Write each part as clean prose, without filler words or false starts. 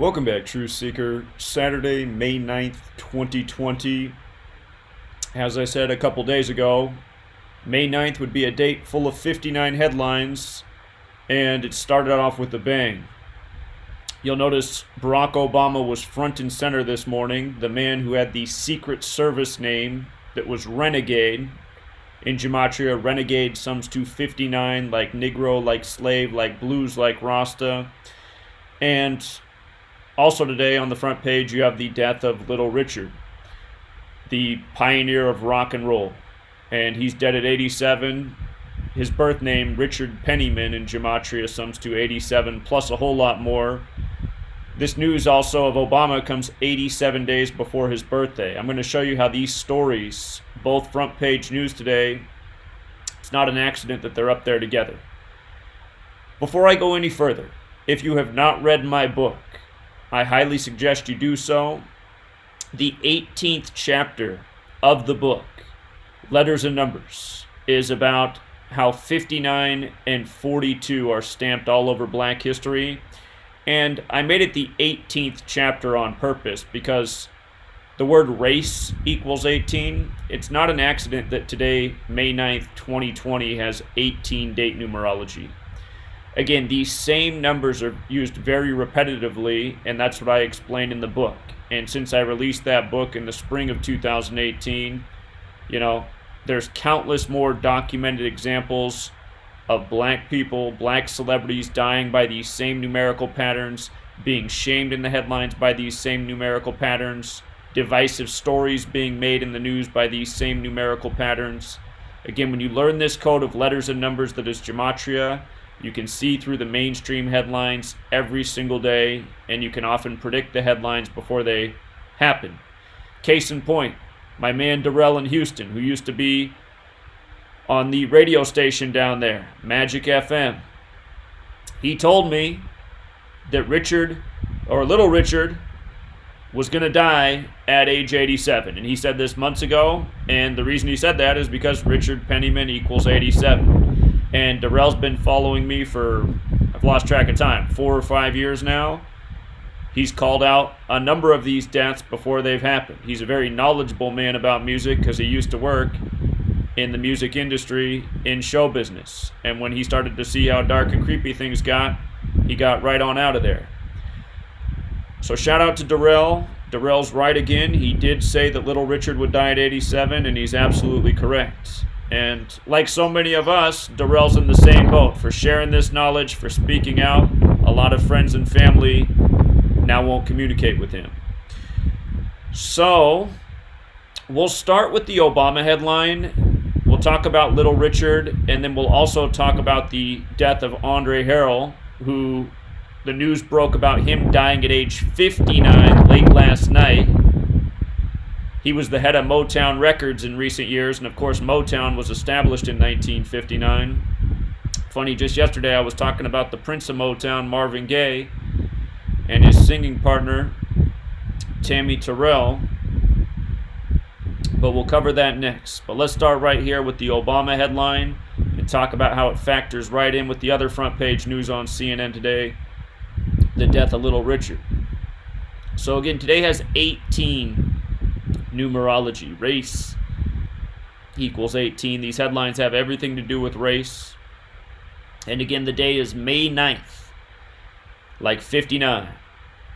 Welcome back, Truth Seeker. Saturday, May 9th, 2020. As I said a couple days ago, May 9th would be a date full of 59 headlines, and it started off with a bang. You'll notice Barack Obama was front and center this morning, the man who had the Secret Service name that was Renegade. In Gematria, Renegade sums to 59, like Negro, like slave, like blues, like Rasta. And also today on the front page you have the death of Little Richard, the pioneer of rock and roll. And he's dead at 87. His birth name, Richard Penniman, in Gematria sums to 87, plus a whole lot more. This news also of Obama comes 87 days before his birthday. I'm going to show you how these stories, both front page news today, it's not an accident that they're up there together. Before I go any further, if you have not read my book, I highly suggest you do so. The 18th chapter of the book, Letters and Numbers, is about how 59 and 42 are stamped all over Black history. And I made it the 18th chapter on purpose because the word race equals 18. It's not an accident that today, May 9th, 2020, has 18 date numerology. Again, these same numbers are used very repetitively, and that's what I explained in the book. And since I released that book in the spring of 2018, there's countless more documented examples of Black people, Black celebrities dying by these same numerical patterns, being shamed in the headlines by these same numerical patterns, divisive stories being made in the news by these same numerical patterns. Again, when you learn this code of letters and numbers that is Gematria, you can see through the mainstream headlines every single day, and you can often predict the headlines before they happen. Case in point, my man Darrell in Houston, who used to be on the radio station down there, Magic FM. He told me that Little Richard was going to die at age 87. And he said this months ago, and the reason he said that is because Richard Penniman equals 87. And Darrell's been following me for, I've lost track of time, 4 or 5 years now. He's called out a number of these deaths before they've happened. He's a very knowledgeable man about music because he used to work in the music industry in show business. And when he started to see how dark and creepy things got, he got right on out of there. So shout out to Darrell. Darrell's right again. He did say that Little Richard would die at 87, and he's absolutely correct. And like so many of us, Darrell's in the same boat for sharing this knowledge, for speaking out. A lot of friends and family now won't communicate with him. So we'll start with the Obama headline. We'll talk about Little Richard, and then we'll also talk about the death of Andre Harrell, who the news broke about him dying at age 59 late last night. He was the head of Motown Records in recent years, and of course Motown was established in 1959. Funny, just yesterday I was talking about the Prince of Motown, Marvin Gaye, and his singing partner, Tammy Terrell. But we'll cover that next. But let's start right here with the Obama headline and talk about how it factors right in with the other front page news on CNN today, the death of Little Richard. So again, today has 18 numerology. Race equals 18. These headlines have everything to do with race. And again, the day is May 9th, like 59.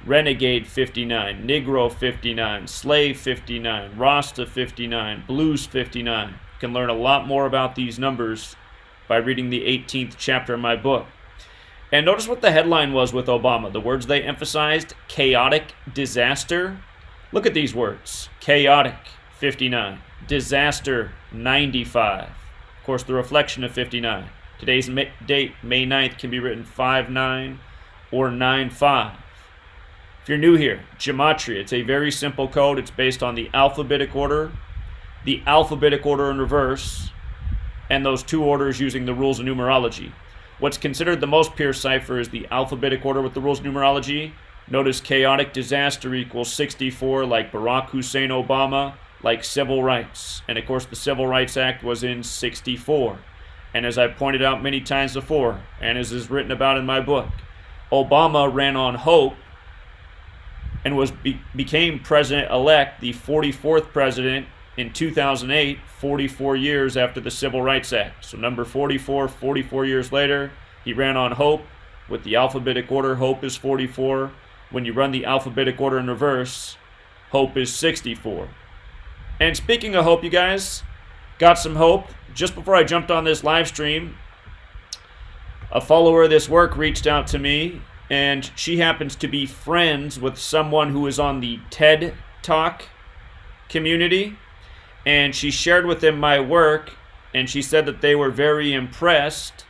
Renegade 59, Negro 59, Slave 59, Rasta 59, Blues 59. You can learn a lot more about these numbers by reading the 18th chapter of my book. And notice what the headline was with Obama. The words they emphasized: chaotic disaster. Look at these words: chaotic 59, disaster 95. Of course, the reflection of 59. Today's date, May 9th, can be written 5-9 or 9-5. If you're new here, Gematria, it's a very simple code. It's based on the alphabetic order in reverse, and those two orders using the rules of numerology. What's considered the most pure cipher is the alphabetic order with the rules of numerology. Notice chaotic disaster equals 64, like Barack Hussein Obama, like civil rights. And of course, the Civil Rights Act was in 64. And as I pointed out many times before, and as is written about in my book, Obama ran on hope and became president-elect, the 44th president in 2008, 44 years after the Civil Rights Act. So number 44, 44 years later, he ran on Hope. With the alphabetic order, Hope is 44. When you run the alphabetic order in reverse, Hope is 64. And speaking of hope, you guys, got some hope. Just before I jumped on this live stream, a follower of this work reached out to me, and she happens to be friends with someone who is on the TED Talk community, and she shared with them my work, and she said that they were very impressed,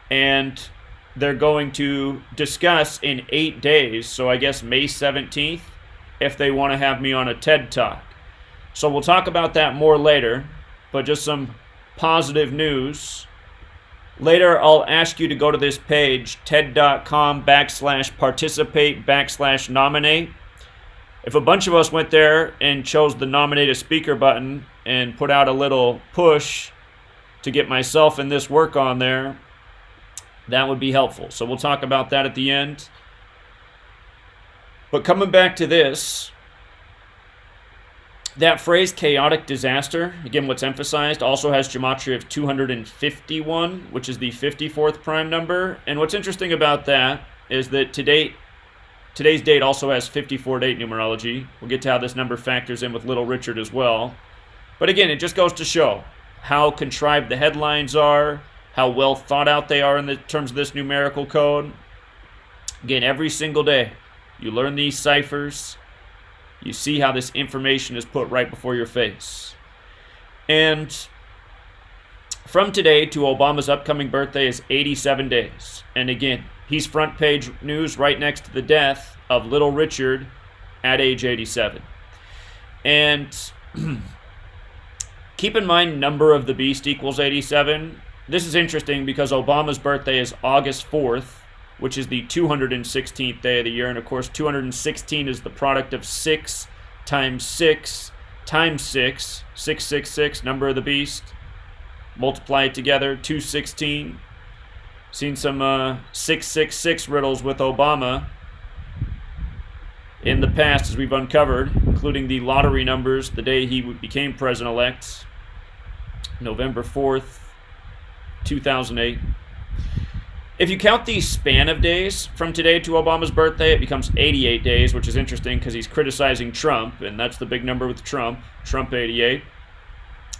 and they're going to discuss in 8 days, so I guess May 17th, if they want to have me on a TED Talk. So we'll talk about that more later, but just some positive news. Later, I'll ask you to go to this page, TED.com/participate/nominate. If a bunch of us went there and chose the nominate a speaker button and put out a little push to get myself and this work on there, that would be helpful. So we'll talk about that at the end. But coming back to this, that phrase, chaotic disaster, again, what's emphasized, also has gematria of 251, which is the 54th prime number. And what's interesting about that is that today's date also has 54 date numerology. We'll get to how this number factors in with Little Richard as well. But again, it just goes to show how contrived the headlines are, how well thought out they are in the terms of this numerical code. Again, every single day, you learn these ciphers. You see how this information is put right before your face. And from today to Obama's upcoming birthday is 87 days. And again, he's front page news right next to the death of Little Richard at age 87. And keep in mind, number of the beast equals 87. This is interesting because Obama's birthday is August 4th, which is the 216th day of the year. And of course, 216 is the product of 6 times 6 times 6, 666, number of the beast. Multiply it together, 216. Seen some 666 riddles with Obama in the past, as we've uncovered, including the lottery numbers the day he became president-elect, November 4th, 2008. If you count the span of days from today to Obama's birthday, it becomes 88 days, which is interesting because he's criticizing Trump, and that's the big number with Trump 88.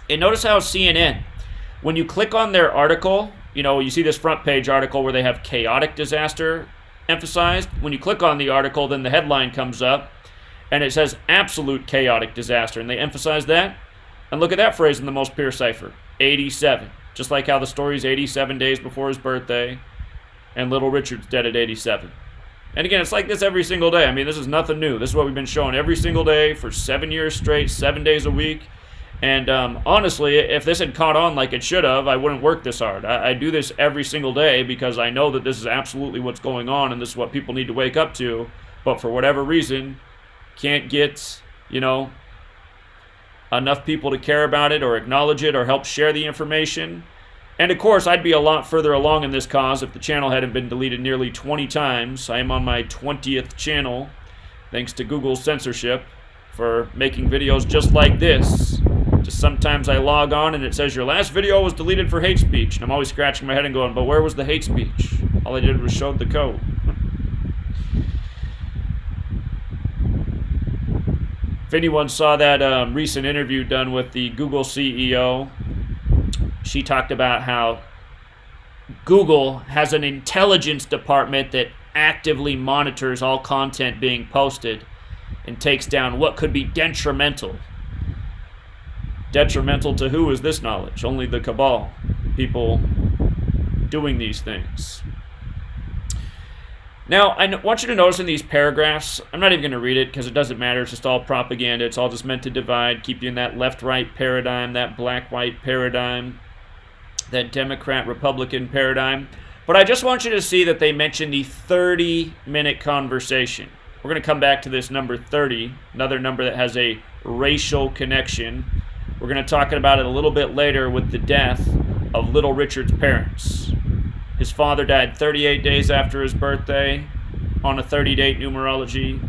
And notice how CNN, when you click on their article, you see this front page article where they have chaotic disaster emphasized. When you click on the article, then the headline comes up, and it says absolute chaotic disaster, and they emphasize that. And look at that phrase in the most pure cipher, 87. Just like how the story's 87 days before his birthday, and Little Richard's dead at 87. And again, it's like this every single day. I mean, this is nothing new. This is what we've been showing every single day for 7 years straight, 7 days a week. And honestly, if this had caught on like it should have, I wouldn't work this hard. I do this every single day because I know that this is absolutely what's going on and this is what people need to wake up to. But for whatever reason, can't get, enough people to care about it or acknowledge it or help share the information. And of course, I'd be a lot further along in this cause if the channel hadn't been deleted nearly 20 times. I am on my 20th channel, thanks to Google's censorship, for making videos just like this. Just sometimes I log on and it says your last video was deleted for hate speech. And I'm always scratching my head and going, but where was the hate speech? All I did was showed the code. If anyone saw that recent interview done with the Google CEO, she talked about how Google has an intelligence department that actively monitors all content being posted and takes down what could be detrimental. Detrimental to who is this knowledge? Only the cabal, people doing these things. Now, I want you to notice in these paragraphs, I'm not even going to read it because it doesn't matter. It's just all propaganda. It's all just meant to divide, keep you in that left-right paradigm, that black-white paradigm, that Democrat-Republican paradigm. But I just want you to see that they mention the 30-minute conversation. We're going to come back to this number 30, another number that has a racial connection. We're going to talk about it a little bit later with the death of Little Richard's parents. His father died 38 days after his birthday on a 30-date numerology.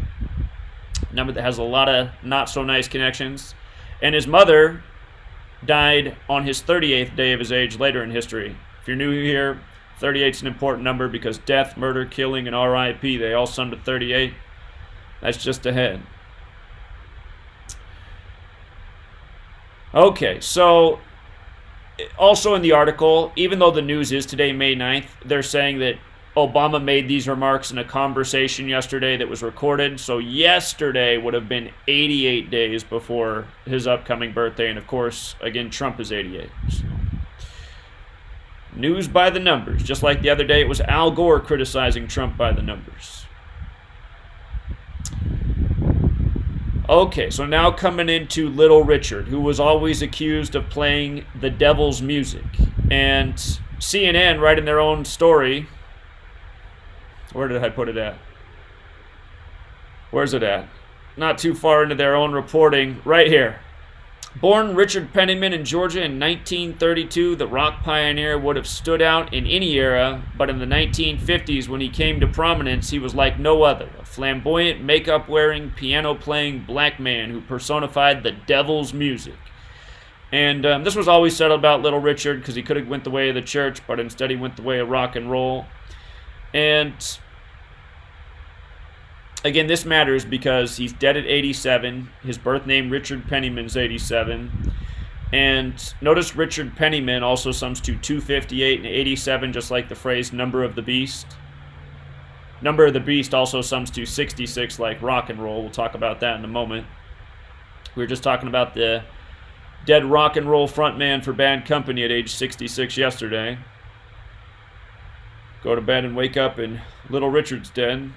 number that has a lot of not so nice connections. And his mother died on his 38th day of his age later in history. If you're new here, 38 is an important number because death, murder, killing, and RIP, they all sum to 38. That's just ahead. Okay, so also in the article, even though the news is today, May 9th, they're saying that Obama made these remarks in a conversation yesterday that was recorded. So yesterday would have been 88 days before his upcoming birthday. And of course, again, Trump is 88. So. News by the numbers. Just like the other day, it was Al Gore criticizing Trump by the numbers. Okay, so now coming into Little Richard, who was always accused of playing the devil's music. And CNN, right in their own story, where did I put it at? Where's it at? Not too far into their own reporting. Right here. Born Richard Penniman in Georgia in 1932, the rock pioneer would have stood out in any era, but in the 1950s, when he came to prominence, he was like no other. A flamboyant, makeup-wearing, piano-playing black man who personified the devil's music. And this was always said about Little Richard because he could have went the way of the church, but instead he went the way of rock and roll. And again, this matters because he's dead at 87. His birth name, Richard Penniman's 87. And notice Richard Penniman also sums to 258 and 87, just like the phrase number of the beast. Number of the beast also sums to 66, like rock and roll. We'll talk about that in a moment. We were just talking about the dead rock and roll frontman for Bad Company at age 66 yesterday. Go to bed and wake up and Little Richard's dead.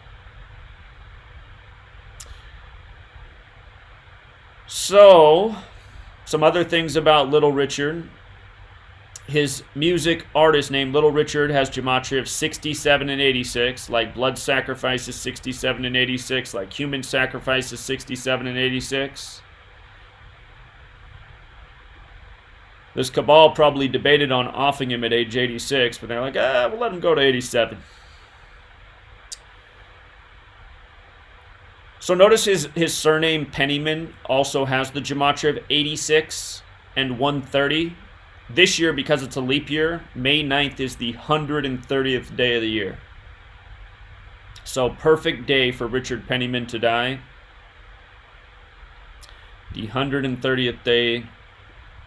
So, some other things about Little Richard. His music artist name, Little Richard, has gematria of 67 and 86, like blood sacrifice is 67 and 86, like human sacrifice is 67 and 86. This cabal probably debated on offing him at age 86, but they're like, we'll let him go to 87. So notice his surname, Penniman, also has the gematria of 86 and 130. This year, because it's a leap year, May 9th is the 130th day of the year. So perfect day for Richard Penniman to die. The 130th day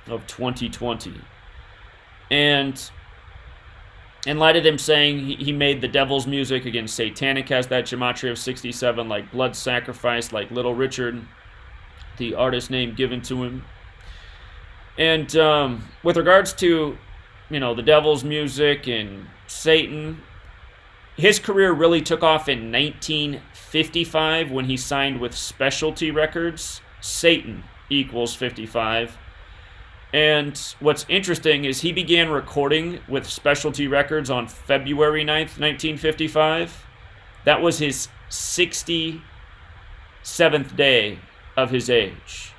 of 2020. And in light of them saying he made the devil's music, again, Satanic has that gematria of 67, like blood sacrifice, like Little Richard, the artist name given to him. And with regards to, the devil's music and Satan, his career really took off in 1955 when he signed with Specialty Records. Satan equals 55. And what's interesting is he began recording with Specialty Records on February 9th, 1955. That was his 67th day of his age.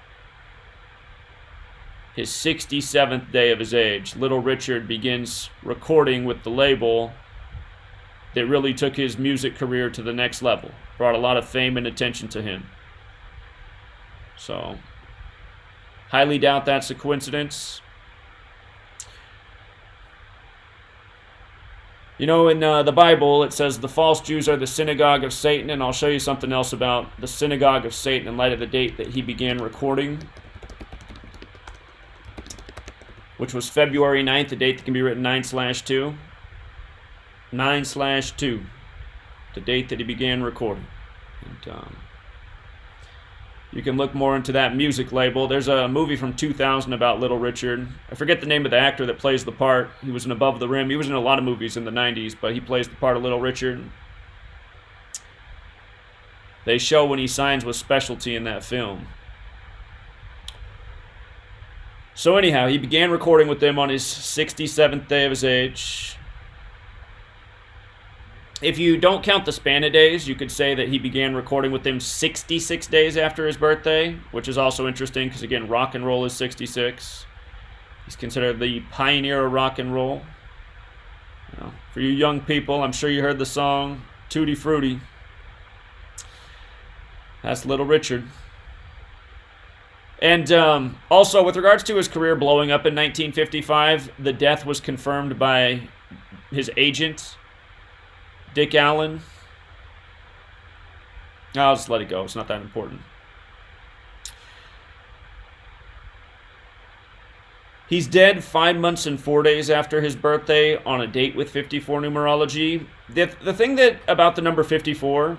His 67th day of his age. Little Richard begins recording with the label that really took his music career to the next level. Brought a lot of fame and attention to him. So, highly doubt that's a coincidence. In the Bible, it says the false Jews are the synagogue of Satan, and I'll show you something else about the synagogue of Satan in light of the date that he began recording, which was February 9th, a date that can be written 9/2. 9/2, the date that he began recording. And, you can look more into that music label. There's a movie from 2000 about Little Richard. I forget the name of the actor that plays the part. He was in Above the Rim. He was in a lot of movies in the 90s, but he plays the part of Little Richard. They show when he signs with Specialty in that film. So anyhow, he began recording with them on his 67th day of his age. If you don't count the span of days, you could say that he began recording with them 66 days after his birthday, which is also interesting because, again, rock and roll is 66. He's considered the pioneer of rock and roll. For you young people, I'm sure you heard the song Tutti Frutti. That's Little Richard. And also, with regards to his career blowing up in 1955, the death was confirmed by his agent, Dick Allen. I'll just let it go. It's not that important. He's dead 5 months and 4 days after his birthday on a date with 54 numerology. The thing that about the number 54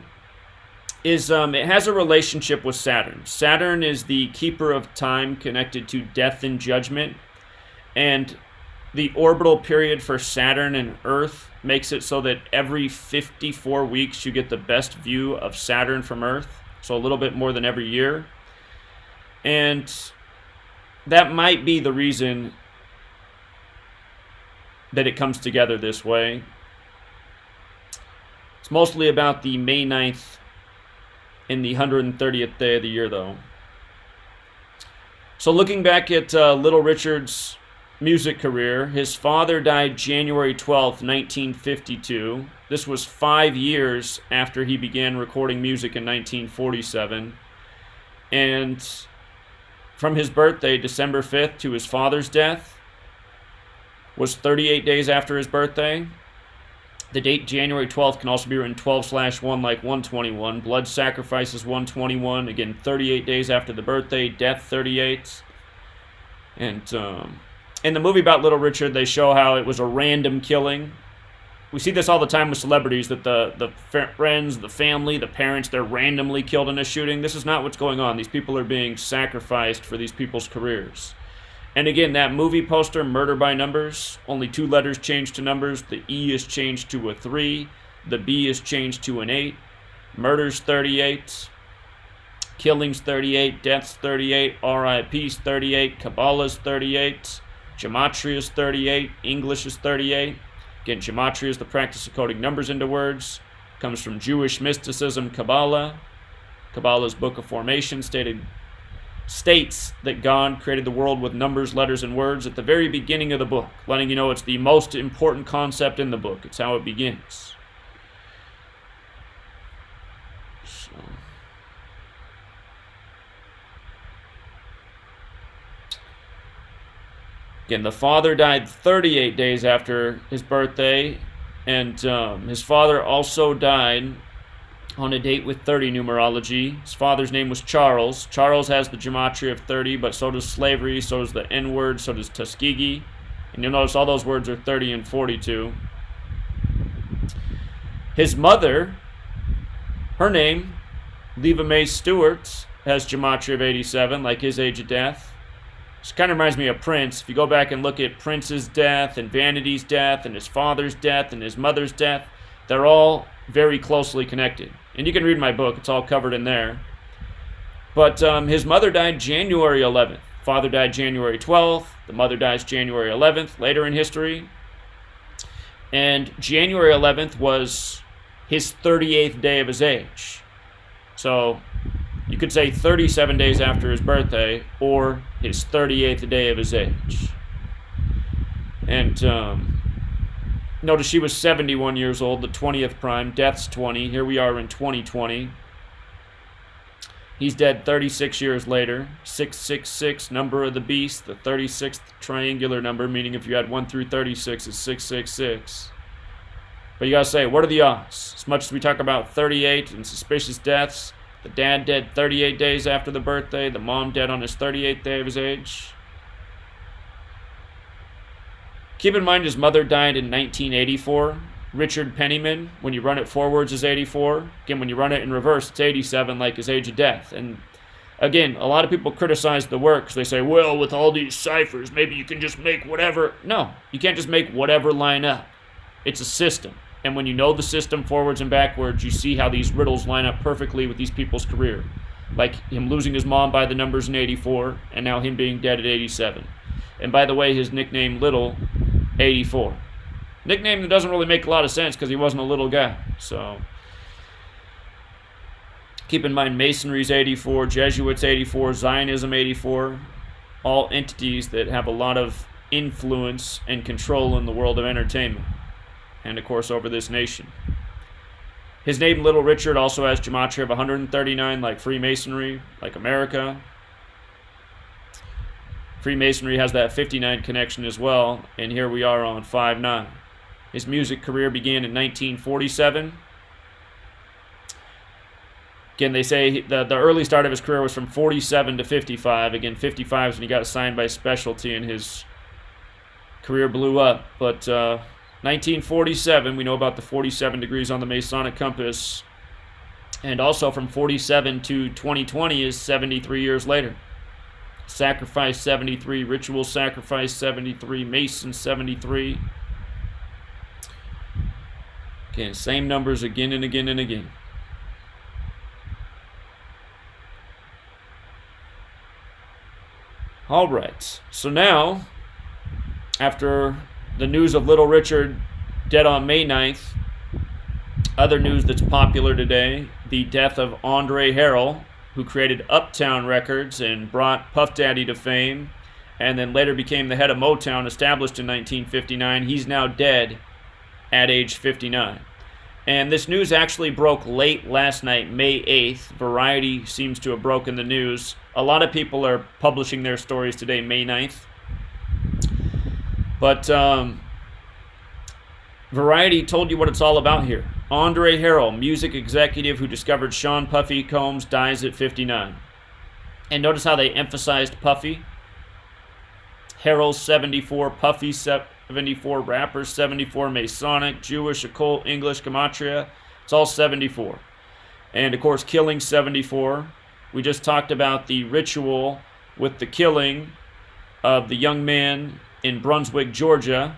is it has a relationship with Saturn. Saturn is the keeper of time connected to death and judgment. And the orbital period for Saturn and Earth makes it so that every 54 weeks you get the best view of Saturn from Earth. So a little bit more than every year. And that might be the reason that it comes together this way. It's mostly about the May 9th in the 130th day of the year, though. So looking back at Little Richard's music career, his father died January 12th, 1952. This was 5 years after he began recording music in 1947. And from his birthday, December 5th, to his father's death, was 38 days after his birthday. The date January 12th can also be written 12/1 like 121. Blood sacrifice is 121. Again, 38 days after the birthday. Death, 38. And in the movie about Little Richard, they show how it was a random killing. We see this all the time with celebrities, that the friends, the family, the parents, they're randomly killed in a shooting. This is not what's going on. These people are being sacrificed for these people's careers. And again, that movie poster, Murder by Numbers, only 2 letters changed to numbers. The E is changed to a 3. The B is changed to an 8. Murder's 38. Killing's 38. Death's 38. RIP's 38. Kabbalah's 38. Gematria's 38. English is 38. Again, Gematria is the practice of coding numbers into words. Comes from Jewish mysticism, Kabbalah. Kabbalah's Book of Formation states that God created the world with numbers, letters, and words at the very beginning of the book, letting you know it's the most important concept in the book. It's how it begins. So. Again, the father died 38 days after his birthday, and his father also died on a date with 30 numerology. His father's name was Charles. Charles has the gematria of 30, but so does slavery, so does the N-word, so does Tuskegee. And you'll notice all those words are 30 and 42. His mother, her name, Leva Mae Stewart, has gematria of 87, like his age of death. This kind of reminds me of Prince. If you go back and look at Prince's death and Vanity's death and his father's death and his mother's death, they're all very closely connected. And you can read my book. It's all covered in there. But his mother died January 11th. Father died January 12th. The mother dies January 11th, later in history. And January 11th was his 38th day of his age. So you could say 37 days after his birthday, or his 38th day of his age. And notice she was 71 years old, the 20th prime. Death's 20. Here we are in 2020. He's dead 36 years later. 666, number of the beast, the 36th triangular number, meaning if you had 1 through 36, it's 666. But you gotta say, what are the odds? As much as we talk about 38 and suspicious deaths, the dad dead 38 days after the birthday, the mom dead on his 38th day of his age. Keep in mind his mother died in 1984. Richard Penniman, when you run it forwards, is 84. Again, when you run it in reverse, it's 87, like his age of death. And again, a lot of people criticize the work because they say, well, with all these ciphers, maybe you can just make whatever. No, you can't just make whatever line up. It's a system. And when you know the system forwards and backwards, you see how these riddles line up perfectly with these people's career. Like him losing his mom by the numbers in 84, and now him being dead at 87. And by the way, his nickname, Little, 84. Nickname that doesn't really make a lot of sense because he wasn't a little guy. So keep in mind, Masonry's 84, Jesuits 84, Zionism 84. All entities that have a lot of influence and control in the world of entertainment. And of course over this nation. His name, Little Richard, also has gematria of 139, like Freemasonry, like America. Freemasonry has that 59 connection as well, and here we are on 5-9. His music career began in 1947. Again, they say the early start of his career was from 47 to 55. Again, 55 is when he got signed by Specialty and his career blew up. But 1947, we know about the 47 degrees on the Masonic compass. And also from 47 to 2020 is 73 years later. Sacrifice 73, Ritual Sacrifice 73, Mason 73. Again, same numbers again and again and again. All right, so now, after the news of Little Richard dead on May 9th, other news that's popular today, the death of Andre Harrell, who created Uptown Records and brought Puff Daddy to fame, and then later became the head of Motown, established in 1959. He's now dead at age 59. And this news actually broke late last night, May 8th. Variety seems to have broken the news. A lot of people are publishing their stories today, May 9th. But Variety told you what it's all about here. Andre Harrell, music executive who discovered Sean Puffy Combs, dies at 59. And notice how they emphasized Puffy. Harrell's 74, Puffy 74, rappers 74, Masonic, Jewish, occult, English, Gematria. It's all 74. And of course, killing 74. We just talked about the ritual with the killing of the young man in Brunswick, Georgia,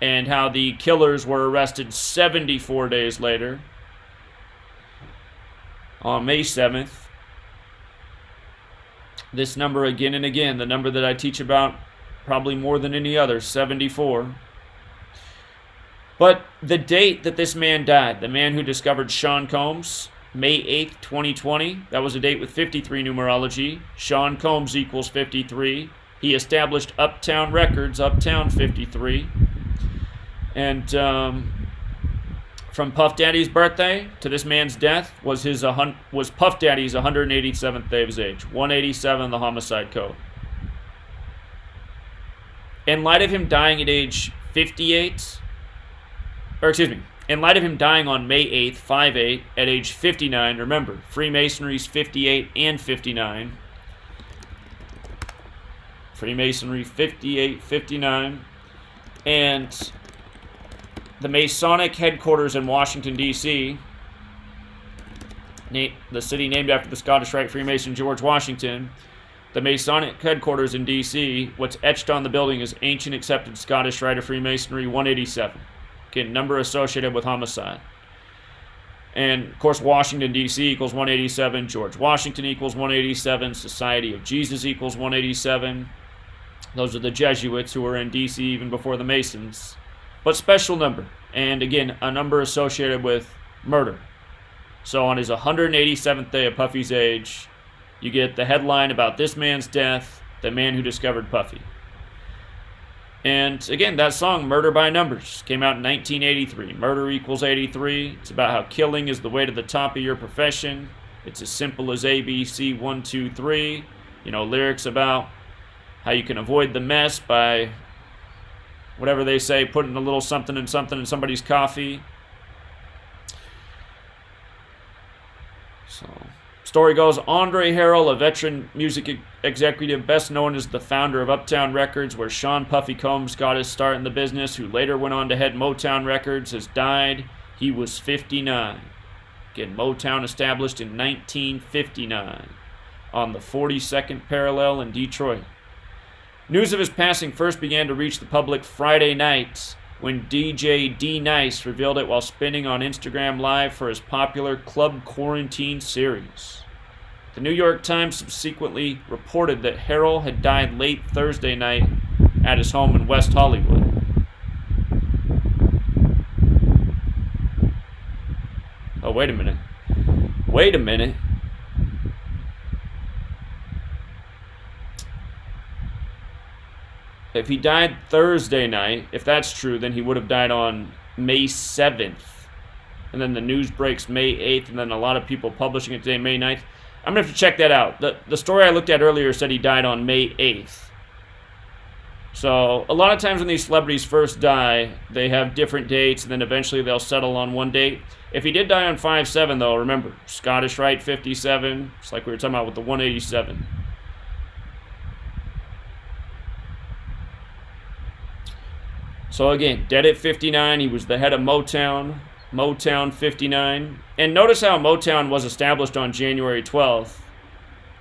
and how the killers were arrested 74 days later on May 7th. This number again and again, the number that I teach about probably more than any other, 74. But the date that this man died, the man who discovered Sean Combs, May 8th, 2020, that was a date with 53 numerology. Sean Combs equals 53. He established Uptown Records, Uptown 53. And from Puff Daddy's birthday to this man's death was Puff Daddy's 187th day of his age. 187, the homicide code. In light of him dying at age 58, in light of him dying on May 8th, 5/8, at age 59, remember, Freemasonry's 58 and 59. Freemasonry 58, 59. And the Masonic headquarters in Washington, D.C., the city named after the Scottish Rite Freemason George Washington, the Masonic headquarters in D.C., what's etched on the building is Ancient Accepted Scottish Rite of Freemasonry 187. Again, number associated with homicide. And, of course, Washington, D.C. equals 187. George Washington equals 187. Society of Jesus equals 187. Those are the Jesuits who were in D.C. even before the Masons. But special number. And, again, a number associated with murder. So on his 187th day of Puffy's age, you get the headline about this man's death, the man who discovered Puffy. And again, that song, Murder by Numbers, came out in 1983. Murder equals 83. It's about how killing is the way to the top of your profession. It's as simple as A, B, C, 1, 2, 3. You know, lyrics about how you can avoid the mess by, whatever they say, putting a little something in somebody's coffee. So, story goes, Andre Harrell, a veteran music executive best known as the founder of Uptown Records, where Sean Puffy Combs got his start in the business, who later went on to head Motown Records, has died. He was 59. Again, Motown established in 1959 on the 42nd parallel in Detroit. News of his passing first began to reach the public Friday night when DJ D Nice revealed it while spinning on Instagram Live for his popular Club Quarantine series. The New York Times subsequently reported that Harrell had died late Thursday night at his home in West Hollywood. Oh, wait a minute. Wait a minute. If he died Thursday night, if that's true, then he would have died on May 7th. and then the news breaks May 8th, and then a lot of people publishing it today, May 9th. I'm going to have to check that out. The story I looked at earlier said he died on May 8th. So a lot of times when these celebrities first die, they have different dates, and then eventually they'll settle on one date. If he did die on 5/7, though, remember, Scottish Rite 57, just like we were talking about with the 187. So again, dead at 59. He was the head of Motown, Motown 59. And notice how Motown was established on January 12th.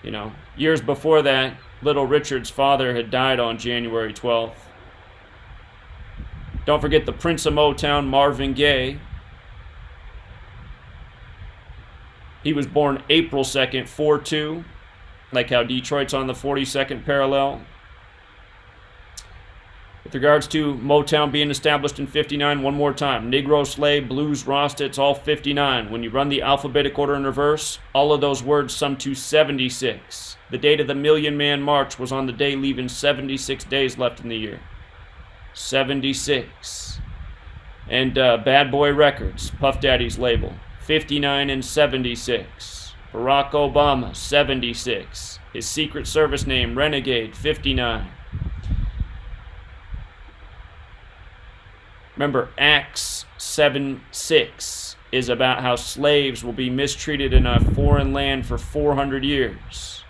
You know, years before that, Little Richard's father had died on January 12th. Don't forget the Prince of Motown, Marvin Gaye. He was born April 2nd, 4/2, like how Detroit's on the 42nd parallel. With regards to Motown being established in 59, one more time. Negro Slave, Blues, Rasta, it's all 59. When you run the alphabetic order in reverse, all of those words sum to 76. The date of the Million Man March was on the day leaving 76 days left in the year. 76. And Bad Boy Records, Puff Daddy's label, 59 and 76. Barack Obama, 76. His Secret Service name, Renegade, 59. Remember, Acts 7:6 is about how slaves will be mistreated in a foreign land for 400 years.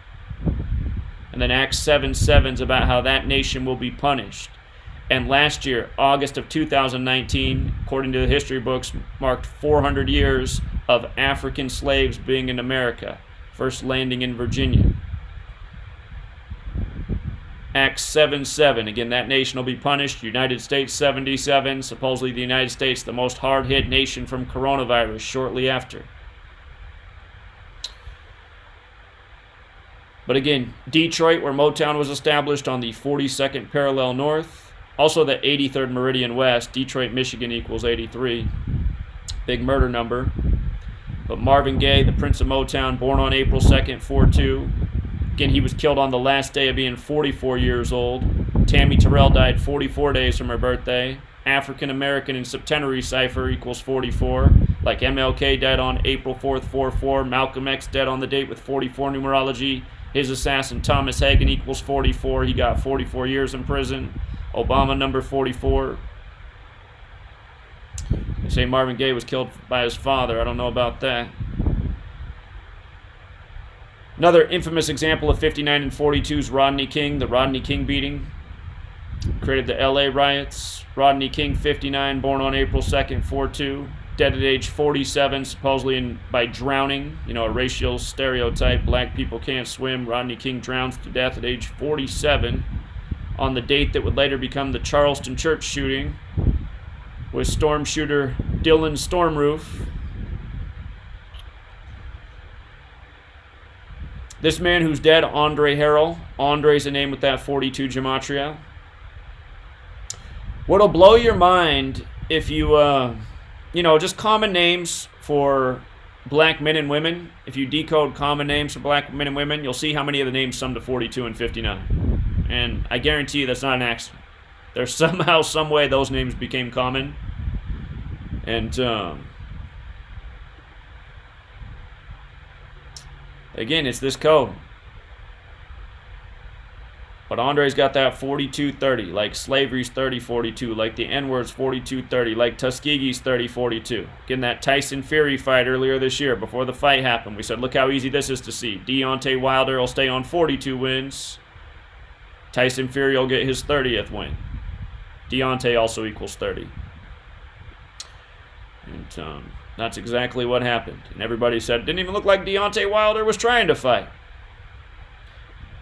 And then Acts 7:7 is about how that nation will be punished. And last year, August of 2019, according to the history books, marked 400 years of African slaves being in America, first landing in Virginia. Acts 7:7, again, that nation will be punished. United States 77, supposedly the United States, the most hard-hit nation from coronavirus shortly after. But again, Detroit, where Motown was established on the 42nd parallel north. Also the 83rd meridian west. Detroit, Michigan equals 83. Big murder number. But Marvin Gaye, the Prince of Motown, born on April 2nd, 4/2. Again, he was killed on the last day of being 44 years old. Tammy Terrell died 44 days from her birthday. African American in septenary cipher equals 44. Like MLK died on April 4th, 4/4. Malcolm X dead on the date with 44 numerology. His assassin Thomas Hagen equals 44. He got 44 years in prison. Obama number 44. They say Marvin Gaye was killed by his father. I don't know about that. Another infamous example of 59 and 42 is Rodney King, the Rodney King beating. Created the LA riots. Rodney King, 59, born on April 2nd, 4/2. Dead at age 47, supposedly by drowning. You know, a racial stereotype. Black people can't swim. Rodney King drowns to death at age 47 on the date that would later become the Charleston church shooting with storm shooter Dylan Stormroof. This man who's dead, Andre Harrell. Andre's a name with that 42 Gematria. What'll blow your mind if you, just common names for black men and women. If you decode common names for black men and women, you'll see how many of the names sum to 42 and 59. And I guarantee you that's not an accident. There's somehow, some way those names became common. And, again, it's this code. But Andre's got that 4230, like slavery's 3042, like the N-word's 4230, like Tuskegee's 3042. Getting that Tyson Fury fight earlier this year, before the fight happened, we said, look how easy this is to see. Deontay Wilder will stay on 42 wins. Tyson Fury will get his 30th win. Deontay also equals 30. And that's exactly what happened. And everybody said it didn't even look like Deontay Wilder was trying to fight.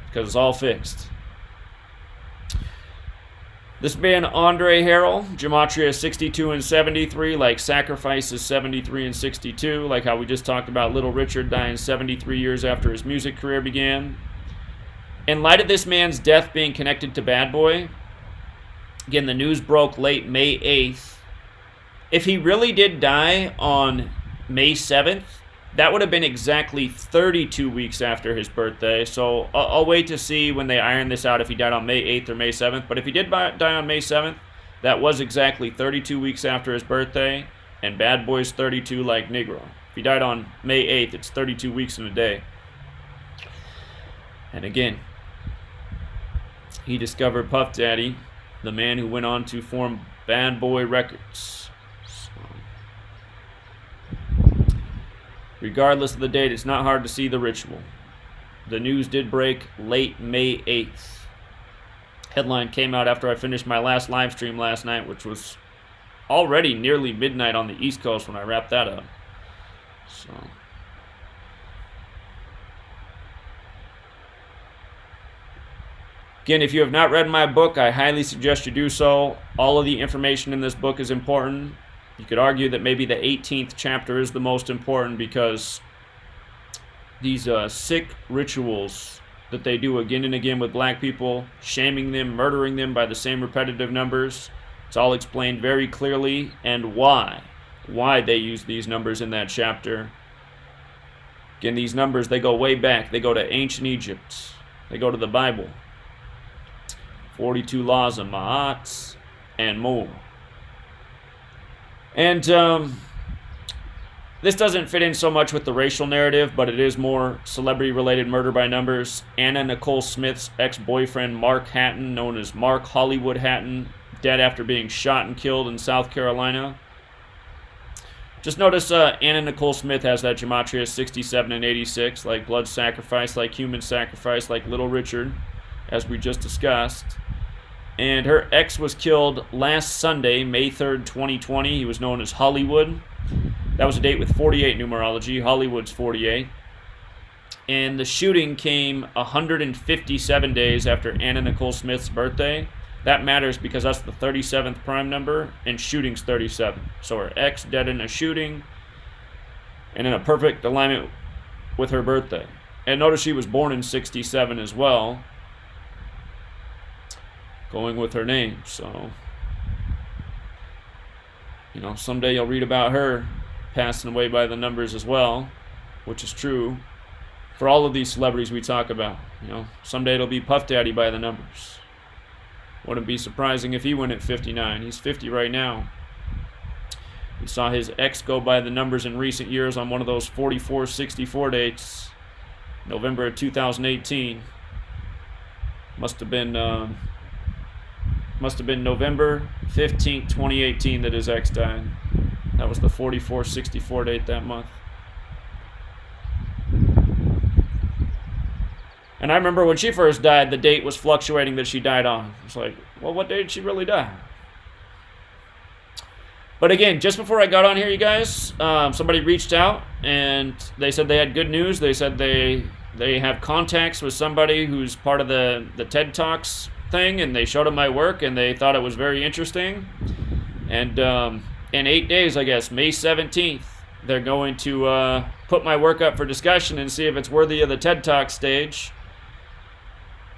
Because it's all fixed. This man, Andre Harrell, Gematria 62 and 73, like Sacrifice is 73 and 62, like how we just talked about Little Richard dying 73 years after his music career began. In light of this man's death being connected to Bad Boy, again, the news broke late May 8th. If he really did die on May 7th, that would have been exactly 32 weeks after his birthday. So I'll wait to see when they iron this out if he died on May 8th or May 7th. But if he did die on May 7th, that was exactly 32 weeks after his birthday. and bad boy's 32 like Negro. If he died on May 8th, it's 32 weeks in a day. And again, he discovered Puff Daddy, the man who went on to form Bad Boy Records. So, regardless of the date, it's not hard to see the ritual. The news did break late May 8th. Headline came out after I finished my last live stream last night, which was already nearly midnight on the East Coast when I wrapped that up. So, again, if you have not read my book, I highly suggest you do so. All of the information in this book is important. You could argue that maybe the 18th chapter is the most important because these sick rituals that they do again and again with black people, shaming them, murdering them by the same repetitive numbers. It's all explained very clearly, and why they use these numbers in that chapter. Again, these numbers, they go way back. They go to ancient Egypt. They go to the Bible. 42 laws of Ma'at and more. And this doesn't fit in so much with the racial narrative, but it is more celebrity-related murder by numbers. Anna Nicole Smith's ex-boyfriend, Mark Hatton, known as Mark Hollywood Hatton, dead after being shot and killed in South Carolina. Just notice Anna Nicole Smith has that Gematria 67 and 86, like blood sacrifice, like human sacrifice, like Little Richard, as we just discussed. And her ex was killed last Sunday, May 3rd, 2020. He was known as Hollywood. That was a date with 48 numerology. Hollywood's 48. And the shooting came 157 days after Anna Nicole Smith's birthday. That matters because that's the 37th prime number, and shooting's 37. So her ex dead in a shooting, and in a perfect alignment with her birthday. And notice she was born in 67 as well, going with her name. So, you know, someday you'll read about her passing away by the numbers as well, which is true for all of these celebrities we talk about. You know, someday it'll be Puff Daddy by the numbers. Wouldn't be surprising if he went at 59. He's 50 right now. We saw his ex go by the numbers in recent years on one of those 44-64 dates, November of 2018. Must have been November 15th, 2018 that his ex died. That was the 44-64 date that month. And I remember when she first died, the date was fluctuating that she died on. It's like, well, what day did she really die? But again, just before I got on here, you guys, somebody reached out and they said they had good news. They said they have contacts with somebody who's part of the TED Talks thing, and they showed them my work and they thought it was very interesting. And in 8 days, I guess, May 17th, they're going to put my work up for discussion and see if it's worthy of the TED Talk stage.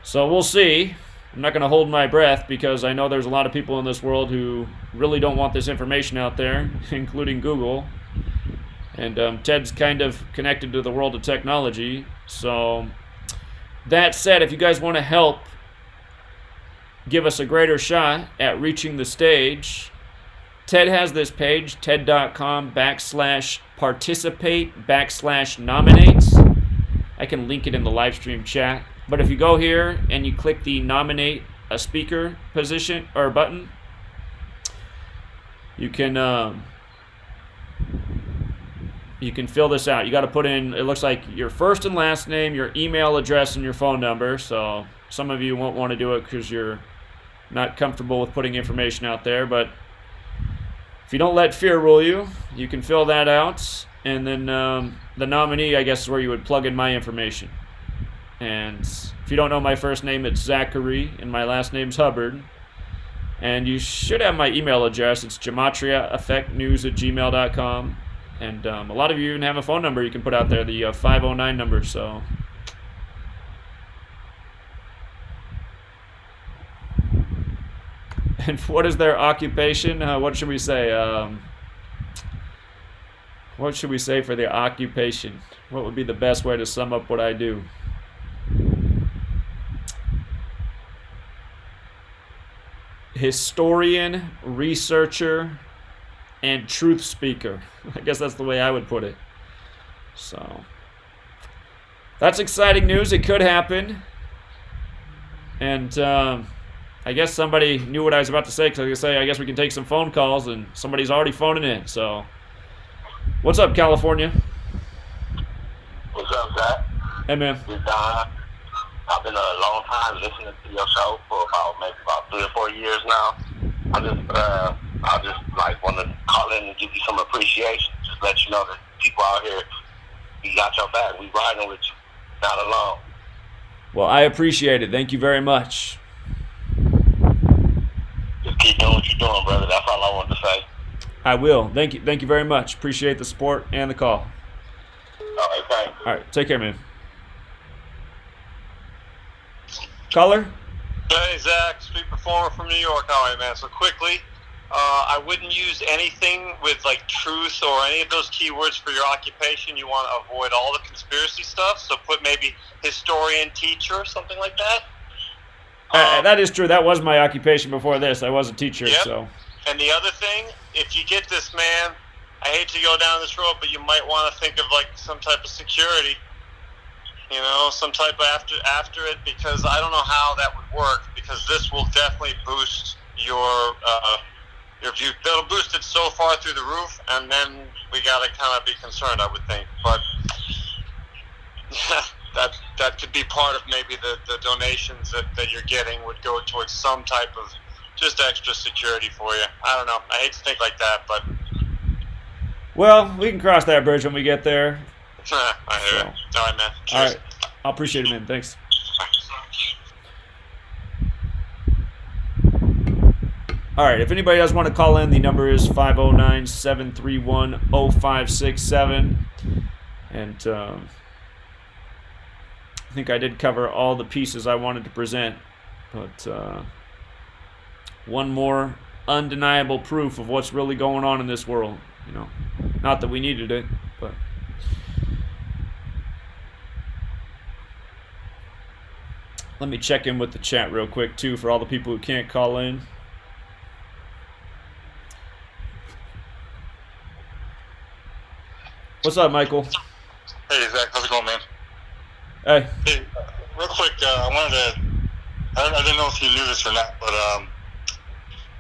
So we'll see. I'm not going to hold my breath because I know there's a lot of people in this world who really don't want this information out there, including Google. And Ted's kind of connected to the world of technology. So that said, if you guys want to help give us a greater shot at reaching the stage, Ted has this page, ted.com/participate/nominate. I can link it in the live stream chat. But if you go here and you click the nominate a speaker position or button, you can fill this out. You got to put in, it looks like your first and last name, your email address, and your phone number. So some of you won't want to do it because you're not comfortable with putting information out there. But if you don't let fear rule you, you can fill that out. And then the nominee, I guess, is where you would plug in my information. And if you don't know my first name, it's Zachary, and my last name's Hubbard. And you should have my email address. It's GematriaEffectNews@gmail.com. And a lot of you even have a phone number you can put out there, the 509 number. So, and what is their occupation? What should we say? What should we say for their occupation? What would be the best way to sum up what I do? Historian, researcher, and truth speaker. I guess that's the way I would put it. So that's exciting news. It could happen. And I guess somebody knew what I was about to say, because I was going to say, I guess we can take some phone calls, and somebody's already phoning in. So what's up, California? What's up, Zach? Hey, man. It's Don. I've been a long time listening to your show for maybe about 3 or 4 years now. I just like want to call in and give you some appreciation. Just let you know that people out here, we got your back. We riding with you, not alone. Well, I appreciate it. Thank you very much. Just keep doing what you're doing, brother. That's all I want to say. I will. Thank you. Thank you very much. Appreciate the support and the call. All right, thanks. All right. Take care, man. Caller? Hey, Zach, street performer from New York. How are you, man? So quickly, I wouldn't use anything with like truth or any of those keywords for your occupation. You want to avoid all the conspiracy stuff. So put maybe historian, teacher, something like that. That is true. That was my occupation before this. I was a teacher. Yep. So. And the other thing, if you get this, man, I hate to go down this road, but you might want to think of like some type of security. You know, some type of after it, because I don't know how that would work, because this will definitely boost your view. It'll boost it so far through the roof, and then we got to kind of be concerned, I would think. But that could be part of maybe the donations that you're getting would go towards some type of just extra security for you. I don't know. I hate to think like that, but... Well, we can cross that bridge when we get there. I hear it. All right, man. Cheers. All right. I appreciate it, man. Thanks. All right. If anybody does want to call in, the number is 509-731-0567. And I think I did cover all the pieces I wanted to present. But one more undeniable proof of what's really going on in this world. You know, not that we needed it, but... Let me check in with the chat real quick, too, for all the people who can't call in. What's up, Michael? Hey, Zach. How's it going, man? Hey. Hey, real quick, I wanted to... I didn't know if you knew this or not, but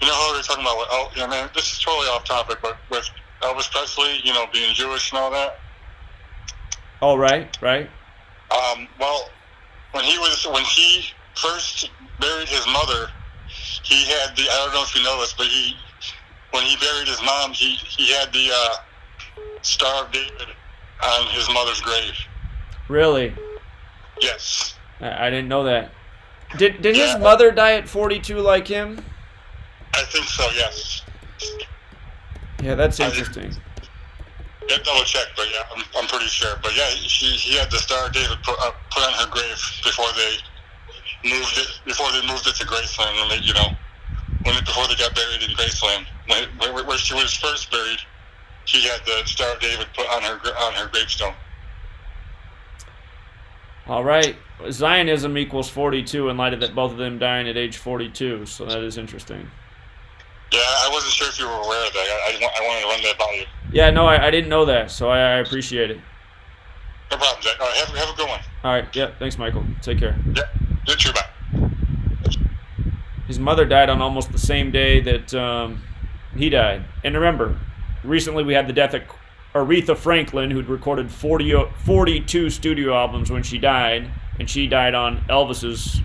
you know how we were talking about... man, this is totally off topic, but with Elvis Presley, you know, being Jewish and all that. Oh, right. Well... When he first buried his mother, he had I don't know if you know this, but when he buried his mom, he had the Star of David on his mother's grave. Really? Yes. I didn't know that. Did his mother die at 42 like him? I think so, yes. Yeah, that's interesting. Yeah, double check, but yeah, I'm pretty sure. But yeah, he had the Star of David put on her grave before they moved it to Graceland, when before they got buried in Graceland, where she was first buried. He had the Star of David put on her gravestone. All right, Zionism equals 42 in light of that both of them dying at age 42. So that is interesting. Yeah, I wasn't sure if you were aware of that. I wanted to run that by you. Yeah, no, I didn't know that, so I appreciate it. No problem, Jack. All right, have a good one. All right, yeah, thanks, Michael. Take care. Yeah, you too, bye. His mother died on almost the same day that he died. And remember, recently we had the death of Aretha Franklin, who'd recorded 42 studio albums when she died, and she died on Elvis's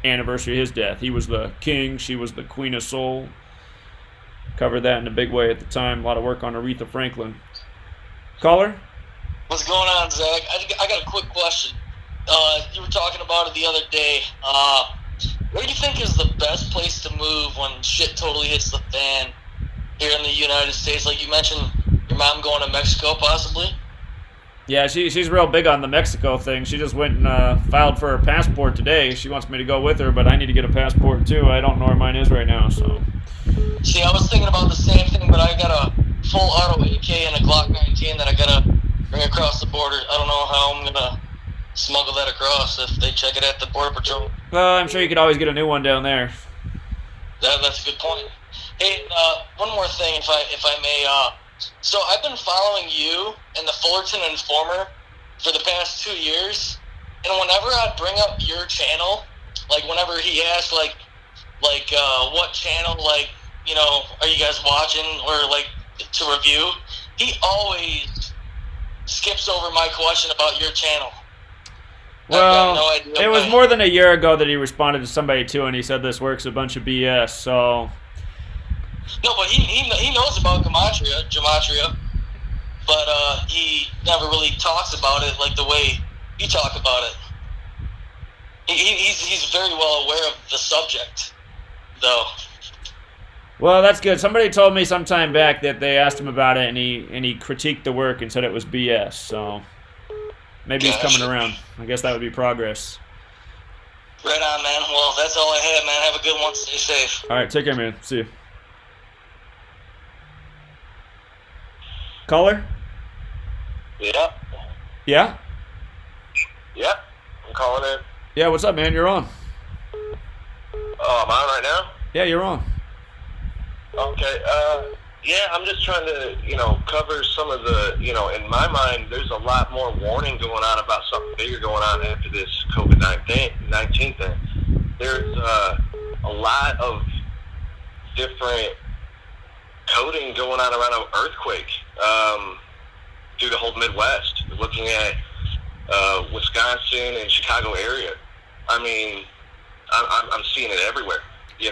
anniversary of his death. He was the king, she was the queen of soul. Covered that in a big way at the time. A lot of work on Aretha Franklin. Caller? What's going on, Zach? I got a quick question. You were talking about it the other day. Where do you think is the best place to move when shit totally hits the fan here in the United States? Like you mentioned, your mom going to Mexico, possibly? Yeah, she's real big on the Mexico thing. She just went and filed for her passport today. She wants me to go with her, but I need to get a passport too. I don't know where mine is right now, so... See, I was thinking about the same thing, but I got a full auto AK and a Glock 19 that I gotta bring across the border. I don't know how I'm gonna smuggle that across if they check it at the Border Patrol. Well, I'm sure you could always get a new one down there. That's a good point. Hey, one more thing, if I may. So I've been following you and the Fullerton Informer for the past 2 years, and whenever I bring up your channel, like whenever he asks, like what channel, like, you know, are you guys watching or like to review, he always skips over my question about your channel. Well, I've got no idea it was why. more than a year ago that he responded to somebody too, and he said this work's a bunch of BS. So No, but he knows about Gematria, but he never really talks about it like the way you talk about it. He's very well aware of the subject, though. well, that's good. Somebody told me some time back that they asked him about it, and he critiqued the work and said it was BS. So maybe he's coming around. I guess that would be progress. Right on, man. Well, that's all I had, man. Have a good one. Stay safe. All right, take care, man. See you. Caller? Yep. Yeah? Yep. I'm calling in. Yeah, what's up, man? You're on. Oh, am I on right now? Yeah, you're on. Okay. Yeah, I'm just trying to, cover some of the, in my mind, there's a lot more warning going on about something bigger going on after this COVID-19 thing. There's a lot of different coding going on around an earthquake through the whole Midwest. Looking at Wisconsin and Chicago area. I mean, I'm seeing it everywhere. You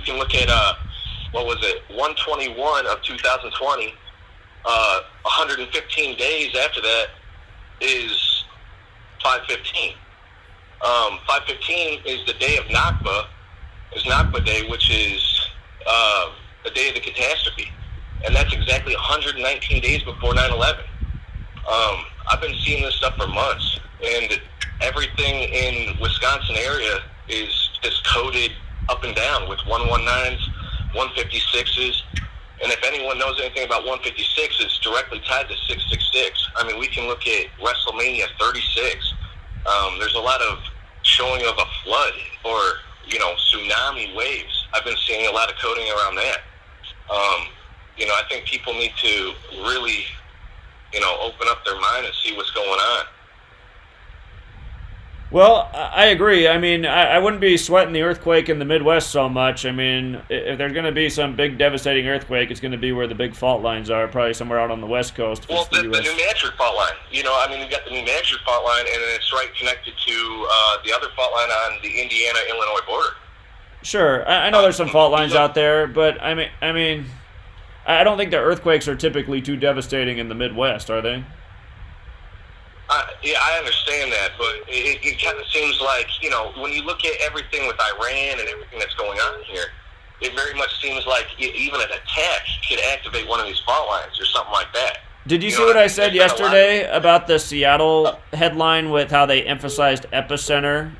can look at 121 of 2020. 115 days after that is 515. 515 is the day of Nakba. Is Nakba Day, which is the day of the catastrophe, and that's exactly 119 days before 9/11. I've been seeing this stuff for months, and everything in Wisconsin area is just coded up and down with 119s, 156s, and if anyone knows anything about 156, it's directly tied to 666. I mean, we can look at WrestleMania 36. There's a lot of showing of a flood or, tsunami waves. I've been seeing a lot of coding around that. I think people need to really, open up their mind and see what's going on. Well, I agree. I mean, I wouldn't be sweating the earthquake in the Midwest so much. I mean, if there's going to be some big devastating earthquake, it's going to be where the big fault lines are, probably somewhere out on the West Coast. Well, the New Hampshire fault line. You've got the New Hampshire fault line, and it's right connected to the other fault line on the Indiana-Illinois border. Sure, I know there's some fault lines out there, but I mean, I don't think the earthquakes are typically too devastating in the Midwest, are they? Yeah, I understand that, but it kind of seems like, when you look at everything with Iran and everything that's going on here, it very much seems like even an attack could activate one of these fault lines or something like that. Did you see what I said yesterday about the Seattle headline with how they emphasized epicenter?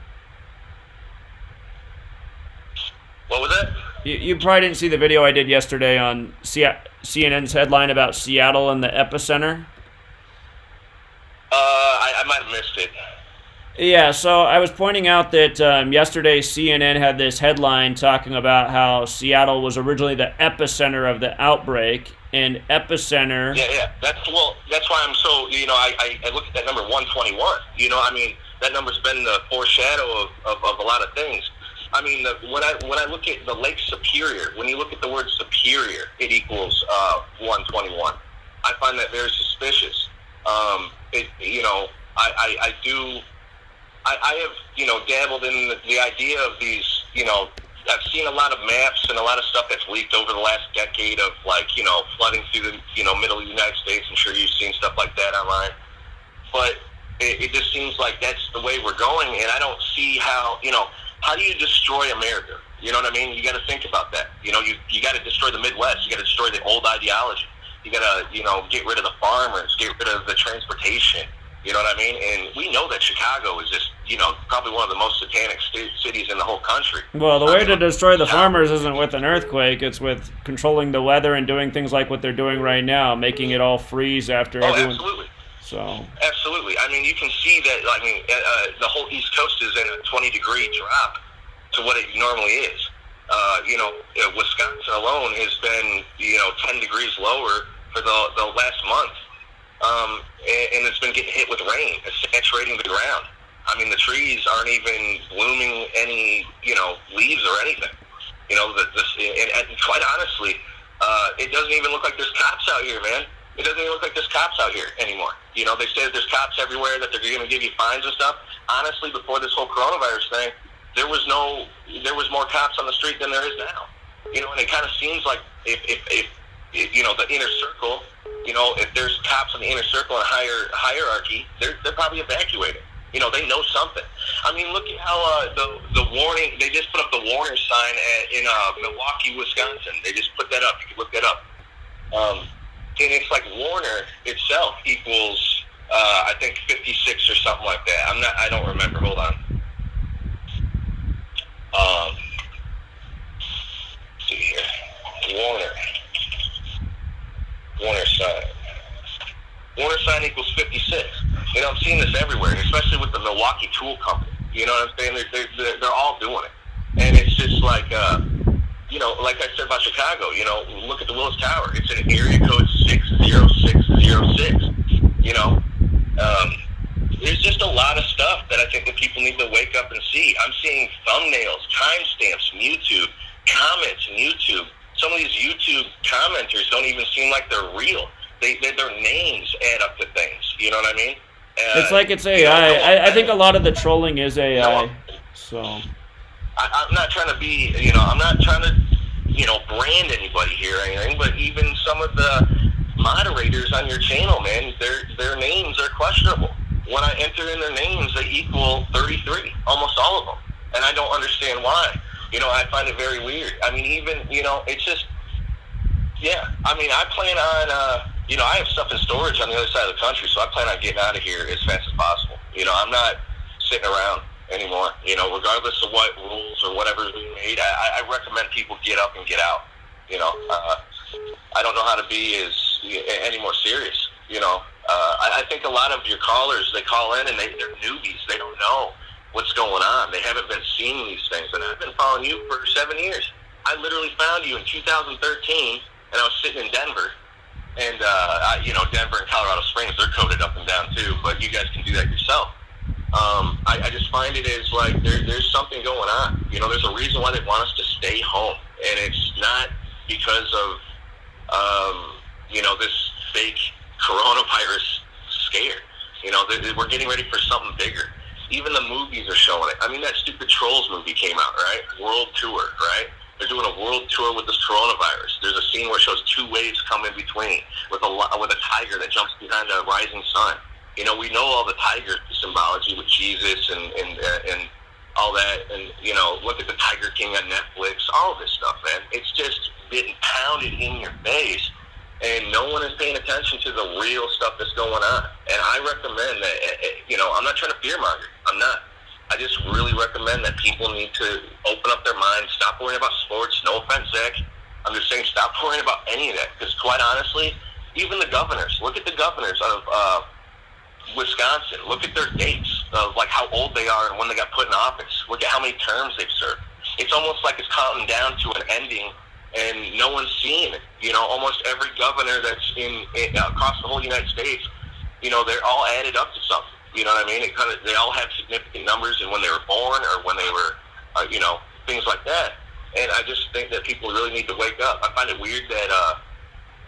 What was that? You probably didn't see the video I did yesterday on CNN's headline about Seattle and the epicenter. I might have missed it. Yeah, so I was pointing out that yesterday CNN had this headline talking about how Seattle was originally the epicenter of the outbreak, and epicenter... Yeah, that's why I'm so, I look at that number 121. That number's been the foreshadow of a lot of things. I mean, when I look at the Lake Superior, when you look at the word Superior, it equals 121. I find that very suspicious. I have, dabbled in the idea of these, I've seen a lot of maps and a lot of stuff that's leaked over the last decade of, flooding through the, middle of the United States. I'm sure you've seen stuff like that online. But it just seems like that's the way we're going, and I don't see how, how do you destroy America? You know what I mean? You got to think about that. You got to destroy the Midwest. You got to destroy the old ideology. You got to, get rid of the farmers, get rid of the transportation. You know what I mean? And we know that Chicago is just, probably one of the most satanic cities in the whole country. Well, the way to destroy the farmers isn't with an earthquake. It's with controlling the weather and doing things like what they're doing right now, making it all freeze after everyone... Absolutely. So. Absolutely. I mean, you can see that, the whole East Coast is in a 20-degree drop to what it normally is. Wisconsin alone has been 10 degrees lower for the last month, and it's been getting hit with rain. It's saturating the ground. I mean, the trees aren't even blooming any leaves or anything. And quite honestly, it doesn't even look like there's cops out here, man. It doesn't even look like there's cops out here anymore. They say that there's cops everywhere, that they're going to give you fines and stuff. Honestly, before this whole coronavirus thing, there was more cops on the street than there is now. And it kind of seems like if the inner circle, if there's cops in the inner circle and hierarchy, they're probably evacuated. They know something. I mean, look at how the warning, they just put up the warning sign in Milwaukee, Wisconsin. They just put that up. You can look that up. And it's like Warner itself equals, I think 56 or something like that. I don't remember. Hold on. Let's see here. Warner sign. Warner sign equals 56. I'm seeing this everywhere, especially with the Milwaukee Tool Company. You know what I'm saying? They're all doing it. And it's just like, like I said about Chicago, look at the Willis Tower. It's an area code 60606. There's just a lot of stuff that I think that people need to wake up and see. I'm seeing thumbnails, timestamps from YouTube, comments from YouTube. Some of these YouTube commenters don't even seem like they're real. Their names add up to things. You know what I mean? It's like it's AI. I think a lot of the trolling is AI. So I'm not trying to be, I'm not trying to, brand anybody here or anything, but even some of the moderators on your channel, man, their names are questionable. When I enter in their names, they equal 33, almost all of them. And I don't understand why. I find it very weird. I mean, even, it's just, yeah. I mean, I plan on, I have stuff in storage on the other side of the country, so I plan on getting out of here as fast as possible. I'm not sitting around anymore. Regardless of what rules or whatever is being made, I recommend people get up and get out. I don't know how to be any more serious. I think a lot of your callers, they call in and they're newbies. They don't know what's going on. They haven't been seeing these things. And I've been following you for 7 years. I literally found you in 2013, and I was sitting in Denver. And, Denver and Colorado Springs, they're coded up and down too, but you guys can do that yourself. I just find it is like there's something going on. There's a reason why they want us to stay home. And it's not because of, this fake coronavirus scare. We're getting ready for something bigger. Even the movies are showing it. I mean, that stupid Trolls movie came out, right? World tour, right? They're doing a world tour with this coronavirus. There's a scene where it shows two waves come in between with a tiger that jumps behind a rising sun. We know all the tiger symbology with Jesus and all that. And, look at the Tiger King on Netflix, all of this stuff, man. It's just getting pounded in your face, and no one is paying attention to the real stuff that's going on. And I recommend that, I'm not trying to fearmonger. I'm not. I just really recommend that people need to open up their minds, stop worrying about sports. No offense, Zach. I'm just saying stop worrying about any of that. Because quite honestly, even the governors, look at the governors of Wisconsin. Look at their dates of like how old they are and when they got put in office. Look at how many terms they've served. It's almost like it's counting down to an ending, and no one's seeing it. Almost every governor that's across the whole United States, they're all added up to something. You know what I mean? They all have significant numbers, and when they were born or when they were, things like that. And I just think that people really need to wake up. I find it weird that,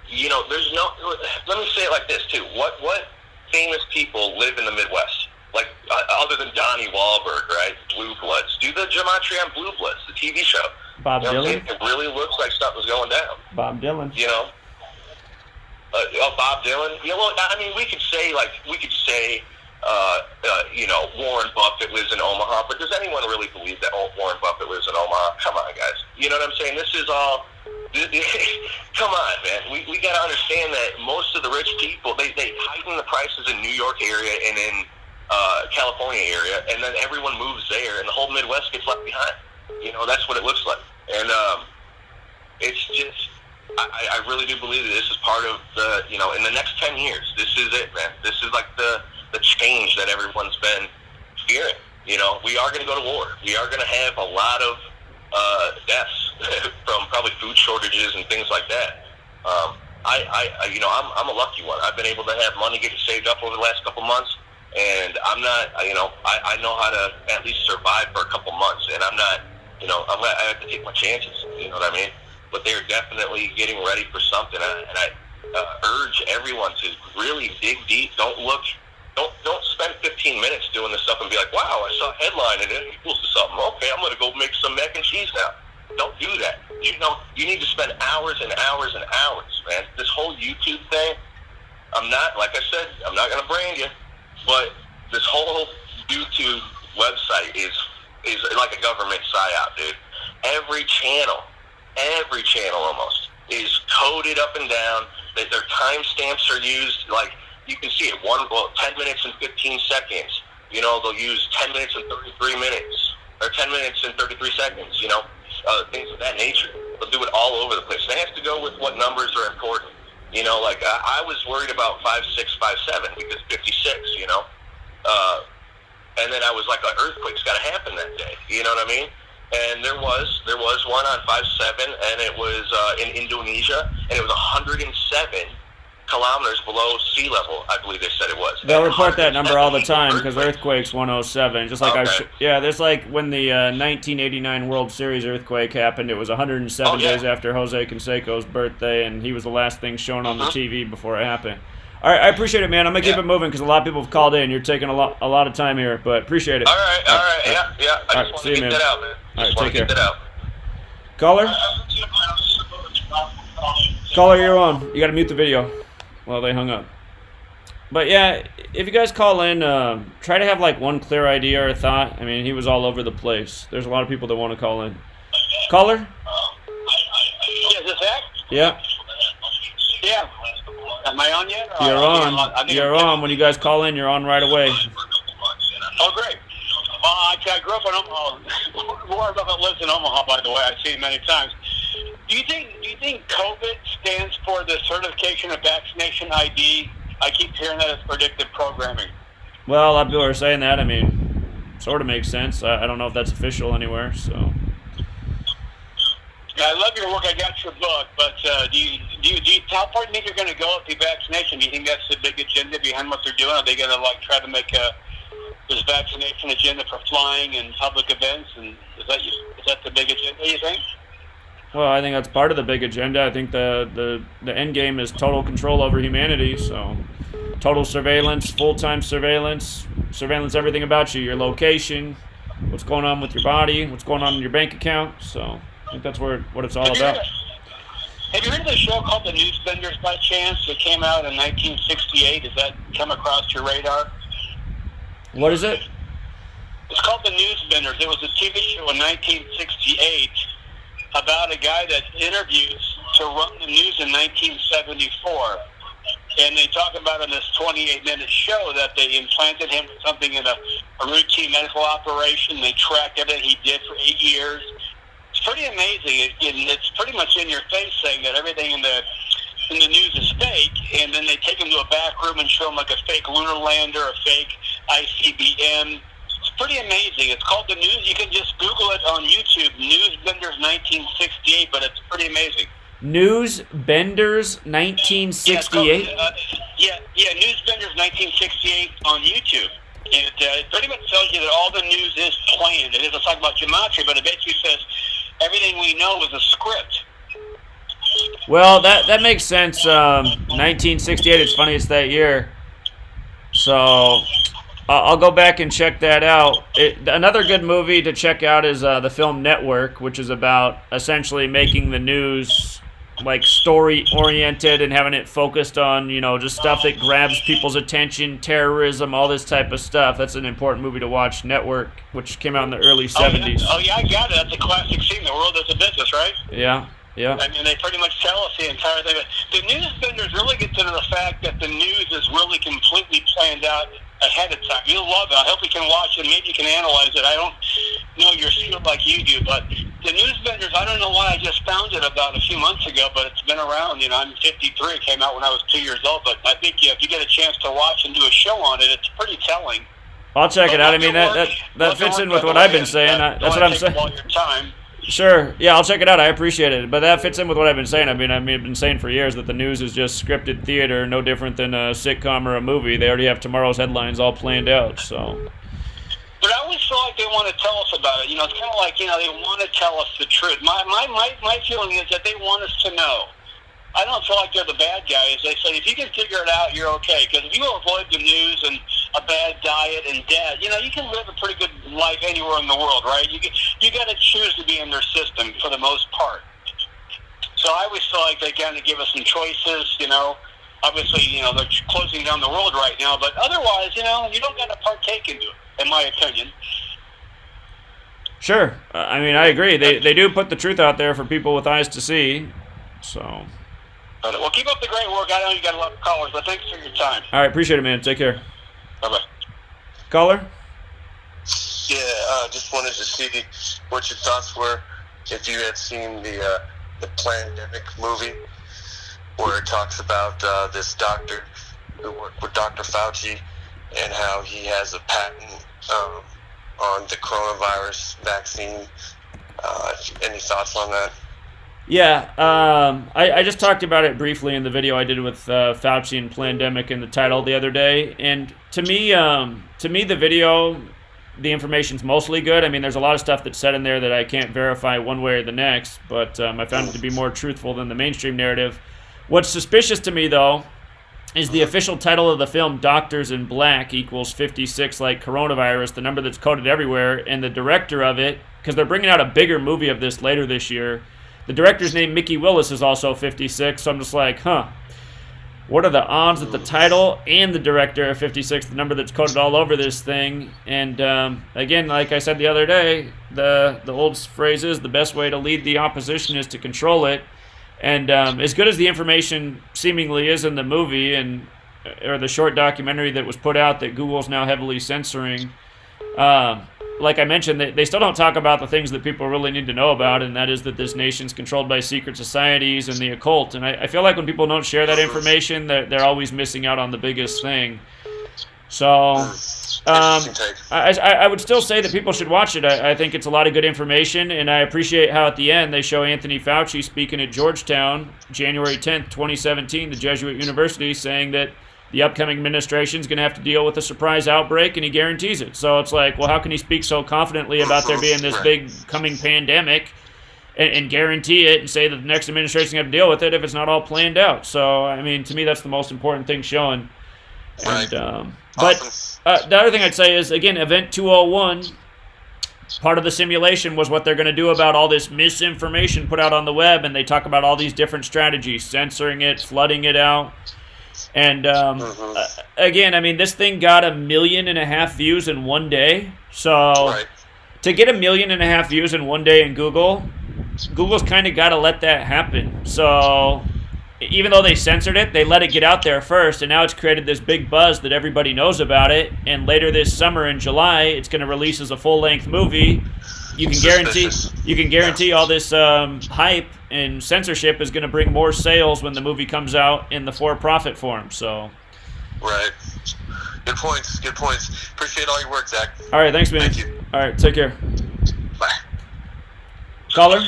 there's no. Let me say it like this too. What famous people live in the Midwest? Like other than Donnie Wahlberg, right? Blue Bloods. Do the Gematria on Blue Bloods, the TV show. Bob Dylan. It really looks like stuff was going down. Bob Dylan. Bob Dylan. I mean, we could say Warren Buffett lives in Omaha, but does anyone really believe that Warren Buffett lives in Omaha? Come on, guys. You know what I'm saying? This is all. Come on, man. We got to understand that most of the rich people they tighten the prices in New York area and in California area, and then everyone moves there, and the whole Midwest gets left behind. That's what it looks like, and it's just. I really do believe that this is part of the. In the next 10 years, this is it, man. This is like the change that everyone's been fearing. We are going to go to war. We are going to have a lot of deaths. from probably food shortages and things like that. I'm a lucky one. I've been able to have money get saved up over the last couple months, and I'm not, I know how to at least survive for a couple months, and I'm not, I have to take my chances. You know what I mean? But they're definitely getting ready for something, and I urge everyone to really dig deep. Don't spend 15 minutes doing this stuff and be like, wow, I saw a headline and it equals to something. Okay, I'm going to go make some mac and cheese now. Don't do that. You need to spend hours and hours and hours, man. This whole YouTube thing, I'm not going to brand you, but this whole YouTube website is like a government psyop, dude. Every channel almost is coded up and down. Their timestamps are used, like, you can see it, 10 minutes and 15 seconds. They'll use 10 minutes and 33 minutes, or 10 minutes and 33 seconds, things of that nature. They'll do it all over the place. They have to go with what numbers are important. I was worried about 5.6, 5.7 because 56, and then I was like, an earthquake's got to happen that day. You know what I mean? And there was one on 5.7, and it was in Indonesia, and it was 107 kilometers below sea level, I believe they said it was. They'll report that number all the time because earthquake's 107. Just like there's like when the 1989 World Series earthquake happened, it was 107 days after Jose Canseco's birthday, and he was the last thing shown on the TV before it happened. All right, I appreciate it, man. I'm gonna keep it moving because a lot of people have called in. You're taking a lot of time here, but appreciate it. All right, yeah. I just want to get that out, man. All right, take care. Get that out. Caller, you're on. You got to mute the video. Well, they hung up. But yeah, if you guys call in, try to have like one clear idea or thought. I mean, he was all over the place. There's a lot of people that want to call in. Caller? Yeah, is this Zach? Yeah. Yeah. Am I on yet? You're on. You're on. When you guys call in, you're on right away. Oh, great. I grew up in Omaha. Warren Buffett lives in Omaha, by the way. I've seen it many times. Do you think COVID stands for the certification of vaccination ID? I keep hearing that as predictive programming. Well, a lot of people are saying that. I mean, sort of makes sense. I don't know if that's official anywhere, so. I love your work. I got your book, but how far do you think you're going to go with the vaccination? Do you think that's the big agenda behind what they're doing? Are they going to try to make this vaccination agenda for flying and public events? And is that the big agenda, you think? Well, I think that's part of the big agenda. I think the end game is total control over humanity. So, total surveillance, full-time surveillance everything about you, your location, what's going on with your body, what's going on in your bank account. So, I think that's what it's all about. Have you heard of the show called The Newsbenders by chance? It came out in 1968. Has that come across your radar? What is it? It's called The Newsbenders. It was a TV show in 1968 about a guy that interviews to run the news in 1974. And they talk about in this 28-minute show that they implanted him with something in a routine medical operation. They tracked everything he did for 8 years. It's pretty amazing. It's pretty much in your face saying that everything in the news is fake, and then they take him to a back room and show him like a fake lunar lander, a fake ICBM. It's pretty amazing. It's called The News. You can just Google it on YouTube, Newsbenders 1968, but it's pretty amazing. Newsbenders 1968? Yeah, Newsbenders 1968 on YouTube. And it pretty much tells you that all the news is planned. It isn't talking about Gematria, but it basically says everything we know is a script. Well, that makes sense. 1968, it's funny, it's that year. So, I'll go back and check that out. Another good movie to check out is the film Network, which is about essentially making the news like story-oriented and having it focused on, just stuff that grabs people's attention, terrorism, all this type of stuff. That's an important movie to watch, Network, which came out in the early 70s. Oh, yeah, I got it. That's a classic scene. The world is a business, right? Yeah. I mean, they pretty much tell us the entire thing. The Newsbenders really get to the fact that the news is really completely planned out ahead of time. You'll love it. I hope you can watch it. Maybe you can analyze it. I don't know your skill like you do, but the Newsbenders, I don't know why I just found it about a few months ago, but it's been around. I'm 53. It came out when I was 2 years old, but I think if you get a chance to watch and do a show on it, it's pretty telling. I'll check it out. I mean, that fits in with what I've been saying. That's what I'm saying. All your time. Sure. Yeah, I'll check it out. I appreciate it. But that fits in with what I've been saying. I've been saying for years that the news is just scripted theater, no different than a sitcom or a movie. They already have tomorrow's headlines all planned out. So. But I always feel like they want to tell us about it. It's kind of like, they want to tell us the truth. My feeling is that they want us to know. I don't feel like they're the bad guys. They say, if you can figure it out, you're okay. Because if you avoid the news and a bad diet and debt, you can live a pretty good life anywhere in the world, right? You got to choose to be in their system for the most part. So I always feel like they kind of give us some choices, Obviously, they're closing down the world right now. But otherwise, you don't got to partake into it, in my opinion. Sure. I agree. They do put the truth out there for people with eyes to see. So. Well, keep up the great work. I know you got a lot of callers, but thanks for your time. All right, appreciate it, man. Take care. Bye-bye. Caller? Yeah, just wanted to see what your thoughts were if you had seen the Plandemic movie where it talks about this doctor who worked with Dr. Fauci and how he has a patent on the coronavirus vaccine. Any thoughts on that? Yeah, I just talked about it briefly in the video I did with Fauci and Plandemic in the title the other day, and to me the video, the information's mostly good. There's a lot of stuff that's said in there that I can't verify one way or the next, but I found it to be more truthful than the mainstream narrative. What's suspicious to me, though, is the official title of the film, Doctors in Black equals 56 like coronavirus, the number that's coded everywhere, and the director of it, because they're bringing out a bigger movie of this later this year. The director's name, Mickey Willis, is also 56, so I'm just like, what are the odds that the title and the director are 56, the number that's coded all over this thing? And again, like I said the other day, the old phrase is, the best way to lead the opposition is to control it. And as good as the information seemingly is in the movie or the short documentary that was put out that Google's now heavily censoring, like I mentioned, they still don't talk about the things that people really need to know about, and that is that this nation's controlled by secret societies and the occult. And I feel like when people don't share that information, they're always missing out on the biggest thing. So I would still say that people should watch it. I think it's a lot of good information, and I appreciate how at the end they show Anthony Fauci speaking at Georgetown, January 10th, 2017, the Jesuit University, saying that the upcoming administration is going to have to deal with a surprise outbreak, and he guarantees it. So it's like, well, how can he speak so confidently about there being this big coming pandemic and guarantee it and say that the next administration is going to have to deal with it if it's not all planned out? So, to me, that's the most important thing showing. Right. And, but the other thing I'd say is, again, Event 201, part of the simulation was what they're going to do about all this misinformation put out on the web, and they talk about all these different strategies, censoring it, flooding it out. And again, this thing got 1.5 million views in one day. So to get 1.5 million views in one day in Google's kind of got to let that happen. So even though they censored it, they let it get out there first, and now it's created this big buzz that everybody knows about it. And later this summer in July, it's going to release as a full-length movie. You can guarantee all this hype and censorship is going to bring more sales when the movie comes out in the for-profit form. So, right. Good points. Appreciate all your work, Zach. All right, thanks, man. Thank you. All right, take care. Bye. Caller?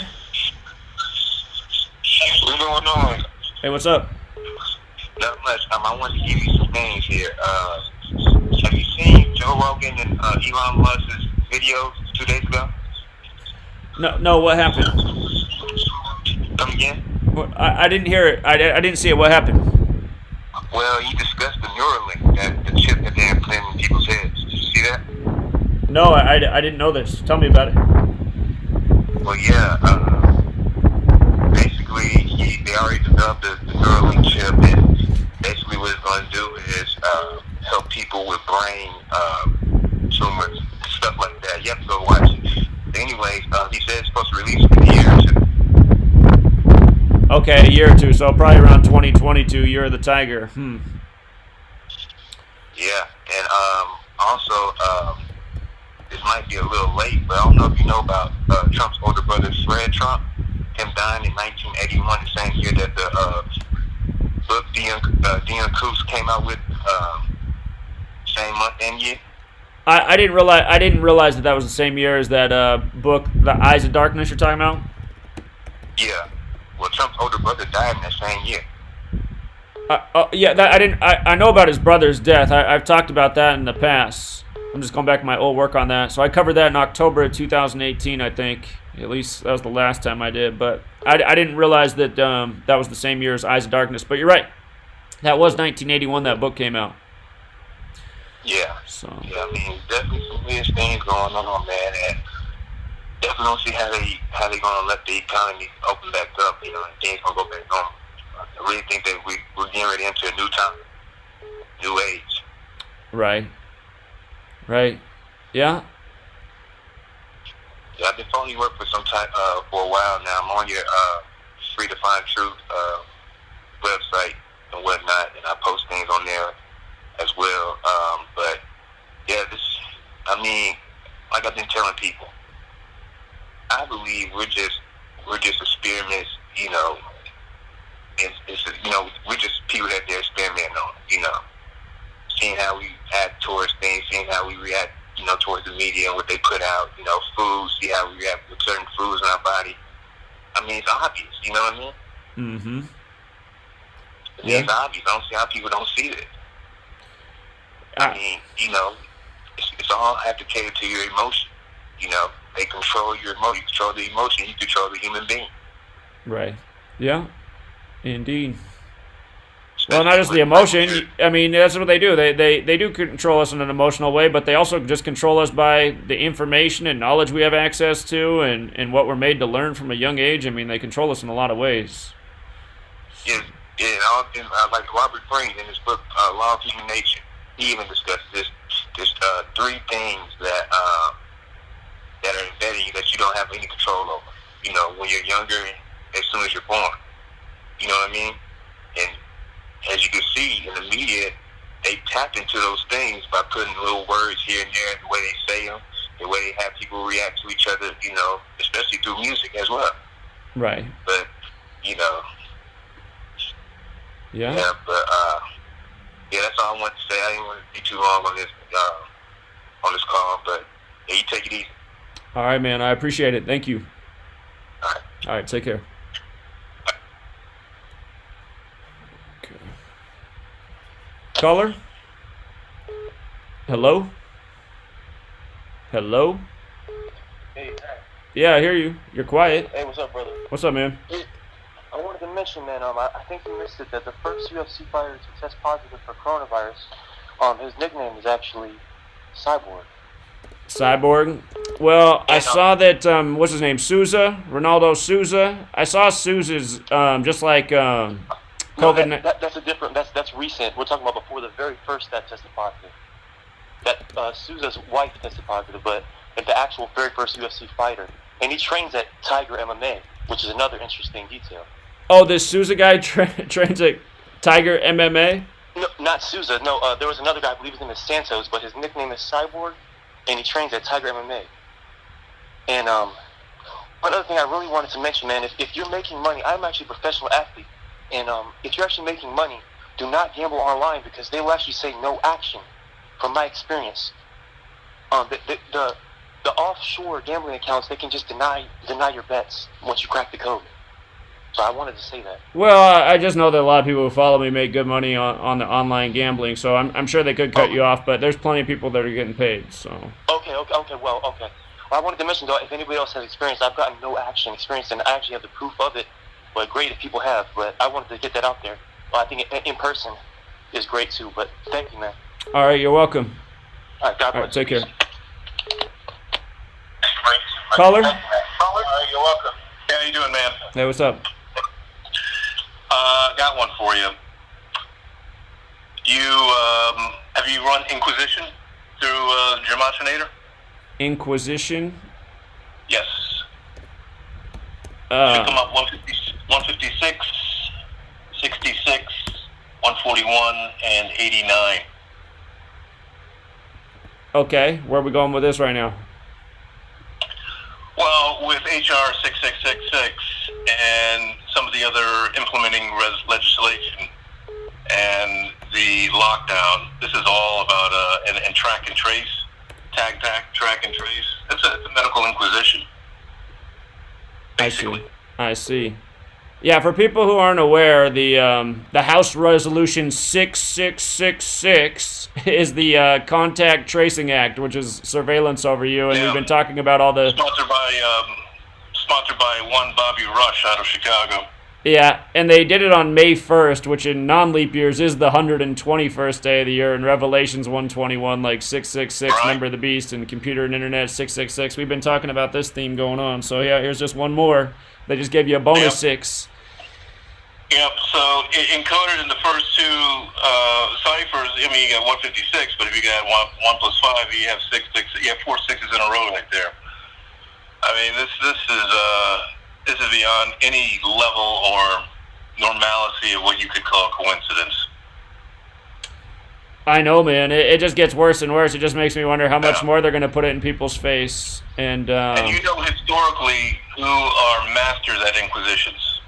What's going on? Hey, what's up? Not much. I want to give you some things here. Have you seen Joe Rogan and Elon Musk's video 2 days ago? No, what happened? Come again? I didn't hear it. I didn't see it. What happened? Well, he discussed the Neuralink, the chip that they're implanting in people's heads. Did you see that? No, I didn't know this. Tell me about it. Well, yeah. Basically, they already developed the Neuralink chip, and basically what it's going to do is help people with brain tumors, stuff like that. You have to go watch it. Anyway, he said it's supposed to release in a year or two. Okay, a year or two, so probably around 2022, Year of the Tiger. Yeah, and also, this might be a little late, but I don't know if you know about Trump's older brother, Fred Trump. Him dying in 1981, the same year that the book Dion Coos came out with, same month and year. I didn't realize that was the same year as that book, The Eyes of Darkness, you're talking about. Yeah. Well, Trump's older brother died in that same year. Yeah, I know about his brother's death. I've talked about that in the past. I'm just going back to my old work on that. So I covered that in October of 2018, I think. At least that was the last time I did. But I didn't realize that that was the same year as Eyes of Darkness. But you're right. That was 1981 that book came out. Yeah. So. Yeah, I mean, definitely some weird things going on, man. And definitely don't see how they gonna let the economy open back up, and things gonna go back on. I really think that we're getting ready into a new time, new age. Right. Yeah. Yeah, I've been following your work for for a while now. I'm on your Free to Find Truth website and whatnot, and I post things on there as well. But yeah, like I've been telling people, I believe we're just experiments. We're just people that they're experimenting on. Seeing how we act towards things, seeing how we react, towards the media and what they put out. Food, see how we react with certain foods in our body. I mean, it's obvious. You know what I mean? Mm-hmm. Yeah. It's obvious. I don't see how people don't see it. I mean, it's all applicated to your emotion. They control your emotion. You control the emotion. You control the human being. Right. Yeah. Indeed. Well, not just the emotion. I mean, that's what they do. They do control us in an emotional way, but they also just control us by the information and knowledge we have access to, and what we're made to learn from a young age. I mean, they control us in a lot of ways. Yeah. Like Robert Greene in his book Law of Human Nature, he even discussed this. There's 3 things that are embedded in you that you don't have any control over. When you're younger, as soon as you're born. You know what I mean? And as you can see in the media, they tap into those things by putting little words here and there, the way they say them, the way they have people react to each other, especially through music as well. Right. But, Yeah. Yeah, but, that's all I wanted to say. I didn't want to be too long on this call, but, yeah, you take it easy. All right, man. I appreciate it. Thank you. All right. All right. Take care. Caller? Hello? Hello? Hey, Yeah, I hear you. You're quiet. hey, what's up, brother? What's up, man? I wanted to mention, man, I think you missed it, that the first UFC fighter to test positive for coronavirus, his nickname is actually Cyborg. Cyborg? Well, I saw that, what's his name, Souza? Ronaldo Souza? I saw Souza's, just like, COVID. No, that's a different. That's recent. We're talking about before the very first that tested positive. That Souza's wife tested positive, but the actual very first UFC fighter, and he trains at Tiger MMA, which is another interesting detail. Oh, this Souza guy trains at Tiger MMA? No, not Souza. No, there was another guy. I believe his name is Santos, but his nickname is Cyborg, and he trains at Tiger MMA. And one other thing I really wanted to mention, man, if you're making money, I'm actually a professional athlete. And if you're actually making money, do not gamble online because they will actually say no action. From my experience, the offshore gambling accounts, they can just deny your bets once you crack the code. So I wanted to say that. Well, I just know that a lot of people who follow me make good money on the online gambling, so I'm sure they could cut you off, but there's plenty of people that are getting paid. So. Okay. Well, I wanted to mention though, if anybody else has experience, I've gotten no action experience, and I actually have the proof of it. But great if people have, but I wanted to get that out there. Well, I think in person is great too, but thank you, man. All right, you're welcome. All right, God bless. All right, take care. Caller? You're welcome. How you doing, man? Hey, what's up? Got one for you. Have you run Inquisition through Gematria? Inquisition? Yes. Should come up 156, 66, 141, and 89. Okay, where are we going with this right now? Well, with HR 6666 and some of the other implementing legislation and the lockdown, this is all about and track and trace. tag, track, and trace. It's a medical inquisition. Basically. I see. Yeah, for people who aren't aware, the House Resolution 6666 is the Contact Tracing Act, which is surveillance over you, and we've been talking about all the... Sponsored by one Bobby Rush out of Chicago. Yeah, and they did it on May 1st, which in non-leap years is the 121st day of the year, and Revelations 121, like 666, right. Number of the Beast, and Computer and Internet 666. We've been talking about this theme going on, so yeah, here's just one more. They just gave you a bonus 6. Yep, so encoded in the first two ciphers, I mean, you got 156, but if you got 1 plus 5, you have 6, you have 4 6s in a row right there. I mean, this is beyond any level or normalcy of what you could call coincidence. I know, man. It just gets worse and worse. It just makes me wonder how much more they're going to put it in people's face. And you know historically who are masters at inquisitions?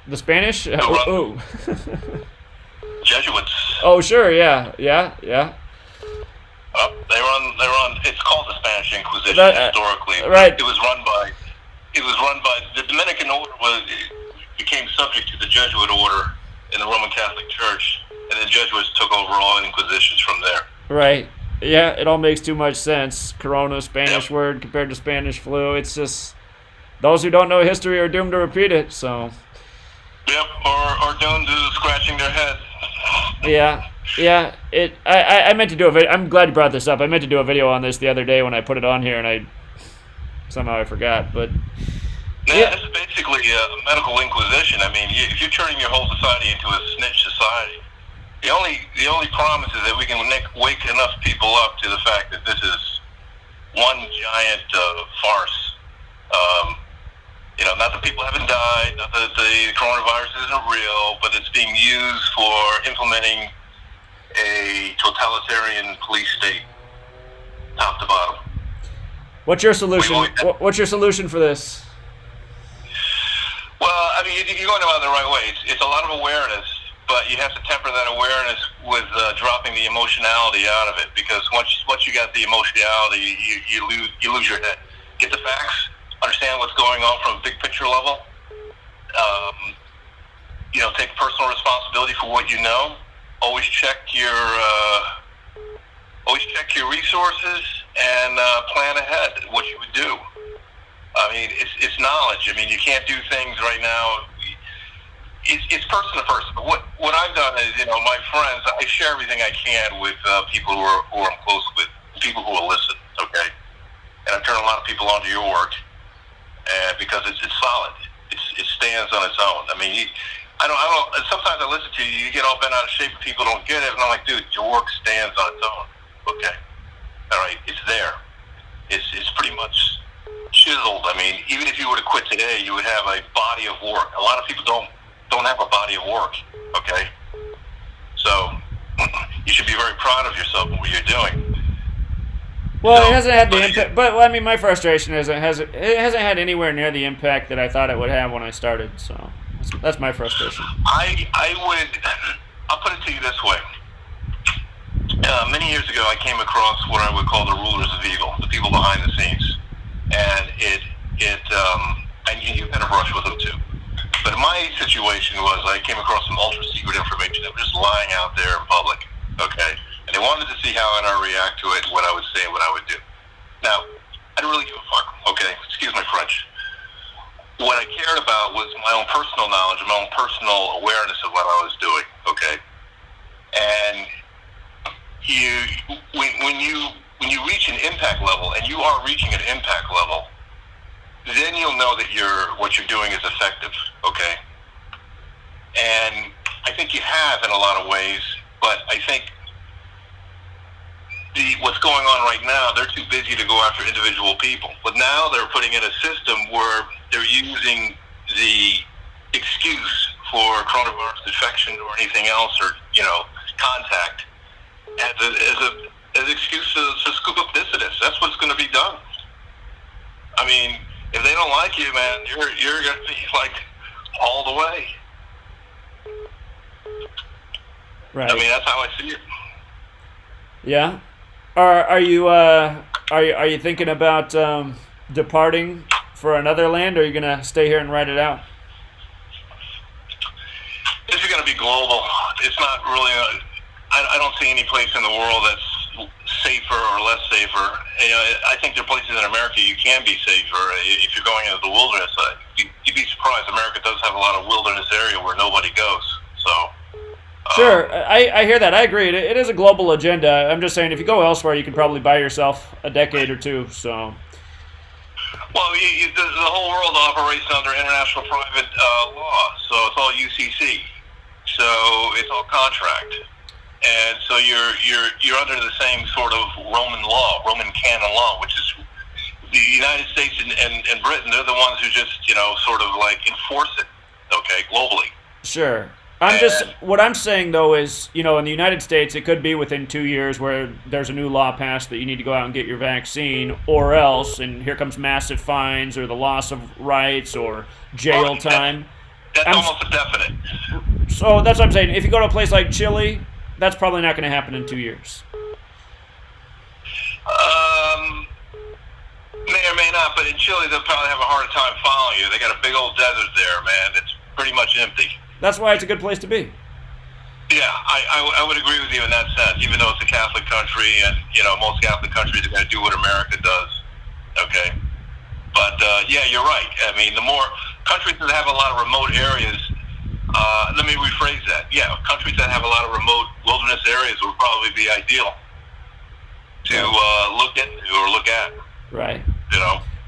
The Spanish? Oh. Jesuits. Oh, sure, yeah. They were on. It's called the Spanish Inquisition historically. Right. It was run by the Dominican order became subject to the Jesuit order in the Roman Catholic Church, and the Jesuits took over all inquisitions from there. Right. Yeah, it all makes too much sense. Corona, Spanish word compared to Spanish flu. It's just those who don't know history are doomed to repeat it. So. Yep, or doomed to scratching their head. Yeah. I meant to do a video. I'm glad you brought this up. I meant to do a video on this the other day when I put it on here, and somehow I forgot. But yeah, it's basically a medical inquisition. I mean, if you're turning your whole society into a snitch society, the only promise is that we can wake enough people up to the fact that this is one giant farce. Not that people haven't died, not that the coronavirus isn't real, but it's being used for implementing a totalitarian police state, top to bottom. What's your solution? What's your solution for this? Well, I mean, you're going about it the right way. It's a lot of awareness, but you have to temper that awareness with dropping the emotionality out of it, because once you got the emotionality, you lose your head. Get the facts, understand what's going on from a big picture level. Take personal responsibility for what you know. Always check your resources and plan ahead what you would do. I mean, it's knowledge. I mean, you can't do things right now. It's person to person. But what I've done is, my friends, I share everything I can with people who I'm close with, people who will listen. Okay, and I've turned a lot of people onto your work, because it's solid. It stands on its own. I mean, I don't. Sometimes I listen to you. You get all bent out of shape. And people don't get it, and I'm like, dude, your work stands on its own. Okay, all right, it's there. It's pretty much chiseled. I mean, even if you were to quit today, you would have a body of work. A lot of people don't have a body of work. Okay, so you should be very proud of yourself and what you're doing. Well, it hasn't had the impact, but I mean, my frustration is it hasn't had anywhere near the impact that I thought it would have when I started. So that's my frustration. I'll put it to you this way. Many years ago, I came across what I would call the rulers of evil, the people behind the scenes, and and you've had a brush with them too. But my situation was I came across some ultra secret information that was just lying out there in public. Okay. And they wanted to see how I'd react to it, what I would say, what I would do. Now, I didn't really give a fuck, okay? Excuse my French. What I cared about was my own personal knowledge, my own personal awareness of what I was doing, okay? And when you reach an impact level, and you are reaching an impact level, then you'll know that what you're doing is effective, okay? And I think you have in a lot of ways, but I think what's going on right now, they're too busy to go after individual people. But now they're putting in a system where they're using the excuse for coronavirus infection or anything else, or contact, as an excuse to scoop up dissidents. That's what's going to be done. I mean, if they don't like you, man, you're going to be like all the way. Right. I mean, that's how I see it. Yeah. Are you thinking about departing for another land, or are you gonna stay here and ride it out? This is going to be global. It's not really. I don't see any place in the world that's safer or less safer. You know, I think there are places in America you can be safer if you're going into the wilderness. You'd be surprised. America does have a lot of wilderness area where nobody goes. So. Sure, I hear that. I agree. It is a global agenda. I'm just saying, if you go elsewhere, you can probably buy yourself a decade or two. So. Well, the whole world operates under international private law, so it's all UCC. So it's all contract, and so you're under the same sort of Roman law, Roman canon law, which is the United States and Britain. They're the ones who just sort of like enforce it, okay, globally. Sure. What I'm saying though is, in the United States, it could be within 2 years where there's a new law passed that you need to go out and get your vaccine, or else, and here comes massive fines or the loss of rights or jail time. That's almost a definite. So that's what I'm saying. If you go to a place like Chile, that's probably not going to happen in 2 years. May or may not, but in Chile they'll probably have a harder time following you. They got a big old desert there, man. It's pretty much empty. That's why it's a good place to be. Yeah, I would agree with you in that sense, even though it's a Catholic country, and most Catholic countries are going to do what America does. Okay, but yeah, you're right. I mean, the more countries that have a lot of remote areas, let me rephrase that. Yeah, countries that have a lot of remote wilderness areas would probably be ideal to look into or look at. Right.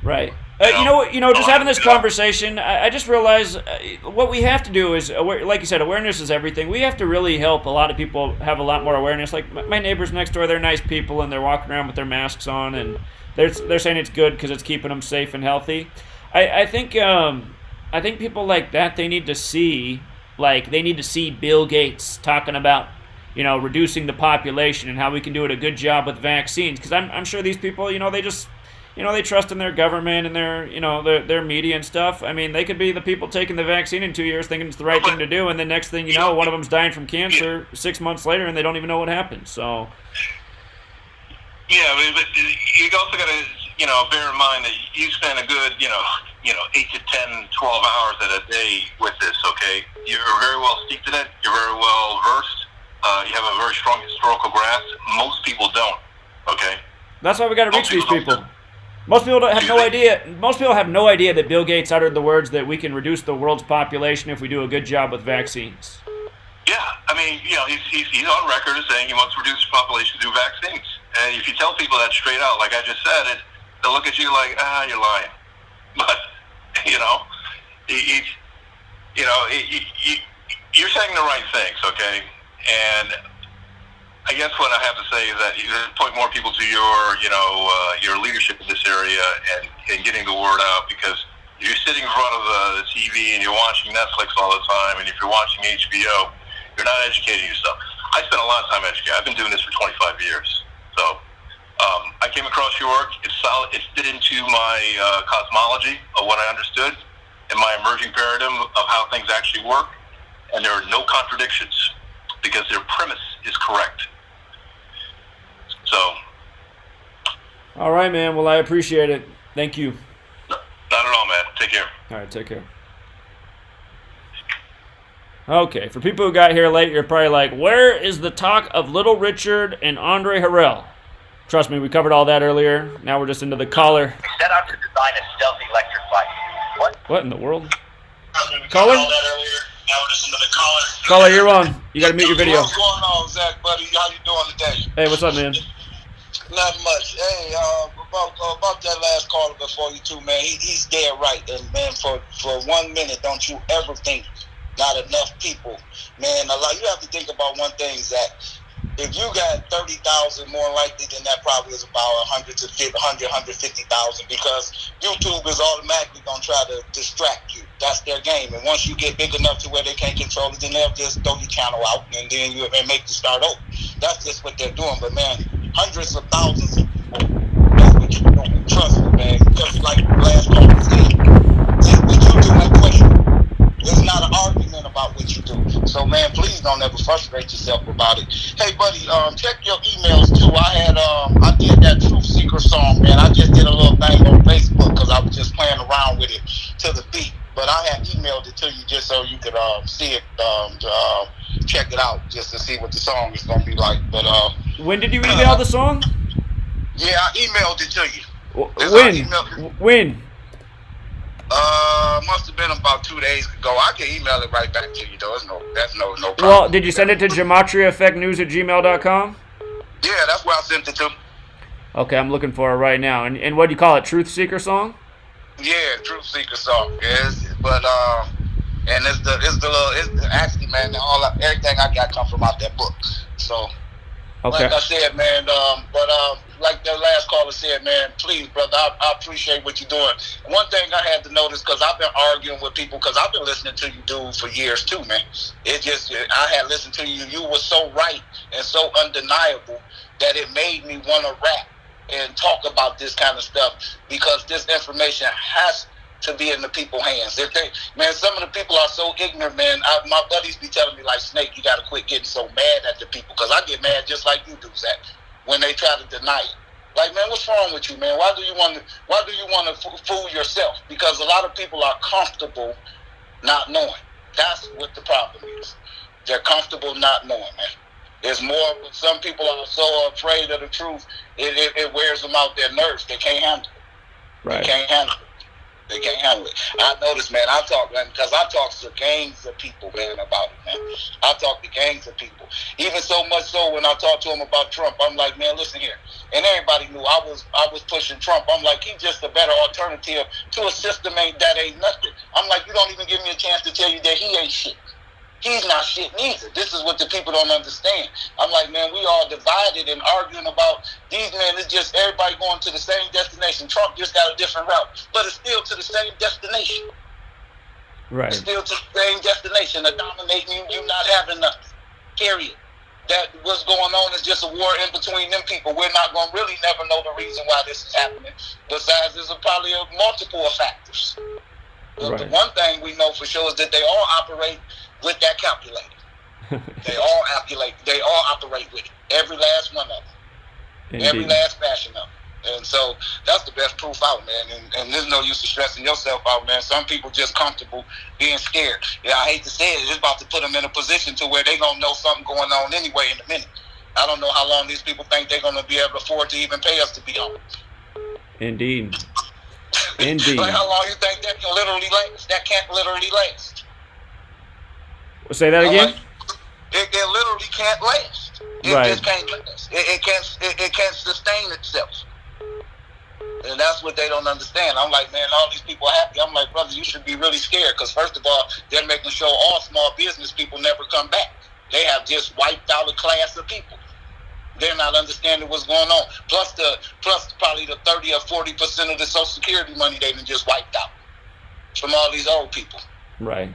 Right. Just having this conversation, I just realized what we have to do is, like you said, awareness is everything. We have to really help a lot of people have a lot more awareness. Like my neighbors next door, they're nice people, and they're walking around with their masks on, and they're saying it's good because it's keeping them safe and healthy. I think people like that, they need to see Bill Gates talking about reducing the population and how we can do a good job with vaccines. Because I'm sure these people, they just. They trust in their government and their media and stuff. I mean, they could be the people taking the vaccine in 2 years thinking it's the right thing to do, and the next thing you know, one of them's dying from cancer 6 months later, and they don't even know what happened. So. Yeah, but you also got to, bear in mind that you spend a good, 8 to 10, 12 hours at a day with this, okay? You're very well steeped in it. You're very well versed. You have a very strong historical grasp. Most people don't, okay? That's why we got to reach these people. Most people have no idea. Most people have no idea that Bill Gates uttered the words that we can reduce the world's population if we do a good job with vaccines. Yeah, I mean, he's on record as saying he wants to reduce the population through vaccines. And if you tell people that straight out, like I just said, they'll look at you like, you're lying. But you're saying the right things, okay? And I guess what I have to say is that you point more people to your leadership in this area and getting the word out, because if you're sitting in front of the TV and you're watching Netflix all the time, and if you're watching HBO, you're not educating yourself. I spent a lot of time educating. I've been doing this for 25 years. So I came across your work. It's solid. It fit into my cosmology of what I understood and my emerging paradigm of how things actually work. And there are no contradictions because their premise is correct. So. All right, man. Well, I appreciate it. Thank you. Not at all, man. Take care. All right, take care. Okay, for people who got here late, you're probably like, where is the talk of Little Richard and Andre Harrell? Trust me, we covered all that earlier. Now we're just into the caller. Set out to design a stealthy electric bike. What in the world? Caller? All that earlier. Now we're just into the caller. Caller, you're on. You got to mute your video. What's going on, Zach, buddy? How you doing today? Hey, what's up, man? Not much. Hey, about that last caller before you too, man. He's dead right. And man, for 1 minute, don't you ever think not enough people, man. You have to think about one thing, Zach. If you got 30,000, more likely than that probably is about 150,000, because YouTube is automatically going to try to distract you. That's their game. And once you get big enough to where they can't control it, then they'll just throw your channel out and then make you start over. That's just what they're doing. But, man, hundreds of thousands of people, that's what you're doing. Trust me, man. Because like the last caller said, with YouTube, that question, there's not an argument about about what you do. So, man, please don't ever frustrate yourself about it. Hey, buddy, check your emails too. I did that Truth Seeker song, man. I just did a little thing on Facebook because I was just playing around with it to the beat. But I had emailed it to you just so you could see it, check it out, just to see what the song is gonna be like. But when did you email the song? Yeah, I emailed it to you. When? Must have been about 2 days ago. I can email it right back to you, though. That's no problem. Well, did you send it to GematriaEffectNews@gmail.com? Yeah, that's where I sent it to. Okay, I'm looking for it right now. And what do you call it? Truth Seeker song? Yeah, Truth Seeker song. Yes, but and it's actually, man, everything I got come from out that book. So. Okay. Like I said, man, like the last caller said, man, please, brother, I appreciate what you're doing. One thing I had to notice, because I've been arguing with people, because I've been listening to you, dude, for years too, man. I had listened to you. You were so right and so undeniable that it made me want to rap and talk about this kind of stuff, because this information has to be in the people's hands. Some of the people are so ignorant, man. My buddies be telling me, like, Snake, you got to quit getting so mad at the people, because I get mad just like you do, Zach, when they try to deny it. Like, man, what's wrong with you, man? Why do you want to fool yourself? Because a lot of people are comfortable not knowing. That's what the problem is. They're comfortable not knowing, man. It's more, some people are so afraid of the truth, it wears them out their nerves. They can't handle it. Right. They can't handle it. They can't handle it. I notice, man, because I talk to gangs of people, man, about it, man. I talk to gangs of people. Even so much so when I talk to them about Trump, I'm like, man, listen here. And everybody knew I was pushing Trump. I'm like, he's just a better alternative to a system that ain't nothing. I'm like, you don't even give me a chance to tell you that he ain't shit. He's not shit neither. This is what the people don't understand. I'm like, man, we all divided and arguing about these men. It's just everybody going to the same destination. Trump just got a different route, but it's still to the same destination. Right. It's still to the same destination. Of dominating you not having nothing. Period. That what's going on is just a war in between them people. We're not going to really never know the reason why this is happening. Besides, there's probably a multiple of factors. But the one thing we know for sure is that they all operate with that calculator. They all operate with it. Every last one of them. Indeed. Every last fashion of them. And so that's the best proof out, man. And there's no use of stressing yourself out, man. Some people just comfortable being scared. Yeah, I hate to say it. It's about to put them in a position to where they're going to know something going on anyway in a minute. I don't know how long these people think they're going to be able to afford to even pay us to be on. Indeed. Indeed. Like, how long you think that can literally last? That can't literally last. Say that again? It literally can't last. It just can't last. It can't sustain itself. And that's what they don't understand. I'm like, man, all these people are happy. I'm like, brother, you should be really scared, because first of all, they're making sure all small business people never come back. They have just wiped out a class of people. They're not understanding what's going on. Plus probably the 30 or 40% of the Social Security money they done just wiped out from all these old people. Right.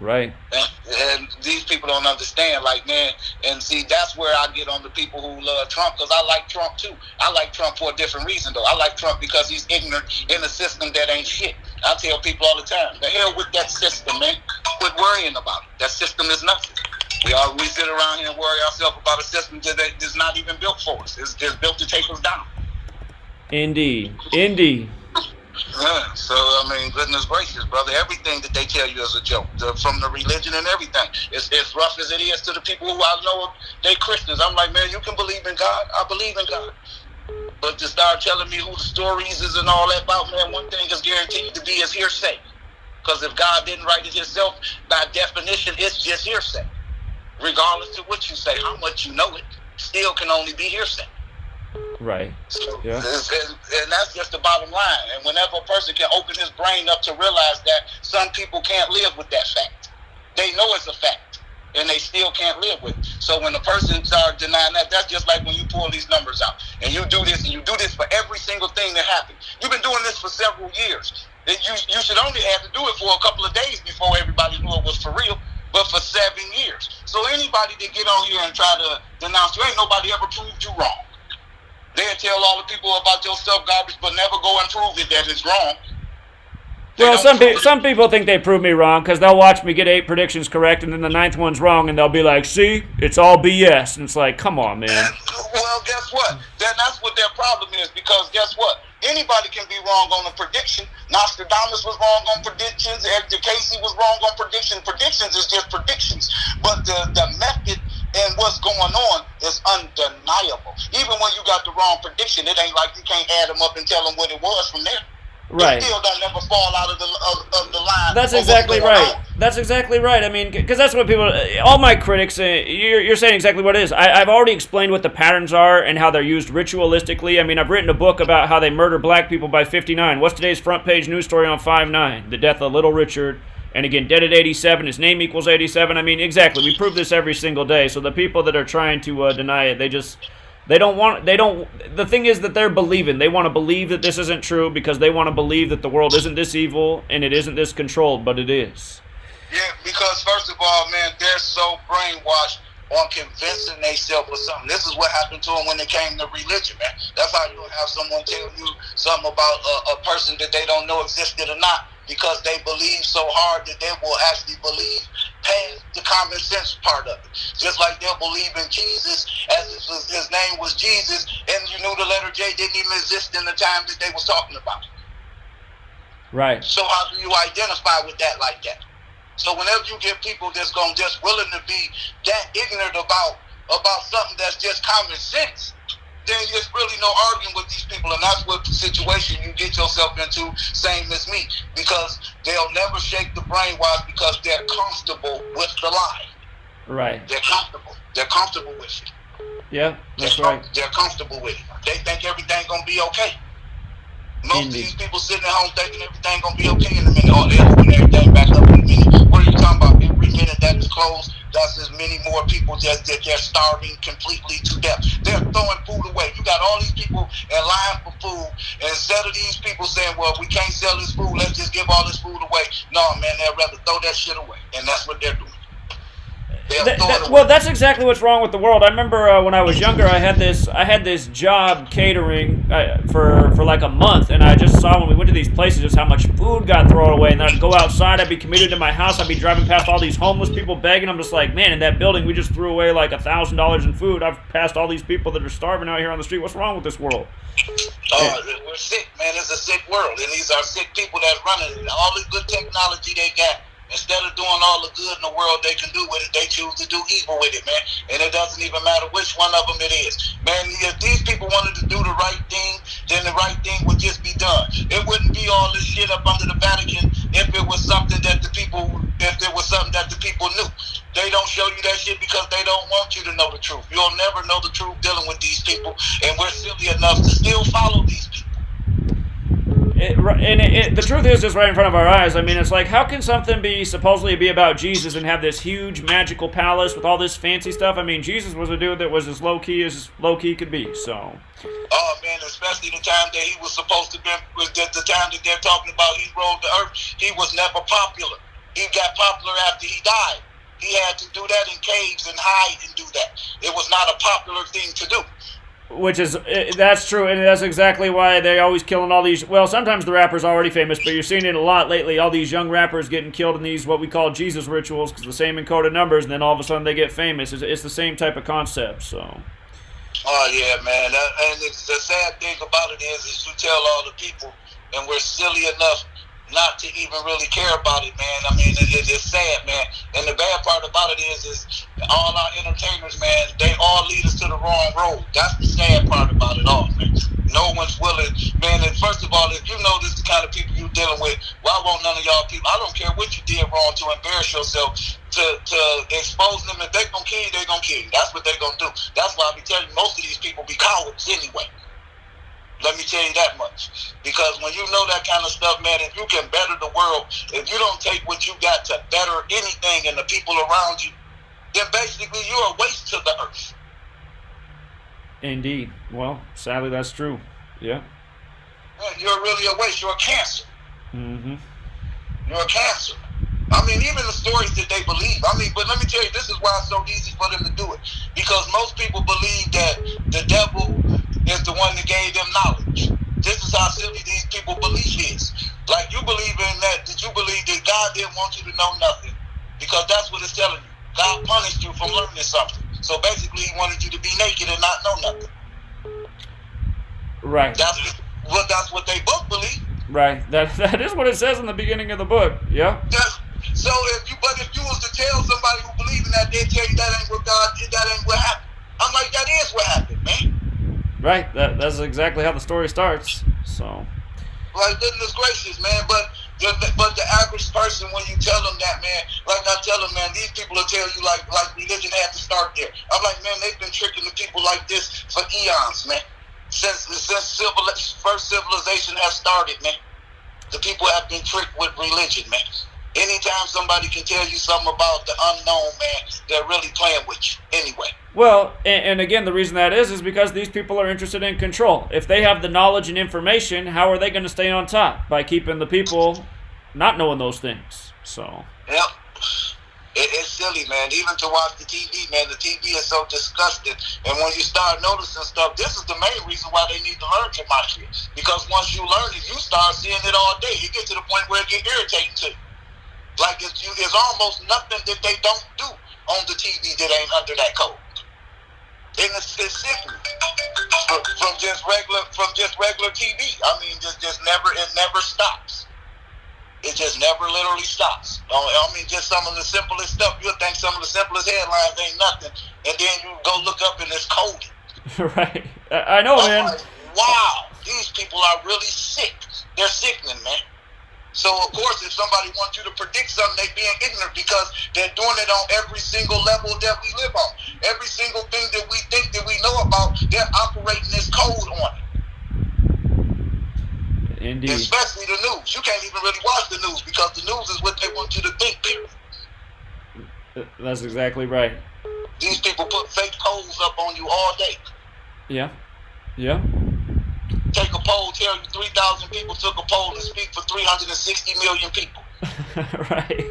Right. And these people don't understand, like, man, and see, that's where I get on the people who love Trump, because I like Trump too. I like Trump for a different reason, though. I like Trump because he's ignorant in a system that ain't shit. I tell people all the time, the hell with that system, man. Quit worrying about it. That system is nothing. We sit around here and worry ourselves about a system that's not even built for us. It's just built to take us down. Indeed. Indeed. Yeah, so, I mean, goodness gracious, brother, everything that they tell you is a joke, from the religion and everything. It's as rough as it is to the people who I know they Christians. I'm like, man, you can believe in God. I believe in God. But to start telling me who the stories is and all that about, man, one thing is guaranteed to be is hearsay. Because if God didn't write it himself, by definition, it's just hearsay. Regardless of what you say, how much you know it, still can only be hearsay. Right. So, yeah. And that's just the bottom line. And whenever a person can open his brain up to realize that some people can't live with that fact, they know it's a fact, and they still can't live with it. So when a person starts denying that, that's just like when you pull these numbers out, and you do this, and you do this for every single thing that happens. You've been doing this for several years. You should only have to do it for a couple of days before everybody knew it was for real, but for 7 years. So anybody that get on here and try to denounce you, ain't nobody ever proved you wrong. They'll tell all the people about your stuff garbage, but never go and prove it that it's wrong. Well, some people think they prove me wrong because they'll watch me get 8 predictions correct and then the 9th one's wrong and they'll be like, see, it's all BS. And it's like, come on, man. Well, guess what? Then that's what their problem is, because guess what? Anybody can be wrong on a prediction. Nostradamus was wrong on predictions. Edgar Casey was wrong on prediction. Predictions is just predictions. But the method and what's going on is undeniable. Even when you got the wrong prediction, it ain't like you can't add them up and tell them what it was from there. Right. It still don't never fall out of the line. That's exactly right. That's exactly right. I mean, because that's what people, all my critics, you're saying exactly what it is. I've already explained what the patterns are and how they're used ritualistically. I mean, I've written a book about how they murder black people by 59. What's today's front page news story on 5/9? The death of Little Richard. And again, dead at 87, his name equals 87. I mean, exactly. We prove this every single day. So the people that are trying to deny it, the thing is that they're believing. They want to believe that this isn't true because they want to believe that the world isn't this evil and it isn't this controlled, but it is. Yeah, because first of all, man, they're so brainwashed on convincing themselves of something. This is what happened to them when they came to religion, man. That's how you'll have someone tell you something about a person that they don't know existed or not, because they believe so hard that they will actually believe past the common sense part of it. Just like they'll believe in Jesus as if his name was Jesus, and you knew the letter J didn't even exist in the time that they was talking about. Right. So how do you identify with that like that? So whenever you get people that's just willing to be that ignorant about something that's just common sense, then there's really no arguing with these people, and that's what situation you get yourself into, same as me, because they'll never shake the brainwash because they're comfortable with the lie. Right. They're comfortable. They're comfortable with it. Yeah, that's right. They're comfortable with it. They think everything's gonna be okay. Most of these people sitting at home thinking everything gonna be okay in a minute. Oh, they'll open everything back up in a minute. What are you talking about? Every minute that is closed, that's as many more people that they're starving completely to death. They're throwing food away. You got all these people in line for food, and instead of these people saying, well, we can't sell this food, let's just give all this food away. No, man, they'd rather throw that shit away, and that's what they're doing. Well, that's exactly what's wrong with the world. I remember when I was younger, I had this job catering for like a month, and I just saw when we went to these places just how much food got thrown away. And then I'd go outside, I'd be commuted to my house, I'd be driving past all these homeless people begging. I'm just like, man, in that building we just threw away like $1,000 in food. I've passed all these people that are starving out here on the street. What's wrong with this world? We're sick, man. It's a sick world, and these are sick people that's running it. All the good technology they got, instead of doing all the good in the world they can do with it, they choose to do evil with it, man. And it doesn't even matter which one of them it is. Man, if these people wanted to do the right thing, then the right thing would just be done. It wouldn't be all this shit up under the Vatican if it was something that the people knew. They don't show you that shit because they don't want you to know the truth. You'll never know the truth dealing with these people, and we're silly enough to still follow these people. The truth is just right in front of our eyes. I mean, it's like, how can something supposedly be about Jesus and have this huge magical palace with all this fancy stuff? I mean, Jesus was a dude that was as low-key could be, so. Oh, man, especially the time that he was supposed to be, the time that they're talking about he rode the earth, he was never popular. He got popular after he died. He had to do that in caves and hide and do that. It was not a popular thing to do. That's true, and that's exactly why they're always killing all these. Well, sometimes the rapper's already famous, but you're seeing it a lot lately. All these young rappers getting killed in these what we call Jesus rituals, because the same encoded numbers, and then all of a sudden they get famous. It's the same type of concept. So. Oh yeah, man, and the sad thing about it is you tell all the people, and we're silly enough not to even really care about it, man. I mean, it's sad, man. And the bad part about it is all our entertainers, man, they all lead us to the wrong road. That's the sad part about it all, man. No one's willing, man. And first of all, if you know this is the kind of people you're dealing with, why won't none of y'all people? I don't care what you did wrong to embarrass yourself, to expose them. If they're gonna kill you, they're gonna kill you. That's what they're gonna do. That's why I be telling you, most of these people be cowards anyway. Let me tell you that much. Because when you know that kind of stuff, man, if you can better the world, if you don't take what you got to better anything and the people around you, then basically you're a waste to the earth. Indeed. Well, sadly, that's true. Yeah. You're really a waste. You're a cancer. Mm-hmm. You're a cancer. I mean, even the stories that they believe. I mean, but let me tell you, this is why it's so easy for them to do it. Because most people believe that the devil is the one that gave them knowledge. This is how silly these people believe is. Like, you believe in that? Did you believe that God didn't want you to know nothing? Because that's what it's telling you. God punished you from learning something. So basically, He wanted you to be naked and not know nothing. Right. That's what they both believe. Right. That is what it says in the beginning of the book. Yeah. So if you was to tell somebody who believe in that, they'd tell you that ain't what God did, that ain't what happened. I'm like, that is what happened, man. Right. That's exactly how the story starts. So. Like, goodness gracious, man. But the average person, when you tell them that, man, like I tell them, man, these people will tell you like religion had to start there. I'm like, man, they've been tricking the people like this for eons, man. Since first civilization has started, man. The people have been tricked with religion, man. Anytime somebody can tell you something about the unknown, man, they're really playing with you anyway. Well, and again, the reason that is because these people are interested in control. If they have the knowledge and information, how are they going to stay on top? By keeping the people not knowing those things. So. Yep. It's silly, man. Even to watch the TV, man, the TV is so disgusting. And when you start noticing stuff, this is the main reason why they need to learn Gematria. Because once you learn it, you start seeing it all day. You get to the point where it gets irritating to you. Like it's almost nothing that they don't do on the TV that ain't under that code. And it's sickening. From just regular TV. I mean, it never stops. It just never literally stops. I mean, just some of the simplest stuff. You'll think some of the simplest headlines ain't nothing, and then you go look up and it's coded. Right. I know, man. Like, wow, these people are really sick. They're sickening, man. So, of course, if somebody wants you to predict something, they're being ignorant because they're doing it on every single level that we live on. Every single thing that we think that we know about, they're operating this code on it. Indeed. Especially the news. You can't even really watch the news because the news is what they want you to think, period. That's exactly right. These people put fake polls up on you all day. Yeah. Yeah. Take a poll, tell you 3,000 people took a poll and speak for 360 million people. Right.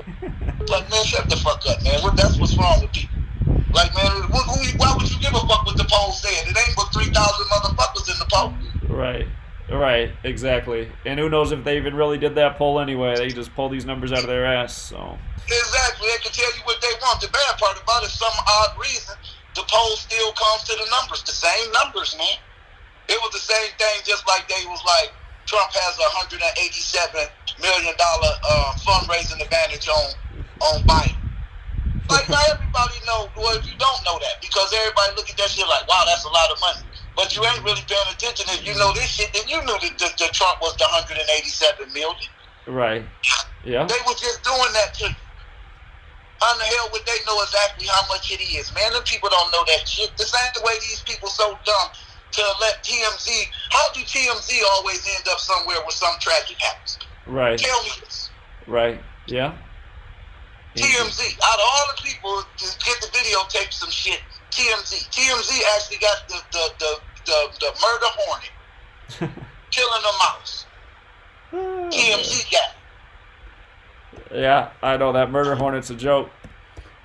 Like, man, shut the fuck up, man. That's what's wrong with people. Like, man, why would you give a fuck what the poll said? It ain't but 3,000 motherfuckers in the poll. Right. Right, exactly. And who knows if they even really did that poll anyway. They just pull these numbers out of their ass, so. Exactly. They can tell you what they want. The bad part about it, some odd reason, the poll still comes to the numbers. The same numbers, man. It was the same thing, just like they was like, Trump has $187 million fundraising advantage on Biden. Like, now everybody know, well, if you don't know that, because everybody look at that shit like, wow, that's a lot of money. But you ain't really paying attention. If you know this shit, then you knew that Trump was the $187 million. Right. Yeah. They were just doing that to you. How the hell would they know exactly how much it is? Man, them people don't know that shit. The same way these people so dumb to let TMZ, how do TMZ always end up somewhere where some tragic happens? Right. Tell me this. Right. Yeah. TMZ, out of all the people to get the videotape some shit, TMZ actually got the murder hornet killing a mouse. TMZ got it. Yeah, I know that murder hornet's a joke.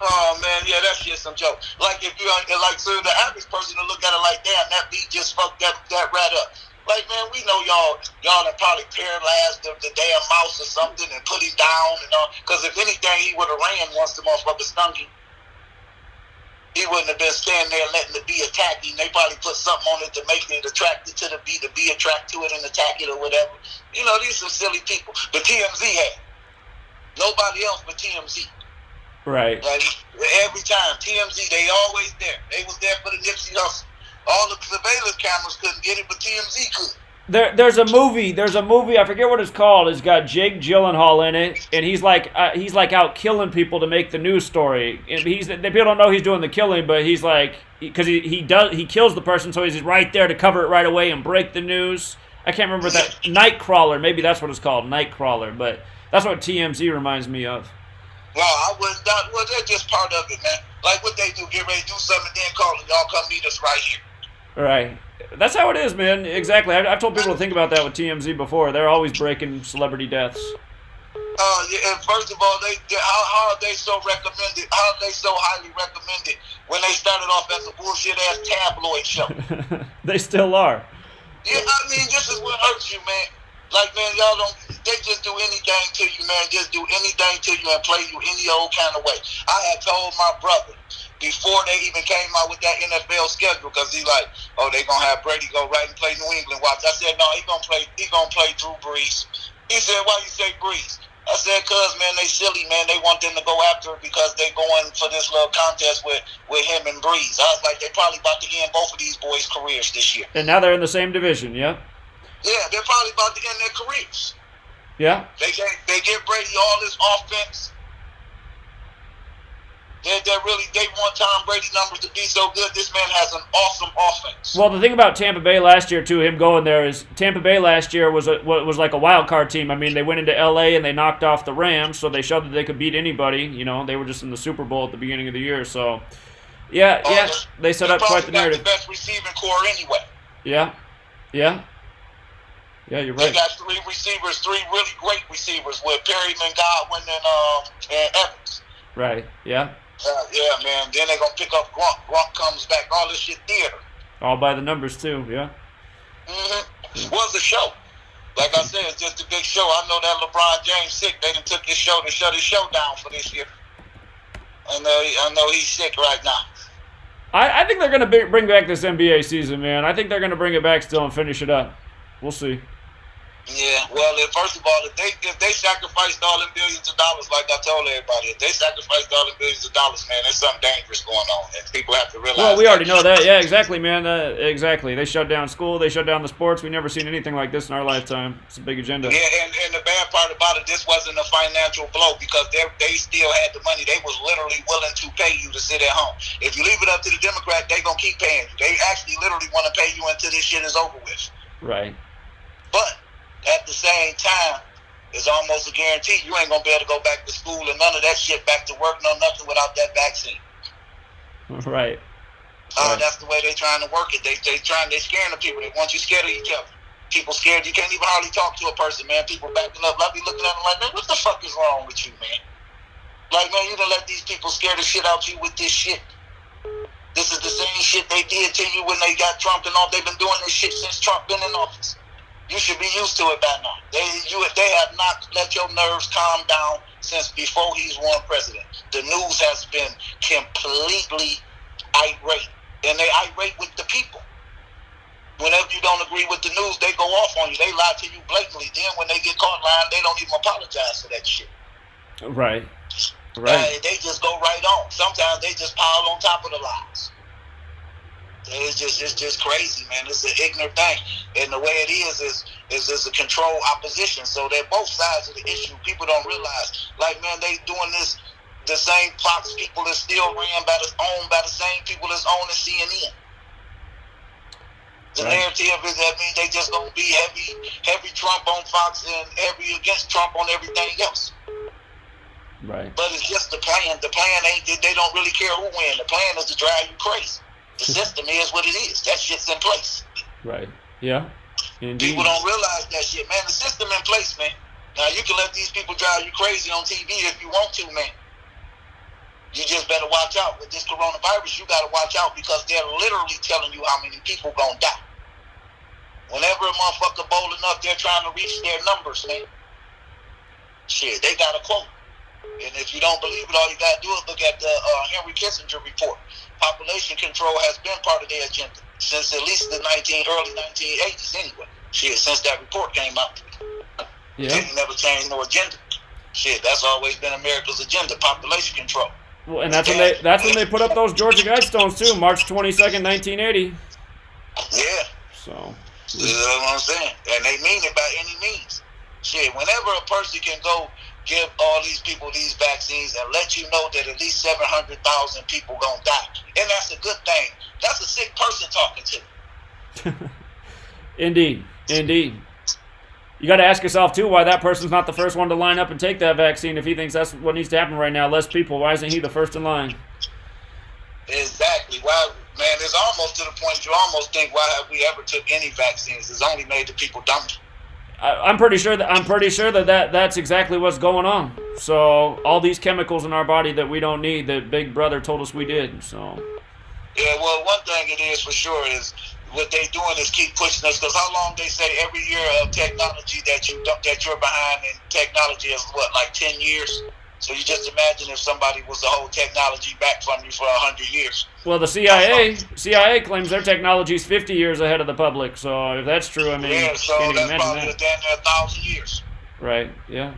Oh man, yeah, that shit's some joke. Like if you like, so the average person to look at it like, damn, that beat just fucked that rat up. Like, man, we know y'all that probably paralyzed the damn mouse or something and put him down and all. Because if anything, he would have ran once the motherfucker stung him. He wouldn't have been standing there letting the bee attack him. They probably put something on it to make it attracted to the bee attract to it and attack it or whatever. You know, these are silly people. But TMZ had nobody else but TMZ. Right. Like, every time, TMZ, they always there. They was there for the Nipsey Hussle. All the surveillance cameras couldn't get it, but TMZ could. There's a movie, I forget what it's called. It's got Jake Gyllenhaal in it, and he's like out killing people to make the news story. And people don't know he's doing the killing, but he's like, because he kills the person, so he's right there to cover it right away and break the news. I can't remember that. Nightcrawler, maybe that's what it's called, Nightcrawler. But that's what TMZ reminds me of. Well, they're just part of it, man. Like what they do, get ready to do something, then call them, y'all come meet us right here. Right. That's how it is, man. Exactly. I've told people to think about that with TMZ before. They're always breaking celebrity deaths. Yeah, and first of all, how are they so recommended? How are they so highly recommended when they started off as a bullshit ass tabloid show? They still are. Yeah, I mean, this is what hurts you, man. Like, man, y'all don't. just do anything to you, man. Just do anything to you and play you any old kind of way. I had told my brother before they even came out with that NFL schedule, because he like, oh, they gonna have Brady go right and play New England. Watch. I said, no, he gonna play Drew Brees. He said, why you say Brees? I said, cause man, they silly, man. They want them to go after it because they going for this little contest with him and Brees. I was like, they probably about to end both of these boys' careers this year. And now they're in the same division, yeah? Yeah, they're probably about to end their careers. Yeah. They give Brady all this offense. They want Tom Brady numbers to be so good. This man has an awesome offense. Well, the thing about Tampa Bay last year, too, him going there, is Tampa Bay last year was like a wild card team. I mean, they went into L.A. and they knocked off the Rams, so they showed that they could beat anybody. You know, they were just in the Super Bowl at the beginning of the year. So, yeah, they set up quite the narrative. They got the best receiving core anyway. Yeah, you're right. They got three really great receivers with Perryman, Godwin, and Evans. Right, yeah. Yeah, man. Then they're going to pick up Gronk. Gronk comes back. All this shit theater. All by the numbers, too, yeah. Mm-hmm. Was a show. Like I said, it's just a big show. I know that LeBron James sick. They done took his show to shut his show down for this year. I know he's sick right now. I think they're going to bring back this NBA season, man. I think they're going to bring it back still and finish it up. We'll see. Yeah, well, first of all, if they sacrificed all them billions of dollars, like I told everybody, if they sacrificed all them billions of dollars, man, there's something dangerous going on, and people have to realize. Well, we already know that. Yeah, exactly, man. Exactly. They shut down school. They shut down the sports. We've never seen anything like this in our lifetime. It's a big agenda. Yeah, and the bad part about it, this wasn't a financial blow because they still had the money. They was literally willing to pay you to sit at home. If you leave it up to the Democrat, they gonna keep paying you. They actually literally want to pay you until this shit is over with. Right. But at the same time, it's almost a guarantee you ain't gonna be able to go back to school and none of that shit, back to work, no nothing without that vaccine. Right. That's the way they trying to work it. They scaring the people. They want you scared of each other. People scared. You can't even hardly talk to a person, man. People backing up. I be looking at them like, man, what the fuck is wrong with you, man? Like, man, you done let these people scare the shit out you with this shit. This is the same shit they did to you when they got Trump and all. They've been doing this shit since Trump been in office. You should be used to it by now. They have not let your nerves calm down since before he's won president. The news has been completely irate. And they irate with the people. Whenever you don't agree with the news, they go off on you. They lie to you blatantly. Then when they get caught lying, they don't even apologize for that shit. Right. Right. They just go right on. Sometimes they just pile on top of the lies. It's just crazy, man. It's an ignorant thing, and the way it is a controlled opposition. So they're both sides of the issue. People don't realize, like, man, they doing this. The same Fox people is still owned by the same people that's owning CNN. The narrative is that means they just gonna be heavy Trump on Fox and heavy against Trump on everything else. Right. But it's just the plan. The plan ain't. They don't really care who wins. The plan is to drive you crazy. The system is what it is. That shit's in place. Right. Yeah. Indeed. People don't realize that shit, man. The system in place, man. Now, you can let these people drive you crazy on TV if you want to, man. You just better watch out. With this coronavirus, you got to watch out because they're literally telling you how many people going to die. Whenever a motherfucker bold enough, they're trying to reach their numbers, man. Shit, they got a quote. And if you don't believe it, all you got to do is look at the Henry Kissinger report. Population control has been part of their agenda since at least the early 1980s anyway. Shit, since that report came out. Yeah. They never changed no agenda. Shit, that's always been America's agenda, population control. Well, and that's when they put up those Georgia Guidestones too, March 22nd, 1980. Yeah. So. You know what I'm saying? And they mean it by any means. Shit, whenever a person can go give all these people these vaccines and let you know that at least 700,000 people gonna die, and that's a good thing. That's a sick person talking to you. Indeed. You got to ask yourself too why that person's not the first one to line up and take that vaccine. If he thinks that's what needs to happen right now, less people, why isn't he the first in line? Exactly. Why, man? It's almost to the point you almost think, why have we ever took any vaccines? It's only made the people dumber. I'm pretty sure that's exactly what's going on. So all these chemicals in our body that we don't need, that Big Brother told us we did. So. Yeah, well, one thing it is for sure is what they doing is keep pushing us. Because how long they say every year of technology that you're behind in technology is what, like 10 years. So you just imagine if somebody was to hold technology back from you for 100 years. Well, the CIA claims their technology is 50 years ahead of the public. So if that's true, I mean, yeah, so can't even that's imagine probably that. damn near 1,000 years. Right. Yeah.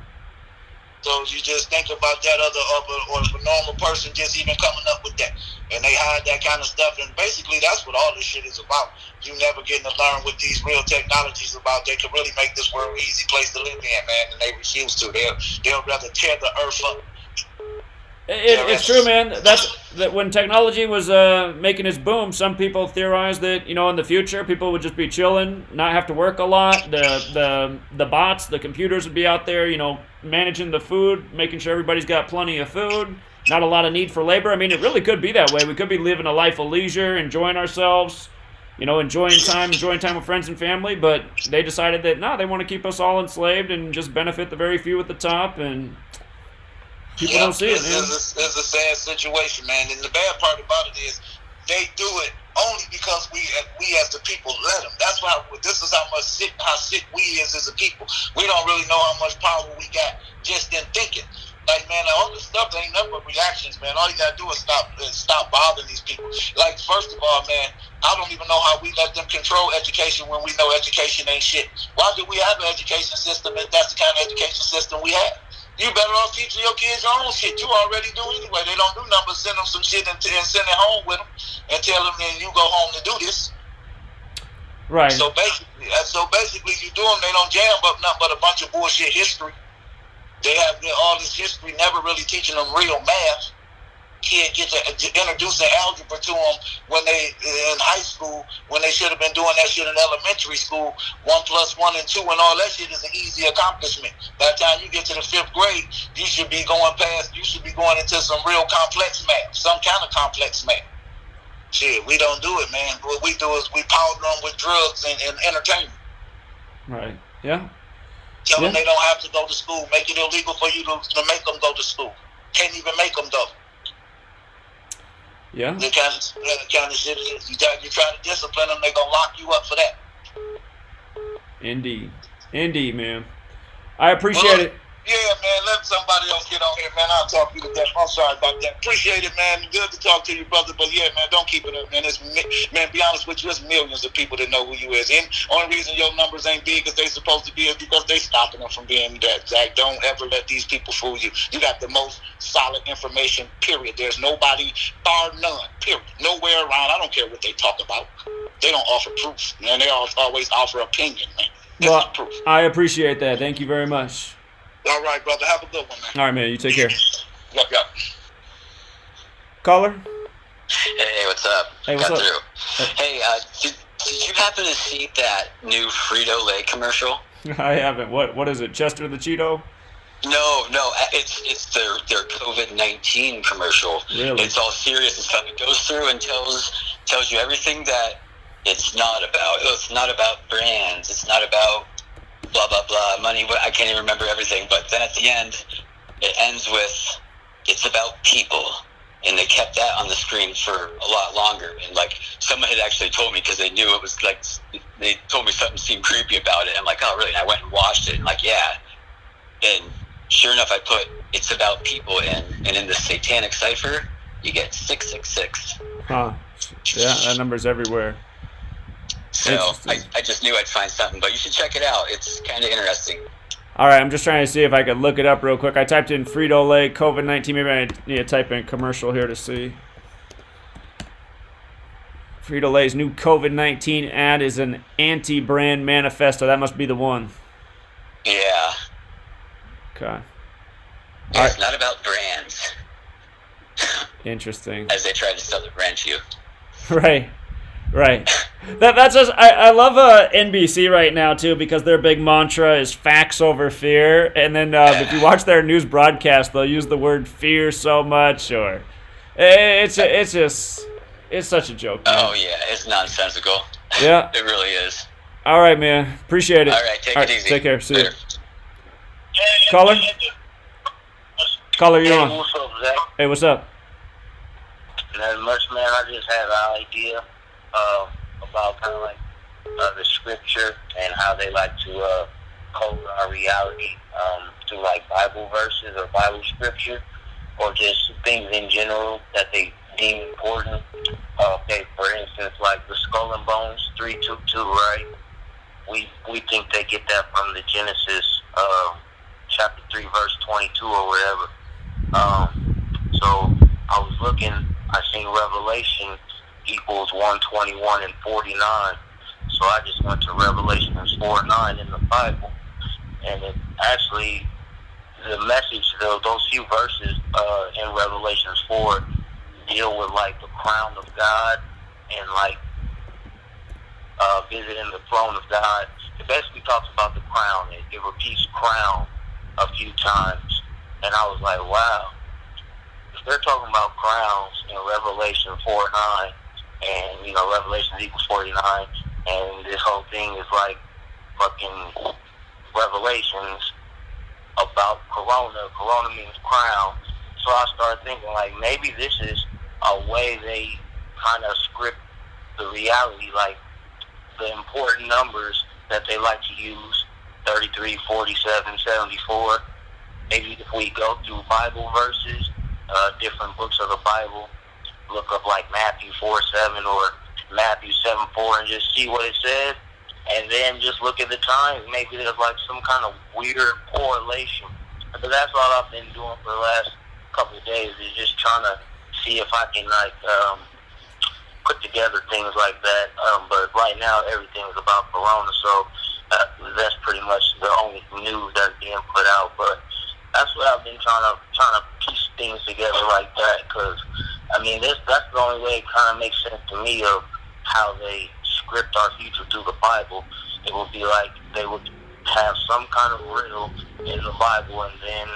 So you just think about that or a normal person just even coming up with that. And they hide that kind of stuff. And basically that's what all this shit is about. You never getting to learn what these real technologies about. They could really make this world an easy place to live in, man. And they refuse to. They'll rather tear the earth up. It's true, man. That when technology was making its boom, some people theorized that, you know, in the future people would just be chilling, not have to work a lot. The bots, the computers would be out there, you know, managing the food, making sure everybody's got plenty of food, not a lot of need for labor. I mean, it really could be that way. We could be living a life of leisure, enjoying ourselves, you know, enjoying time with friends and family. But they decided that they want to keep us all enslaved and just benefit the very few at the top. And people don't see it, man. It's a sad situation, man. And the bad part about it is they do it only because we as the people let them. That's why this is how sick we is as a people. We don't really know how much power we got just in thinking. Like, man, all this stuff ain't nothing but reactions, man. All you gotta do is stop bothering these people. Like, first of all, man, I don't even know how we let them control education when we know education ain't shit. Why do we have an education system if that's the kind of education system we have? You better off teaching your kids your own shit. You already do anyway. They don't do nothing but send them some shit and send it home with them and tell them then you go home to do this. Right. So basically, you do them. They don't jam up nothing but a bunch of bullshit history. They have all this history, never really teaching them real math. Kid get to introduce algebra to them when they in high school, when they should have been doing that shit in elementary school. 1 + 1 and 2 and all that shit is an easy accomplishment. By the time you get to the 5th grade, you should be going into some real complex math, some kind of complex math. Shit, we don't do it, man. What we do is we powder them with drugs and entertainment. Right. Yeah. Tell them they don't have to go to school. Make it illegal for you to make them go to school. Can't even make them though. Yeah. The kind of shit is, you try to discipline them, they're gonna lock you up for that. Indeed, man. I appreciate it. Yeah, man, let somebody else get on here, man. I'll talk to you to death. I'm sorry about that. Appreciate it, man. Good to talk to you, brother. But yeah, man, don't keep it up, man. Be honest with you, it's millions of people that know who you is. And only reason your numbers ain't big as they supposed to be is because they stopping them from being that. Zach, don't ever let these people fool you. You got the most solid information, period. There's nobody, bar none, period. Nowhere around. I don't care what they talk about. They don't offer proof, man. They always offer opinion, man. Well, proof. I appreciate that. Thank you very much. All right, brother. Have a good one, man. All right, man. You take care. Yep. Caller? Hey, what's up? Hey, what's Got up? through. Hey, did you happen to see that new Frito-Lay commercial? I haven't. What is it? Chester the Cheeto? No. It's their COVID-19 commercial. Really? It's all serious and stuff. It goes through and tells you everything that it's not about. It's not about brands. It's not about blah, blah, blah, money. I can't even remember everything. But then at the end, it ends with, it's about people. And they kept that on the screen for a lot longer. And, like, someone had actually told me, because they knew it was, like, they told me something seemed creepy about it. I'm like, oh, really? And I went and watched it. And, like, yeah. And sure enough, I put, it's about people. And in the satanic cipher, you get 666. Huh. Yeah, that number's everywhere. So I just knew I'd find something, but you should check it out. It's kind of interesting. All right, I'm just trying to see if I could look it up real quick. I typed in Frito-Lay COVID-19. Maybe I need to type in commercial here to see. Frito-Lay's new COVID-19 ad is an anti-brand manifesto. That must be the one. Yeah. Okay. Yeah, it's not about brands. Interesting. As they try to sell the brand to you. Right. That's just I love NBC right now too, because their big mantra is facts over fear, and then if you watch their news broadcast, they'll use the word fear so much, or it's such a joke, man. Oh yeah, it's nonsensical. Yeah, it really is. All right, man. Appreciate it. All right, take it easy. Take care. See Later. you. Caller, you on? What's up, Zach? Hey, what's up? Not much, man. I just had an idea about kind of like the scripture and how they like to code our reality through like Bible verses or Bible scripture, or just things in general that they deem important. Okay, for instance, like the Skull and Bones 322, right? We think they get that from the Genesis chapter 3 verse 22 or whatever. So I was looking, I seen Revelation equals 121 and 49. So I just went to Revelations 4:9 in the Bible, and it actually, the message, those few verses in Revelations 4 deal with like the crown of God and like visiting the throne of God. It basically talks about the crown. It repeats crown a few times, and I was like, wow. If they're talking about crowns in Revelation 4:9, and you know Revelation equals 49, and this whole thing is like fucking Revelations about Corona. Corona means crown. So I started thinking like maybe this is a way they kind of script the reality, like the important numbers that they like to use, 33, 47, 74. Maybe if we go through Bible verses, different books of the Bible, look up like Matthew 4:7 or Matthew 7:4 and just see what it says, and then just look at the times. Maybe there's like some kind of weird correlation. But that's all I've been doing for the last couple of days, is just trying to see if I can like put together things like that. But right now everything is about Corona, so that's pretty much the only news that's being put out. But that's what I've been trying to piece things together like that, because I mean that's the only way it kind of makes sense to me of how they script our future through the Bible. It would be like they would have some kind of riddle in the Bible, and then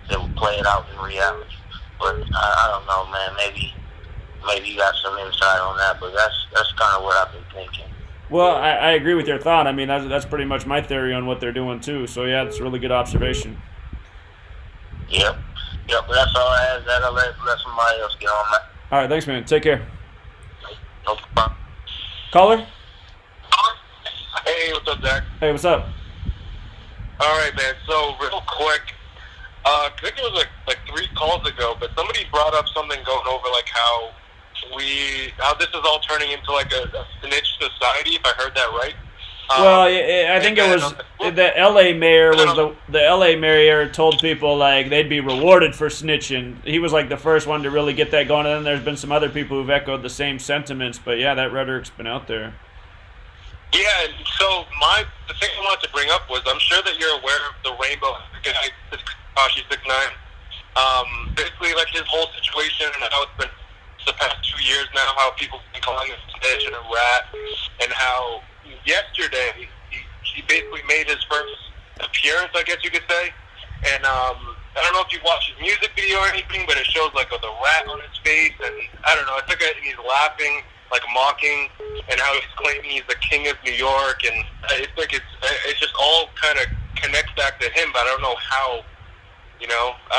they would play it out in reality. But I don't know, man. Maybe you got some insight on that, but that's kind of what I've been thinking. Well, I agree with your thought. I mean, that's pretty much my theory on what they're doing too. So yeah, it's a really good observation. Yep, but that's all I have. That'll let somebody else get on that. All right, thanks, man. Take care. No problem. Caller? Hey, what's up, Zach? Hey, what's up? All right, man. So, real quick, I think it was like 3 calls ago, but somebody brought up something going over like how this is all turning into like a snitch society, if I heard that right. Well, I think it was the L.A. mayor the L.A. mayor told people like they'd be rewarded for snitching. He was like the first one to really get that going, and then there's been some other people who've echoed the same sentiments. But yeah, that rhetoric's been out there. Yeah, and so the thing I wanted to bring up was, I'm sure that you're aware of the Rainbow guy, Tekashi 6ix9ine. Basically, like his whole situation and how it's been the past 2 years now, how people have been calling him a snitch and a rat, and how yesterday he basically made his first appearance, I guess you could say. And I don't know if you watched his music video or anything, but it shows like the rat on his face, and I don't know, it's like and he's laughing, like mocking, and how he's claiming he's the king of New York, and it's like it's just all kind of connects back to him, but I don't know how, I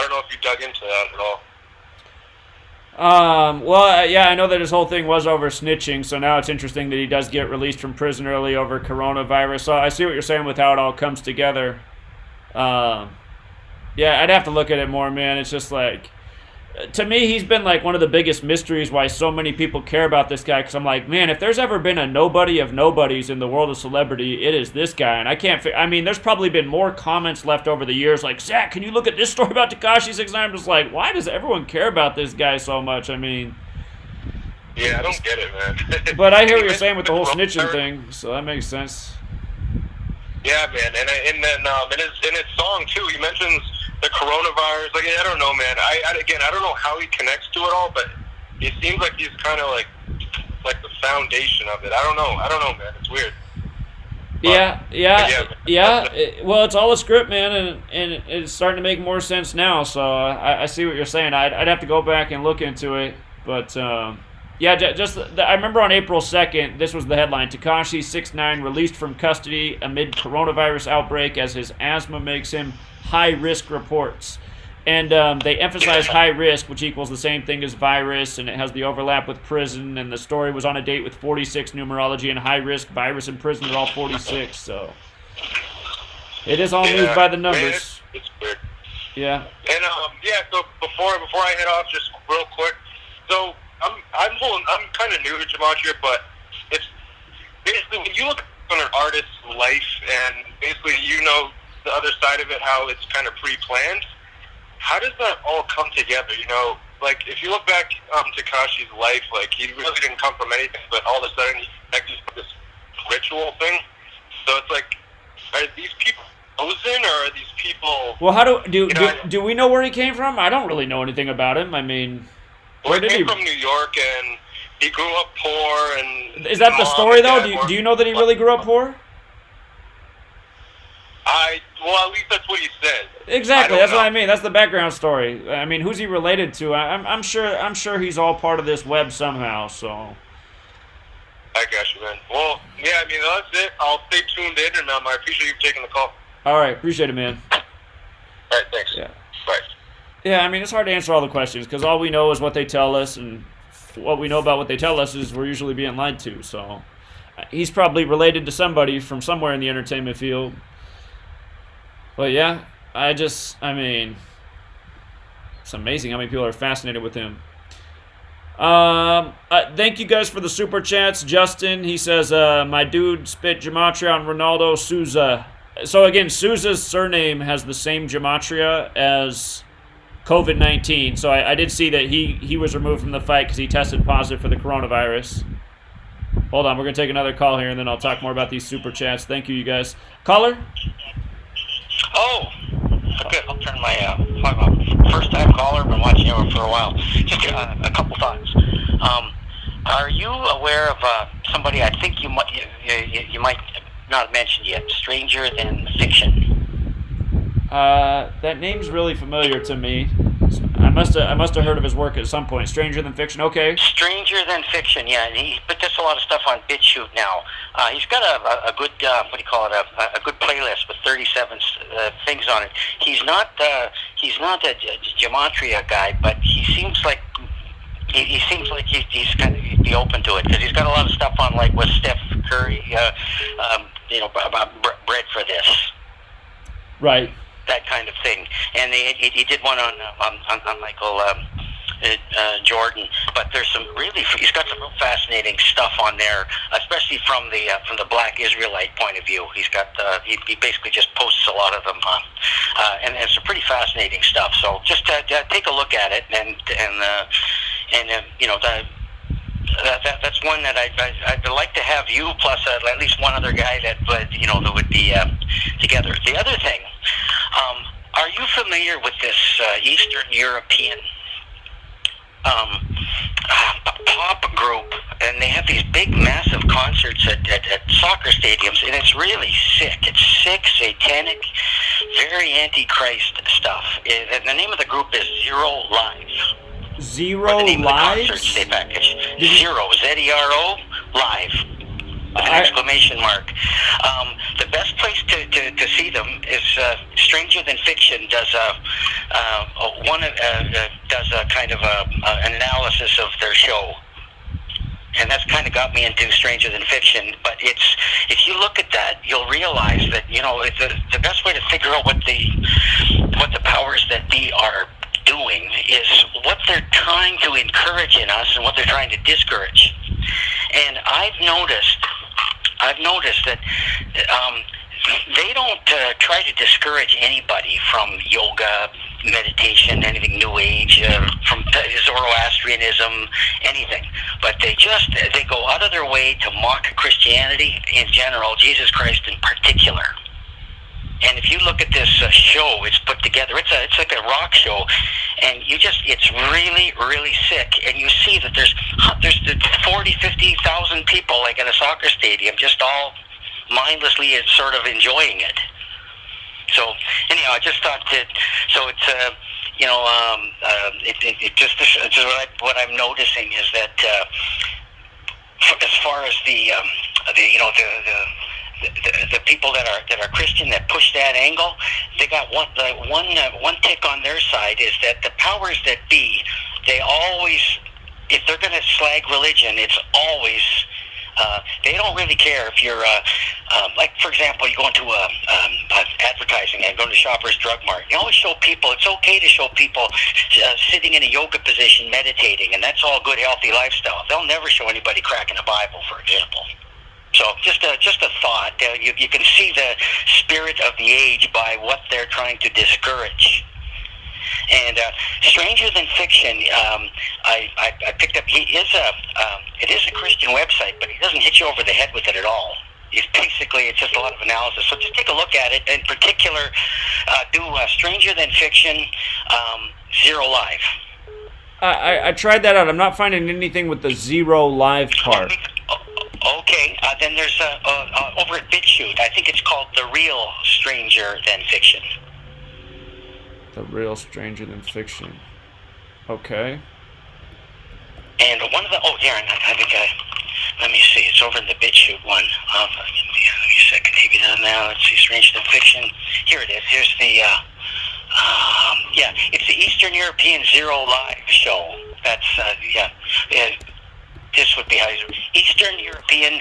don't know if you dug into that at all. Well, yeah, I know that his whole thing was over snitching, so now it's interesting that he does get released from prison early over coronavirus. So I see what you're saying with how it all comes together. Yeah, I'd have to look at it more, man. It's just like, to me, he's been like one of the biggest mysteries why so many people care about this guy, because I'm like, man, if there's ever been a nobody of nobodies in the world of celebrity, it is this guy. And I mean, there's probably been more comments left over the years like, Zach, can you look at this story about Tekashi 6ix9ine? I'm just like, why does everyone care about this guy so much? I mean, yeah, I don't get it, man. But I hear what you're saying with the whole snitching thing, so that makes sense. Yeah, man, and then in his song too, he mentions the coronavirus. Like, I don't know, man. I don't know how he connects to it all, but it seems like he's kind of like the foundation of it. I don't know, man. It's weird. Well, it's all a script, man, and it's starting to make more sense now. So I see what you're saying. I'd have to go back and look into it, but yeah, I remember on April 2nd, this was the headline: Tekashi 6ix9ine released from custody amid coronavirus outbreak as his asthma makes him high risk, reports. And they emphasize high risk, which equals the same thing as virus, and it has the overlap with prison. And the story was on a date with 46 numerology, and high risk, virus, and prison are all 46. So it is all moved by the numbers. Man, it's weird. Yeah. And so before I head off, just real quick. So I'm kind of new to Gematria, but it's basically when you look on an artist's life, and basically the other side of it, how it's kind of pre-planned. How does that all come together? Like if you look back Tekashi's life, like he really didn't come from anything, but all of a sudden he connected to this ritual thing. So it's like, are these people chosen, or are these people? Well, how do we know where he came from? I don't really know anything about him. I mean, where did he? He came from New York, and he grew up poor. And is that the story though? Do you know that he really grew up poor? Well, at least that's what he said. Exactly, that's what I mean. That's the background story. I mean, who's he related to? I'm sure he's all part of this web somehow. So. I got you, man. Well, yeah, I mean that's it. I'll stay tuned in, and I appreciate you taking the call. All right, appreciate it, man. All right, thanks. Yeah. Bye. Yeah, I mean it's hard to answer all the questions because all we know is what they tell us, and what we know about what they tell us is we're usually being lied to. So, he's probably related to somebody from somewhere in the entertainment field. But yeah, I mean, it's amazing how many people are fascinated with him. Thank you guys for the super chats. Justin, he says, my dude spit Gematria on Ronaldo Souza. So again, Souza's surname has the same Gematria as COVID-19. So I did see that he was removed from the fight because he tested positive for the coronavirus. Hold on, we're going to take another call here, and then I'll talk more about these super chats. Thank you guys. Caller? Oh, good. I'll turn my first-time caller. Been watching you for a while. Just a couple thoughts. Are you aware of somebody? I think you might not have mentioned yet. Stranger Than Fiction. That name's really familiar to me. I must have heard of his work at some point. Stranger Than Fiction. Okay. Stranger Than Fiction. Yeah, he put just a lot of stuff on BitChute now. He's got a good a good playlist with 37 things on it. He's not a Gematria guy, but he seems like he's kind of be open to it because he's got a lot of stuff on, like with Steph Curry, about bread for this. Right. That kind of thing, and he did one on Michael Jordan. But there's he's got some real fascinating stuff on there, especially from the Black Israelite point of view. He's got he basically just posts a lot of them, and it's some pretty fascinating stuff. So just take a look at it, and that's one that I'd like to have you plus at least one other guy that would be together. The other thing, are you familiar with this Eastern European pop group? And they have these big, massive concerts at soccer stadiums, and it's really sick. It's sick, satanic, very antichrist stuff. And the name of the group is Zero Live. Zero the name Live? Of the concert they package. Zero, Z-E-R-O, Live. With an exclamation mark. The best place to see them is Stranger Than Fiction does a kind of an analysis of their show, and that's kind of got me into Stranger Than Fiction. But if you look at that, you'll realize that the best way to figure out what the powers that be are doing is what they're trying to encourage in us and what they're trying to discourage. And I've noticed that they don't try to discourage anybody from yoga, meditation, anything New Age, from Zoroastrianism, anything. But they go out of their way to mock Christianity in general, Jesus Christ in particular. And if you look at this show, it's put together. It's like a rock show, and it's really, really sick. And you see that there's 40,000-50,000 people, like at a soccer stadium, just all mindlessly sort of enjoying it. So anyhow, I just thought that. So it's what I'm noticing is that as far as the the people that are Christian that push that angle, they got one tick on their side is that the powers that be, they always, if they're going to slag religion, it's always. They don't really care if you're, like, for example, you go into advertising and go to Shoppers Drug Mart. You always show people, it's okay to show people sitting in a yoga position meditating, and that's all good, healthy lifestyle. They'll never show anybody cracking a Bible, for example. So just a thought. You can see the spirit of the age by what they're trying to discourage. And Stranger Than Fiction, I picked up. It is a Christian website, but he doesn't hit you over the head with it at all. It's just a lot of analysis. So just take a look at it. In particular, do Stranger Than Fiction, Zero Live. I tried that out. I'm not finding anything with the Zero Live part. Okay, then there's over at BitChute. I think it's called The Real Stranger Than Fiction. The Real Stranger Than Fiction. Okay. And one of the let me see. It's over in the BitChute one. Give me a second. Maybe now. Let's see. Stranger Than Fiction. Here it is. Here's the. It's the Eastern European Zero Live show. That's this would be how Eastern European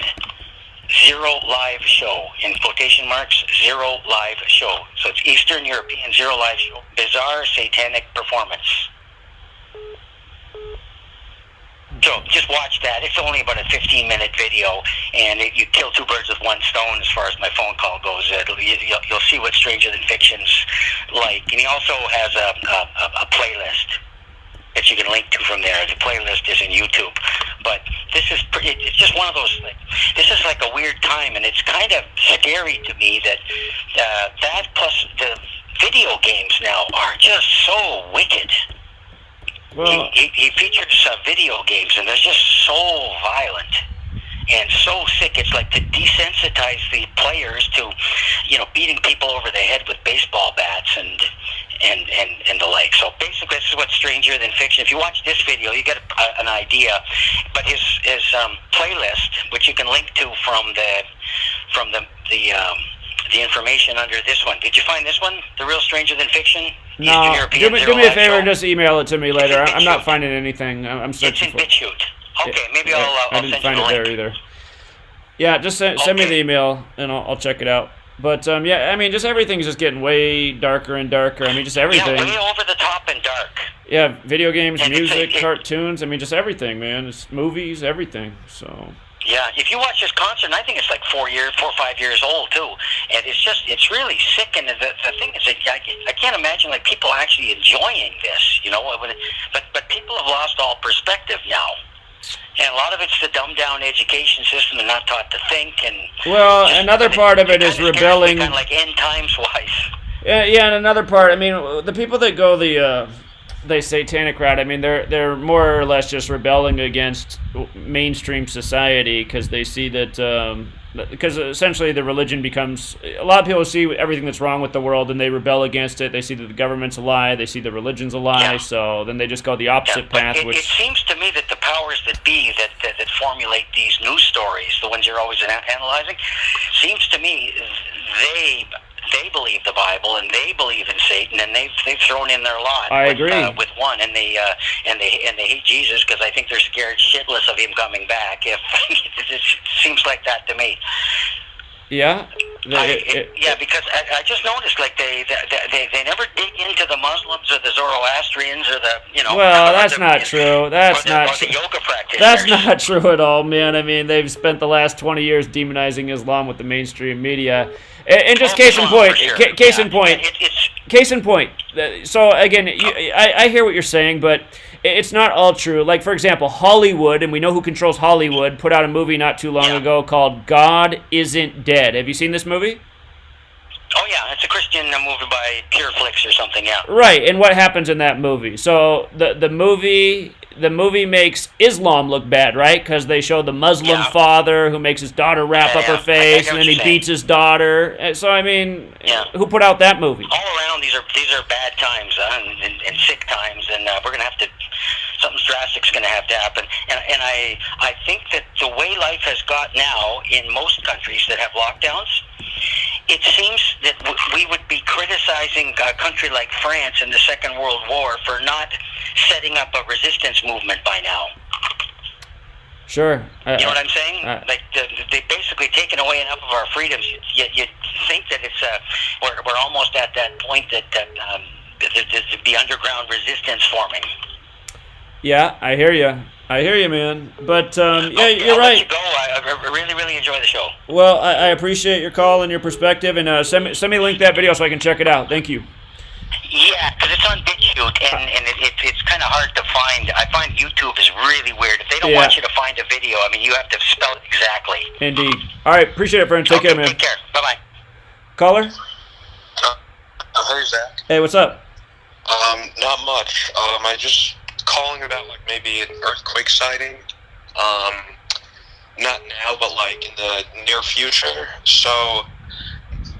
Zero Live Show, in quotation marks, Zero Live Show. So it's Eastern European Zero Live Show. Bizarre Satanic Performance. So just watch that. It's only about a 15-minute video, and you kill two birds with one stone as far as my phone call goes. You'll see what Stranger Than Fiction's like. And he also has a playlist that you can link to from there. The playlist is in YouTube. But it's just one of those things. This is like a weird time, and it's kind of scary to me that that plus the video games now are just so wicked. Well, he features video games, and they're just so violent and so sick. It's like to desensitize the players to, beating people over the head with baseball bats and the like. So basically, this is what's Stranger Than Fiction. If you watch this video, you get an idea. But his playlist, which you can link to from the information under this one. Did you find this one? The Real Stranger Than Fiction? No. Do me a favor and just email it to me later. I'm not finding anything. I'm searching for it. It's in BitChute. Okay, maybe I'll didn't find it there either. Yeah, just send me the email and I'll check it out. But just everything's just getting way darker and darker. Just everything. Yeah, way over the top and dark. Yeah, video games, and music, cartoons. Just everything, man. It's movies, everything. So. Yeah, if you watch this concert, and I think it's like 4 or 5 years old too, and it's really sick. And the thing is, I can't imagine like people actually enjoying this, But people have lost all perspective now. And a lot of it's the dumbed down education system and not taught to think. And another part of it is rebelling. Kind of like end times wise. Yeah, and another part. The people that go the satanic route. They're more or less just rebelling against mainstream society because they see that. Because essentially the religion becomes, a lot of people see everything that's wrong with the world and they rebel against it. They see that the government's a lie. They see the religion's a lie. So then they just go the opposite path. It seems to me that the powers that be that formulate these news stories, the ones you're always analyzing, seems to me they believe the Bible and they believe in Satan, and they've thrown in their lot. I agree with one, and they hate Jesus because I think they're scared shitless of him coming back. If it seems like that to me. Yeah. Because I just noticed like they never dig into the Muslims or the Zoroastrians or the Well, that's not true. That's not true. Yoga practitioners. That's not true at all, man. They've spent the last 20 years demonizing Islam with the mainstream media. And just case in point. Case in point. So again, I hear what you're saying, but it's not all true. Like, for example, Hollywood, and we know who controls Hollywood, put out a movie not too long ago called God Isn't Dead. Have you seen this movie? Oh, yeah. It's a Christian movie by PureFlix or something, yeah. Right, and what happens in that movie? So the movie makes Islam look bad, right? Because they show the Muslim father who makes his daughter wrap up her face, and then he beats his daughter. So, who put out that movie? All around, these are bad times and sick times, and we're going to have to, something drastic's going to have to happen. And I think that the way life has got now in most countries that have lockdowns, it seems that we would be criticizing a country like France in the Second World War for not setting up a resistance movement by now. Sure. You know what I'm saying? Like they've basically taken away enough of our freedoms. You think that it's we're almost at that point that the underground resistance forming. Yeah, I hear you, man. But yeah, you're I'll right. let you go. I really enjoy the show. Well, I appreciate your call and your perspective, and send me a link to that video so I can check it out. Thank you. Yeah, because it's on BitChute, and it's kind of hard to find. I find YouTube is really weird. If they don't want you to find a video, I mean, you have to spell it exactly. Indeed. All right, appreciate it, friend. Take care, man. Take care. Bye-bye. Caller? Hey, Zach. Hey, what's up? Not much. I just calling about, like, maybe an earthquake sighting. Not now, but, like, in the near future. So,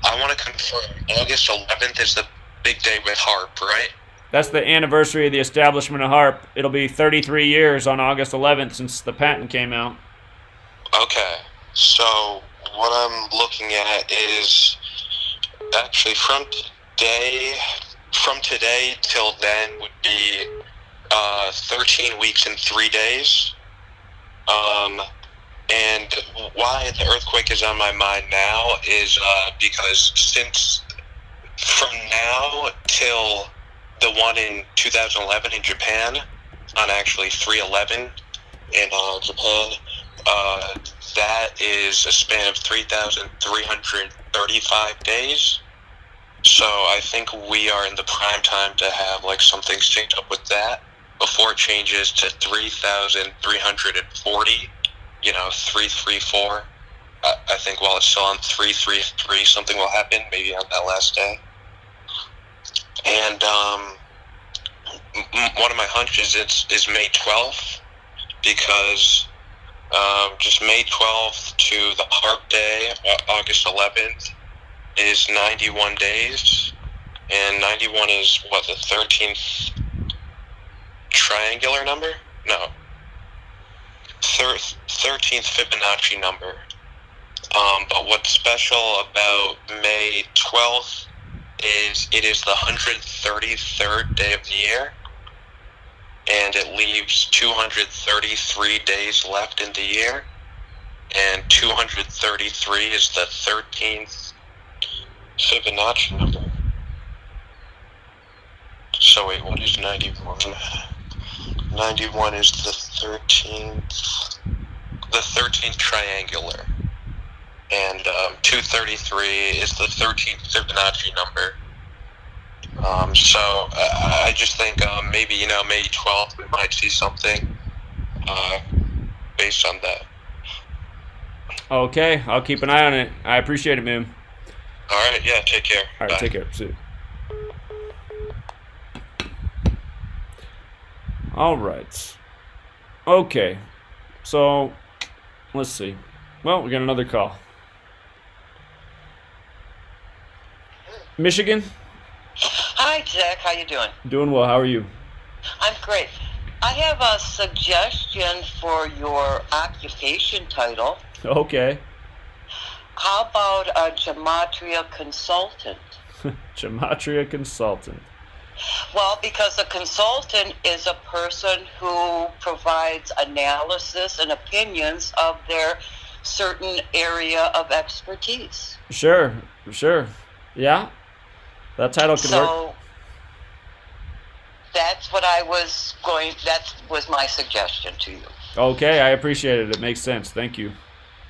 I want to confirm, August 11th is the big day with HARP, right? That's the anniversary of the establishment of HARP. It'll be 33 years on August 11th since the patent came out. Okay. So, what I'm looking at is actually from today till then would be 13 weeks and 3 days. And why the earthquake is on my mind now is because since from now till the one in 2011 in Japan, on actually 3/11 in Japan, that is a span of 3,335 days. So I think we are in the prime time to have like something synced up with that before it changes to 3,340, 334. I think while it's still on 333, something will happen, maybe on that last day. And one of my hunches is May 12th, because just May 12th to the HARP day, August 11th, is 91 days. And 91 is, what, the 13th triangular number? No. 13th Fibonacci number. But what's special about May 12th is it is the 133rd day of the year, and it leaves 233 days left in the year, and 233 is the 13th Fibonacci number. So wait, what is 91? 91 is the 13th triangular. And 233 is the 13th Fibonacci number. So I just think maybe, May 12th we might see something based on that. Okay, I'll keep an eye on it. I appreciate it, man. All right, yeah, take care. All right, Bye. take care. See you. All right. Okay. So, let's see. Well, we got another call. Michigan? Hi, Zach. How you doing? Doing well. How are you? I'm great. I have a suggestion for your occupation title. Okay. How about a Gematria consultant? Gematria consultant. Well, because a consultant is a person who provides analysis and opinions of their certain area of expertise. Sure. Yeah. That title could work. So that's what that was my suggestion to you. Okay, I appreciate it. It makes sense. Thank you.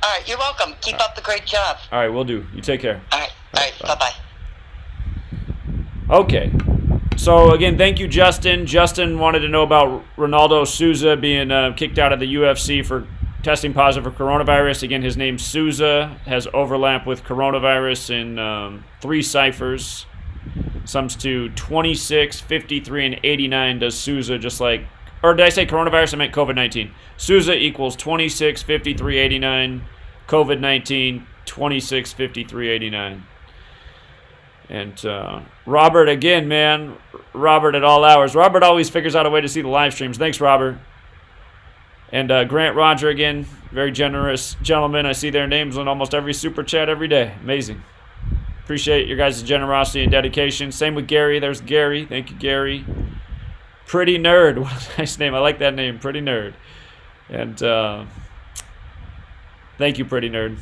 All right, you're welcome. Keep up the great job. All right, will do. You take care. All right, bye-bye. Okay. So, again, thank you, Justin. Justin wanted to know about Ronaldo Souza being kicked out of the UFC for testing positive for coronavirus. Again, his name Souza has overlap with coronavirus in 3 ciphers. Sums to 26, 53, and 89 does Souza, just like, or did I say coronavirus? I meant COVID-19. Souza equals 26, 53, 89. COVID-19, 26, 53, 89. And Robert, again, man. Robert at all hours. Robert always figures out a way to see the live streams. Thanks, Robert. And Grant Roger, again, very generous gentlemen. I see their names on almost every super chat every day. Amazing. Appreciate your guys' generosity and dedication. Same with Gary. There's Gary. Thank you, Gary. Pretty Nerd. What a nice name. I like that name, Pretty Nerd. And thank you, Pretty Nerd.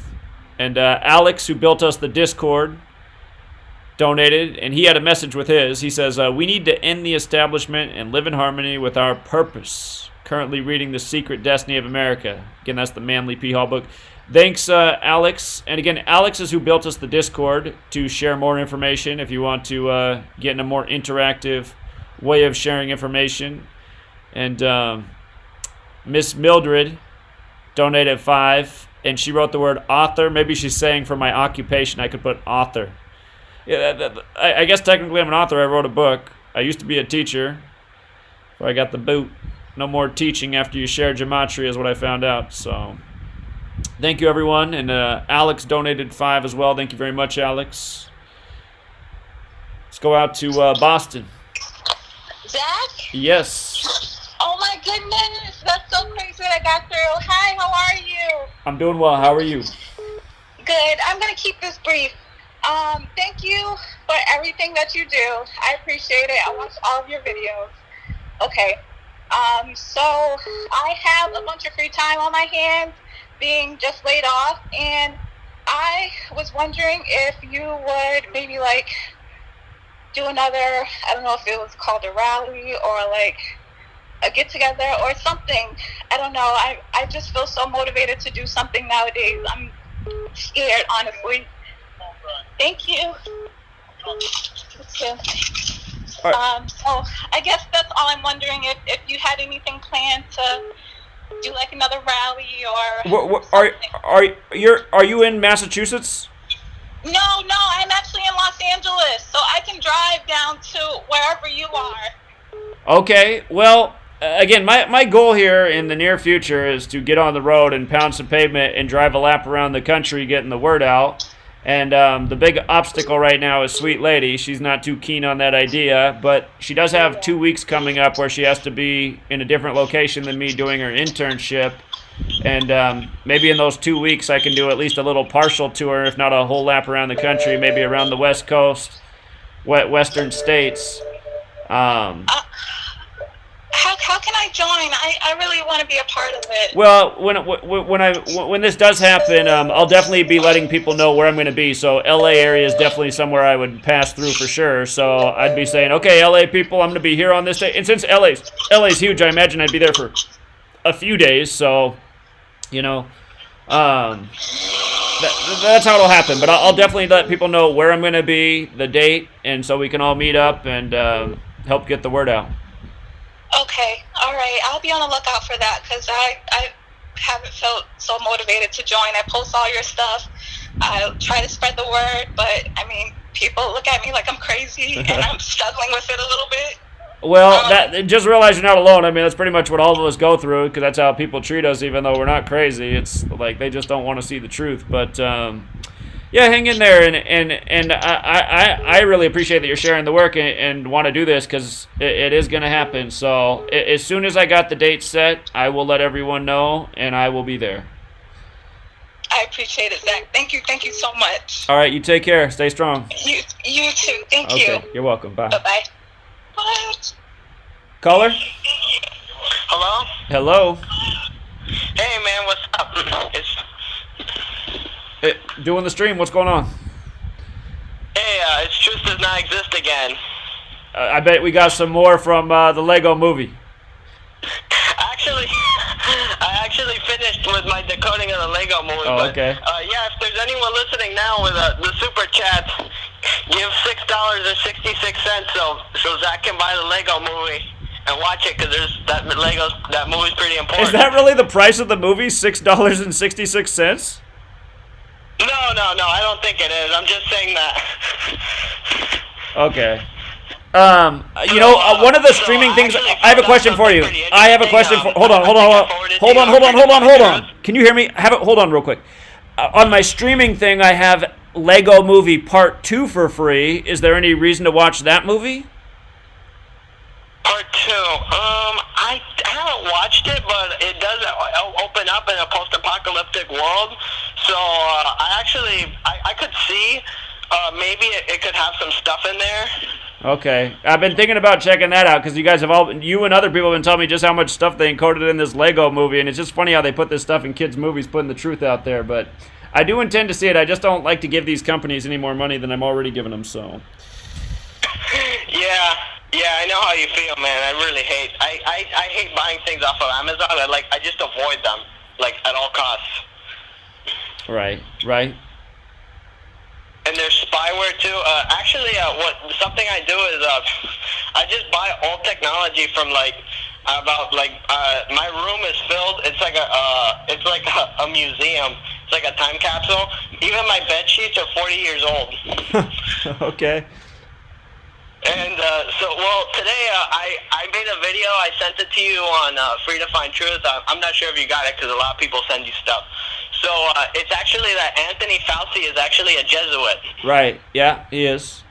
And Alex, who built us the Discord, donated, and he had a message with his. He says, we need to end the establishment and live in harmony with our purpose. Currently reading The Secret Destiny of America. Again, that's the Manly P. Hall book. Thanks, Alex. And again, Alex is who built us the Discord to share more information if you want to get in a more interactive way of sharing information. And Miss Mildred donated 5, and she wrote the word author. Maybe she's saying for my occupation I could put author. Yeah, I guess technically I'm an author. I wrote a book. I used to be a teacher, but I got the boot. No more teaching after you share Gematria is what I found out. So thank you, everyone. And Alex donated 5 as well. Thank you very much, Alex. Let's go out to Boston. Zach? Yes. Oh my goodness, that's so crazy that I got through. Hi, how are you? I'm doing well. How are you? Good. I'm going to keep this brief. Thank you for everything that you do. I appreciate it. I watch all of your videos. Okay. So I have a bunch of free time on my hands, being just laid off, and I was wondering if you would maybe like do another, I don't know if it was called a rally or like a get together or something. I don't know. I just feel so motivated to do something nowadays. I'm scared, honestly. Thank you. So I guess that's all I'm wondering, if you had anything planned to do like another rally or are you in Massachusetts? No, I'm actually in Los Angeles, so I can drive down to wherever you are. Okay, well, again, my goal here in the near future is to get on the road and pound some pavement and drive a lap around the country getting the word out. And the big obstacle right now is Sweet Lady. She's not too keen on that idea, but she does have 2 weeks coming up where she has to be in a different location than me doing her internship. And maybe in those 2 weeks I can do at least a little partial tour, if not a whole lap around the country, maybe around the West Coast, western states. How can I join? I really want to be a part of it. Well, when this does happen, I'll definitely be letting people know where I'm going to be. So LA area is definitely somewhere I would pass through for sure. So I'd be saying, okay, LA people, I'm going to be here on this day. And since LA's huge, I imagine I'd be there for a few days. So, you know, that's how it'll happen. But I'll definitely let people know where I'm going to be, the date, and so we can all meet up and help get the word out. Okay, all right. I'll be on the lookout for that because I haven't felt so motivated to join. I post all your stuff. I try to spread the word, but, I mean, people look at me like I'm crazy, and I'm struggling with it a little bit. Well, just realize you're not alone. I mean, that's pretty much what all of us go through because that's how people treat us, even though we're not crazy. It's like they just don't want to see the truth. But, yeah, hang in there, and I really appreciate that you're sharing the work and want to do this because it is going to happen. So as soon as I got the date set, I will let everyone know, and I will be there. I appreciate it, Zach. Thank you so much. All right, you take care. Stay strong. You too. Thank you. Okay, you're welcome. Bye. Bye-bye. Bye. Caller? Hello? Hello? Hey, man, what's up? Doing the stream. What's going on? Hey, it's Truth does not exist again. I bet we got some more from the Lego movie. I actually finished with my decoding of the Lego movie. Oh, okay. Yeah, if there's anyone listening now with the super chat, give $6.66 so Zach can buy the Lego movie and watch it because that movie's pretty important. Is that really the price of the movie? $6.66? No, I don't think it is. I'm just saying that. Okay. You know, one of the streaming things. I have a question for you. I have a question for. Hold on. Can you hear me? Hold on, real quick. On my streaming thing, I have Lego Movie Part 2 for free. Is there any reason to watch that movie? Part 2. I haven't watched it, but it does. Okay, I've been thinking about checking that out because you guys have you and other people have been telling me just how much stuff they encoded in this Lego movie, and it's just funny how they put this stuff in kids' movies, putting the truth out there. But I do intend to see it. I just don't like to give these companies any more money than I'm already giving them. So. Yeah, I know how you feel, man. I really hate. I hate buying things off of Amazon. I just avoid them, like at all costs. Right. And there's spyware too. Something I do is I just buy old technology from my room is filled. It's like a museum. It's like a time capsule. Even my bed sheets are 40 years old. Okay. And today I made a video. I sent it to you on Free to Find Truth. I'm not sure if you got it because a lot of people send you stuff. So it's actually that Anthony Fauci is actually a Jesuit. Right. Yeah, he is.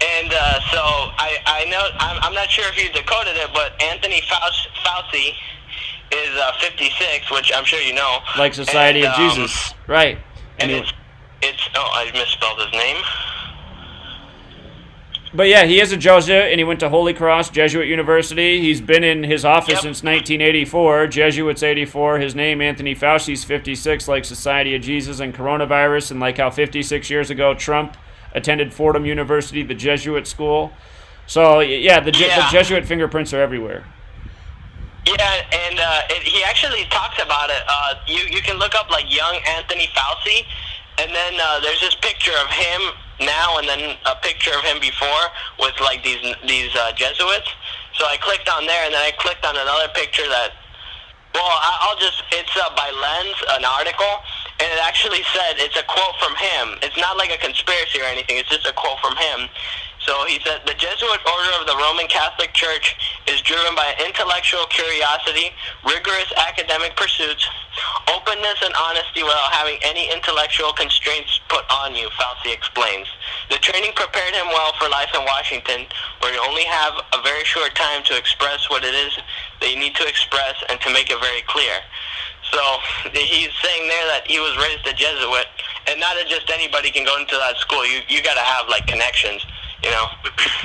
And so I know I'm not sure if you decoded it, but Anthony Fauci is 56, which I'm sure you know. Like Society of Jesus. Right. And it's I misspelled his name. But yeah, he is a Jesuit, and he went to Holy Cross Jesuit University. He's been in his office since 1984. Jesuits 84. His name, Anthony Fauci's 56, like Society of Jesus and coronavirus, and like how 56 years ago Trump attended Fordham University, the Jesuit school. So yeah, the Jesuit fingerprints are everywhere. Yeah, and he actually talks about it. You can look up like young Anthony Fauci, and then there's this picture of him now and then a picture of him before with like these Jesuits. So I clicked on there, and then I clicked on another picture that, it's by Lens, an article, and it actually said, it's a quote from him. It's not like a conspiracy or anything, it's just a quote from him. So he said, the Jesuit order of the Roman Catholic Church is driven by intellectual curiosity, rigorous academic pursuits, openness and honesty without having any intellectual constraints put on you, Fauci explains. The training prepared him well for life in Washington, where you only have a very short time to express what it is that you need to express and to make it very clear. So he's saying there that he was raised a Jesuit, and not just anybody can go into that school. You got to have like connections. You know.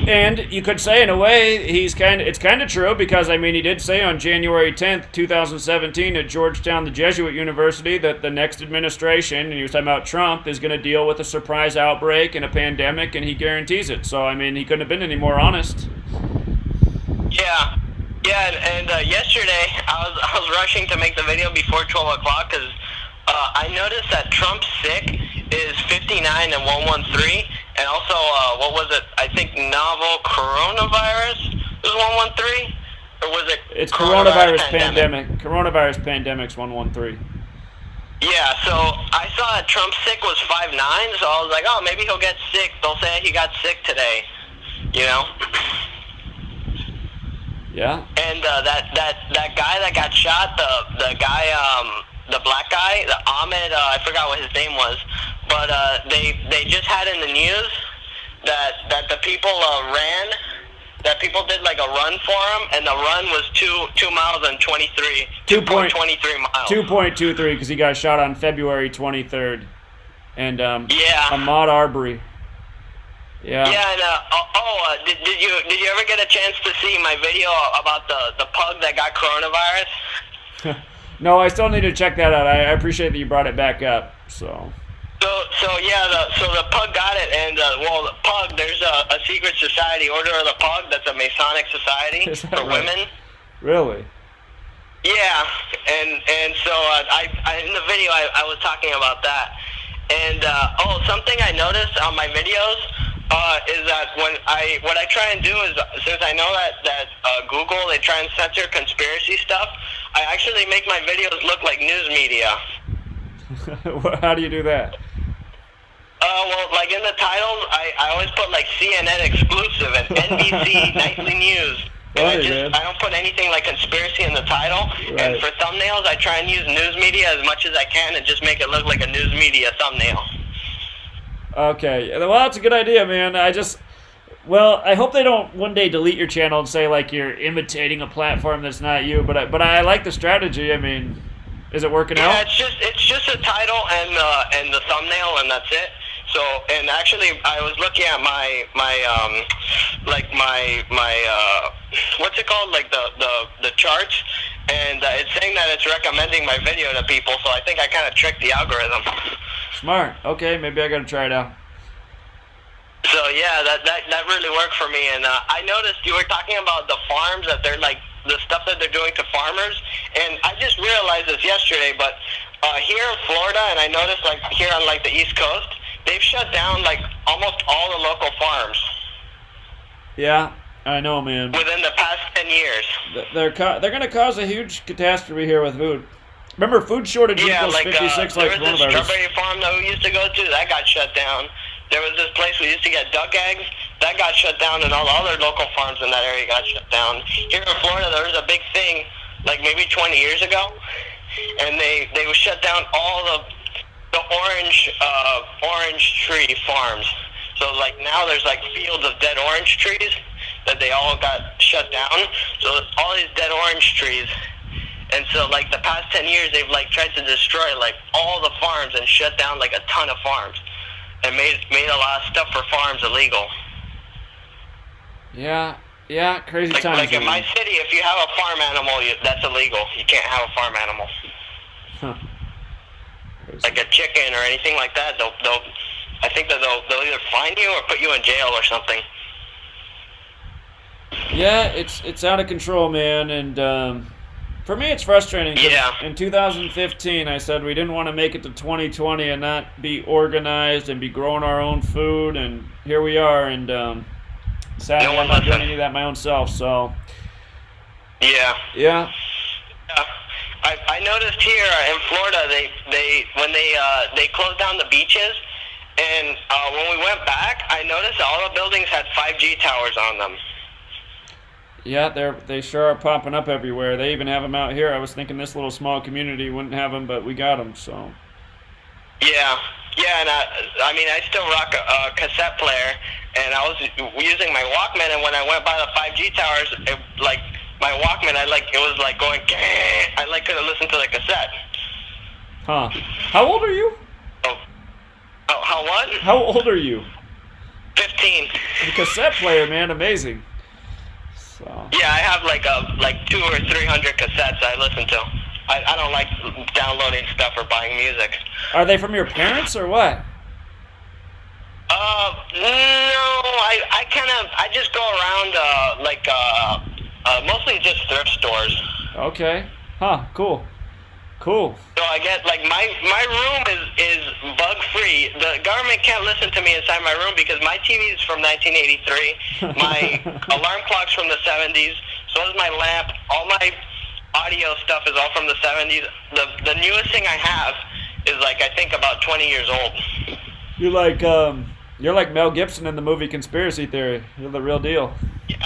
And you could say, in a way, it's kind of true, because, I mean, he did say on January 10th, 2017 at Georgetown, the Jesuit University, that the next administration, and he was talking about Trump, is going to deal with a surprise outbreak and a pandemic, and he guarantees it. So, I mean, he couldn't have been any more honest. Yeah. Yeah, and yesterday I was rushing to make the video before 12 o'clock because I noticed that Trump's sick is 59 and 113, and also, what was it? I think novel coronavirus was 113? Or was it It's coronavirus pandemic. Coronavirus pandemic's 113. Yeah, so I saw that Trump's sick was 5'9", so I was like, oh, maybe he'll get sick. They'll say he got sick today, you know? Yeah. And that guy that got shot, the guy, the black guy, the Ahmed, I forgot what his name was, but they just had in the news that the people ran, that people did like a run for him, and the run was 2 miles and 2.23 miles. 2.23, because he got shot on February 23rd. And Ahmaud Arbery. Yeah. Yeah, and did you ever get a chance to see my video about the pug that got coronavirus? No, I still need to check that out. I appreciate that you brought it back up. So the pug got it, and the pug, there's a secret society, Order of the Pug, that's a Masonic society for women. Really? Yeah, and so I in the video I was talking about that, and something I noticed on my videos is that what I try and do is, since I know that Google, they try and censor conspiracy stuff, I actually make my videos look like news media. How do you do that? Like in the titles, I always put like CNN exclusive and NBC nightly news. And I don't put anything like conspiracy in the title. Right. And for thumbnails, I try and use news media as much as I can and just make it look like a news media thumbnail. Okay. Well, that's a good idea, man. I hope they don't one day delete your channel and say like you're imitating a platform that's not you. But I like the strategy. I mean, is it working out? Yeah, it's just a title and the thumbnail, and that's it. So, and actually, I was looking at my what's it called, like the charts, and it's saying that it's recommending my video to people. So I think I kind of tricked the algorithm. Smart. Okay, maybe I gotta try it out. So yeah, that really worked for me. And I noticed you were talking about the farms, that they're like the stuff that they're doing to farmers, and I just realized this yesterday. But here in Florida, and I noticed like here on like the East Coast, they've shut down like almost all the local farms. Yeah, I know, man. Within the past 10 years. They're going to cause a huge catastrophe here with food. Remember, food shortage equals 56 like there was coronavirus. this strawberry farm that we used to go to, that got shut down. There was this place we used to get duck eggs, that got shut down, and all the other local farms in that area got shut down. Here in Florida, there was a big thing, like maybe 20 years ago, and they would shut down all the orange tree farms. So like now there's like fields of dead orange trees that they all got shut down. So all these dead orange trees. And so like the past 10 years they've like tried to destroy like all the farms and shut down like a ton of farms and made a lot of stuff for farms illegal. Yeah, crazy times. Like in my city, if you have a farm animal, that's illegal. You can't have a farm animal. Huh. Like a chicken or anything like that, I think that they'll either fine you or put you in jail or something. Yeah, it's out of control, man, and for me it's frustrating. Yeah. In 2015, I said we didn't want to make it to 2020 and not be organized and be growing our own food, and here we are. And sadly, I'm not doing any of that my own self. So. Yeah. I noticed here in Florida, they closed down the beaches, and when we went back, I noticed all the buildings had 5G towers on them. Yeah, they sure are popping up everywhere. They even have them out here. I was thinking this little small community wouldn't have them, but we got them. So. Yeah, and I mean, I still rock a cassette player, and I was using my Walkman, and when I went by the 5G towers, my Walkman, it was like going, I like couldn't listen to the cassette. Huh. How old are you? Oh, how what? How old are you? 15. The cassette player, man, amazing. So. Yeah, I have like 200 or 300 cassettes I listen to. I don't like downloading stuff or buying music. Are they from your parents or what? No, I just go around mostly just thrift stores. Okay. Huh, cool. So I get like my room is bug free. The government can't listen to me inside my room because my TV is from 1983. My alarm clock's from the 70s. So is my lamp. All my audio stuff is all from the 70s. The newest thing I have is like I think about 20 years old. You're like Mel Gibson in the movie Conspiracy Theory. You're the real deal. Yeah.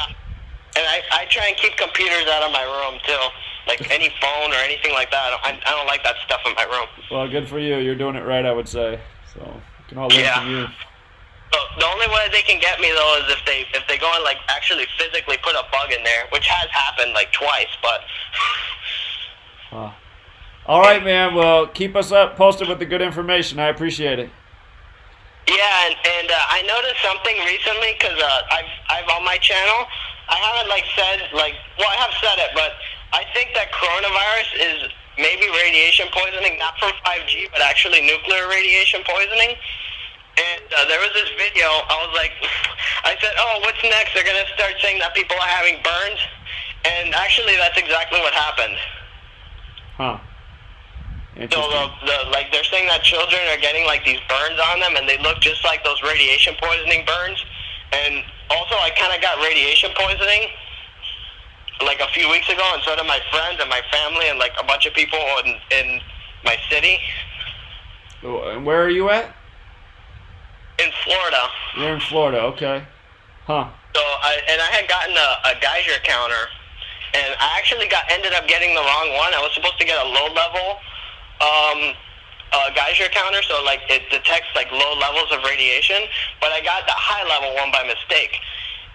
And I try and keep computers out of my room too. Like any phone or anything like that. I don't like that stuff in my room. Well, good for you. You're doing it right, I would say. So we can all learn from you. So the only way they can get me though is if they go and like actually physically put a bug in there, which has happened like twice, but. All right, man. Well, keep us posted with the good information. I appreciate it. Yeah, and I noticed something recently because I've on my channel. I haven't I have said it, but I think that coronavirus is maybe radiation poisoning, not from 5G, but actually nuclear radiation poisoning. And there was this video. I said, oh, what's next? They're gonna start saying that people are having burns, and actually, that's exactly what happened. Huh. So they're saying that children are getting like these burns on them, and they look just like those radiation poisoning burns. And also, I kind of got radiation poisoning like a few weeks ago, and so did my friends and my family and like a bunch of people in my city. And where are you at? In Florida. You're in Florida, okay. Huh. So I had gotten a Geyser counter, and I actually ended up getting the wrong one. I was supposed to get a low level Geyser counter, so like it detects like low levels of radiation, but I got the high level one by mistake.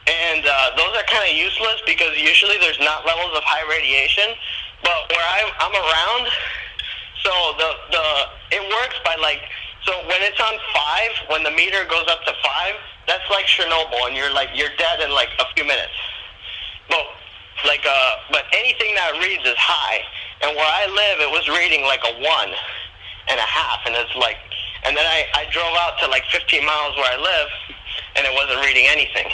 And those are kind of useless because usually there's not levels of high radiation, but where I'm around, so it works by so So when it's on 5, when the meter goes up to 5, that's like Chernobyl, and you're dead in like a few minutes. But anything that reads is high, and where I live, it was reading like a 1.5, and it's like, and then I drove out to like 15 miles where I live, and it wasn't reading anything.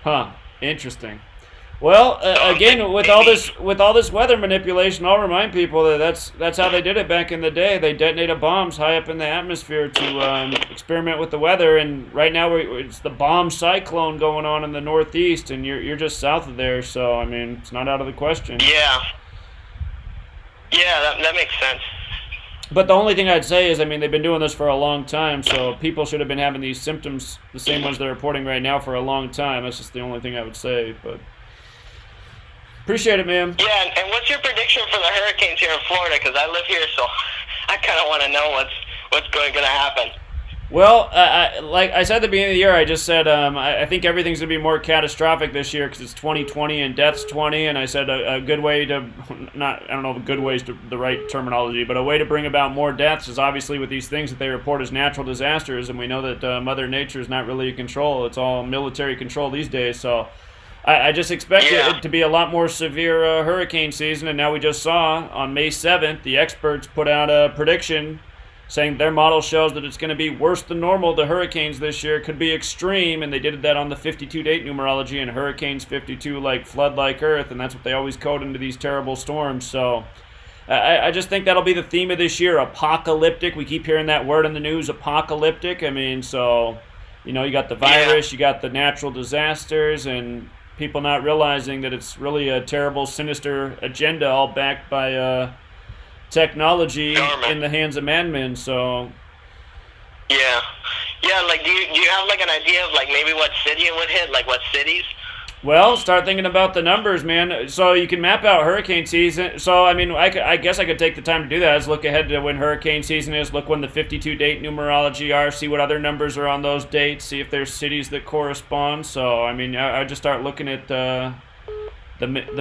Huh. Interesting. Well, again, with all this weather manipulation, I'll remind people that that's how they did it back in the day. They detonated bombs high up in the atmosphere to experiment with the weather. And right now, it's the bomb cyclone going on in the Northeast, and you're just south of there. So I mean, it's not out of the question. Yeah. Yeah, that makes sense. But the only thing I'd say is, I mean, they've been doing this for a long time, so people should have been having these symptoms, the same ones they're reporting right now, for a long time. That's just the only thing I would say, but appreciate it, man. Yeah, and what's your prediction for the hurricanes here in Florida? Because I live here, so I kind of want to know what's going to happen. Well, like I said at the beginning of the year, I just said I think everything's going to be more catastrophic this year because it's 2020 and death's 20, and I said a good way to, I don't know if good way is the right terminology, but a way to bring about more deaths is obviously with these things that they report as natural disasters, and we know that Mother Nature is not really in control. It's all military control these days, so I just expect it to be a lot more severe hurricane season, and now we just saw on May 7th, the experts put out a prediction saying their model shows that it's going to be worse than normal. The hurricanes this year could be extreme, and they did that on the 52 date numerology, and hurricanes 52 like flood like earth, and that's what they always code into these terrible storms. So I just think that'll be the theme of this year, apocalyptic. We keep hearing that word in the news, apocalyptic. I mean, so, you know, you got the virus, you got the natural disasters, and people not realizing that it's really a terrible, sinister agenda all backed by technology in the hands of madmen. So yeah, like do you have like an idea of like maybe what city it would hit, like what cities? Well, start thinking about the numbers, man. So you can map out hurricane season. So I mean, I guess I could take the time to do that. Is look ahead to when hurricane season is, look when the 52 date numerology are, see what other numbers are on those dates, see if there's cities that correspond. So I mean, I just start looking at the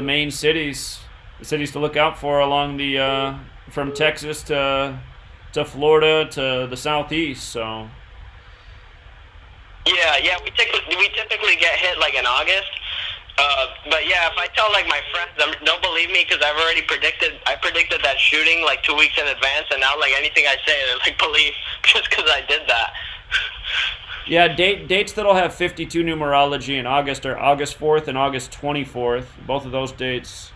main cities, the cities to look out for along the from Texas to Florida to the southeast. So yeah, we typically get hit like in August. But yeah, if I tell like my friends, they'll believe me because I predicted that shooting like 2 weeks in advance, and now like anything I say, they like believe just because I did that. Yeah, dates that'll have 52 numerology in August are August 4th and August 24th. Both of those dates.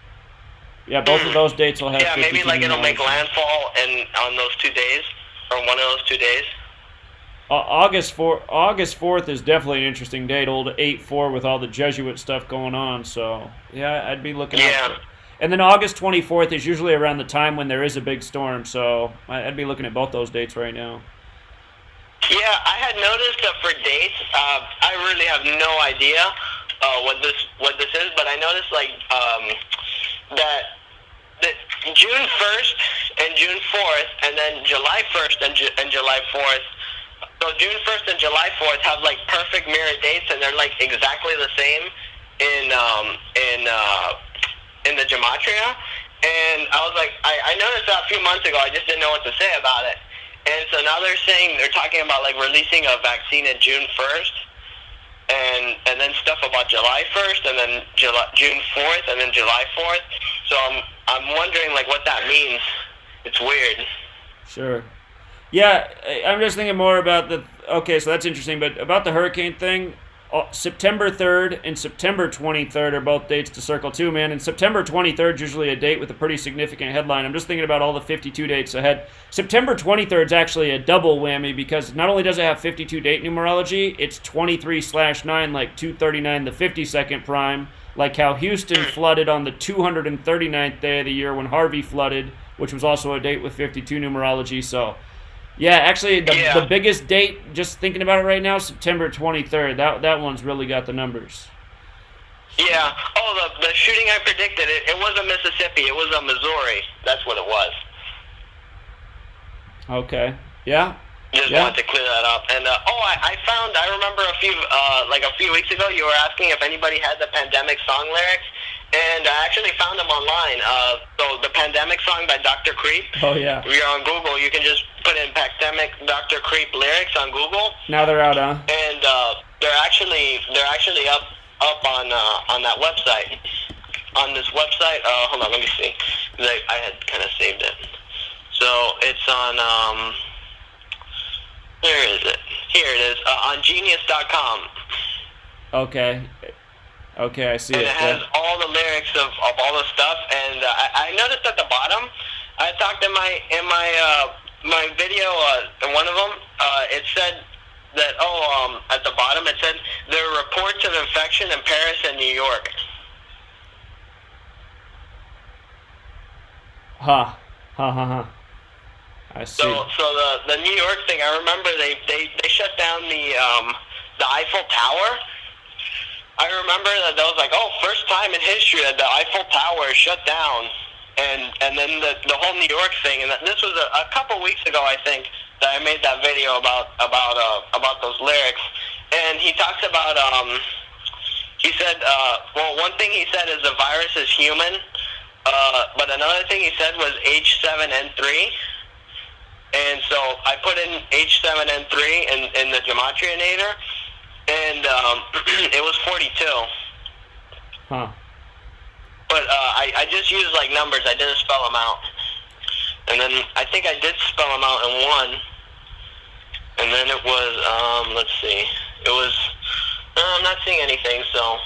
Yeah, both of those dates will have. Yeah, maybe like it'll make landfall on those 2 days, or one of those 2 days. August 4th is definitely an interesting date. Old 8-4 with all the Jesuit stuff going on. So yeah, I'd be looking out for it. And then August 24th is usually around the time when there is a big storm. So I'd be looking at both those dates right now. Yeah, I had noticed that for dates, I really have no idea what this is, but I noticed like that June 1st and June 4th, and then July 1st and July 4th. So June 1st and July 4th have like perfect mirror dates, and they're like exactly the same in the Gematria. And I was like, I noticed that a few months ago. I just didn't know what to say about it. And so now they're talking about like releasing a vaccine in June 1st, and then stuff about July 1st, and then June 4th, and then July 4th. So I'm wondering like what that means. It's weird. Sure. Yeah, I'm just thinking more about okay, so that's interesting, but about the hurricane thing, September 3rd and September 23rd are both dates to circle too, man. And September 23rd is usually a date with a pretty significant headline. I'm just thinking about all the 52 dates ahead. September 23rd is actually a double whammy because not only does it have 52 date numerology, it's 23/9, like 239, the 52nd prime, like how Houston flooded on the 239th day of the year when Harvey flooded, which was also a date with 52 numerology. So yeah, actually, the biggest date, just thinking about it right now, September 23rd. That one's really got the numbers. Yeah. Oh, the shooting I predicted, it wasn't Mississippi. It was Missouri. That's what it was. Okay. Yeah. Just wanted to clear that up. And I remember a few weeks ago, you were asking if anybody had the pandemic song lyrics, and I actually found them online. So the pandemic song by Dr. Creep. Oh yeah. If you're on Google, you can just put in Pandemic Dr. Creep lyrics on Google. Now they're out, huh? And they're actually up on that website. On this website, hold on, let me see. I had kind of saved it. So it's on where is it? Here it is, on Genius.com. Okay. Okay, I see and it. It has all the lyrics of all the stuff, and I noticed at the bottom, I talked in my video, in one of them, it said that at the bottom it said there are reports of infection in Paris and New York. I see. So the New York thing, I remember they shut down the Eiffel Tower. I remember that was like, first time in history that the Eiffel Tower is shut down, and then the whole New York thing, and this was a couple weeks ago, I think, that I made that video about those lyrics, and he talks about he said one thing he said is the virus is human, but another thing he said was H7N3. And so I put in H7N3 in the GematriaNator, and it was 42. Huh. But I just used like numbers. I didn't spell them out. And then I think I did spell them out in one. And then it was, let's see. It was, I'm not seeing anything, so.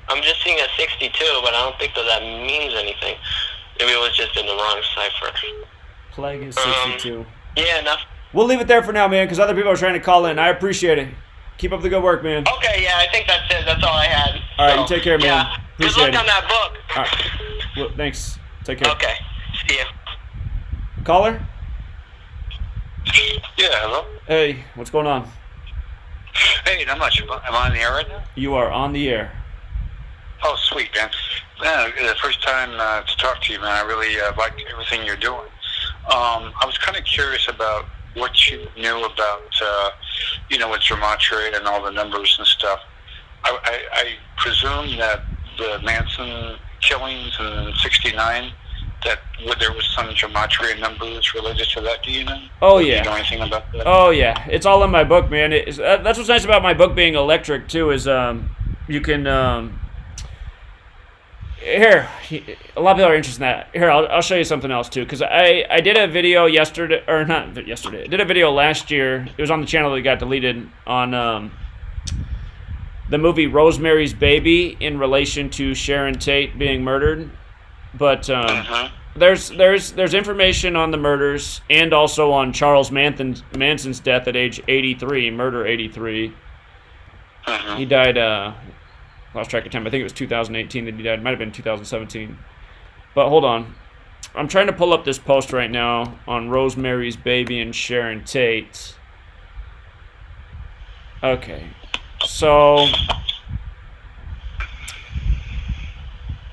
I'm just seeing a 62, but I don't think that means anything. Maybe it was just in the wrong cipher. Plague is 62. Yeah, enough. We'll leave it there for now, man, because other people are trying to call in. I appreciate it. Keep up the good work, man. Okay, yeah, I think that's it. That's all I had. All right, you take care, man. Yeah. Appreciate Good luck it. on that book. All right. Well, thanks. Take care. Okay. See you. Caller? Yeah, hello? Hey, what's going on? Hey, not much. Am I on the air right now? You are on the air. Oh, sweet, man. The first time to talk to you, man. I really like everything you're doing. I was kind of curious about what you knew about, with Gematria and all the numbers and stuff. I presume that the Manson killings in '69, that there was some Gematria numbers related to that. Do you know? Oh, Do yeah. you know anything about that? Oh, yeah. It's all in my book, man. That's what's nice about my book being electric, too, is you can... Here, a lot of people are interested in that. Here, I'll show you something else, too, because I did a video yesterday, or not yesterday, I did a video last year. It was on the channel that got deleted on the movie Rosemary's Baby in relation to Sharon Tate being murdered. But there's information on the murders and also on Charles Manson's death at age 83, murder 83. He died... lost track of time. I think it was 2018 that he died. It might have been 2017. But hold on. I'm trying to pull up this post right now on Rosemary's Baby and Sharon Tate. Okay. So,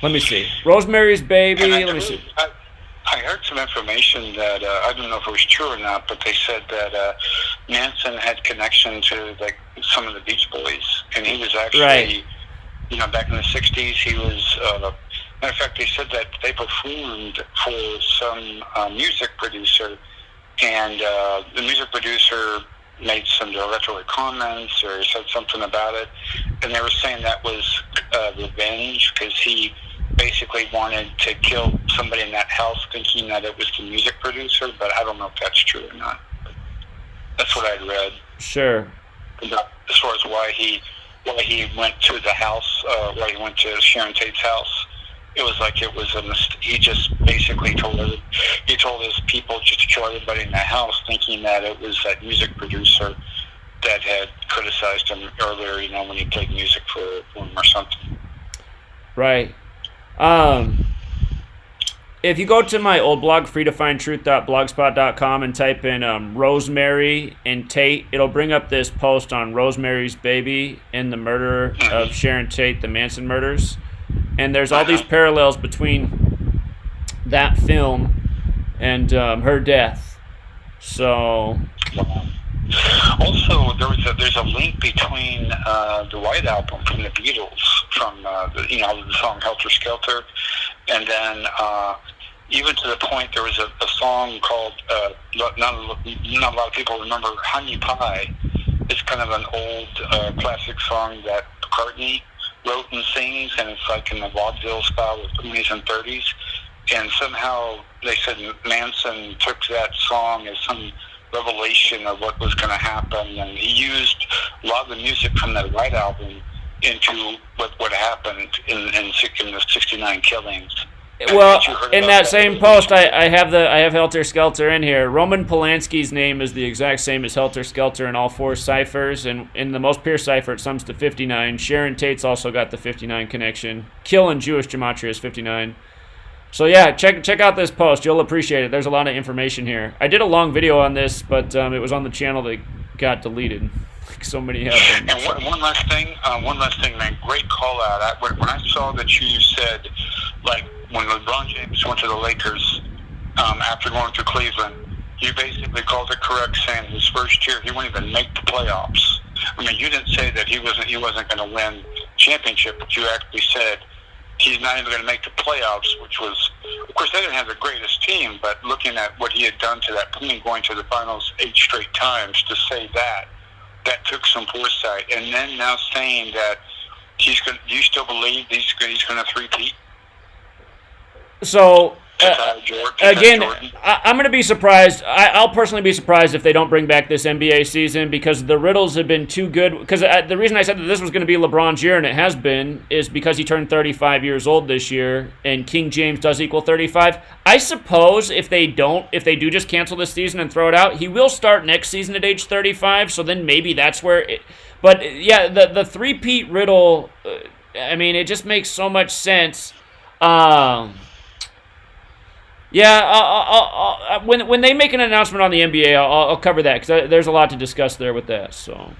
let me see. Rosemary's Baby, let me see. I heard some information that, I don't know if it was true or not, but they said that Manson had connection to like some of the Beach Boys. And he was actually... Right. Back in the 60s, he was, matter of fact, they said that they performed for some music producer, and the music producer made some derogatory comments or said something about it, and they were saying that was revenge, because he basically wanted to kill somebody in that house thinking that it was the music producer, but I don't know if that's true or not. That's what I'd read. Sure. As far as why he went to the house, why he went to Sharon Tate's house. It was like it was a mistake. He just basically told his people just to kill everybody in the house, thinking that it was that music producer that had criticized him earlier, when he played music for him or something. Right. If you go to my old blog, freetofindtruth.blogspot.com, and type in Rosemary and Tate, it'll bring up this post on Rosemary's Baby and the murder of Sharon Tate, the Manson murders. And there's all these parallels between that film and her death. So... Also, there's a link between the White Album from the Beatles, from the song Helter Skelter, And then even to the point, there was a song called, not a lot of people remember, Honey Pie. It's kind of an old classic song that McCartney wrote and sings, and it's like in the vaudeville style of the 20s and 30s. And somehow they said Manson took that song as some revelation of what was going to happen, and he used a lot of the music from that White Album into what happened in the 69 killings. Well, in that same post, I have Helter Skelter in here. Roman Polanski's name is the exact same as Helter Skelter in all 4 ciphers, and in the Most Pure cipher, it sums to 59. Sharon Tate's also got the 59 connection. Kill in Jewish Gematria is 59. So yeah, check out this post. You'll appreciate it. There's a lot of information here. I did a long video on this, but it was on the channel that got deleted. Like so many have been. And one last thing, man. Great call out. When I saw that you said, like, when LeBron James went to the Lakers after going to Cleveland, you basically called it correct, saying his first year he wouldn't even make the playoffs. I mean, you didn't say that he wasn't going to win championship, but you actually said he's not even going to make the playoffs, which was, of course, they didn't have the greatest team, but looking at what he had done to that team, going to the finals 8 straight times, to say that took some foresight. And then now saying that do you still believe he's going to three-peat? So, again, I'm going to be surprised. I'll personally be surprised if they don't bring back this NBA season, because the riddles have been too good. Because the reason I said that this was going to be LeBron's year, and it has been, is because he turned 35 years old this year, and King James does equal 35. I suppose if they do just cancel this season and throw it out, he will start next season at age 35, so then maybe that's where it... But, yeah, the three-peat riddle, I mean, it just makes so much sense. Yeah, I'll, when they make an announcement on the NBA, I'll cover that, because there's a lot to discuss there with that. So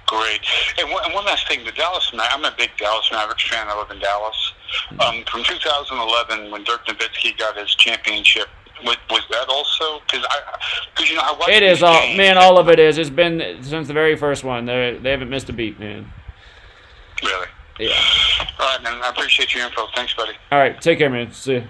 great. And one last thing, the Dallas. I'm a big Dallas Mavericks fan. I live in Dallas. From 2011, when Dirk Nowitzki got his championship, was that also? Because I watched. It is all games. Man. All of it is. It's been since the very first one. They haven't missed a beat, man. Really? Yeah. All right, man. I appreciate your info. Thanks, buddy. All right. Take care, man. See ya.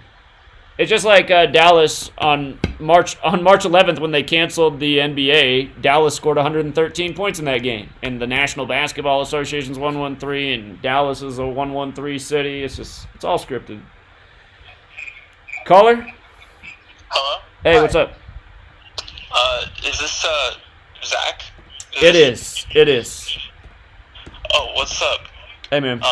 It's just like Dallas on March 11th when they canceled the NBA. Dallas scored 113 points in that game, and the National Basketball Association's 113, and Dallas is a 113 city. It's all scripted. Caller? Hello? Hey, Hi. what's up? Is this Zach? It is. Oh, what's up? Hey, man.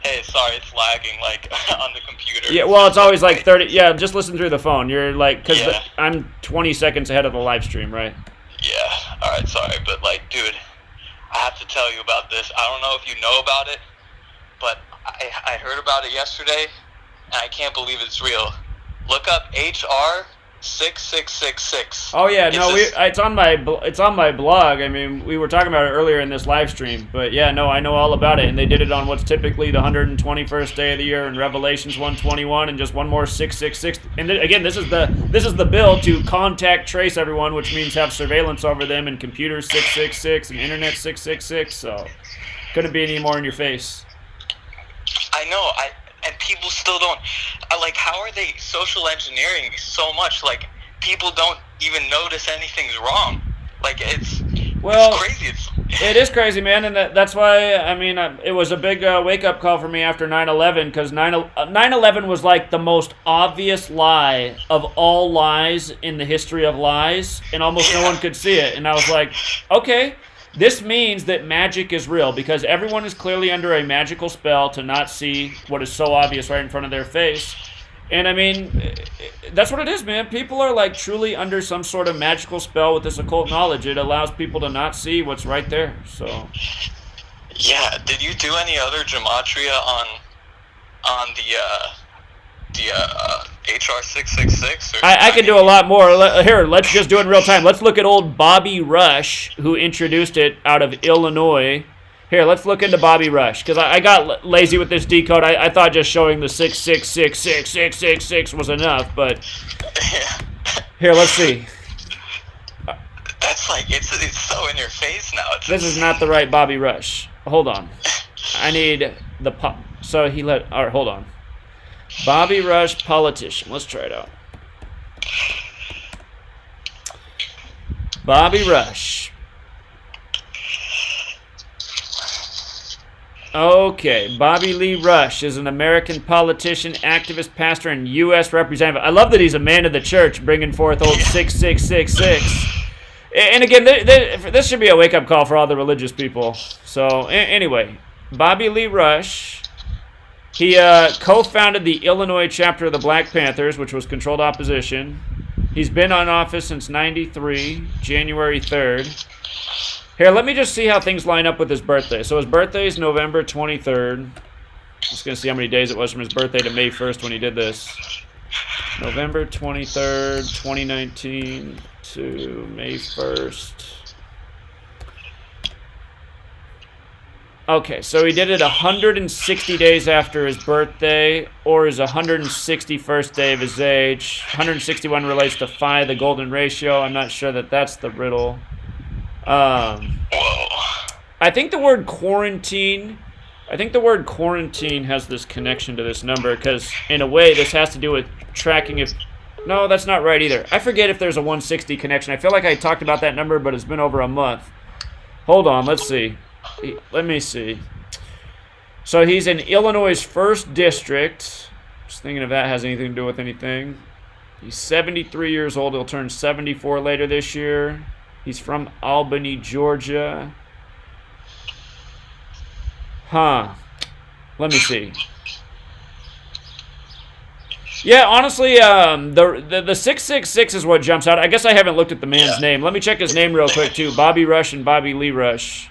Hey, sorry, it's lagging, like, on the computer. Yeah, well, it's always like 30. Yeah, just listen through the phone. You're like, because Yeah. I'm 20 seconds ahead of the live stream, right? Yeah, alright, sorry, but, like, dude, I have to tell you about this. I don't know if you know about it, but I heard about it yesterday, and I can't believe it's real. Look up HR 6666. Oh yeah, no, it's on my blog. I mean, we were talking about it earlier in this live stream, but yeah, no, I know all about it, and they did it on what's typically the 121st day of the year in Revelations 121, and just one more 666. And again, this is the bill to contact trace everyone, which means have surveillance over them, and computers 666 and internet 666. So couldn't be any more in your face. I know, and people still don't, like, how are they social engineering so much? Like, people don't even notice anything's wrong. Like, it's crazy. It is crazy, man, and that's why, I mean, it was a big wake-up call for me after 9/11, because 9/11 was like the most obvious lie of all lies in the history of lies, and almost no one could see it. And I was like, okay, this means that magic is real, because everyone is clearly under a magical spell to not see what is so obvious right in front of their face. And I mean, that's what it is, man. People are like truly under some sort of magical spell with this occult knowledge. It allows people to not see what's right there. So yeah, did you do any other gematria on the HR 666? I can do a lot more. Here, let's just do it in real time. Let's look at old Bobby Rush, who introduced it out of Illinois. Here, let's look into Bobby Rush, because I got lazy with this decode. I thought just showing the 6666666 was enough, but here, let's see. That's like, it's so in your face now. This is not the right Bobby Rush. Hold on. I need the pop. So he let. All right, hold on. Bobby Rush, politician. Let's try it out. Bobby Rush. Okay, Bobby Lee Rush is an American politician, activist, pastor, and U.S. representative. I love that he's a man of the church, bringing forth old 6666. And again, this should be a wake-up call for all the religious people. So, anyway, Bobby Lee Rush, he co-founded the Illinois chapter of the Black Panthers, which was controlled opposition. He's been on office since 93, January 3rd. Here, let me just see how things line up with his birthday. So his birthday is November 23rd. I'm just going to see how many days it was from his birthday to May 1st when he did this. November 23rd, 2019 to May 1st. Okay, so he did it 160 days after his birthday, or his 161st day of his age. 161 relates to phi, the golden ratio. I'm not sure that that's the riddle. I think the word quarantine has this connection to this number, because in a way this has to do with tracking if... No, that's not right either. I forget if there's a 160 connection. I feel like I talked about that number, but it's been over a month. Hold on, let's see. Let me see. So he's in Illinois' 1st district. Just thinking if that has anything to do with anything. He's 73 years old. He'll turn 74 later this year. He's from Albany, Georgia. Let me see. Yeah, honestly, the 666 is what jumps out. I guess I haven't looked at the man's name. Let me check his name real quick too. Bobby Rush and Bobby Lee Rush.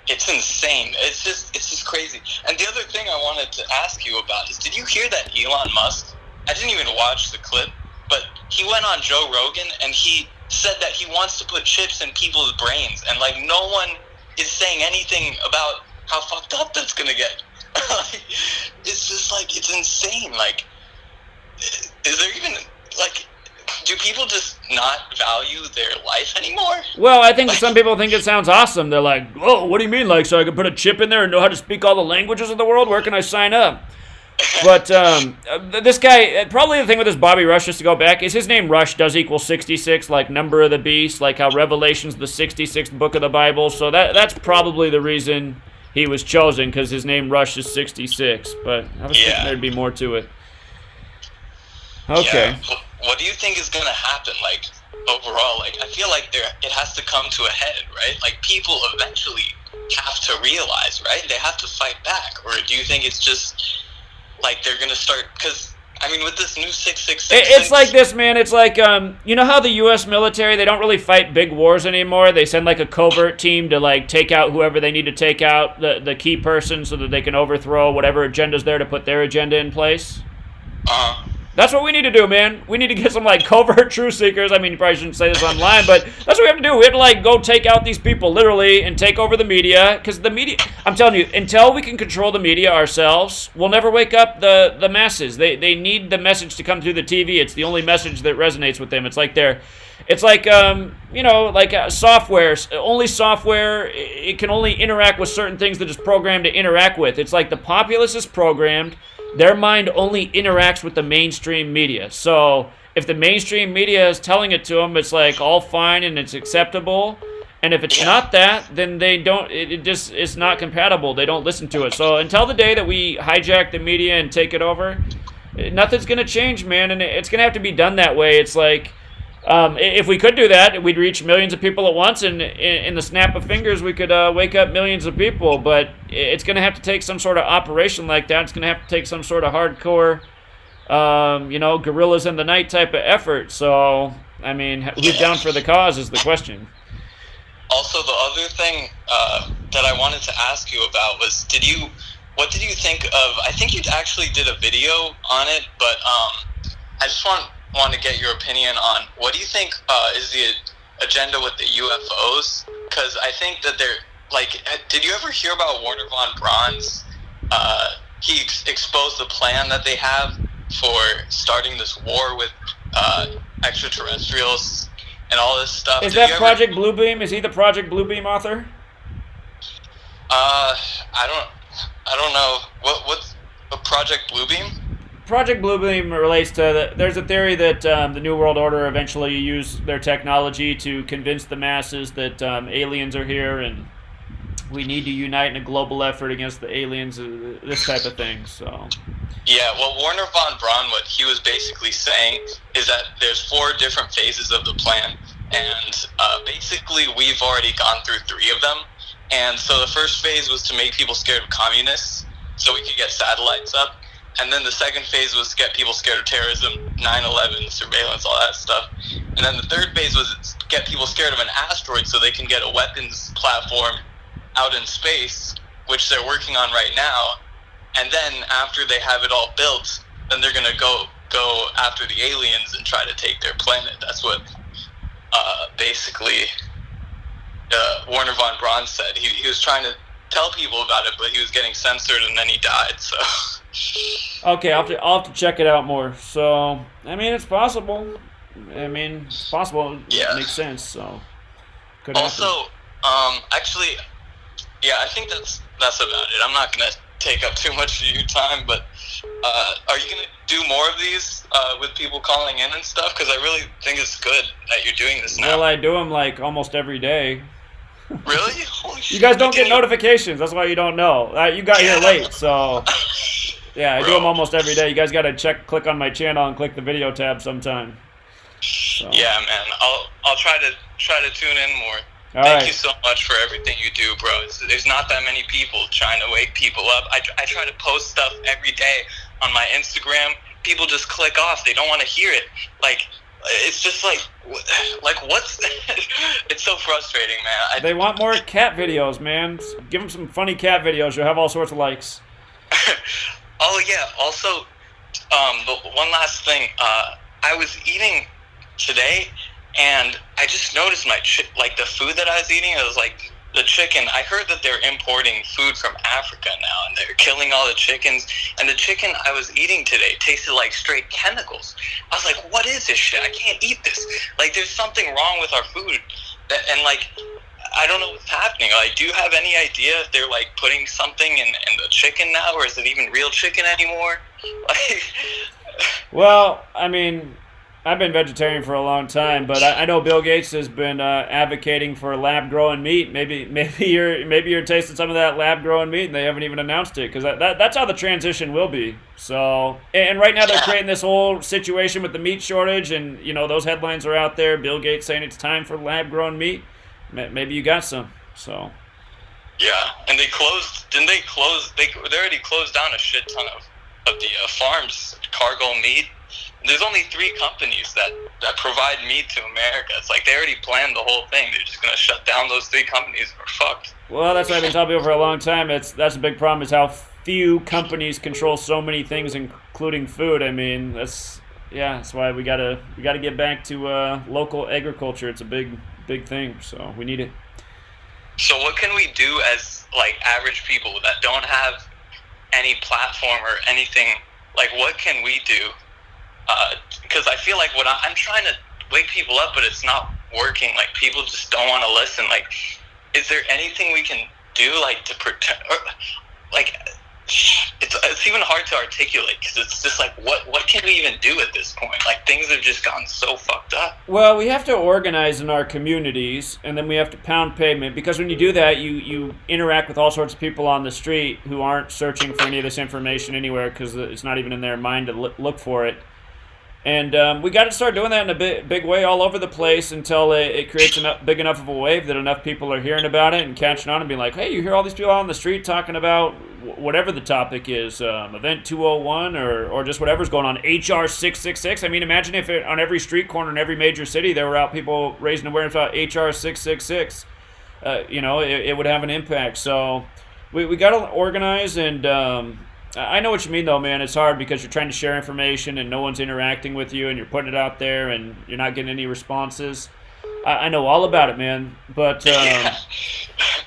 It's insane. It's just crazy. And the other thing I wanted to ask you about is, did you hear that Elon Musk? I didn't even watch the clip, but he went on Joe Rogan and he said that he wants to put chips in people's brains, and like no one is saying anything about how fucked up that's gonna get. It's just like, it's insane. Like, is there even, like, do people just not value their life anymore? Well, I think some people think it sounds awesome. They're like, "Oh, what do you mean? Like, so I can put a chip in there and know how to speak all the languages of the world? Where can I sign up?" But this guy, probably the thing with this Bobby Rush, just to go back, is his name Rush does equal 66, like number of the beast, like how Revelation's the 66th book of the Bible. So that's probably the reason he was chosen, because his name Rush is 66. But I was thinking there'd be more to it. Okay. Yeah. What do you think is going to happen, like, overall? Like, I feel like it has to come to a head, right? Like, people eventually have to realize, right? They have to fight back. Or do you think it's just... like, they're going to start, because, I mean, with this new 666... It's like this, man. It's like, you know how the U.S. military, they don't really fight big wars anymore? They send, like, a covert team to, like, take out whoever they need to take out, the key person, so that they can overthrow whatever agenda's there to put their agenda in place. That's what we need to do, man. We need to get some, like, covert truth seekers. I mean, you probably shouldn't say this online, but that's what we have to do. We have to, like, go take out these people, literally, and take over the media. Because the media, I'm telling you, until we can control the media ourselves, we'll never wake up the masses. They need the message to come through the TV. It's the only message that resonates with them. It's like you know, like software. Only software, it can only interact with certain things that it's programmed to interact with. It's like the populace is programmed. Their mind only interacts with the mainstream media. So if the mainstream media is telling it to them, it's like all fine and it's acceptable. And if it's not that, then they don't. It's not compatible. They don't listen to it. So until the day that we hijack the media and take it over, nothing's gonna change, man. And it's gonna have to be done that way. It's like, if we could do that, we'd reach millions of people at once, and in the snap of fingers, we could wake up millions of people. But it's going to have to take some sort of operation like that. It's going to have to take some sort of hardcore, you know, gorillas in the night type of effort. So, I mean, who's down for the cause is the question. Also, the other thing that I wanted to ask you about was, what did you think of, I think you actually did a video on it, but I just want to get your opinion on, what do you think is the agenda with the UFOs? Because I think that they're, like, did you ever hear about Wernher von Braun's, he exposed the plan that they have for starting this war with extraterrestrials and all this stuff. Is that Project Bluebeam? Is he the Project Bluebeam author? I don't know. What's Project Bluebeam? Project Bluebeam relates to there's a theory that the New World Order eventually use their technology to convince the masses that aliens are here and we need to unite in a global effort against the aliens, this type of thing. So. Yeah, well, Werner von Braun, what he was basically saying is that there's 4 different phases of the plan, and basically we've already gone through 3 of them. And so the first phase was to make people scared of communists, so we could get satellites up. And then the second phase was to get people scared of terrorism, 9/11, surveillance, all that stuff. And then the third phase was to get people scared of an asteroid so they can get a weapons platform out in space, which they're working on right now. And then after they have it all built, then they're gonna go after the aliens and try to take their planet. That's what basically Werner von Braun said. He was trying to tell people about it, but he was getting censored, and then he died. So. Okay, I'll have to check it out more. So I mean, it's possible. It's possible. Yeah. It makes sense. So. Could also, actually, yeah, I think that's about it. I'm not gonna take up too much of your time, but are you gonna do more of these with people calling in and stuff? Because I really think it's good that you're doing this now. Well, I do them like almost every day. Really? Holy shit. You guys don't get notifications. That's why you don't know. You got here late, so yeah, I do them almost every day. You guys got to click on my channel and click the video tab sometime. So. Yeah, man. I'll try to tune in more. Thank you so much for everything you do, bro. There's not that many people trying to wake people up. I try to post stuff every day on my Instagram. People just click off. They don't want to hear it. Like, it's just like what's it's so frustrating, man. They want more cat videos, man. Give them some funny cat videos. You'll have all sorts of likes. Oh yeah. Also, but one last thing. I was eating today, and I just noticed the food that I was eating. It was like the chicken. I heard that they're importing food from Africa now, and they're killing all the chickens. And the chicken I was eating today tasted like straight chemicals. I was like, what is this shit? I can't eat this. Like, there's something wrong with our food. And like, I don't know what's happening. Like, do you have any idea if they're like putting something in the chicken now, or is it even real chicken anymore? Like, well, I mean, I've been vegetarian for a long time, but I know Bill Gates has been advocating for lab-grown meat. Maybe you're tasting some of that lab-grown meat, and they haven't even announced it, because that's how the transition will be. So, and right now they're creating this whole situation with the meat shortage, and those headlines are out there. Bill Gates saying it's time for lab-grown meat. Maybe you got some. So. Yeah, and didn't they close? They already closed down a shit ton of the farms, cargo meat. There's only 3 companies that provide meat to America. It's like they already planned the whole thing. They're just going to shut down those 3 companies. We're fucked. Well, that's what I've been telling people for a long time. That's a big problem, is how few companies control so many things, including food. I mean, that's why we gotta get back to local agriculture. It's a big thing, so we need it. So what can we do as like average people that don't have any platform or anything? Like, what can we do? Because I feel like I'm trying to wake people up, but it's not working. Like, people just don't want to listen. Like, is there anything we can do, like, to protect? Or, like, it's even hard to articulate, because it's just like, what can we even do at this point? Like, things have just gone so fucked up. Well, we have to organize in our communities, and then we have to pound pavement, because when you do that, you interact with all sorts of people on the street who aren't searching for any of this information anywhere, because it's not even in their mind to look for it. And we got to start doing that in a big way all over the place until it creates big enough of a wave that enough people are hearing about it and catching on and being like, hey, you hear all these people out on the street talking about whatever the topic is, Event 201 or just whatever's going on, HR 666. I mean, imagine if on every street corner in every major city there were out people raising awareness about HR 666. It would have an impact. So we got to organize, and I know what you mean, though, man. It's hard because you're trying to share information and no one's interacting with you, and you're putting it out there and you're not getting any responses. I know all about it, man. But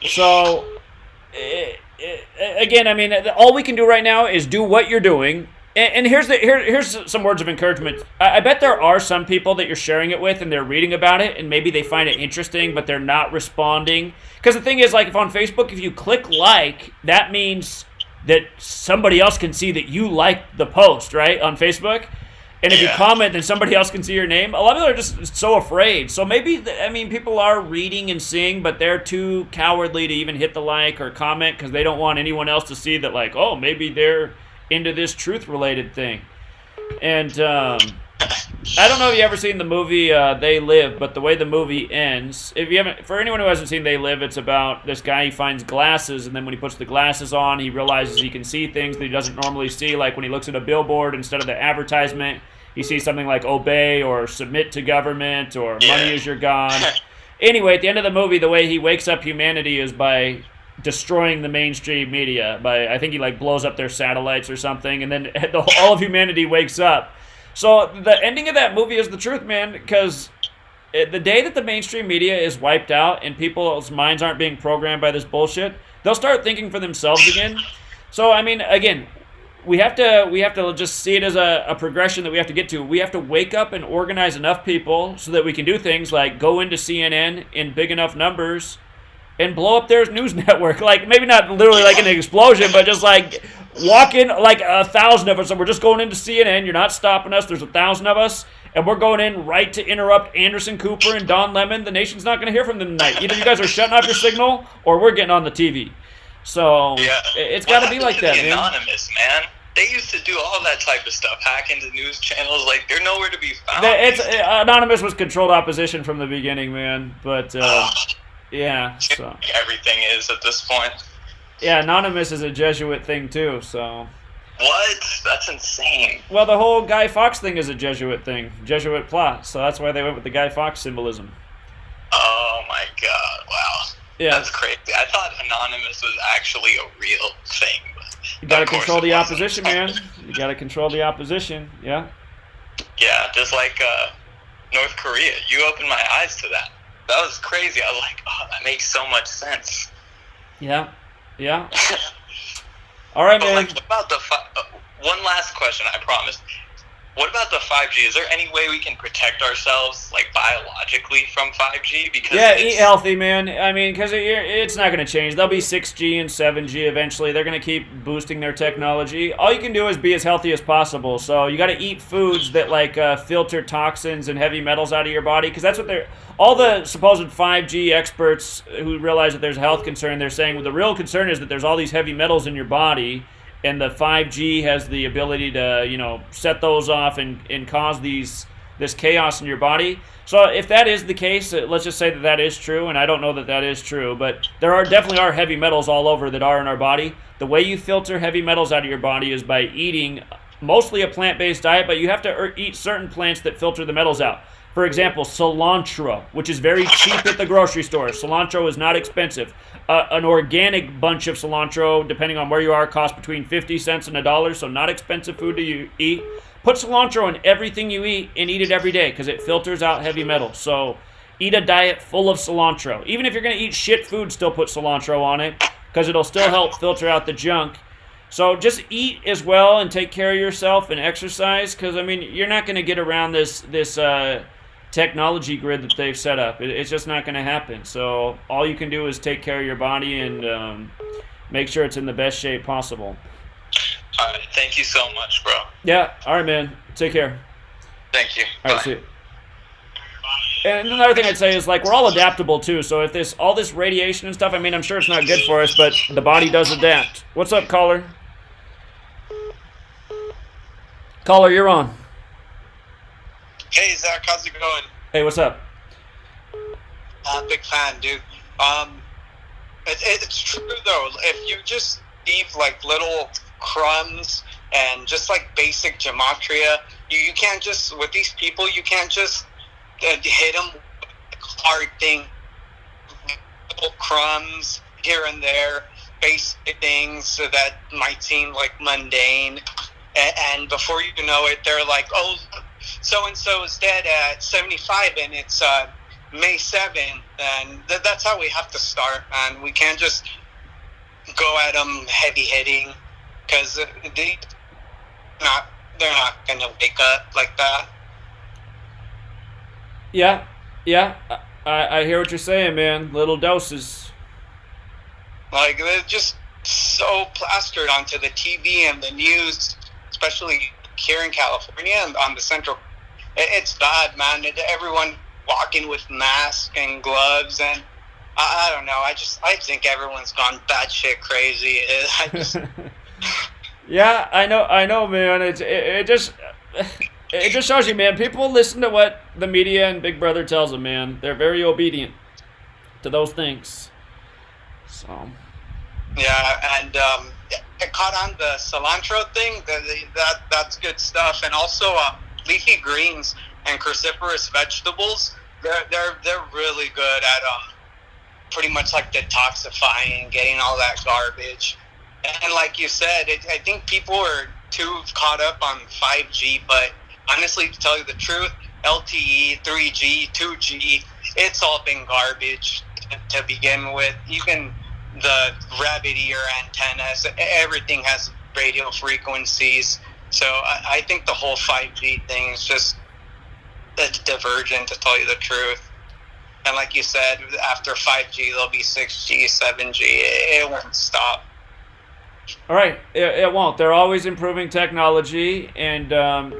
so again, I mean, all we can do right now is do what you're doing. And here's some words of encouragement. I bet there are some people that you're sharing it with and they're reading about it and maybe they find it interesting, but they're not responding. Because the thing is, like, if on Facebook, if you click like, that means that somebody else can see that you like the post, right, on Facebook. And if you comment, then somebody else can see your name. A lot of people are just so afraid. So maybe, people are reading and seeing, but they're too cowardly to even hit the like or comment because they don't want anyone else to see that, like, oh, maybe they're into this truth-related thing. And I don't know if you ever seen the movie They Live, but the way the movie ends, if you haven't, for anyone who hasn't seen They Live, it's about this guy. He finds glasses, and then when he puts the glasses on, he realizes he can see things that he doesn't normally see. Like when he looks at a billboard, instead of the advertisement, he sees something like obey or submit to government or money is your god. Anyway, at the end of the movie, the way he wakes up humanity is by destroying the mainstream media. I think he like blows up their satellites or something, and then all of humanity wakes up. So the ending of that movie is the truth, man, because the day that the mainstream media is wiped out and people's minds aren't being programmed by this bullshit, they'll start thinking for themselves again. So, again, we have to just see it as a progression that we have to get to. We have to wake up and organize enough people so that we can do things like go into CNN in big enough numbers and blow up their news network. Like, maybe not literally like an explosion, but just like walk in like 1,000 of us, and we're just going into CNN. You're not stopping us. There's 1,000 of us, and we're going in right to interrupt Anderson Cooper and Don Lemon. The nation's not going to hear from them tonight. Either you guys are shutting off your signal, or we're getting on the TV. So it's got to be like that, man. Anonymous, man. They used to do all that type of stuff, hack into news channels. Like, they're nowhere to be found. Anonymous was controlled opposition from the beginning, man. But yeah, so everything is at this point. Yeah, Anonymous is a Jesuit thing too. So what? That's insane. Well, the whole Guy Fawkes thing is a Jesuit thing, Jesuit plot. So that's why they went with the Guy Fawkes symbolism. Oh my God! Wow. Yeah, that's crazy. I thought Anonymous was actually a real thing. You gotta control the opposition, man. You gotta control the opposition. Yeah. Yeah, just like North Korea. You opened my eyes to that. That was crazy. I was like, oh, that makes so much sense. Yeah. Yeah. All right, man. Like, what about the one last question? I promise. What about the 5G? Is there any way we can protect ourselves, like, biologically from 5G? Because eat healthy, man. Because it's not going to change. There'll be 6G and 7G eventually. They're going to keep boosting their technology. All you can do is be as healthy as possible. So you got to eat foods that, like, filter toxins and heavy metals out of your body, because that's what all the supposed 5G experts who realize that there's a health concern, they're saying, well, the real concern is that there's all these heavy metals in your body, and the 5G has the ability to, set those off and cause this chaos in your body. So if that is the case, let's just say that is true, and I don't know that is true, but there definitely are heavy metals all over that are in our body. The way you filter heavy metals out of your body is by eating mostly a plant-based diet, but you have to eat certain plants that filter the metals out. For example, cilantro, which is very cheap at the grocery store. Cilantro is not expensive. An organic bunch of cilantro, depending on where you are, costs between 50 cents and $1, so not expensive food to eat. Put cilantro in everything you eat and eat it every day because it filters out heavy metals. So eat a diet full of cilantro. Even if you're going to eat shit food, still put cilantro on it because it'll still help filter out the junk. So just eat as well and take care of yourself and exercise because, you're not going to get around this technology grid that they've set up. It's just not going to happen. So all you can do is take care of your body and make sure it's in the best shape possible. All right. Thank you so much, bro. Yeah. All right, man. Take care. Thank you. All right, see you. And another thing I'd say is, like, we're all adaptable, too. So if all this radiation and stuff, I'm sure it's not good for us, but the body does adapt. What's up, caller? Caller, you're on. Hey, Zach, how's it going? Hey, what's up? Big fan, dude. It's true, though. If you just leave, like, little crumbs and just, like, basic gematria, you can't just, with these people, you can't just hit them with hard thing, little crumbs here and there, basic things that might seem, like, mundane. And before you know it, they're like, oh, so-and-so is dead at 75, and it's May 7, and that's how we have to start, and we can't just go at them heavy-hitting, because they're not going to wake up like that. Yeah, I hear what you're saying, man. Little doses. Like, just so plastered onto the TV and the news, especially here in California and on the central. It's bad, man. Everyone walking with masks and gloves, and I don't know. I think everyone's gone batshit crazy. I just. Yeah, I know, man. It just shows you, man. People listen to what the media and Big Brother tells them, man. They're very obedient to those things. So. Yeah, and I caught on the cilantro thing. That's good stuff, and also leafy greens and cruciferous vegetables. They're really good at pretty much like detoxifying and getting all that garbage. And like you said, I think people are too caught up on 5G, but honestly, to tell you the truth, LTE, 3G, 2G, it's all been garbage to begin with. Even the rabbit ear antennas, everything has radio frequencies. So I think the whole 5G thing is just divergent, to tell you the truth. And like you said, after 5G, there'll be 6G, 7G. It won't stop. All right, it won't. They're always improving technology, and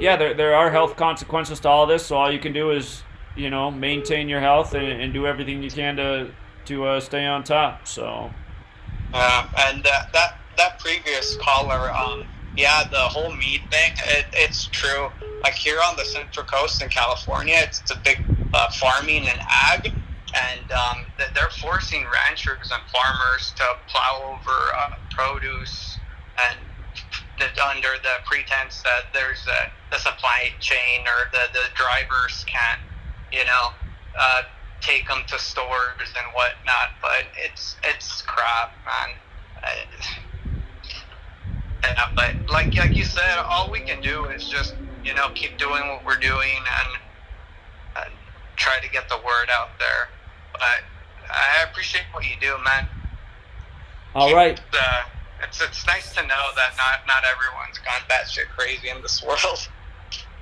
yeah, there are health consequences to all this. So all you can do is, maintain your health and do everything you can to stay on top. So. And that previous caller, yeah, the whole meat thing, it's true. Like here on the Central Coast in California, it's a big farming and ag, and they're forcing ranchers and farmers to plow over produce, and under the pretense that there's the supply chain or the drivers can't, take them to stores and whatnot. But it's crap, man. But like you said, all we can do is just keep doing what we're doing and try to get the word out there. But I appreciate what you do, man. All right. It's nice to know that not everyone's gone batshit crazy in this world.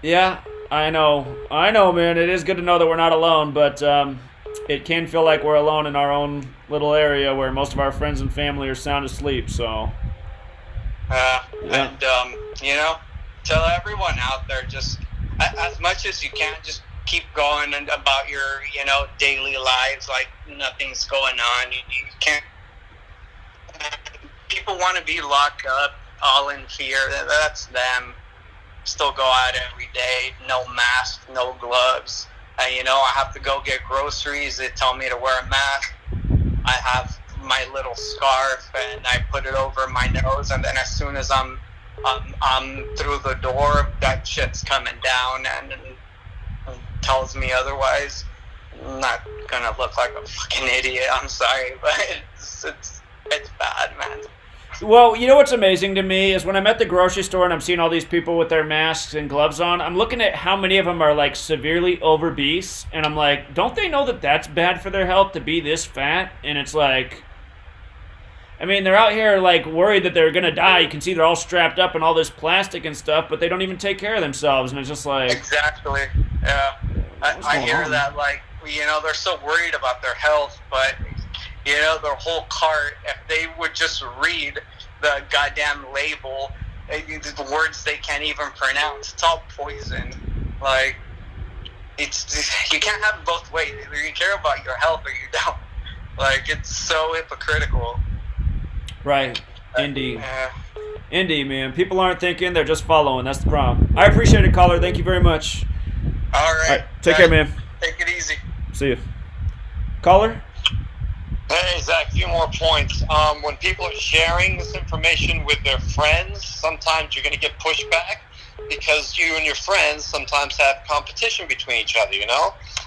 Yeah, I know, man. It is good to know that we're not alone, but it can feel like we're alone in our own little area where most of our friends and family are sound asleep. So. Yeah. And tell everyone out there, just as much as you can, just keep going and about your daily lives like nothing's going on. You can't. People want to be locked up, all in fear. That's them. Still go out every day, no mask, no gloves. I have to go get groceries. They tell me to wear a mask. I have my little scarf and I put it over my nose, and then as soon as I'm through the door, that shit's coming down and tells me otherwise. I'm not gonna look like a fucking idiot. I'm sorry, but it's bad, man. Well, what's amazing to me is when I'm at the grocery store and I'm seeing all these people with their masks and gloves on, I'm looking at how many of them are like severely obese, and I'm like, don't they know that that's bad for their health to be this fat? And it's like, I mean, they're out here like worried that they're gonna die. You can see they're all strapped up in all this plastic and stuff, but they don't even take care of themselves, and it's just like. Exactly. Yeah. I hear that, like, they're so worried about their health, but their whole cart, if they would just read the goddamn label, the words they can't even pronounce, it's all poison. Like, you can't have it both ways. Either you care about your health or you don't. Like, it's so hypocritical. Right. Indeed. Indeed, man. People aren't thinking, they're just following. That's the problem. I appreciate it, caller. Thank you very much. All right. Take care, man. Take it easy. See you. Caller? Hey, Zach, a few more points. When people are sharing this information with their friends, sometimes you're going to get pushback because you and your friends sometimes have competition between each other,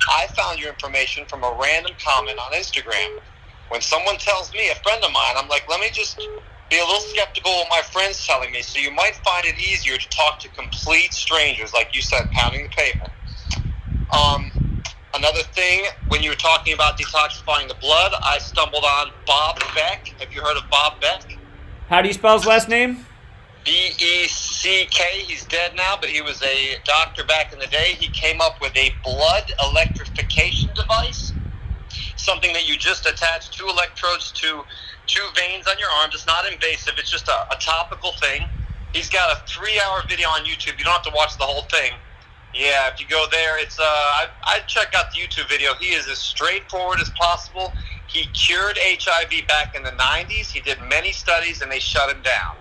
I found your information from a random comment on Instagram. When someone tells me, a friend of mine, I'm like, let me just be a little skeptical of what my friend's telling me. So you might find it easier to talk to complete strangers, like you said, pounding the pavement. Another thing, when you were talking about detoxifying the blood, I stumbled on Bob Beck. Have you heard of Bob Beck? How do you spell his last name? B-E-C-K. He's dead now, but he was a doctor back in the day. He came up with a blood electrification device, something that you just attach two electrodes to 2 veins on your arms. It's not invasive. It's just a topical thing. He's got a 3-hour video on YouTube. You don't have to watch the whole thing. Yeah, if you go there, it's I'd check out the YouTube video. He is as straightforward as possible. He cured HIV back in the 90s. He did many studies, and they shut him down.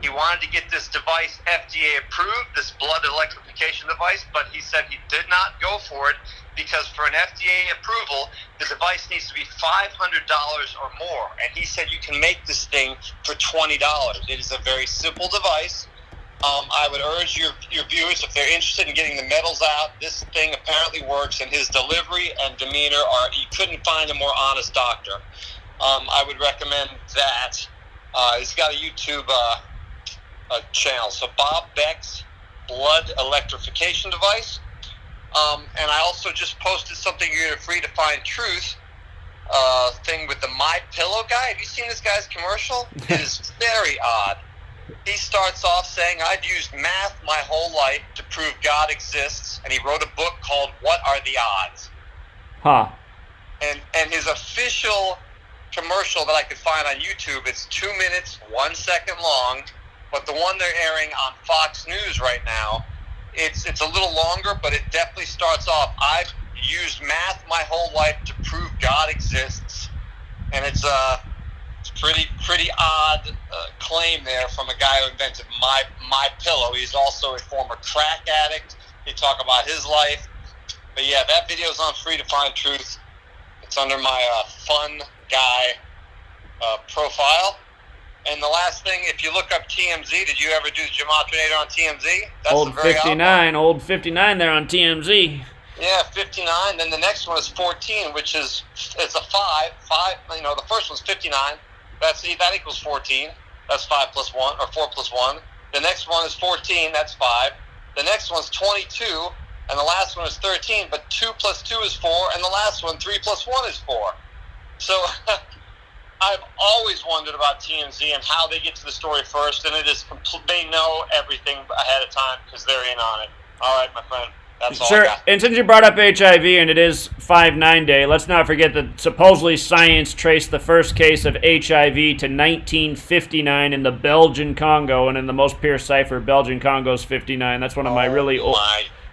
He wanted to get this device FDA approved, this blood electrification device, but he said he did not go for it because for an FDA approval, the device needs to be $500 or more. And he said you can make this thing for $20. It is a very simple device. I would urge your viewers, if they're interested in getting the metals out, this thing apparently works, and his delivery and demeanor you couldn't find a more honest doctor. I would recommend that. He's got a YouTube channel. So Bob Beck's blood electrification device. And I also just posted something you're free to find truth thing with the My Pillow guy. Have you seen this guy's commercial? It is very odd. He starts off saying, I've used math my whole life to prove God exists, and he wrote a book called What Are the Odds? Huh. And his official commercial that I could find on YouTube, it's 2 minutes, 1 second long, but the one they're airing on Fox News right now, it's a little longer, but it definitely starts off, I've used math my whole life to prove God exists, and it's pretty odd claim there from a guy who invented My Pillow. He's also a former crack addict. They talk about his life. But yeah, that video's on Free to Find Truth. It's under my fun guy profile. And the last thing, if you look up TMZ, did you ever do the Gematriator on TMZ? That's old 59, old 59 there on TMZ. Yeah, 59. Then the next one is 14, which is it's a 5. The first one's 59. That equals 14. That's 5 plus 1, or 4 plus 1. The next one is 14. That's 5. The next one's 22, and the last one is 13. But 2 plus 2 is 4, and the last one, 3 plus 1 is 4. So I've always wondered about TMZ and how they get to the story first, and it is they know everything ahead of time because they're in on it. All right, my friend. That's all I got. And since you brought up HIV and it is 5/9 Day, let's not forget that supposedly science traced the first case of HIV to 1959 in the Belgian Congo, and in the most pure cipher, Belgian Congo's 59. That's one of my really old.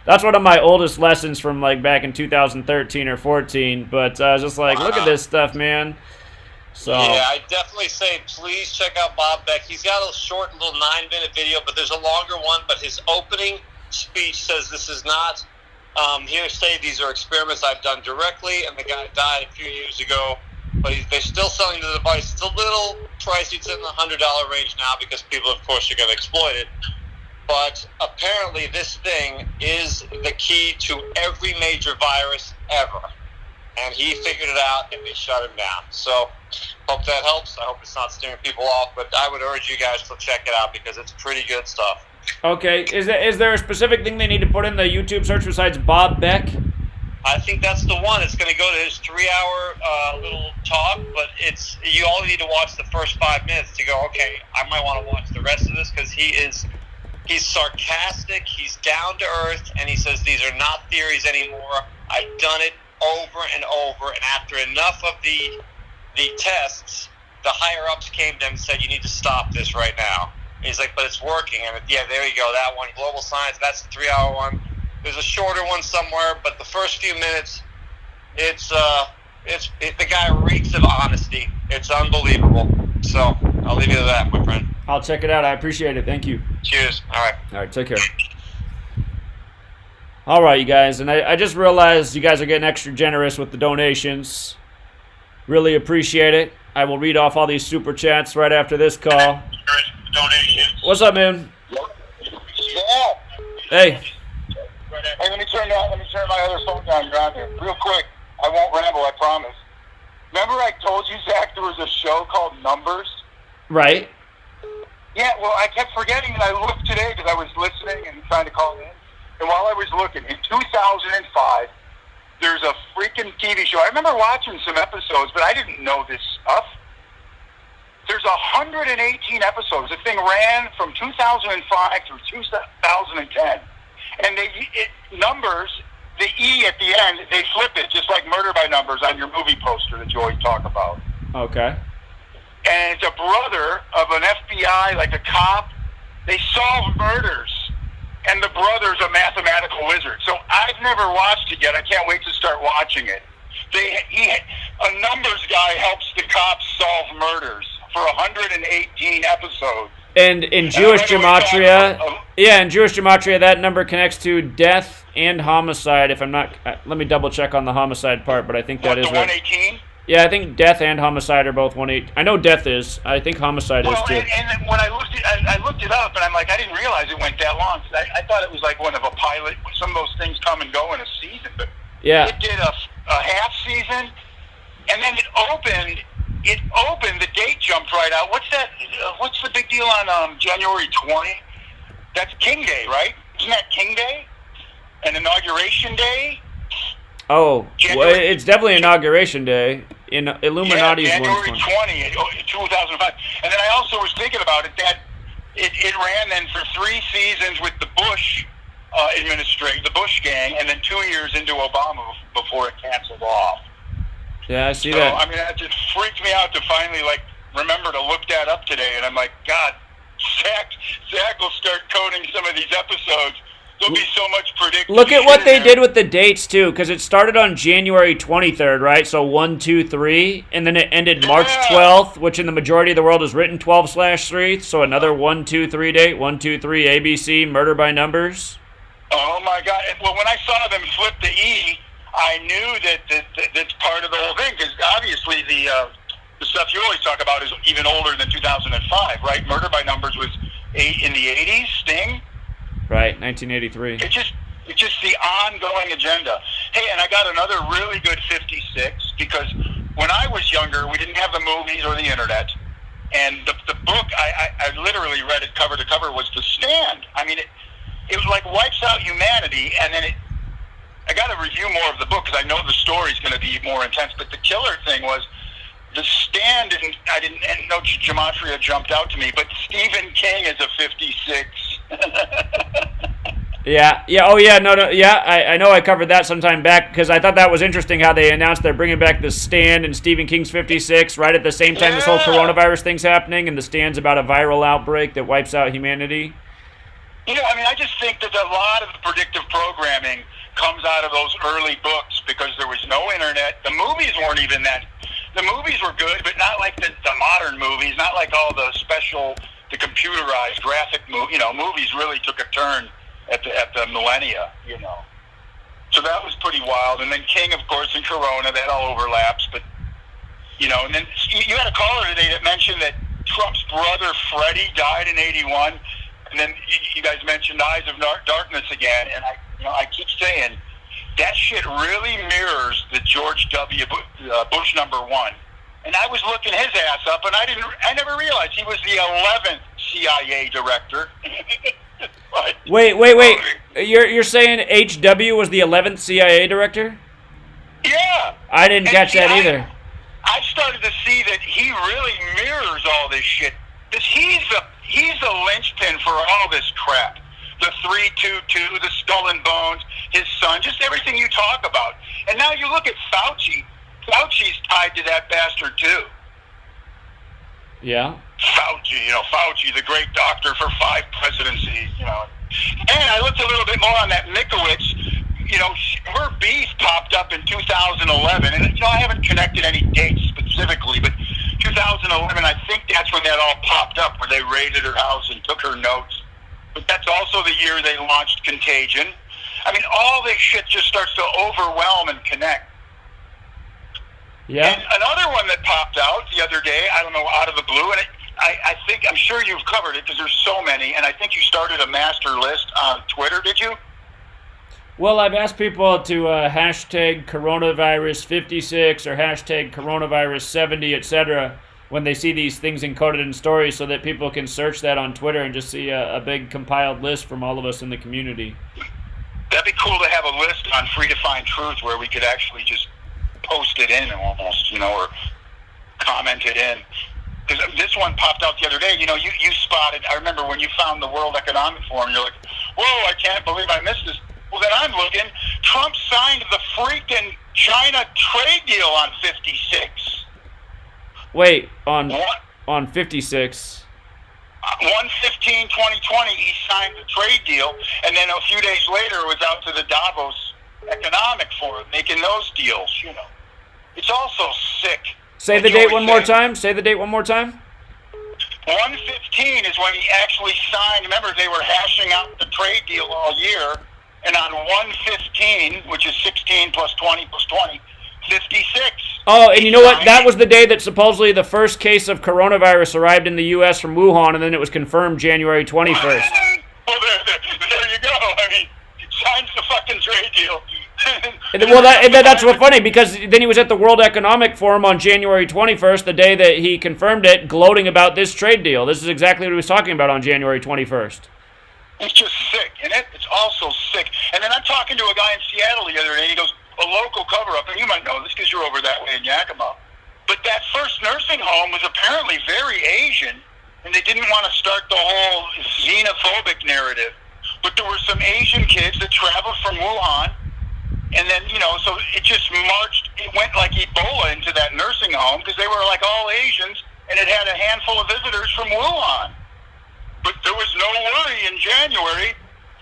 That's one of my oldest lessons from like back in 2013 or 14. But I was just like, look at this stuff, man. So yeah, I definitely say please check out Bob Beck. He's got a short little 9-minute video, but there's a longer one. But his opening speech says this is not hearsay. These are experiments I've done directly, and the guy died a few years ago. But they're still selling the device. It's a little pricey. It's in the $100 range now because people, of course, are going to exploit it. But apparently this thing is the key to every major virus ever. And he figured it out, and they shut him down. So hope that helps. I hope it's not steering people off. But I would urge you guys to check it out because it's pretty good stuff. Okay. Is there a specific thing they need to put in the YouTube search besides Bob Beck? I think that's the one. It's going to go to his 3-hour little talk, but you only need to watch the first 5 minutes to go, okay, I might want to watch the rest of this because he's sarcastic, he's down to earth, and he says these are not theories anymore. I've done it over and over, and after enough of the tests, the higher ups came to him and said, you need to stop this right now. And he's like, but it's working. And yeah, there you go, that one, Global Science, that's the 3-hour one. There's a shorter one somewhere, but the first few minutes, the guy reeks of honesty. It's unbelievable. So I'll leave you to that, my friend. I'll check it out. I appreciate it. Thank you. Cheers. All right, take care. All right, you guys, and I just realized you guys are getting extra generous with the donations. Really appreciate it. I will read off all these super chats right after this call. What's up, man? Yeah. Hey. Hey, let me turn my other phone down. You're on here. Real quick. I won't ramble, I promise. Remember I told you, Zach, there was a show called Numbers? Right. Yeah, well, I kept forgetting, and I looked today because I was listening and trying to call in. And while I was looking, in 2005, there's a freaking TV show. I remember watching some episodes, but I didn't know this stuff. There's 118 episodes. The thing ran from 2005 through 2010. And Numbers, the E at the end, they flip it, just like Murder by Numbers on your movie poster that you always talk about. Okay. and it's a brother of an FBI, like a cop. They solve murders, and the brother's a mathematical wizard. So I've never watched it yet. I can't wait to start watching it. A numbers guy helps the cops solve murders for 118 episodes. And in Jewish Gematria, in Jewish Gematria, that number connects to death and homicide. If I'm not, let me double check on the homicide part, but I think that is 118. Yeah, I think death and homicide are both 118. I know death is. I think homicide is too. And when I looked it up, and I'm like, I didn't realize it went that long. I thought it was like one of a pilot. Some of those things come and go in a season, but yeah, it did a half season, and then it opened. The date jumped right out. What's that? What's the big deal on January 20? That's King Day, right? Isn't that King Day? An inauguration day? Oh, well, it's definitely Inauguration Day. In Illuminati's January 20, 2005. And then I also was thinking about it, that it ran then for 3 seasons with the Bush administration, the Bush gang, and then 2 years into Obama before it canceled off. Yeah, I see that. I mean, that just freaked me out to finally, remember to look that up today. And I'm like, God, Zach will start coding some of these episodes. There'll be so much predictive. Look at what they did with the dates, too, because it started on January 23rd, right? So 1, 2, 3, and then it ended March 12th, which in the majority of the world is written 12/3. So another 1, 2, 3 date, 1, 2, 3, ABC, Murder by Numbers. Oh, my God. Well, when I saw them flip the E, I knew that's part of the whole thing, because obviously the stuff you always talk about is even older than 2005, right? Murder by Numbers was in the 80s, Sting. Right, 1983. It's just the ongoing agenda. Hey, and I got another really good 56, because when I was younger, we didn't have the movies or the internet, and the book, I literally read it cover to cover, was The Stand. I mean, it was like wipes out humanity, and then I got to review more of the book, because I know the story's going to be more intense, but the killer thing was The Stand, I didn't know Gematria jumped out to me, but Stephen King is a 56. I know I covered that sometime back, because I thought that was interesting how they announced they're bringing back The Stand and Stephen King's 56 right at the same time this whole coronavirus thing's happening, and The Stand's about a viral outbreak that wipes out humanity. I just think that a lot of the predictive programming comes out of those early books, because there was no internet. The movies weren't even that. The movies were good, but not like the modern movies, not like all the the computerized graphic movies really took a turn at the millennia, So that was pretty wild. And then King, of course, and Corona, that all overlaps. But, and then you had a caller today that mentioned that Trump's brother Freddie died in 81. And then you guys mentioned Eyes of Darkness again. And I keep saying that shit really mirrors the George W. Bush #1. And I was looking his ass up, and I never realized he was the 11th CIA director. Wait. You're saying HW was the 11th CIA director? Yeah. I didn't catch that either. I started to see that he really mirrors all this shit. Because he's the linchpin for all this crap. The 322, the Skull and Bones, his son, just everything you talk about. And now you look at Fauci. Fauci's tied to that bastard too. Yeah. Fauci, the great doctor for 5 presidencies, And I looked a little bit more on that Mikowicz. Her beef popped up in 2011, and I haven't connected any dates specifically, but 2011, I think that's when that all popped up, where they raided her house and took her notes. But that's also the year they launched Contagion. I mean, all this shit just starts to overwhelm and connect. Yeah. And another one that popped out the other day, I don't know, out of the blue, and I'm sure you've covered it because there's so many, and I think you started a master list on Twitter, did you? Well, I've asked people to hashtag coronavirus56 or hashtag coronavirus70, etc. when they see these things encoded in stories, so that people can search that on Twitter and just see a big compiled list from all of us in the community. That'd be cool to have a list on Free to Find Truth where we could actually just post it in almost, or comment it in. Because this one popped out the other day. You spotted, I remember when you found the World Economic Forum, you're like, whoa, I can't believe I missed this. Well, then I'm looking. Trump signed the freaking China trade deal on 56. Wait, on... What? on 56. 1/15/2020, he signed the trade deal, and then a few days later it was out to the Davos Economic Forum making those deals, you know. It's also sick. Say the date one more time. Say the date one more time. 1/15 is when he actually signed. Remember, they were hashing out the trade deal all year, and on 1/15, which is 16 plus 20 plus 20, 56. Oh, and you know what? That was the day that supposedly the first case of coronavirus arrived in the U.S. from Wuhan, and then it was confirmed January 21st. Well, there you go. I mean, signs the fucking trade deal. Well, that's what's funny, because then he was at the World Economic Forum on January 21st, the day that he confirmed it, gloating about this trade deal. This is exactly what he was talking about on January 21st. It's just sick, and it's also sick. And then I'm talking to a guy in Seattle the other day, and he goes, a local cover-up, and you might know this because you're over that way in Yakima. But that first nursing home was apparently very Asian, and they didn't want to start the whole xenophobic narrative. But there were some Asian kids that traveled from Wuhan, and then, you know, so it just marched, it went like Ebola into that nursing home because they were like all Asians, and it had a handful of visitors from Wuhan. But there was no worry in January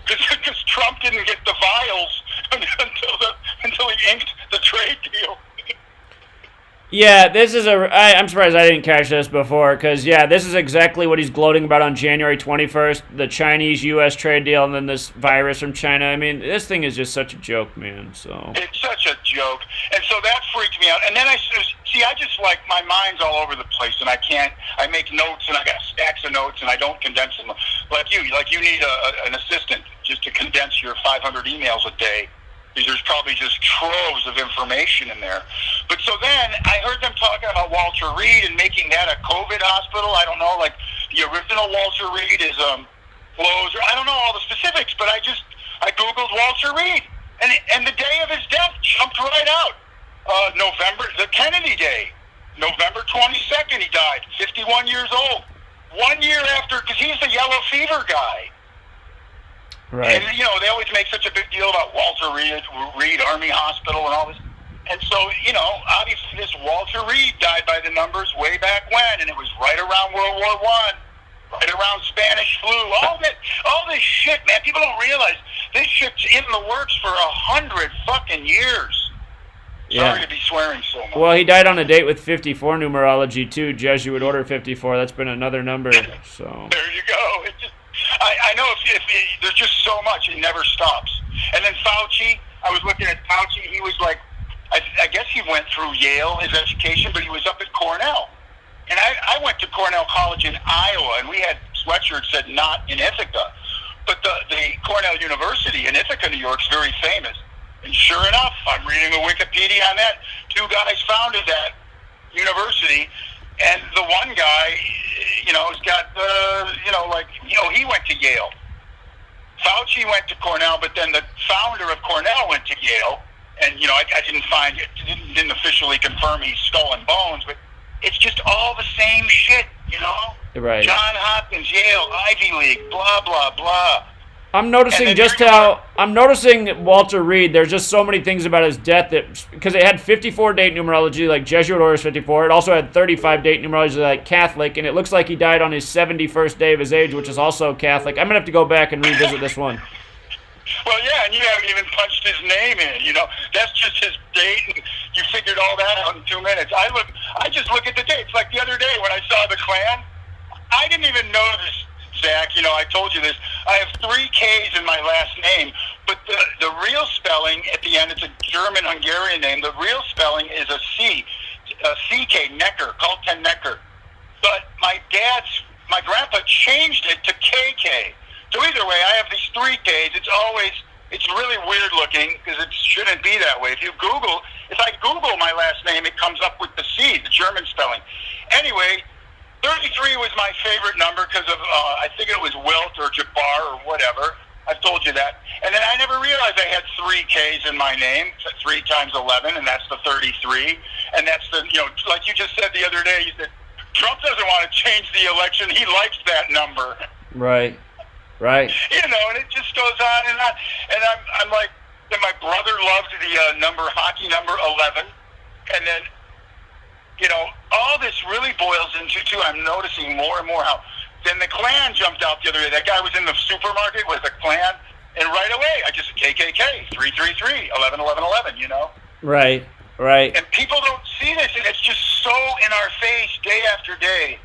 because Trump didn't get the vials until he inked the trade deal. Yeah, this is I'm surprised I didn't catch this before, because, yeah, this is exactly what he's gloating about on January 21st, the Chinese-U.S. trade deal, and then this virus from China. I mean, this thing is just such a joke, man, so. It's such a joke. And so that freaked me out. And then I just like, my mind's all over the place, and I make notes, and I got stacks of notes, and I don't condense them. Like you need an assistant just to condense your 500 emails a day. There's probably just troves of information in there. But so then I heard them talking about Walter Reed and making that a COVID hospital. I don't know, like the original Walter Reed is closed. I don't know all the specifics, but I Googled Walter Reed. And the day of his death jumped right out. The Kennedy Day, November 22nd he died, 51 years old. 1 year after, because he's the yellow fever guy. Right. And, you know, they always make such a big deal about Walter Reed Army Hospital and all this. And so, you know, obviously this Walter Reed died by the numbers way back when, and it was right around World War I, right around Spanish flu, all this shit, man. People don't realize this shit's in the works for 100 fucking years. Sorry to be swearing so much. Well, he died on a date with 54 numerology, too. Jesuit Order 54. That's been another number, so. There you go. I know if there's just so much, it never stops. And then Fauci, I was looking at Fauci, he was like, I guess he went through Yale, his education, but he was up at Cornell. And I went to Cornell College in Iowa, and we had sweatshirts that said not in Ithaca. But the Cornell University in Ithaca, New York is very famous. And sure enough, I'm reading the Wikipedia on that. 2 guys founded that university. And the one guy, you know, has got, he went to Yale. Fauci went to Cornell, but then the founder of Cornell went to Yale. And, you know, I didn't officially confirm he's skull and bones, but it's just all the same shit, you know? Right. John Hopkins, Yale, Ivy League, blah, blah, blah. I'm noticing Walter Reed, there's just so many things about his death that, because it had 54 date numerology, like Jesuit Order 54. It also had 35 date numerology, like Catholic, and it looks like he died on his 71st day of his age, which is also Catholic. I'm going to have to go back and revisit this one. Well, yeah, and you haven't even punched his name in, you know. That's just his date, and you figured all that out in 2 minutes. I just look at the dates. Like the other day when I saw the Klan, I didn't even notice, Zach, you know, I told you this. I have 3 Ks in my last name, but the real spelling at the end, it's a German-Hungarian name. The real spelling is a C, CK, Necker, Kalten Necker. But my grandpa changed it to KK. So either way, I have these 3 Ks. It's really weird looking because it shouldn't be that way. If I Google my last name, it comes up with the C, the German spelling. Anyway, 33 was my favorite number because of, I think it was Wilt or Jabbar or whatever. I've told you that. And then I never realized I had 3 Ks in my name, 3 times 11, and that's the 33. And that's the, you know, like you just said the other day, you said, Trump doesn't want to change the election. He likes that number. Right. You know, and it just goes on and on. And I'm like, and my brother loved the hockey number 11. And then, you know, all this really boils into, too, I'm noticing more and more how, then the Klan jumped out the other day. That guy was in the supermarket with a Klan, and right away, I just, KKK, 333, 11, 11, 11, you know? Right, right. And people don't see this, and it's just so in our face day after day.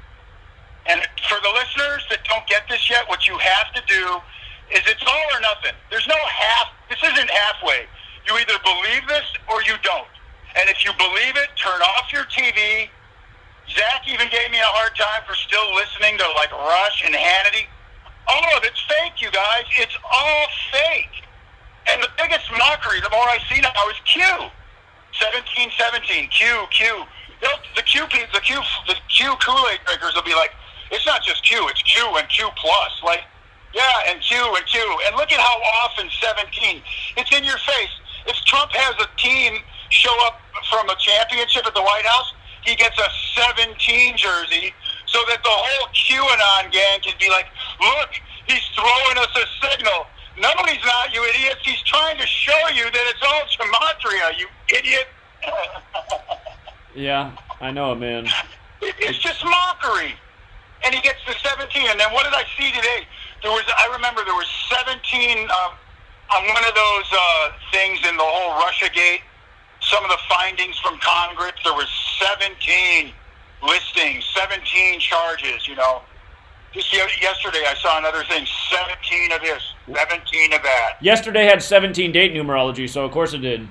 And for the listeners that don't get this yet, what you have to do is it's all or nothing. There's no half. This isn't halfway. You either believe this or you don't. And if you believe it, turn off your TV. Zach even gave me a hard time for still listening to, like, Rush and Hannity. All of it's fake, you guys. It's all fake. And the biggest mockery, the more I see now, is Q. 1717, Q. The Q Kool-Aid drinkers will be like, it's not just Q, it's Q and Q plus. Like, yeah, and Q. And look at how often 17. It's in your face. If Trump has a team show up from a championship at the White House, he gets a 17 jersey so that the whole QAnon gang can be like, look, he's throwing us a signal. No, he's not, you idiots. He's trying to show you that it's all gematria, you idiot. Yeah, I know it, man. It's just mockery. And he gets to 17. And then what did I see today? I remember there was 17 on one of those things in the whole Russiagate. Some of the findings from Congress, there was 17 listings, 17 charges, you know. Just yesterday I saw another thing, 17 of this, 17 of that. Yesterday had 17 date numerology, so of course it did.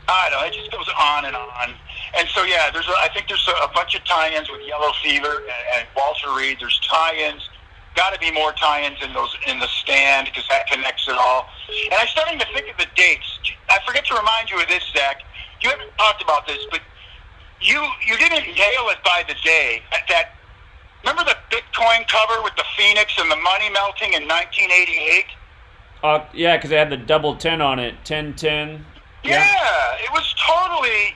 I don't know, it just goes on and on. And so, yeah, I think there's a bunch of tie-ins with Yellow Fever and Walter Reed. There's tie-ins. Got to be more tie-ins in the stand because that connects it all. And I'm starting to think of the dates. I forget to remind you of this, Zach. You haven't talked about this, but you didn't nail it by the day. Remember the Bitcoin cover with the Phoenix and the money melting in 1988? Yeah, because it had the double 10 on it. 1010. Yeah, it was totally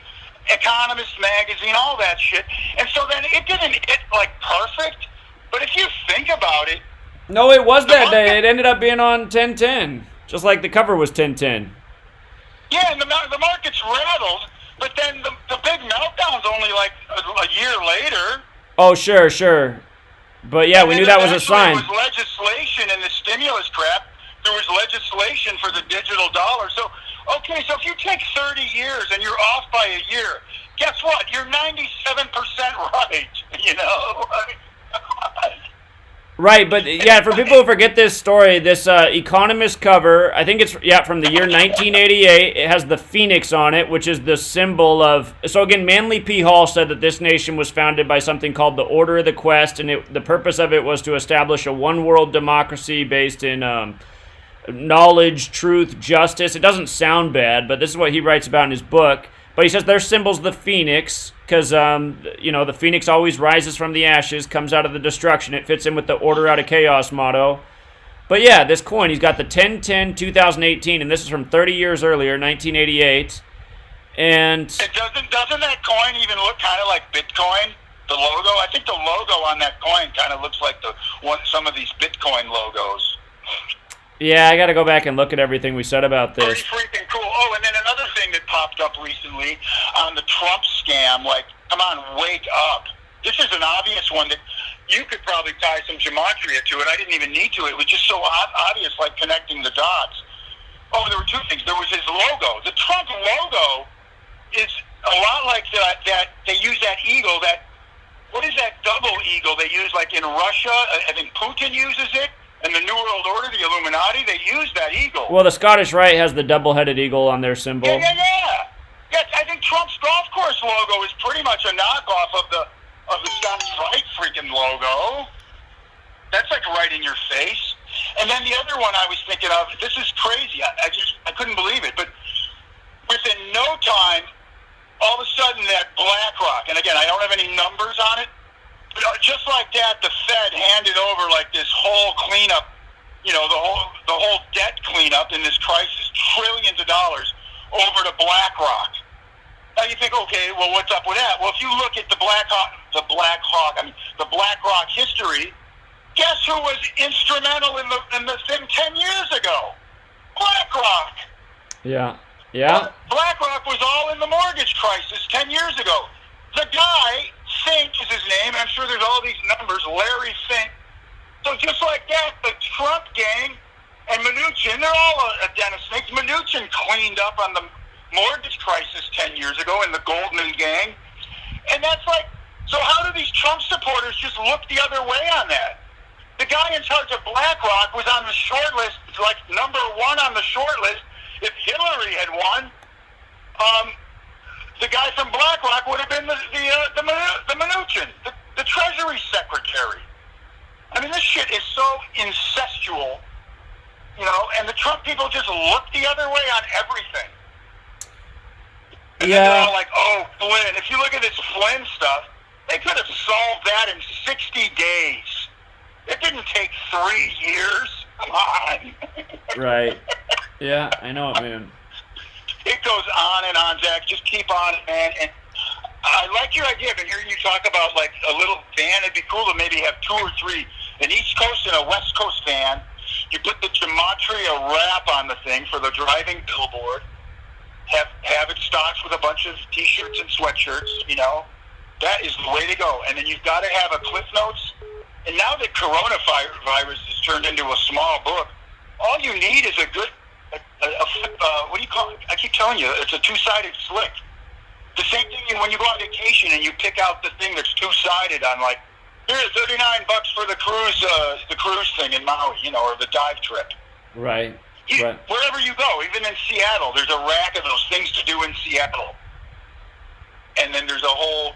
Economist magazine, all that shit. And so then it didn't hit like perfect, but if you think about it... No, it was that day. It ended up being on 1010, just like the cover was 1010. Yeah, and the market's rattled, but then the big meltdown's only like a year later. Oh, sure. But yeah, we knew that was a sign. There was legislation in the stimulus crap. There was legislation for the digital dollar. So, okay, so if you take 30 years and you're off by a year, guess what? You're 97% right, you know? Right, but yeah, for people who forget this story, this Economist cover, I think it's, from the year 1988. It has the Phoenix on it, which is the symbol of... So again, Manly P. Hall said that this nation was founded by something called the Order of the Quest, and the purpose of it was to establish a one-world democracy based in knowledge, truth, justice. It doesn't sound bad, but this is what he writes about in his book. But he says their symbol's the Phoenix, because, the Phoenix always rises from the ashes, comes out of the destruction. It fits in with the order out of chaos motto. But yeah, this coin, he's got the 10-10-2018, and this is from 30 years earlier, 1988. And doesn't that coin even look kind of like Bitcoin? The logo? I think the logo on that coin kind of looks like some of these Bitcoin logos. Yeah, I got to go back and look at everything we said about this. Pretty freaking cool. Oh, and then another thing that popped up recently on the Trump scam, like, come on, wake up. This is an obvious one that you could probably tie some gematria to it. I didn't even need to. It was just so obvious, like connecting the dots. Oh, there were two things. There was his logo. The Trump logo is a lot like that they use that eagle, what is that double eagle they use, like in Russia? I think Putin uses it. And the New World Order, the Illuminati, they use that eagle. Well, the Scottish Rite has the double-headed eagle on their symbol. Yeah. I think Trump's golf course logo is pretty much a knockoff of the Scottish Rite freaking logo. That's like right in your face. And then the other one I was thinking of, this is crazy. I couldn't believe it. But within no time, all of a sudden that BlackRock, and again, I don't have any numbers on it, but just like that, the Fed handed over like this whole cleanup, the whole debt cleanup in this crisis, trillions of dollars over to BlackRock. Now you think, okay, well, what's up with that? Well, if you look at the BlackRock history, guess who was instrumental in the thing 10 years ago? BlackRock. Yeah. BlackRock was all in the mortgage crisis 10 years ago. The guy, Fink is his name, I'm sure there's all these numbers, Larry Fink. So just like that, the Trump gang and Mnuchin, they're all a den of snakes. Mnuchin cleaned up on the mortgage crisis 10 years ago in the Goldman gang. And that's like, so how do these Trump supporters just look the other way on that? The guy in charge of BlackRock was on the short list, like number 1 on the short list. If Hillary had won, the guy from BlackRock would have been the Mnuchin, the Treasury Secretary. I mean, this shit is so incestual, you know, and the Trump people just look the other way on everything. And then they're all like, oh, Flynn. If you look at this Flynn stuff, they could have solved that in 60 days. It didn't take 3 years. Come on. Right. Yeah, I know it, man. It goes on and on, Zach. Just keep on it, man. And I like your idea. I've been hearing you talk about, like, a little van. It'd be cool to maybe have 2 or 3, an East Coast and a West Coast van. You put the Gematria wrap on the thing for the driving billboard. Have it stocked with a bunch of T-shirts and sweatshirts, you know. That is the way to go. And then you've got to have a Cliff Notes. And now that coronavirus has turned into a small book, all you need is a good, what do you call it? I keep telling you, it's a 2-sided slick. The same thing when you go on vacation and you pick out the thing that's 2-sided on, like, here's $39 for the cruise thing in Maui, you know, or the dive trip. Right. Right. Wherever you go, even in Seattle, there's a rack of those things to do in Seattle. And then there's a whole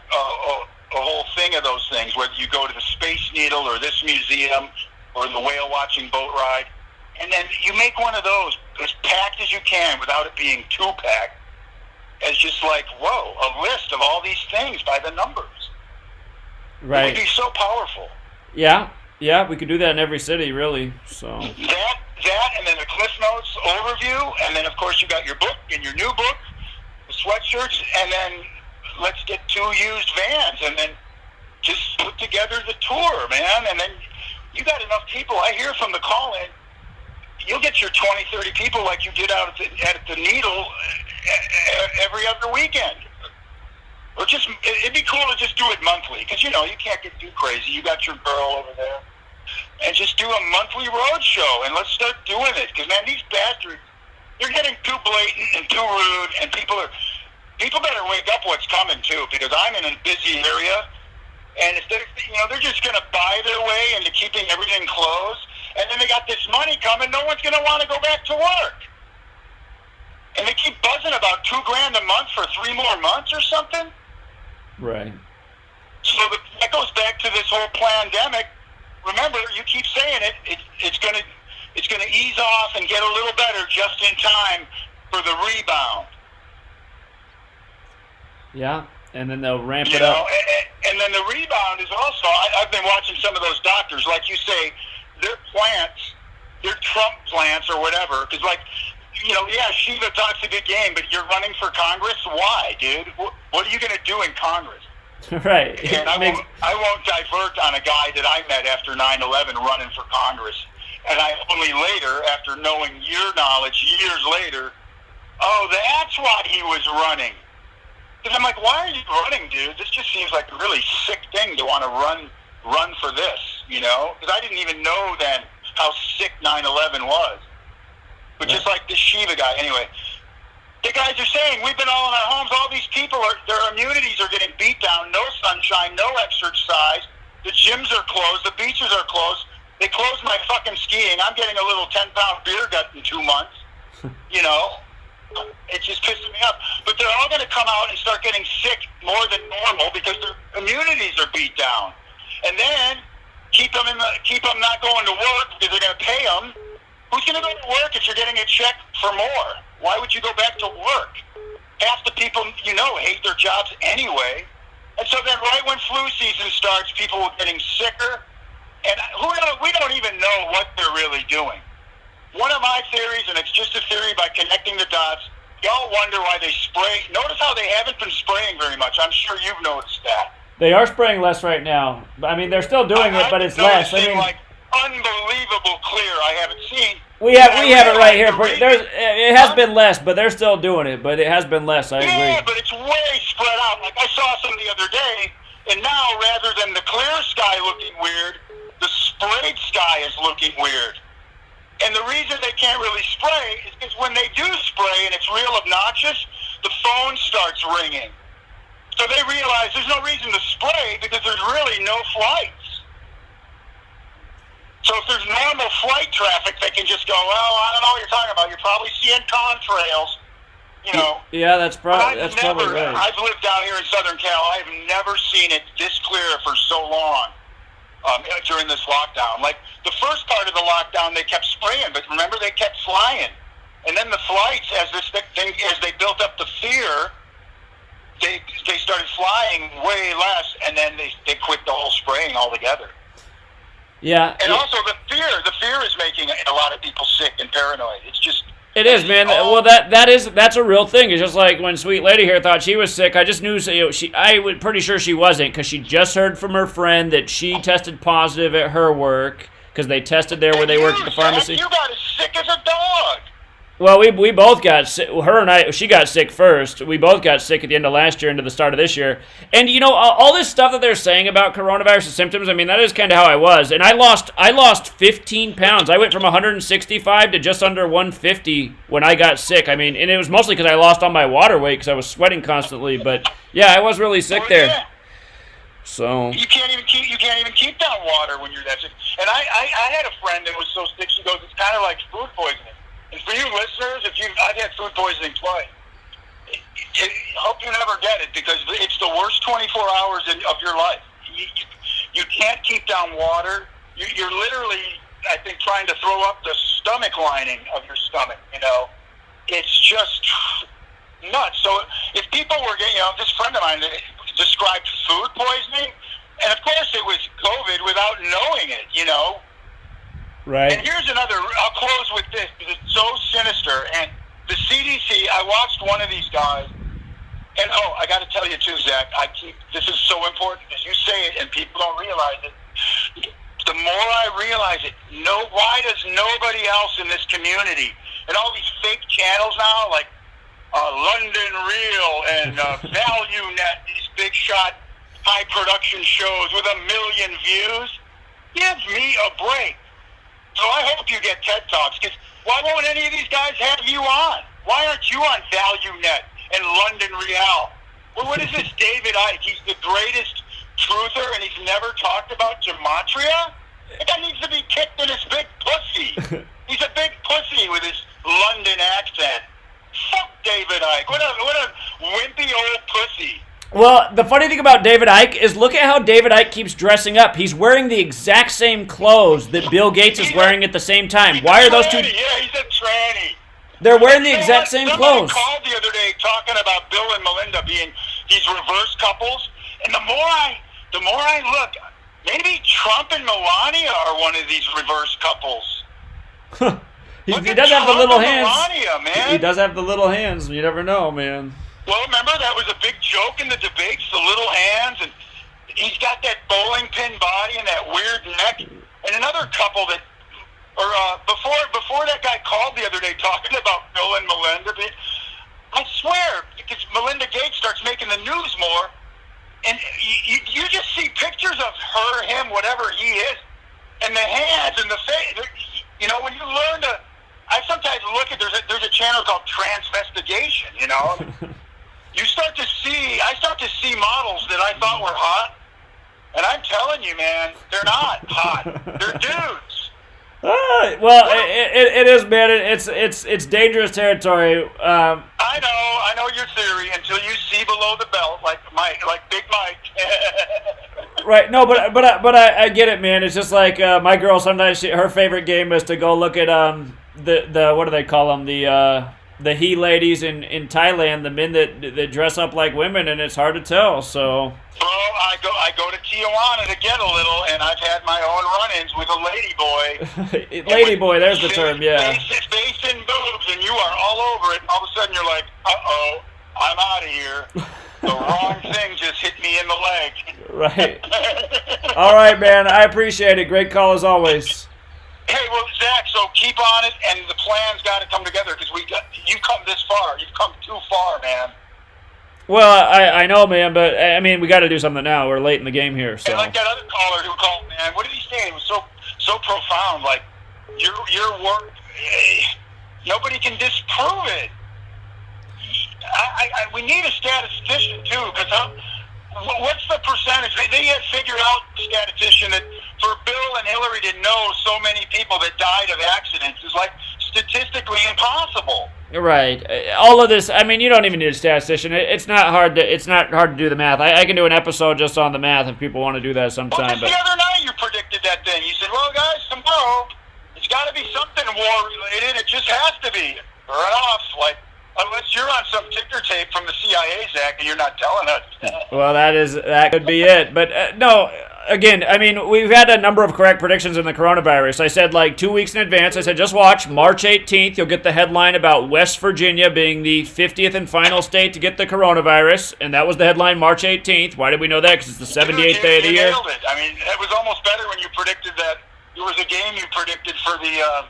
thing of those things, whether you go to the Space Needle or this museum or the whale watching boat ride. And then you make one of those as packed as you can without it being too packed, as just like, whoa, a list of all these things by the numbers. Right. It would be so powerful. Yeah. Yeah, we could do that in every city, really. So That, and then the Cliff Notes overview, and then, of course, you got your book and your new book, the sweatshirts, and then let's get 2 used vans, and then just put together the tour, man. And then you got enough people. I hear from the call-in, you'll get your 20, 30 people like you did out at the Needle every other weekend. Or just, it'd be cool to just do it monthly, because, you know, you can't get too crazy. You got your girl over there. And just do a monthly road show, and let's start doing it. Because, man, these bastards, they're getting too blatant and too rude, and people better wake up what's coming, too, because I'm in a busy area, and if they're just going to buy their way into keeping everything closed, and then they got this money coming, no one's going to want to go back to work. And they keep buzzing about $2,000 a month for 3 more months or something. Right. So that goes back to this whole pandemic. Remember, you keep saying it's going to ease off and get a little better just in time for the rebound. Yeah, and then they'll ramp it up. And then the rebound is also, I've been watching some of those doctors, like you say, their plants, their Trump plants or whatever, because, like, you know, yeah, Shiva talks a good game, but you're running for Congress? Why, dude? What are you going to do in Congress? Right. And I won't divert on a guy that I met after 9/11 running for Congress. And I only later, after knowing your knowledge years later, oh, that's why he was running. Because I'm like, why are you running, dude? This just seems like a really sick thing to want to run for this, you know? Because I didn't even know then how sick 9/11 was. But just like this Shiva guy, anyway. The guys are saying, we've been all in our homes, all these people, their immunities are getting beat down, no sunshine, no exercise, the gyms are closed, the beaches are closed, they closed my fucking skiing, I'm getting a little 10-pound beer gut in 2 months, you know, it's just pissing me off. But they're all going to come out and start getting sick more than normal because their immunities are beat down. And then keep them not going to work because they're going to pay them. Who's going to go to work if you're getting a check for more? Why would you go back to work? Half the people, you know, hate their jobs anyway. And so then right when flu season starts, people are getting sicker. And we don't even know what they're really doing. One of my theories, and it's just a theory by connecting the dots, y'all wonder why they spray. Notice how they haven't been spraying very much. I'm sure you've noticed that. They are spraying less right now. I mean, they're still doing it, but it's less. I mean, like unbelievable clear. I haven't seen. We have it right here. It has been less, but they're still doing it. But it has been less. I agree. Yeah, but it's way spread out. now, like I saw some the other day, and now rather than the clear sky looking weird, the sprayed sky is looking weird. And the reason they can't really spray is because when they do spray and it's real obnoxious, the phone starts ringing. So they realize there's no reason to spray because there's really no flights. So if there's normal flight traffic, they can just go, well, I don't know what you're talking about. You're probably seeing contrails, you know. Yeah, that's probably right. I've lived down here in Southern Cal. I've never seen it this clear for so long during this lockdown. Like the first part of the lockdown, they kept spraying, but remember they kept flying. And then the flights, as they built up the fear, they started flying way less, and then they quit the whole spraying altogether. Yeah. And also the fear is making a lot of people sick and paranoid. It's just. It is, man. Well, that's a real thing. It's just like when Sweet Lady here thought she was sick. I just knew, I was pretty sure she wasn't because she just heard from her friend that she tested positive at her work because they tested there where they worked at the pharmacy. You got as sick as a dog. Well, we both got sick. Her and I, she got sick first. We both got sick at the end of last year into the start of this year. And, you know, all this stuff that they're saying about coronavirus symptoms, I mean, that is kind of how I was. And I lost 15 pounds. I went from 165 to just under 150 when I got sick. I mean, and it was mostly because I lost all my water weight because I was sweating constantly. But, yeah, I was really sick there. Yeah. So you can't even keep down water when you're that sick. And I had a friend that was so sick, she goes, it's kind of like food poisoning. And for you listeners, I've had food poisoning twice. I hope you never get it because it's the worst 24 hours of your life. You can't keep down water. You're literally, I think, trying to throw up the stomach lining of your stomach. You know, it's just nuts. So if people were getting, this friend of mine described food poisoning, and of course it was COVID without knowing it. You know. Right. And here's another, I'll close with this because it's so sinister. And the CDC, I watched one of these guys, and I got to tell you too, Zach, this is so important because you say it and people don't realize it. The more I realize it, why does nobody else in this community, and all these fake channels now, like London Real and Value Net, these big shot, high production shows with 1 million views, give me a break. So I hope you get TED Talks, because why won't any of these guys have you on? Why aren't you on ValueNet and London Real? Well, what is this David Icke? He's the greatest truther, and he's never talked about Gematria? That guy needs to be kicked in his big pussy. He's a big pussy with his London accent. Fuck David Icke. What a wimpy old pussy. Well, the funny thing about David Icke is look at how David Icke keeps dressing up. He's wearing the exact same clothes that Bill Gates is wearing at the same time. Why are those two? Yeah, he's a tranny. They're wearing the exact same clothes. Somebody called the other day talking about Bill and Melinda being these reverse couples, and the more I look, maybe Trump and Melania are one of these reverse couples. He does have the little hands. Melania, man. He does have the little hands. You never know, man. Well, remember that was a big joke in the debates, the little hands, and he's got that bowling pin body and that weird neck. And another couple that, before that guy called the other day talking about Bill and Melinda, I swear, because Melinda Gates starts making the news more, and you just see pictures of her, him, whatever he is, and the hands and the face. You know, when you learn to, I sometimes look at, there's a channel called Transvestigation, you know. I start to see models that I thought were hot, and I'm telling you, man, they're not hot. They're dudes. Well, it is, man. It's dangerous territory. I know your theory until you see below the belt, like Big Mike. Right. No, but I get it, man. It's just like my girl. Sometimes her favorite game is to go look at the what do they call them, the he ladies in Thailand, the men that dress up like women, and it's hard to tell. So. Bro, I go to Tijuana to get a little, and I've had my own run-ins with a lady boy. Lady boy, there's the term, yeah. Face and boobs, and you are all over it. And all of a sudden, you're like, uh-oh, I'm out of here. The wrong thing just hit me in the leg. Right. All right, man. I appreciate it. Great call as always. Hey, well, Zach, so keep on it, and the plan's got to come together because you've come this far. You've come too far, man. Well, I know, man, but I mean, we got to do something now. We're late in the game here, so. And like that other caller who called, man, what did he say? It was so profound. Like your work, nobody can disprove it. We need a statistician too, because what's the percentage? They had figured out, statistician, that for Bill and Hillary to know so many people that died of accidents is like statistically impossible. Right. All of this. I mean, you don't even need a statistician. It's not hard to do the math. I can do an episode just on the math if people want to do that sometime. Well, the other night you predicted that thing. You said, "Well, guys, tomorrow it's got to be something war related. It just has to be." Right off, like. Unless you're on some ticker tape from the CIA, Zach, and you're not telling us. Well, that could be it. But no, again, I mean, we've had a number of correct predictions in the coronavirus. I said like 2 weeks in advance. I said, just watch. March 18th, you'll get the headline about West Virginia being the 50th and final state to get the coronavirus. And that was the headline, March 18th. Why did we know that? Because it's the 78th day of the year. You nailed it. I mean, it was almost better when you predicted that. There was a game you predicted for the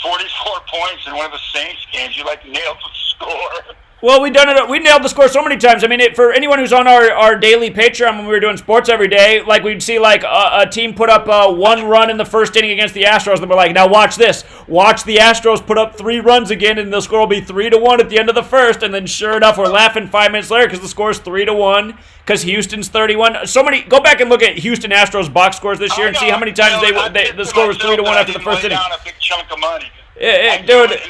44 points in one of the Saints games. You nailed the score. Well, we nailed the score so many times. I mean, for anyone who's on our daily Patreon when we were doing sports every day, we'd see a team put up 1 run in the first inning against the Astros, and we're like, now watch this. Watch the Astros put up 3 runs again, and the score will be 3-1 at the end of the first. And then sure enough, we're laughing 5 minutes later because the score is 3-1 because Houston's 31. Go back and look at Houston Astros box scores this year and see how many times the score was 3-1 after the first inning. Down a big chunk of money. Dude.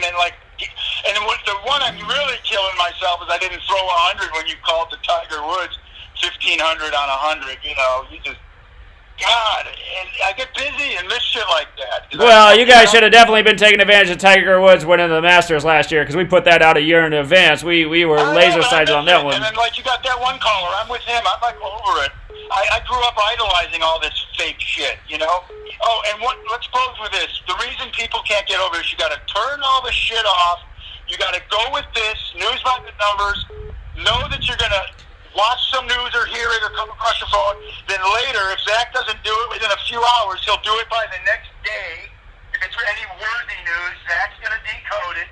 And the one I'm really killing myself is I didn't throw 100 when you called the Tiger Woods 1,500 on 100. You know, you just God, and I get busy and miss shit like that. Well, you guys should have definitely been taking advantage of Tiger Woods winning the Masters last year because we put that out a year in advance. We were laser-sighted on that one. And then, you got that one caller. I'm with him. I'm, over it. I grew up idolizing all this fake shit, you know? Oh, and let's close with this. The reason people can't get over this, you got to turn all the shit off. You got to go with this, news by the numbers, know that you're going to watch some news or hear it or come across your phone. Then later, if Zach doesn't do it within a few hours, he'll do it by the next day. If it's any worthy news, Zach's going to decode it.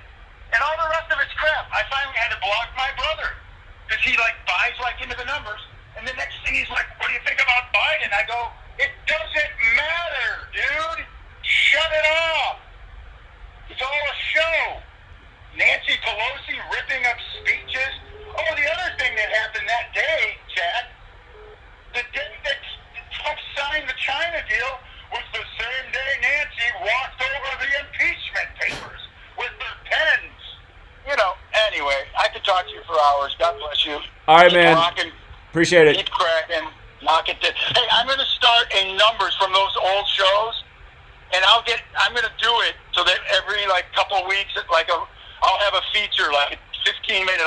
And all the rest of it's crap. I finally had to block my brother because he, buys, into the numbers. And the next thing he's like, what do you think about Biden? I go, it doesn't matter, dude. Shut it off. It's all a show. Nancy Pelosi ripping up speeches. Oh, the other thing that happened that day, Chad, the day that Trump signed the China deal was the same day Nancy walked over the impeachment papers with their pens. You know, anyway, I could talk to you for hours. God bless you. All right, keep man. Rocking, appreciate it. Keep cracking. Knock it down. Hey, I'm going to start a numbers from those old shows, and I'm going to do it so that every, couple weeks, I'll have a feature, 15 minute,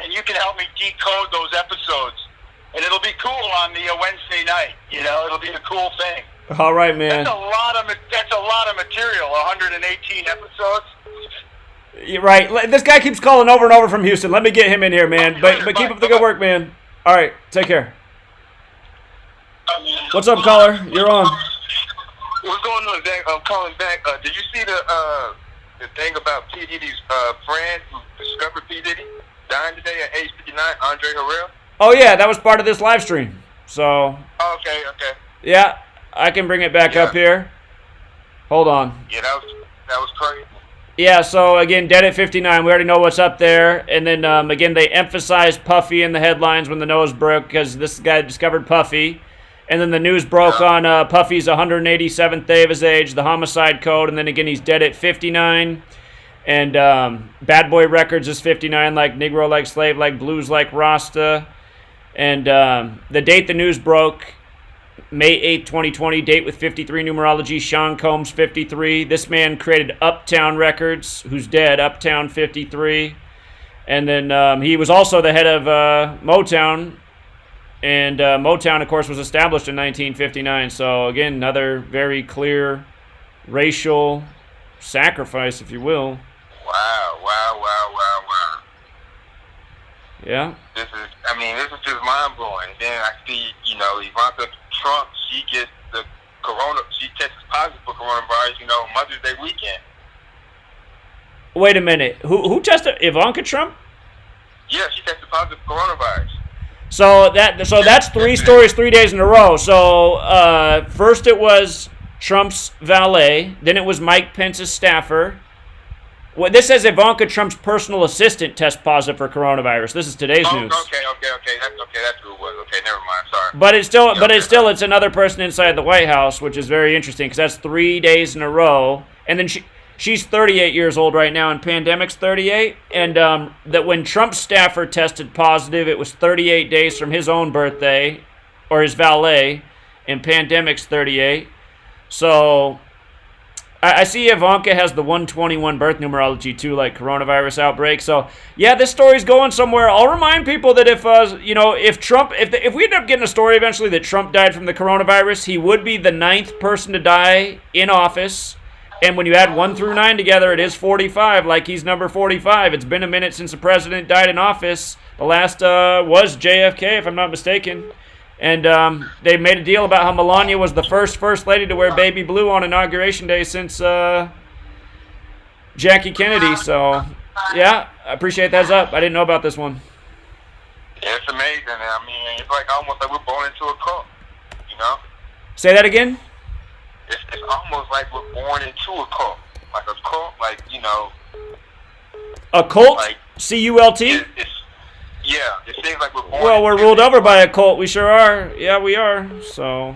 and you can help me decode those episodes. And it'll be cool on the Wednesday night. You know, it'll be a cool thing. All right, man. That's a lot of material, 118 episodes. You're right. This guy keeps calling over and over from Houston. Let me get him in here, man. But keep up the good work, man. All right, take care. What's up, caller? You're on. What's going on, Zach? I'm calling back. Did you see the thing about P. Diddy's friend who discovered P. Diddy dying today at age 59, Andre Harrell? Oh, yeah, that was part of this live stream. So. Okay. Yeah, I can bring it back up here. Hold on. Yeah, that was crazy. Yeah, so again, dead at 59. We already know what's up there. And then, again, they emphasized Puffy in the headlines when the nose broke because this guy discovered Puffy. And then the news broke on Puffy's 187th day of his age, the homicide code. And then again, he's dead at 59. And Bad Boy Records is 59, like Negro, like Slave, like Blues, like Rasta. And the date the news broke, May 8th, 2020, date with 53 numerology, Sean Combs, 53. This man created Uptown Records, who's dead, Uptown 53. And then he was also the head of Motown. And Motown, of course, was established in 1959. So, again, another very clear racial sacrifice, if you will. Wow. Yeah. This is just mind-blowing. Then I see, Ivanka Trump, she gets she tests positive for coronavirus, Mother's Day weekend. Wait a minute. Who tested? Ivanka Trump? Yeah, she tested positive for coronavirus. So that's 3 stories 3 days in a row. So first it was Trump's valet, then it was Mike Pence's staffer. Well, this says Ivanka Trump's personal assistant test positive for coronavirus. This is today's news. Okay. That's who it was. Okay, never mind. Sorry. But it's another person inside the White House, which is very interesting because that's 3 days in a row. And then she's 38 years old right now, and Pandemic's 38. And that when Trump's staffer tested positive, it was 38 days from his own birthday, or his valet, and Pandemic's 38. So I see Ivanka has the 121 birth numerology too, like coronavirus outbreak. So yeah, this story's going somewhere. I'll remind people that if we end up getting a story eventually that Trump died from the coronavirus, he would be the 9th person to die in office. And when you add 1 through 9 together, it is 45. Like he's number 45. It's been a minute since a president died in office. The last was JFK, if I'm not mistaken. And they made a deal about how Melania was the first lady to wear baby blue on Inauguration Day since Jackie Kennedy. So, yeah, I appreciate that. Heads up. I didn't know about this one. Yeah, it's amazing. I mean, it's like almost like we're born into a cult, you know? Say that again? It's almost like we're born into a cult. Like a cult, like, you know. A cult? Like, C-U-L-T? Yeah, it seems like we're born. Well, we're ruled over by a cult. We sure are. Yeah, we are. So,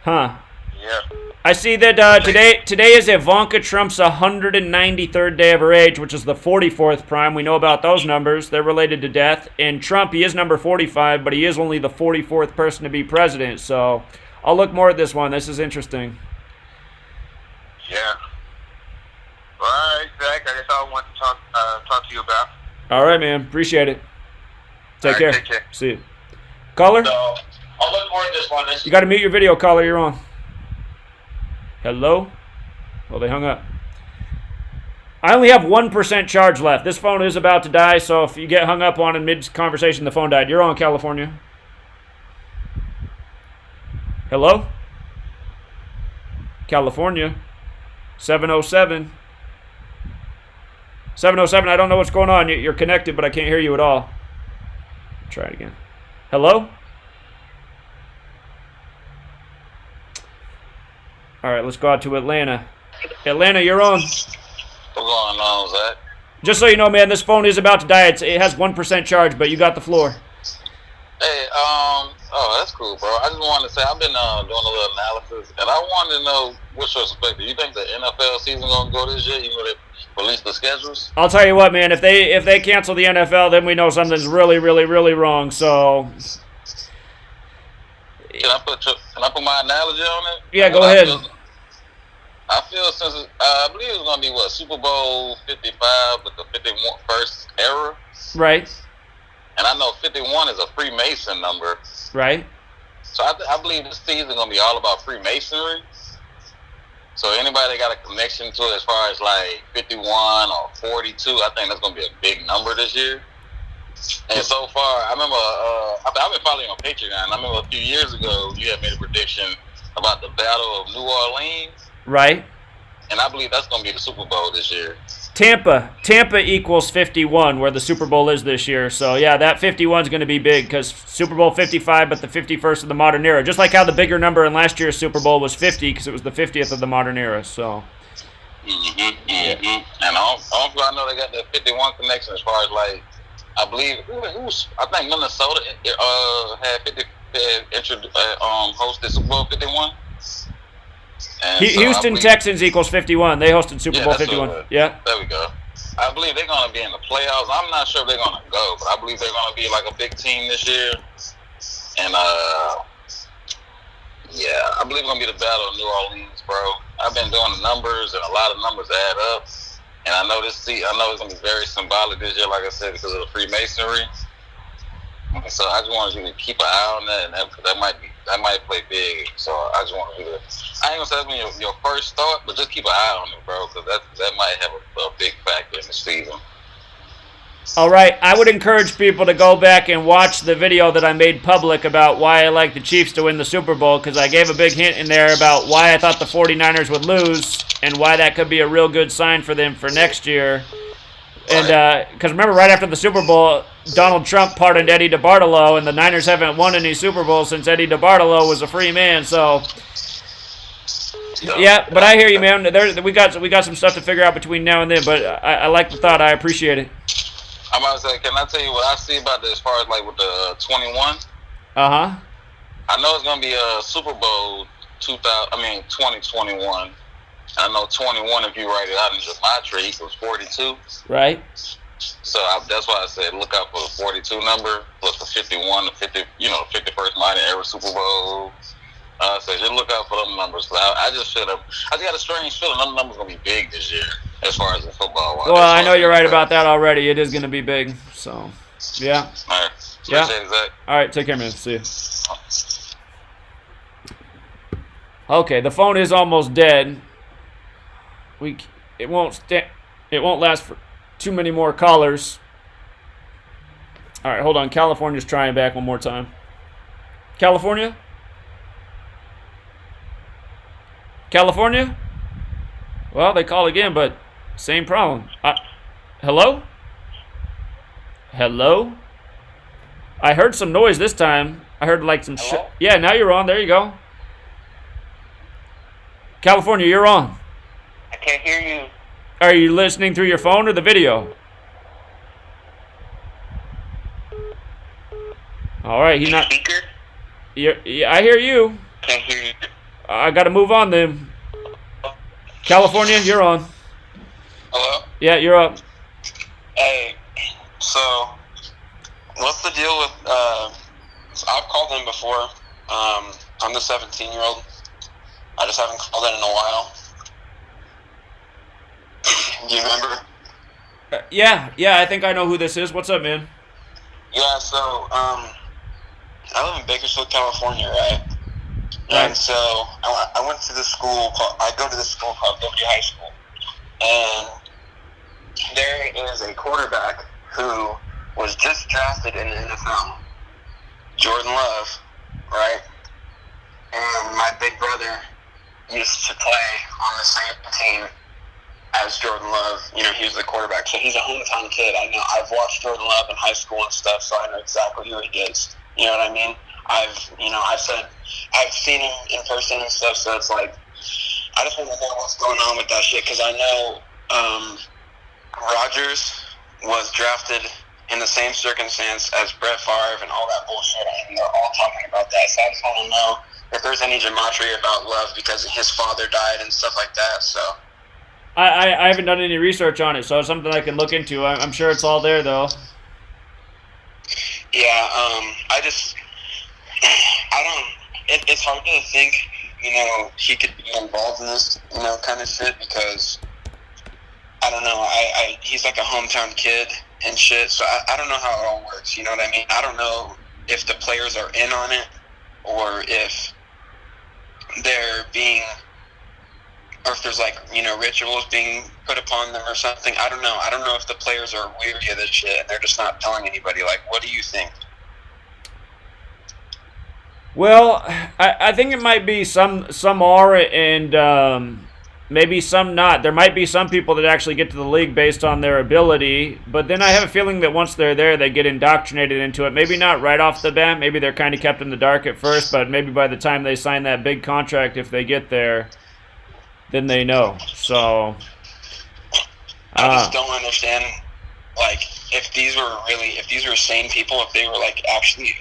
huh. Yeah. I see that today is Ivanka Trump's 193rd day of her age, which is the 44th prime. We know about those numbers. They're related to death. And Trump, he is number 45, but he is only the 44th person to be president. So, I'll look more at this one. This is interesting. Yeah. Well, all right, Zach. I guess I want to talk to you about. All right, man. Appreciate it. Take care. Take care. See you. Caller? So, I'll look more at this one. You got to mute your video, caller. You're on. Hello? Well, they hung up. I only have 1% charge left. This phone is about to die, so if you get hung up on in mid-conversation, the phone died. You're on, California. Hello? California. 707. 707, I don't know what's going on. You're connected, but I can't hear you at all. Try it again. Hello? All right, let's go out to Atlanta. Atlanta, you're on. What's going on, Zach? Just so you know, man, this phone is about to die. It has 1% charge, but you got the floor. Hey, oh, that's cool, bro. I just wanted to say I've been doing a little analysis, and I wanted to know what's your perspective. You think the NFL season gonna go this year, even though they release the schedules? I'll tell you what, man. If they cancel the NFL, then we know something's really, really, really wrong. So, Can I put my analogy on it? yeah, go ahead. I feel since I believe it's gonna be Super Bowl 55, but the 51st era. Right. And I know 51 is a Freemason number. Right. So I believe this season gonna be all about Freemasonry. So anybody got a connection to it as far as like 51 or 42, I think that's gonna be a big number this year. And so far, I remember I've been following on Patreon. I remember a few years ago you had made a prediction about the Battle of New Orleans. Right. And I believe that's gonna be the Super Bowl this year. Tampa equals 51, where the Super Bowl is this year. So, yeah, that 51 is going to be big because Super Bowl 55, but the 51st of the modern era. Just like how the bigger number in last year's Super Bowl was 50 because it was the 50th of the modern era. So, And also I know they got the 51 connection as far as like, I believe, I think Minnesota had hosted Super Bowl 51. Houston Texans equals 51. They hosted Super Bowl 51. Yeah. There we go. I believe they're going to be in the playoffs. I'm not sure if they're going to go, but I believe they're going to be like a big team this year. And, yeah, I believe it's going to be the Battle of New Orleans, bro. I've been doing the numbers, and a lot of numbers add up. And I know it's going to be very symbolic this year, like I said, because of the Freemasonry. So I just wanted you to keep an eye on that, and that might play big. So I just wanted you to, I ain't gonna say that's your first thought, but just keep an eye on it, bro, because that might have a big factor in the season. All right, I would encourage people to go back and watch the video that I made public about why I like the Chiefs to win the Super Bowl, because I gave a big hint in there about why I thought the 49ers would lose and why that could be a real good sign for them for next year. And because remember, right after the Super Bowl, Donald Trump pardoned Eddie DeBartolo, and the Niners haven't won any Super Bowls since Eddie DeBartolo was a free man. So, yeah, but I hear you, man. We got some stuff to figure out between now and then. But I like the thought. I appreciate it. I'm about to say, can I tell you what I see about this as far as like with the 21? Uh-huh. I know it's gonna be a Super Bowl 2021. I know 21, if you write it out in Gematria, equals 42. Right. So that's why I said look out for the 42 number plus the 51, the 51st mighty ever Super Bowl. So just look out for them numbers. I just got a strange feeling them numbers gonna be big this year as far as the football. Well, I know you're right about that already. It is gonna be big. So, yeah. All right. Yeah. Appreciate it, Zach. All right. Take care, man. See you. Okay, the phone is almost dead. It won't last for too many more callers. All right, hold on. California's trying back one more time. California? California? Well, they call again, but same problem. Hello? Hello? I heard some noise this time. I heard like some shit. Yeah, now you're on. There you go. California, you're on. I can't hear you. Are you listening through your phone or the video? All right, he's not. Speaker? Yeah, I hear you. Can't hear you. I got to move on then. California, you're on. Hello? Yeah, you're up. Hey, so what's the deal with? I've called in before. I'm the 17-year-old. I just haven't called in a while. Do you remember? Yeah, I think I know who this is. What's up, man? Yeah, so I live in Bakersfield, California, right? And so I went to this school I go to this school called Liberty High School, and there is a quarterback who was just drafted in the NFL, Jordan Love, right? And my big brother used to play on the same team as Jordan Love. You know, he was the quarterback, so he's a hometown kid. I know. I've watched Jordan Love in high school and stuff, so I know exactly who he is. You know what I mean? I've seen him in person and stuff, so it's like, I just want to know what's going on with that shit, because I know Rodgers was drafted in the same circumstance as Brett Favre and all that bullshit, and they're all talking about that, so I just want to know if there's any gematria about Love, because his father died and stuff like that, so. I haven't done any research on it, so it's something I can look into. I'm sure it's all there, though. Yeah, it's hard to think, you know, he could be involved in this, you know, kind of shit, because, I don't know, he's like a hometown kid and shit, so I don't know how it all works, you know what I mean? I don't know if the players are in on it, or if they're being, or if there's like, you know, rituals being put upon them or something. I don't know. I don't know if the players are weary of this shit and they're just not telling anybody. Like, what do you think? Well, I think it might be some are and maybe some not. There might be some people that actually get to the league based on their ability, but then I have a feeling that once they're there, they get indoctrinated into it. Maybe not right off the bat. Maybe they're kind of kept in the dark at first, but maybe by the time they sign that big contract, if they get there, then they know. So I just don't understand, like, if these were sane people, if they were like actually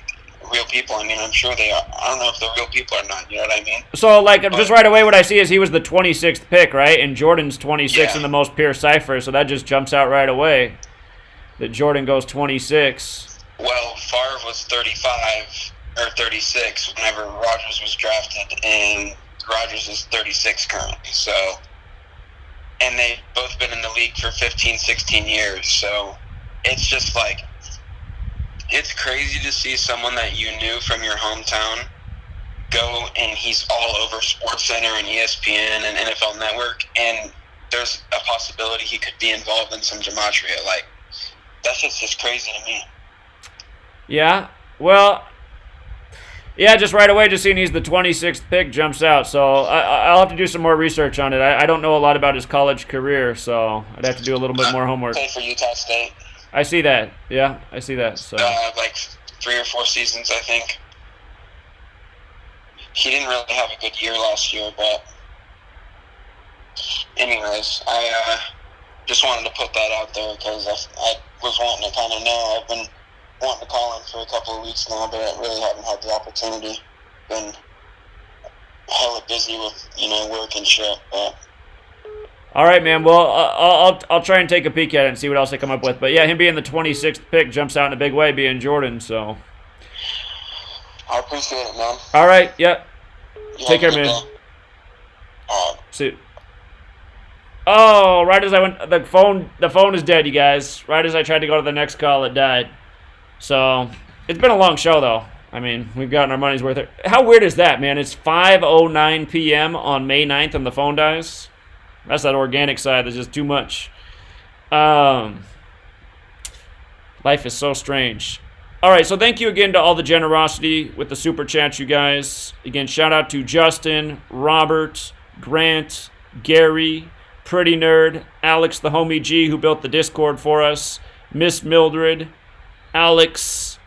real people. I mean, I'm sure they are. I don't know if they're real people or not. You know what I mean? So, like, just right away, what I see is he was the 26th pick, right? And Jordan's 26 in the most pure cipher, so that just jumps out right away. That Jordan goes 26. Well, Favre was 35 or 36 whenever Rodgers was drafted, and Rodgers is 36 currently. So, and they've both been in the league for 15, 16 years. So, it's just like, it's crazy to see someone that you knew from your hometown go, and he's all over SportsCenter and ESPN and NFL Network, and there's a possibility he could be involved in some gematria. Like, that's just crazy to me. Yeah, well, Yeah, just right away, just seeing he's the 26th pick jumps out. So I'll have to do some more research on it. I don't know a lot about his college career, so I'd have to do a little bit more homework. Played for Utah State. I see that. Yeah, I see that. So like 3 or 4 seasons, I think. He didn't really have a good year last year, but anyways, I just wanted to put that out there because I was wanting to kind of know. I've been wanting to call in for a couple of weeks now, but I really haven't had the opportunity. Been hella busy with, work and shit, but... All right, man. Well, I'll try and take a peek at it and see what else I come up with. But yeah, him being the 26th pick jumps out in a big way, being Jordan. So I appreciate it, man. all right, yep. Take care, have a good man. day. See. Oh, right as I went, the phone is dead, you guys. Right as I tried to go to the next call, it died. So it's been a long show, though. I mean, we've gotten our money's worth. How weird is that, man? It's 5:09 p.m. on May 9th, and the phone dies. That's that organic side that's just too much. Life is so strange. All right, so thank you again to all the generosity with the super chats, you guys. Again, shout out to Justin, Robert, Grant, Gary, Pretty Nerd, Alex the homie G who built the Discord for us, Miss Mildred, Alex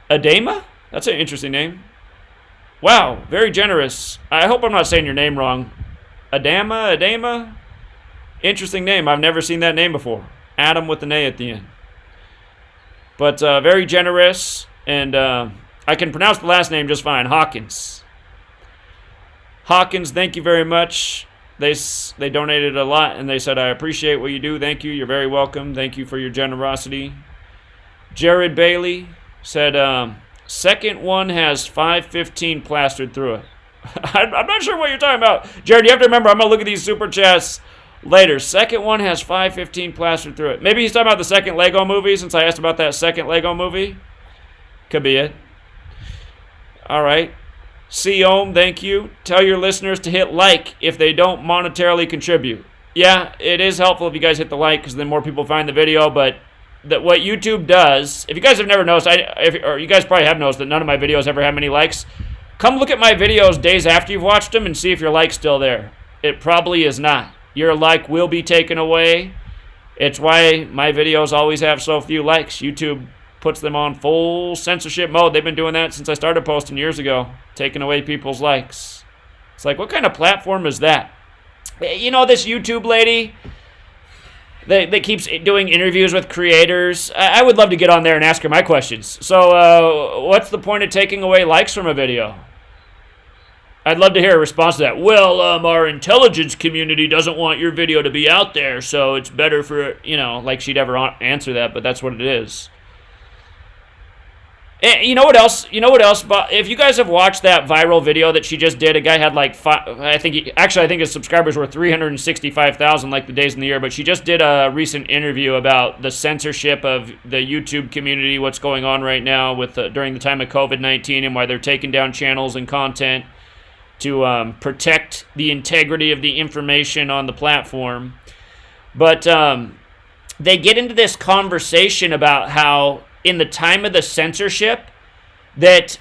Adema? That's an interesting name. Wow, very generous. I hope I'm not saying your name wrong. Adema? Interesting name. I've never seen that name before. Adam with an A at the end. But very generous, and I can pronounce the last name just fine. Hawkins, thank you very much. They donated a lot, and they said, I appreciate what you do. Thank you. You're very welcome. Thank you for your generosity. Jared Bailey said, second one has 515 plastered through it. I'm not sure what you're talking about. Jared, you have to remember, I'm going to look at these super chats later. Second one has 515 plastered through it. Maybe he's talking about the second Lego movie, since I asked about that second Lego movie. Could be it. All right. Ohm, thank you. Tell your listeners to hit like if they don't monetarily contribute. Yeah, it is helpful if you guys hit the like, because then more people find the video, but what YouTube does, if you guys have never noticed, or you guys probably have noticed that none of my videos ever have many likes, come look at my videos days after you've watched them and see if your like's still there. It probably is not. Your like will be taken away. It's why my videos always have so few likes. YouTube puts them on full censorship mode. They've been doing that since I started posting years ago, taking away people's likes. It's like, what kind of platform is that? You know, this YouTube lady that keeps doing interviews with creators. I would love to get on there and ask her my questions. So what's the point of taking away likes from a video? I'd love to hear a response to that. Well, our intelligence community doesn't want your video to be out there, so it's better for, like she'd ever answer that, but that's what it is. And you know what else? If you guys have watched that viral video that she just did, a guy had like I think his subscribers were 365,000 like the days in the year, but she just did a recent interview about the censorship of the YouTube community, what's going on right now with during the time of COVID-19 and why they're taking down channels and content to protect the integrity of the information on the platform. But they get into this conversation about how in the time of the censorship that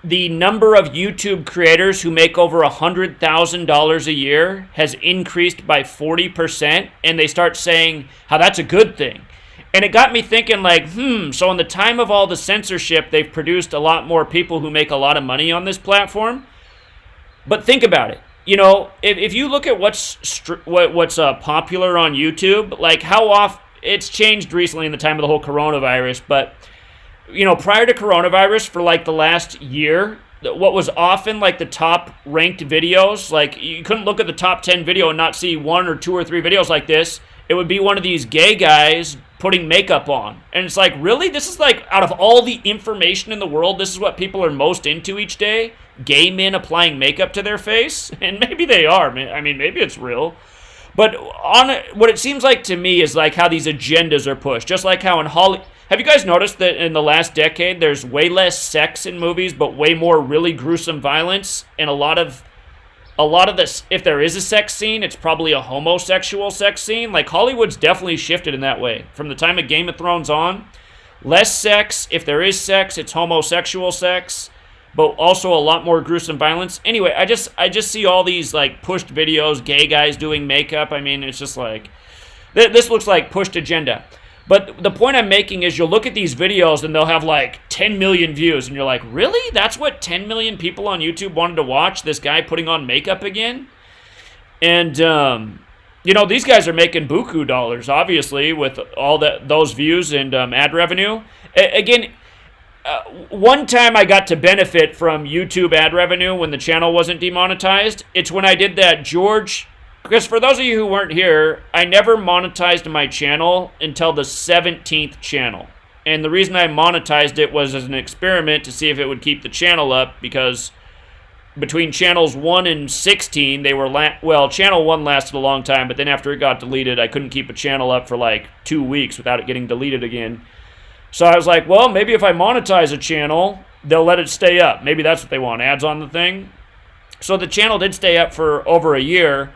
the number of YouTube creators who make over $100,000 a year has increased by 40%, and they start saying how that's a good thing. And it got me thinking, like, so in the time of all the censorship, they've produced a lot more people who make a lot of money on this platform. But think about it. If you look at what's popular on YouTube, like how often, it's changed recently in the time of the whole coronavirus, but, prior to coronavirus, for like the last year, what was often like the top ranked videos, like you couldn't look at the top 10 video and not see 1 or 2 or 3 videos like this. It would be one of these gay guys putting makeup on. And it's like, really? This is like, out of all the information in the world, this is what people are most into each day? Gay men applying makeup to their face? And maybe they are. I mean, maybe it's real. But what it seems like to me is like how these agendas are pushed. Just like how in Hollywood... Have you guys noticed that in the last decade, there's way less sex in movies, but way more really gruesome violence? And a lot of this, if there is a sex scene, it's probably a homosexual sex scene. Like, Hollywood's definitely shifted in that way. From the time of Game of Thrones on, Less sex. If there is sex, it's homosexual sex, but also a lot more gruesome violence. Anyway, I just see all these like pushed videos, gay guys doing makeup. I mean, it's just like, this looks like pushed agenda. But the point I'm making is you'll look at these videos and they'll have like 10 million views. And you're like, really? That's what 10 million people on YouTube wanted to watch? This guy putting on makeup again? And, you know, these guys are making buku dollars, obviously, with all those views and ad revenue. Again, one time I got to benefit from YouTube ad revenue when the channel wasn't demonetized. It's when I did that George... Because for those of you who weren't here, I never monetized my channel until the 17th channel. And the reason I monetized it was as an experiment to see if it would keep the channel up, because between channels 1 and 16, they were... well, channel 1 lasted a long time, but then after it got deleted, I couldn't keep a channel up for like 2 weeks without it getting deleted again. So I was like, well, maybe if I monetize a channel, they'll let it stay up. Maybe that's what they want, ads on the thing. So the channel did stay up for over a year.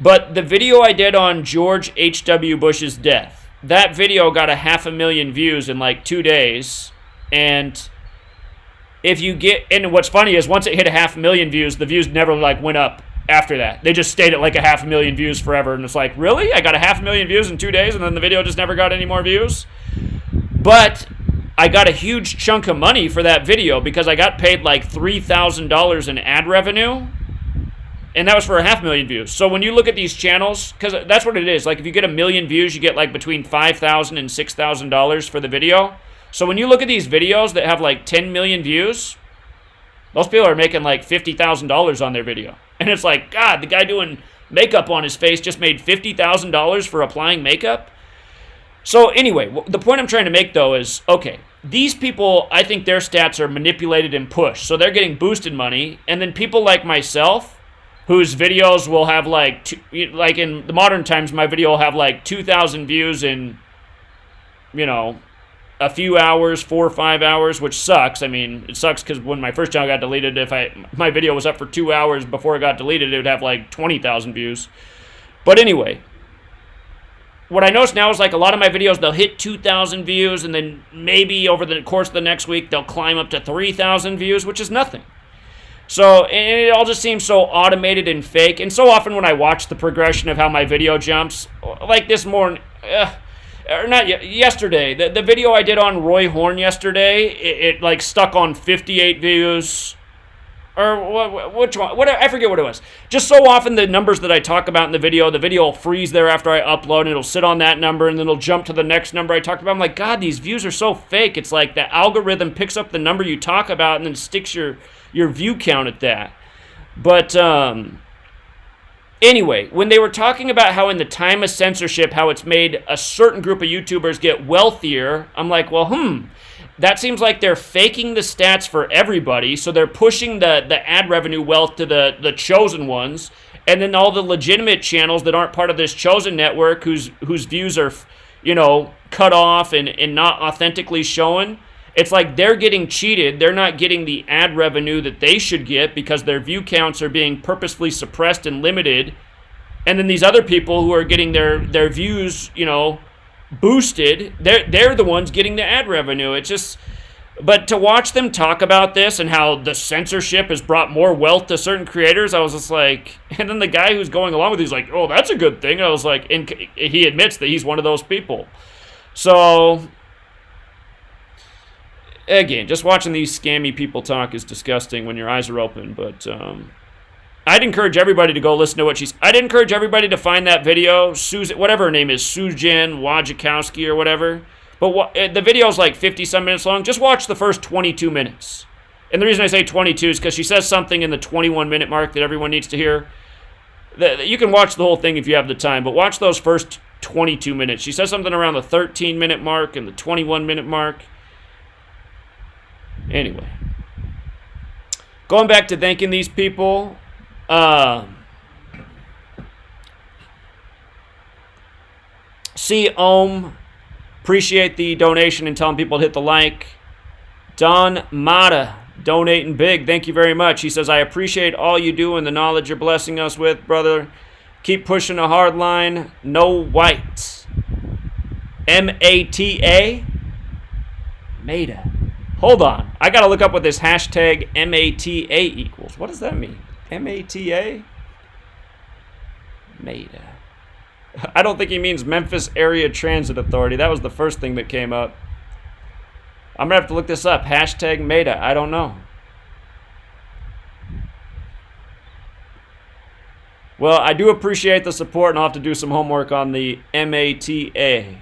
But the video I did on George H.W. Bush's death, that video got 500,000 views in like 2 days. And if you get, and what's funny is once it hit 500,000 views, the views never like went up after that. They just stayed at like 500,000 views forever. And it's like, really? I got 500,000 views in 2 days and then the video just never got any more views? But I got a huge chunk of money for that video because I got paid like $3,000 in ad revenue. And that was for 500,000 views. So when you look at these channels, because that's what it is. Like if you get 1 million views, you get like between $5,000 and $6,000 for the video. So when you look at these videos that have like 10 million views, those people are making like $50,000 on their video. And it's like, God, the guy doing makeup on his face just made $50,000 for applying makeup. So anyway, the point I'm trying to make though is, okay, these people, I think their stats are manipulated and pushed. So they're getting boosted money. And then people like myself, whose videos will have like in the modern times, my video will have like 2,000 views in, you know, a few hours, 4 or 5 hours, which sucks. I mean, it sucks because when my first channel got deleted, if my video was up for 2 hours before it got deleted, it would have like 20,000 views. But anyway, what I notice now is like a lot of my videos, they'll hit 2,000 views, and then maybe over the course of the next week, they'll climb up to 3,000 views, which is nothing. So it all just seems so automated and fake. And so often when I watch the progression of how my video jumps, like this morning, or not yesterday, the video I did on Roy Horn yesterday, it like stuck on 58 views. Or which one? I forget what it was. Just so often the numbers that I talk about in the video will freeze there after I upload, and it'll sit on that number, and then it'll jump to the next number I talked about. I'm like, God, these views are so fake. It's like the algorithm picks up the number you talk about and then sticks your view count at that. But anyway, when they were talking about how in the time of censorship, how it's made a certain group of YouTubers get wealthier, I'm like, well, that seems like they're faking the stats for everybody, so they're pushing the ad revenue wealth to the chosen ones, and then all the legitimate channels that aren't part of this chosen network, whose views are, you know, cut off and not authentically shown, it's like they're getting cheated. They're not getting the ad revenue that they should get because their view counts are being purposefully suppressed and limited, and then these other people who are getting their views, you know, boosted, they're the ones getting the ad revenue. It's just, but to watch them talk about this and how the censorship has brought more wealth to certain creators, I was just like, and then the guy who's going along with it, he's like, oh, that's a good thing. I was like, and he admits that he's one of those people. So again, just watching these scammy people talk is disgusting when your eyes are open. But I'd encourage everybody to go listen to what I'd encourage everybody to find that video, Susan, whatever her name is, Susan Wojciechowski or whatever. But the video's like 50-some minutes long. Just watch the first 22 minutes. And the reason I say 22 is because she says something in the 21-minute mark that everyone needs to hear. You can watch the whole thing if you have the time, but watch those first 22 minutes. She says something around the 13-minute mark and the 21-minute mark. Anyway. Going back to thanking these people... See Ohm, appreciate the donation and telling people to hit the like. Don Mata, donating big, thank you very much. He says, I appreciate all you do and the knowledge you're blessing us with, brother. Keep pushing a hard line. No white. M-A-T-A. Meta. Hold on. I got to look up what this hashtag MATA equals. What does that mean? MATA? Meta. I don't think he means Memphis Area Transit Authority. That was the first thing that came up. I'm going to have to look this up. Hashtag Meta. I don't know. Well, I do appreciate the support, and I'll have to do some homework on the MATA.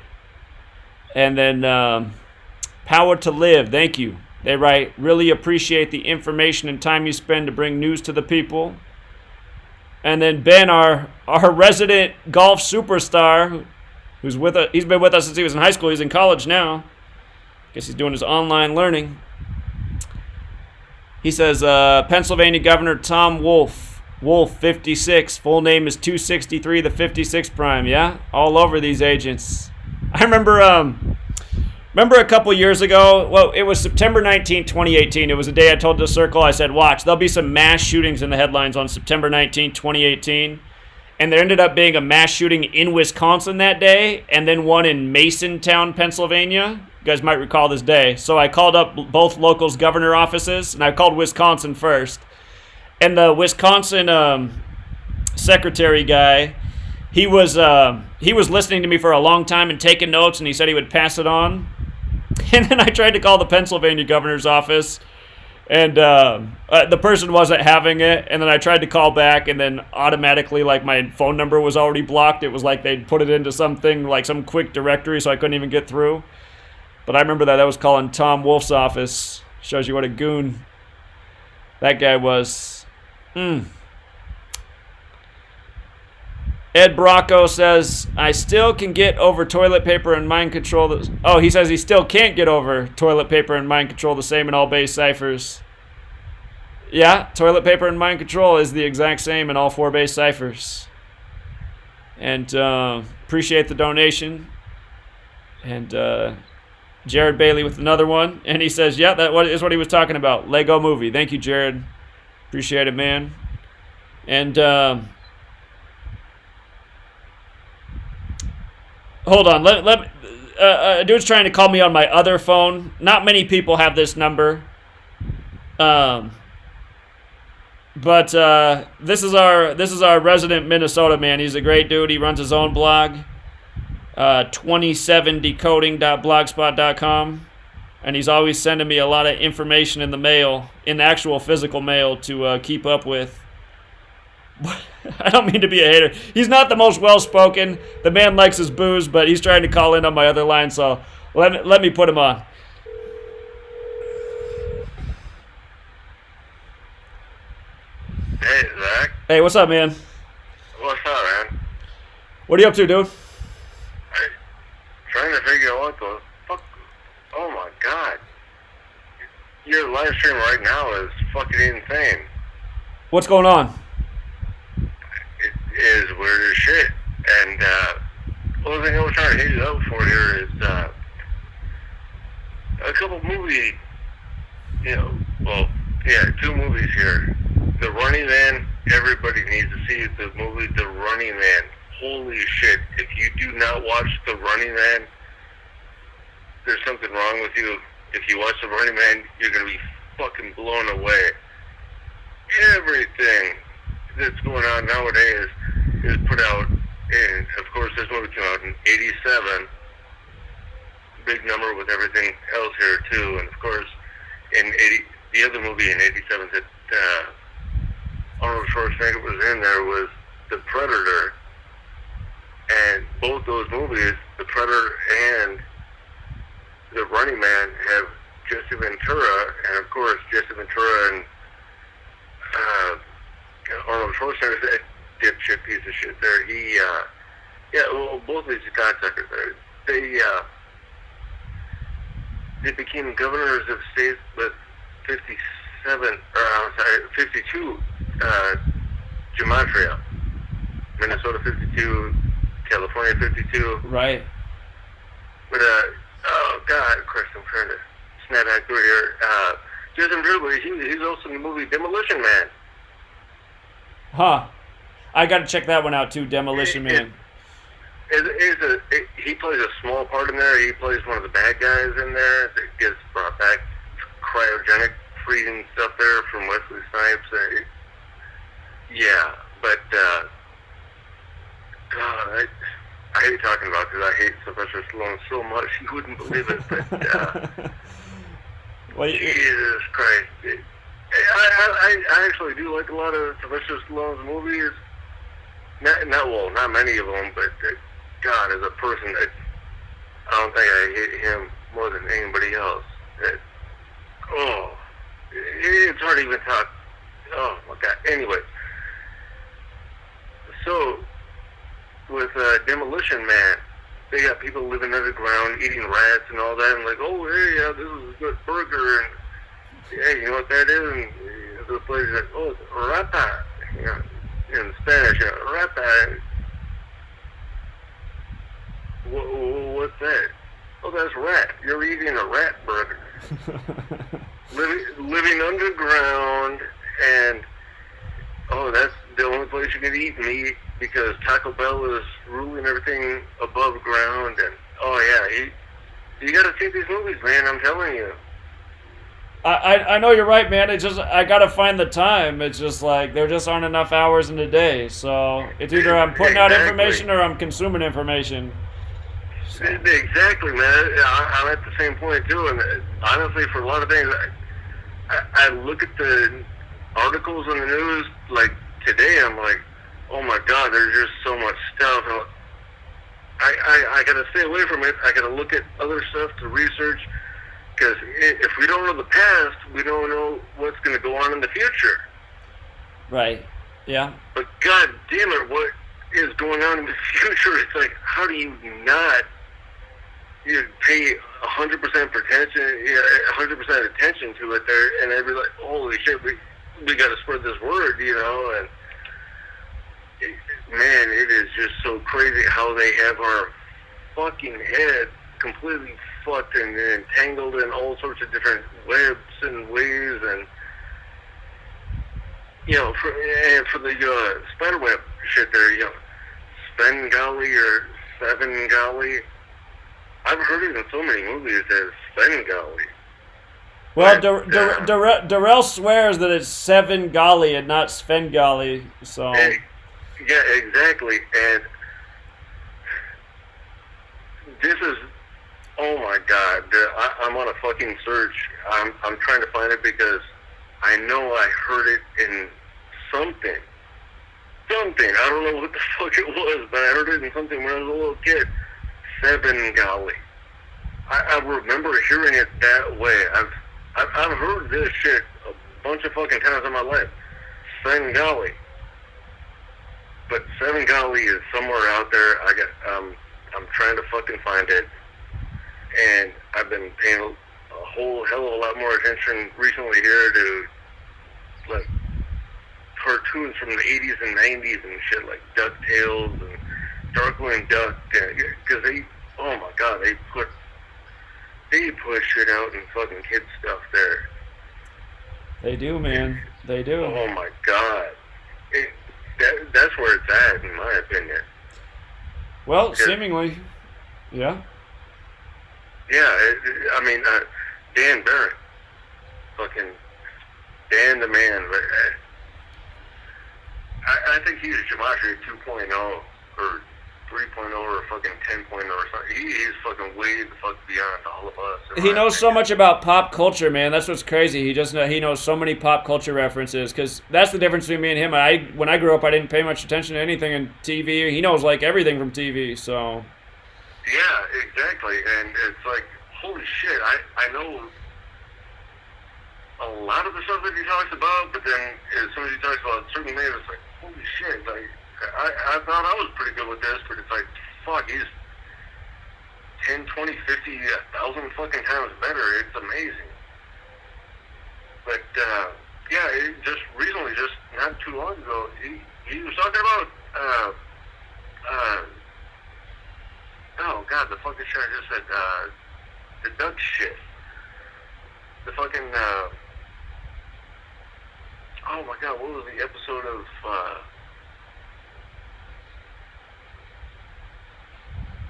And then Power to Live. Thank you. They write, really appreciate the information and time you spend to bring news to the people. And then Ben, our resident golf superstar, who's with us, he's been with us since he was in high school. He's in college now. Guess he's doing his online learning. He says, Pennsylvania Governor Tom Wolf, 56. Full name is 263, the 56 prime. Yeah, all over these agents. I remember a couple years ago, well, it was September 19, 2018. It was a day I told the Circle, I said, watch, there'll be some mass shootings in the headlines on September 19, 2018. And there ended up being a mass shooting in Wisconsin that day, and then one in Masontown, Pennsylvania. You guys might recall this day. So I called up both locals' governor offices, and I called Wisconsin first. And the Wisconsin secretary guy, he was listening to me for a long time and taking notes, and he said he would pass it on. And then I tried to call the Pennsylvania governor's office, and the person wasn't having it. And then I tried to call back, and then automatically, like, my phone number was already blocked. It was like they'd put it into something, like some quick directory, so I couldn't even get through. But I remember that was calling Tom Wolf's office. Shows you what a goon that guy was. Ed Bracco says, I still can get over toilet paper and mind control. Oh, he says he still can't get over toilet paper and mind control the same in all base ciphers. Yeah, toilet paper and mind control is the exact same in all 4 base ciphers. And appreciate the donation. And Jared Bailey with another one. And he says, yeah, that is what he was talking about. Lego movie. Thank you, Jared. Appreciate it, man. And hold on. Dude's trying to call me on my other phone. Not many people have this number. But this is our resident Minnesota man. He's a great dude. He runs his own blog, 27decoding.blogspot.com, and he's always sending me a lot of information in the mail, in the actual physical mail, to keep up with. I don't mean to be a hater. He's not the most well-spoken. The man likes his booze, but he's trying to call in on my other line, so let me put him on. Hey, Zach. Hey, what's up, man? What's up, man? What are you up to, dude? Trying to figure out what the fuck. Oh my god. Your live stream right now is fucking insane. What's going on? It is weird as shit. And the only thing I was trying to hit you up for here is a couple movies, two movies here. The Running Man, everybody needs to see the movie The Running Man. Holy shit. If you do not watch The Running Man, there's something wrong with you. If you watch The Running Man, you're going to be fucking blown away. Everything that's going on nowadays is put out, and of course this movie came out in 87. Big number with everything else here too. And of course, the other movie in 87 that Arnold Schwarzenegger was in there was The Predator. And both those movies, The Predator and The Running Man, have Jesse Ventura, and of course Jesse Ventura and Arnold Schwarzenegger, that dipshit piece of shit there. Both of these contactors there, they became governors of states with 52 Gematria. Minnesota 52, California 52. Right. But, oh God, of course, I'm trying to snap back through here. Jason Dribble, he's also in the movie Demolition Man. Huh. I gotta check that one out too, Demolition Man. He plays a small part in there. He plays one of the bad guys in there that gets brought back, cryogenic freezing stuff there from Wesley Snipes. Yeah, but God, I hate talking about it because I hate Sylvester Stallone so much you wouldn't believe it. But well, Jesus Christ, I actually do like a lot of Sylvester Stallone's movies. Not many of them, but God, as a person, I don't think I hate him more than anybody else. It's hard to even talk. Oh my God. Anyway, so with Demolition Man, they got people living underground, eating rats and all that, and like, oh hey, yeah, this is a good burger, and hey, you know what that is? And the place is like, oh, it's rata, you know, in Spanish, rata. What's that? Oh, that's rat. You're eating a rat burger. living underground, and that's the only place you can eat meat because Taco Bell is ruling everything above ground. And you got to see these movies, man. I'm telling you. I know you're right, man. It's just I gotta find the time. It's just like there just aren't enough hours in the day. So it's either I'm putting out information or I'm consuming information. So. Exactly, man. I'm at the same point too. And honestly, for a lot of things, I look at the articles in the news like today. I'm like, oh my God, there's just so much stuff. I gotta stay away from it. I gotta look at other stuff to research. Because if we don't know the past, we don't know what's going to go on in the future. Right. Yeah. But God damn it, what is going on in the future? It's like, how do you not pay 100% attention, 100% attention to it there, and everybody's like, holy shit, we got to spread this word, you know? And man, it is just so crazy how they have our fucking head completely fucked and entangled in all sorts of different webs and ways, and for the spiderweb shit there, Svengali or Sevengali. I've heard it in so many movies as Svengali. Well, Darrell swears that it's Sevengali and not Svengali. So. Yeah, exactly, and this is. Oh my God! I'm on a fucking search. I'm trying to find it because I know I heard it in something. I don't know what the fuck it was, but I heard it in something when I was a little kid. Sevengali. I remember hearing it that way. I've heard this shit a bunch of fucking times in my life. Svengali. But Sevengali is somewhere out there. I'm trying to fucking find it. And I've been paying a whole hell of a lot more attention recently here to like cartoons from the 80s and 90s and shit like DuckTales and Darkwing Duck, because oh my God, they put shit out in fucking kid stuff there. They do, man. They do. Oh my God, that's where it's at, in my opinion. Well, seemingly, yeah. Yeah, Dan Behrendt, fucking Dan the man. I think he's Gematria 2.0 or 3.0 or fucking 10.0 or something. He's fucking way the fuck beyond all of us. He knows so much about pop culture, man. That's what's crazy. He knows so many pop culture references, because that's the difference between me and him. When I grew up, I didn't pay much attention to anything in TV. He knows like everything from TV, so. Yeah, exactly. And it's like, holy shit, I know a lot of the stuff that he talks about, but then as soon as he talks about certain things, it's like, holy shit, like, I thought I was pretty good with this, but it's like, fuck, he's 10, 20, 50, 1,000 fucking times better. It's amazing. But, yeah, just recently, just not too long ago, he was talking about, oh God, the fucking shit I just said, the duck shit. The fucking, oh my God, what was the episode of,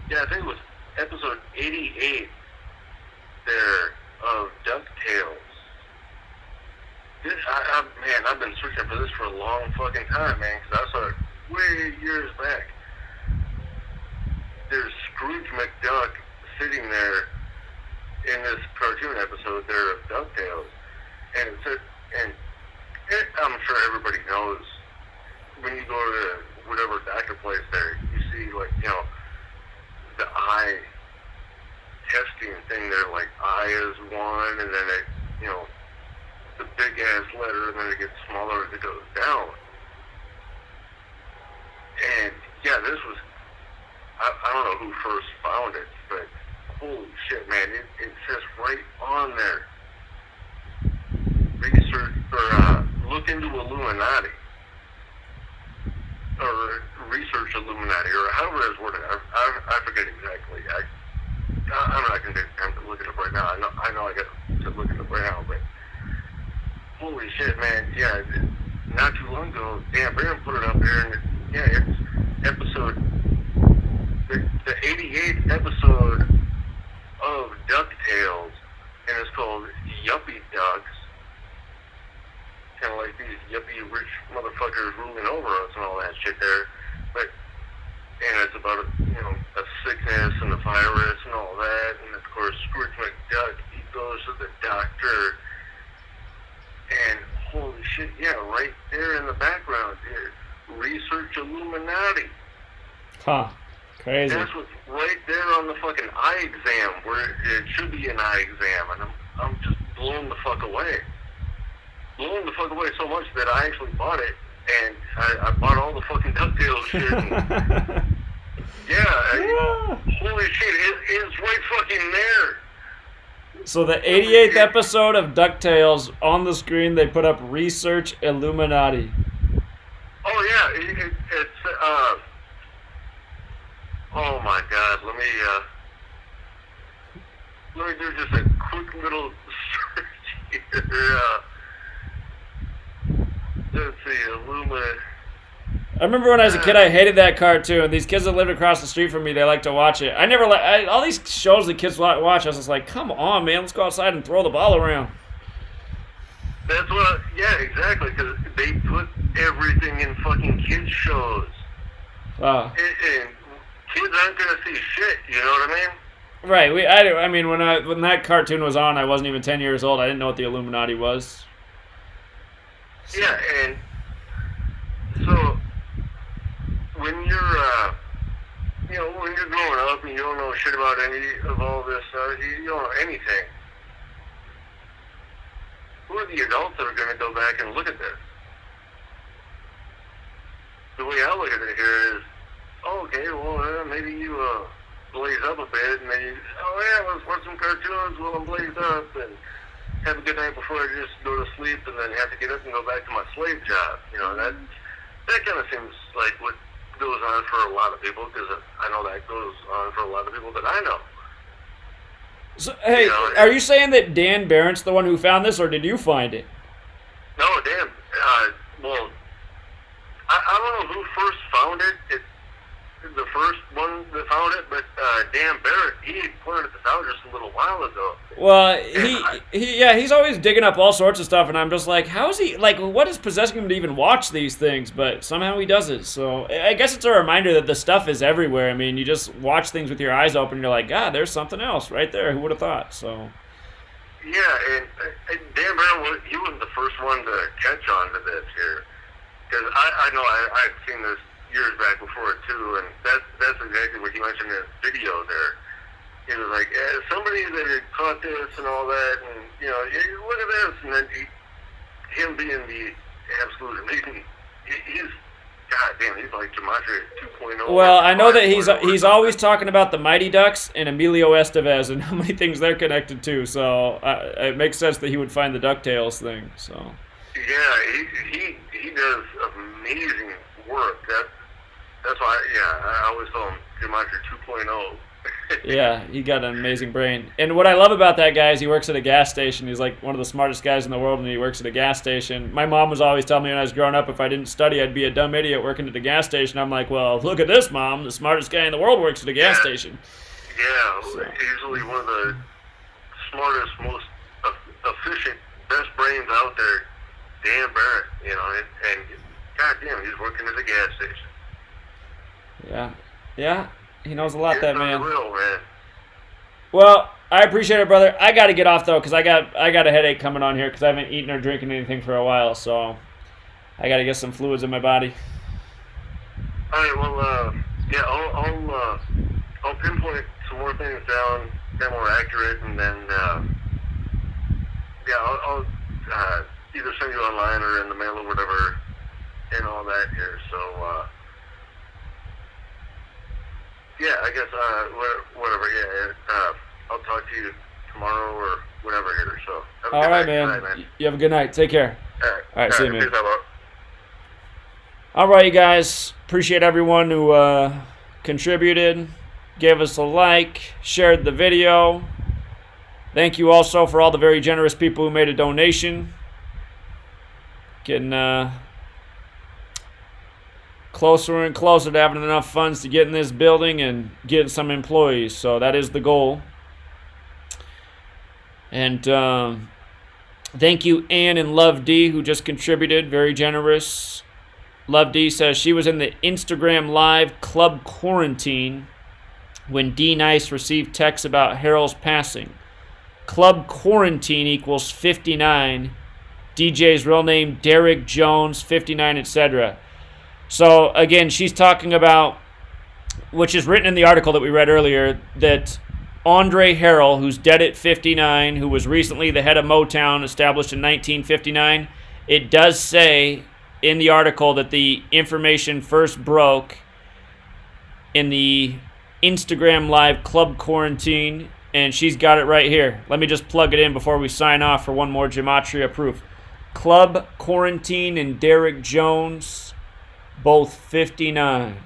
Yeah, I think it was episode 88 there of DuckTales. Man, I've been searching for this for a long fucking time, man, because I saw it way years back. There's Scrooge McDuck sitting there in this cartoon episode there of DuckTales, and I'm sure everybody knows when you go to whatever doctor place there, you see like, you know, the eye testing thing there, like I is one, and then it, you know, the big ass letter, and then it gets smaller as it goes down. And yeah, this was, I don't know who first found it, but holy shit, man, it says right on there, research, or look into Illuminati, or research Illuminati, or however it's worded. I forget exactly. I'm not going to take time to look it up right now. I know I got to look it up right now, but holy shit, man, yeah, not too long ago, Dan Behrendt put it up there, and yeah, it's episode, the 88th episode of DuckTales, and it's called Yuppie Ducks, kind of like these yuppie rich motherfuckers ruling over us and all that shit there, but, and it's about, a sickness and a virus and all that, and of course, Scrooge McDuck, he goes to the doctor, and holy shit, yeah, right there in the background, research Illuminati. Huh. Crazy. That's what's right there on the fucking eye exam, where it should be an eye exam, and I'm just blown the fuck away. Blown the fuck away so much that I actually bought it, and I bought all the fucking DuckTales shit. And, yeah, holy shit, it's right fucking there. So the 88th episode of DuckTales, on the screen they put up research Illuminati. Oh yeah, it's oh my god, let me do just a quick little search here. Let's see, Illuminati. I remember when I was a kid, I hated that cartoon. These kids that lived across the street from me, they like to watch it. I never all these shows that kids watch, I was just like, come on, man, let's go outside and throw the ball around. That's what, yeah, exactly, because they put everything in fucking kids shows. And kids aren't going to see shit, you know what I mean? Right, I mean, when that cartoon was on, I wasn't even 10 years old. I didn't know what the Illuminati was. Yeah, and so when you're, when you're growing up and you don't know shit about any of all this stuff, you don't know anything. Who are the adults that are going to go back and look at this? The way I look at it here is, okay, well, maybe you blaze up a bit, and then you, let's watch some cartoons while I'm blazed up, and have a good night before I just go to sleep, and then have to get up and go back to my slave job. That kind of seems like what goes on for a lot of people, because I know that goes on for a lot of people that I know. So, hey, are you saying that Dan Behrendt's the one who found this, or did you find it? No, Dan, well, I don't know who first found it. It's the first one that found it, but Dan Behrendt, he pointed this out just a little while ago. Well, he's always digging up all sorts of stuff, and I'm just like, how is he, like, what is possessing him to even watch these things? But somehow he does it, so I guess it's a reminder that the stuff is everywhere. I mean, you just watch things with your eyes open, and you're like, God, there's something else right there. Who would have thought? So. Yeah, and Dan Behrendt, he was the first one to catch on to this here. Because I know I've seen this years back before it too, and that's exactly what he mentioned in his video there. He was like, somebody that had caught this and all that, and look at this, and then him being the absolute amazing, he's goddamn, he's like Gematria 2.0. Well, I know that he's always talking about the Mighty Ducks and Emilio Estevez and how many things they're connected to. So it makes sense that he would find the DuckTales thing. So. Yeah, he does amazing work. That's why, I always call him Gematria 2.0. Yeah, he got an amazing brain. And what I love about that guy is he works at a gas station. He's like one of the smartest guys in the world, and he works at a gas station. My mom was always telling me when I was growing up, if I didn't study, I'd be a dumb idiot working at a gas station. I'm like, well, look at this, Mom. The smartest guy in the world works at a gas station. Yeah, easily one of the smartest, most efficient, best brains out there. Dan Behrendt, you know, and goddamn, he's working at a gas station. Yeah. Yeah. He knows a lot, that man. Real, man. Well, I appreciate it, brother. I got to get off, though, because I got a headache coming on here because I haven't eaten or drinking anything for a while, so I got to get some fluids in my body. All right, well, yeah, I'll pinpoint some more things down, get more accurate, and then, yeah, I'll either send you online or in the mail or whatever, and all that here, so, yeah, I guess, whatever, yeah, I'll talk to you tomorrow or whatever here, so. Have a All good right, night. man. Bye, man. You have a good night. Take care. All right, see you, man. Peace out. All right, you guys. Appreciate everyone who contributed, gave us a like, shared the video. Thank you also for all the very generous people who made a donation. Getting closer and closer to having enough funds to get in this building and get some employees. So that is the goal. And thank you, Ann and Love D, who just contributed. Very generous. Love D says she was in the Instagram Live Club Quarantine when D Nice received texts about Harrell's passing. Club Quarantine equals 59. DJ's real name, Derek Jones, 59, etc. So, again, she's talking about, which is written in the article that we read earlier, that Andre Harrell, who's dead at 59, who was recently the head of Motown, established in 1959, it does say in the article that the information first broke in the Instagram Live Club Quarantine, and she's got it right here. Let me just plug it in before we sign off for one more Gematria proof. Club Quarantine and Derek Jones, both 59.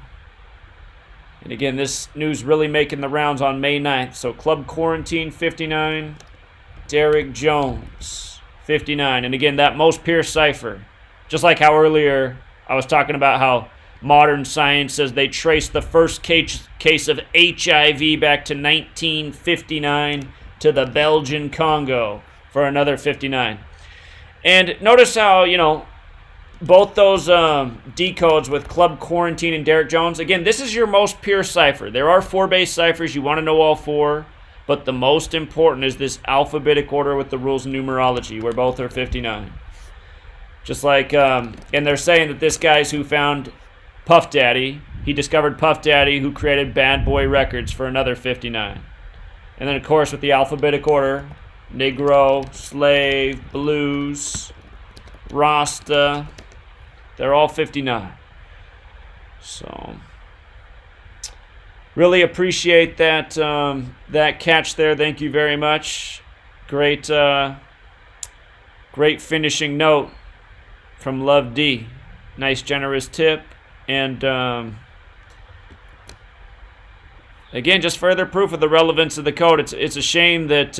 And again, this news really making the rounds on May 9th. So Club Quarantine, 59. Derek Jones, 59. And again, that most pure cipher. Just like how earlier I was talking about how modern science says they traced the first case of HIV back to 1959 to the Belgian Congo for another 59. And notice how, you know, both those decodes with Club Quarantine and Derek Jones, again, this is your most pure cipher. There are 4 base ciphers. You want to know all 4. But the most important is this alphabetic order with the rules of numerology, where both are 59. Just like, and they're saying that this guy's who found Puff Daddy. He discovered Puff Daddy, who created Bad Boy Records for another 59. And then, of course, with the alphabetic order, Negro, Slave, Blues, Rasta, they're all 59. So, really appreciate that that catch there. Thank you very much. Great, great finishing note from Love D. Nice, generous tip. And again, just further proof of the relevance of the code. It's a shame that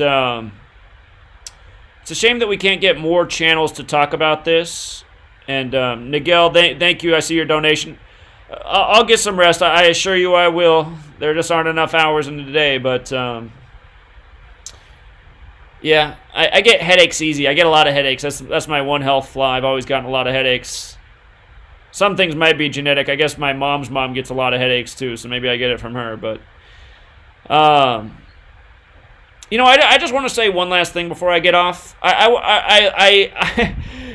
we can't get more channels to talk about this. And Nigel, thank you. I see your donation. I'll get some rest. I assure you I will. There just aren't enough hours in the day. But yeah, I get headaches easy. I get a lot of headaches. That's my one health flaw. I've always gotten a lot of headaches. Some things might be genetic. I guess my mom's mom gets a lot of headaches too, so maybe I get it from her. But, you know, I just want to say one last thing before I get off.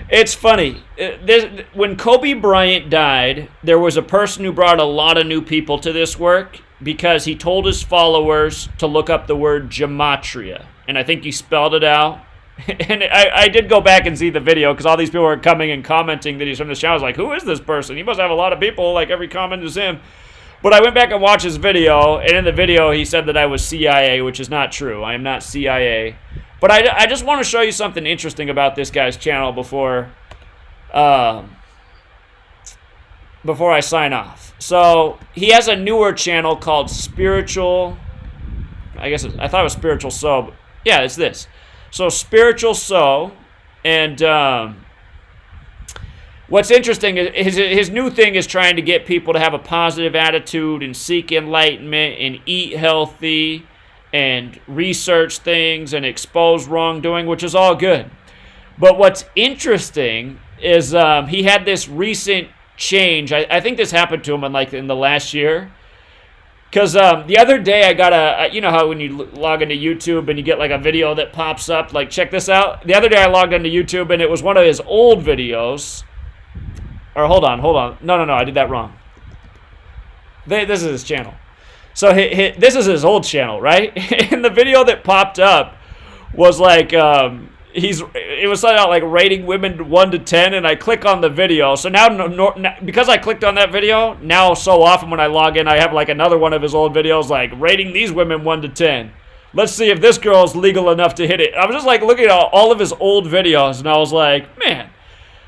It's funny. When Kobe Bryant died, there was a person who brought a lot of new people to this work because he told his followers to look up the word Gematria. And I think he spelled it out. And I did go back and see the video because all these people were coming and commenting that he's from the show. I was like, who is this person? He must have a lot of people. Like, every comment is him. But I went back and watched his video, and in the video he said that I was CIA, which is not true. I am not CIA. But I just want to show you something interesting about this guy's channel before I sign off. So he has a newer channel called Spiritual I guess I thought it was Spiritual So. But yeah, it's this. So Spiritual So, and what's interesting is his new thing is trying to get people to have a positive attitude and seek enlightenment and eat healthy and research things and expose wrongdoing, which is all good. But what's interesting is he had this recent change. I think this happened to him in the last year. Because the other day I got you know how when you log into YouTube and you get like a video that pops up, like check this out. The other day I logged into YouTube and it was one of his old videos. Or hold on. No, I did that wrong. This is his channel. So this is his old channel, right? And the video that popped up was like, it was something like rating women 1 to 10, and I click on the video. So now, because I clicked on that video, now so often when I log in, I have like another one of his old videos, like rating these women 1 to 10. Let's see if this girl's legal enough to hit it. I was just like looking at all of his old videos, and I was like, man.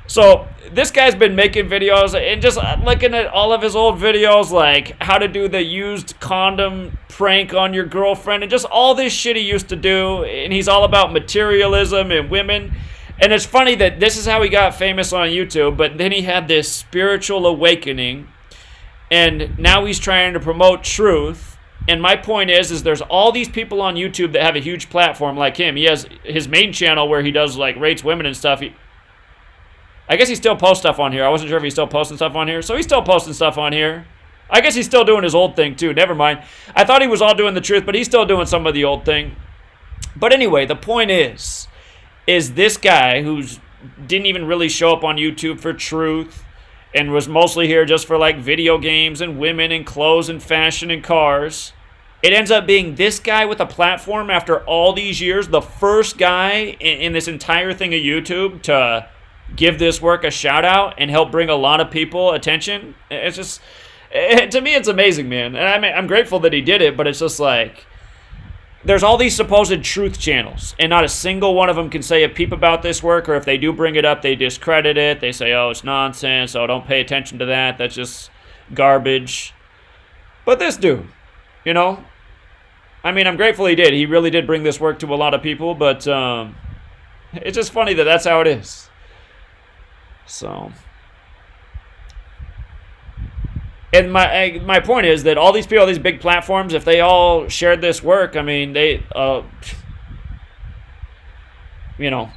So this guy's been making videos and just looking at all of his old videos, like how to do the used condom prank on your girlfriend and just all this shit he used to do. And he's all about materialism and women. And it's funny that this is how he got famous on YouTube, but then he had this spiritual awakening and now he's trying to promote truth. And my point is there's all these people on YouTube that have a huge platform like him. He has his main channel where he does like rates women and stuff. I guess he still posts stuff on here. I wasn't sure if he's still posting stuff on here. So he's still posting stuff on here. I guess he's still doing his old thing too. Never mind. I thought he was all doing the truth, but he's still doing some of the old thing. But anyway, the point is this guy who didn't even really show up on YouTube for truth and was mostly here just for like video games and women and clothes and fashion and cars. It ends up being this guy with a platform after all these years, the first guy in this entire thing of YouTube to give this work a shout out and help bring a lot of people attention. It's just, to me, it's amazing, man. And I mean, I'm grateful that he did it, but it's just like, there's all these supposed truth channels, and not a single one of them can say a peep about this work, or if they do bring it up, they discredit it. They say, oh, it's nonsense. Oh, don't pay attention to that. That's just garbage. But this dude, you know, I mean, I'm grateful he did. He really did bring this work to a lot of people, but it's just funny that that's how it is. So, and my point is that all these people, these big platforms, if they all shared this work, I mean, they, you know,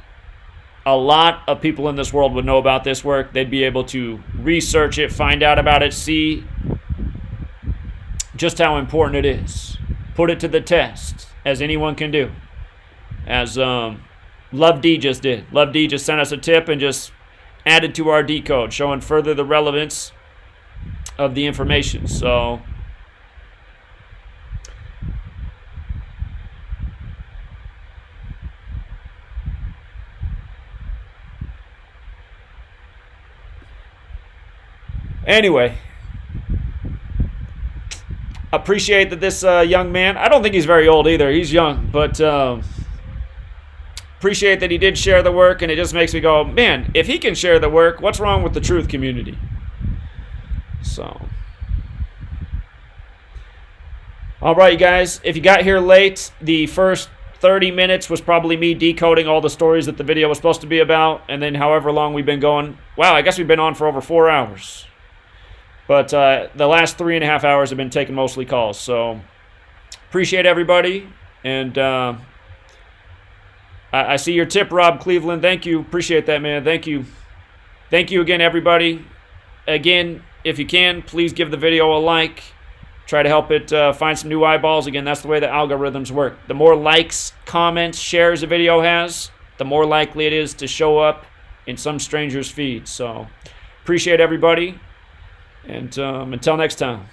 a lot of people in this world would know about this work. They'd be able to research it, find out about it, see just how important it is. Put it to the test, as anyone can do. As Love D just did. Love D just sent us a tip and just added to our Decode, showing further the relevance of the information. So, anyway, appreciate that this young man, I don't think he's very old either, he's young, but appreciate that he did share the work, and it just makes me go, man, if he can share the work, what's wrong with the truth community? So, all right, you guys, if you got here late, the first 30 minutes was probably me decoding all the stories that the video was supposed to be about, and then however long we've been going, wow, I guess we've been on for over 4 hours. But the last 3.5 hours have been taking mostly calls, so appreciate everybody, and I see your tip, Rob Cleveland. Thank you. Appreciate that, man. Thank you. Thank you again, everybody. Again, if you can, please give the video a like. Try to help it find some new eyeballs. Again, that's the way the algorithms work. The more likes, comments, shares a video has, the more likely it is to show up in some stranger's feed. So, appreciate everybody. And until next time.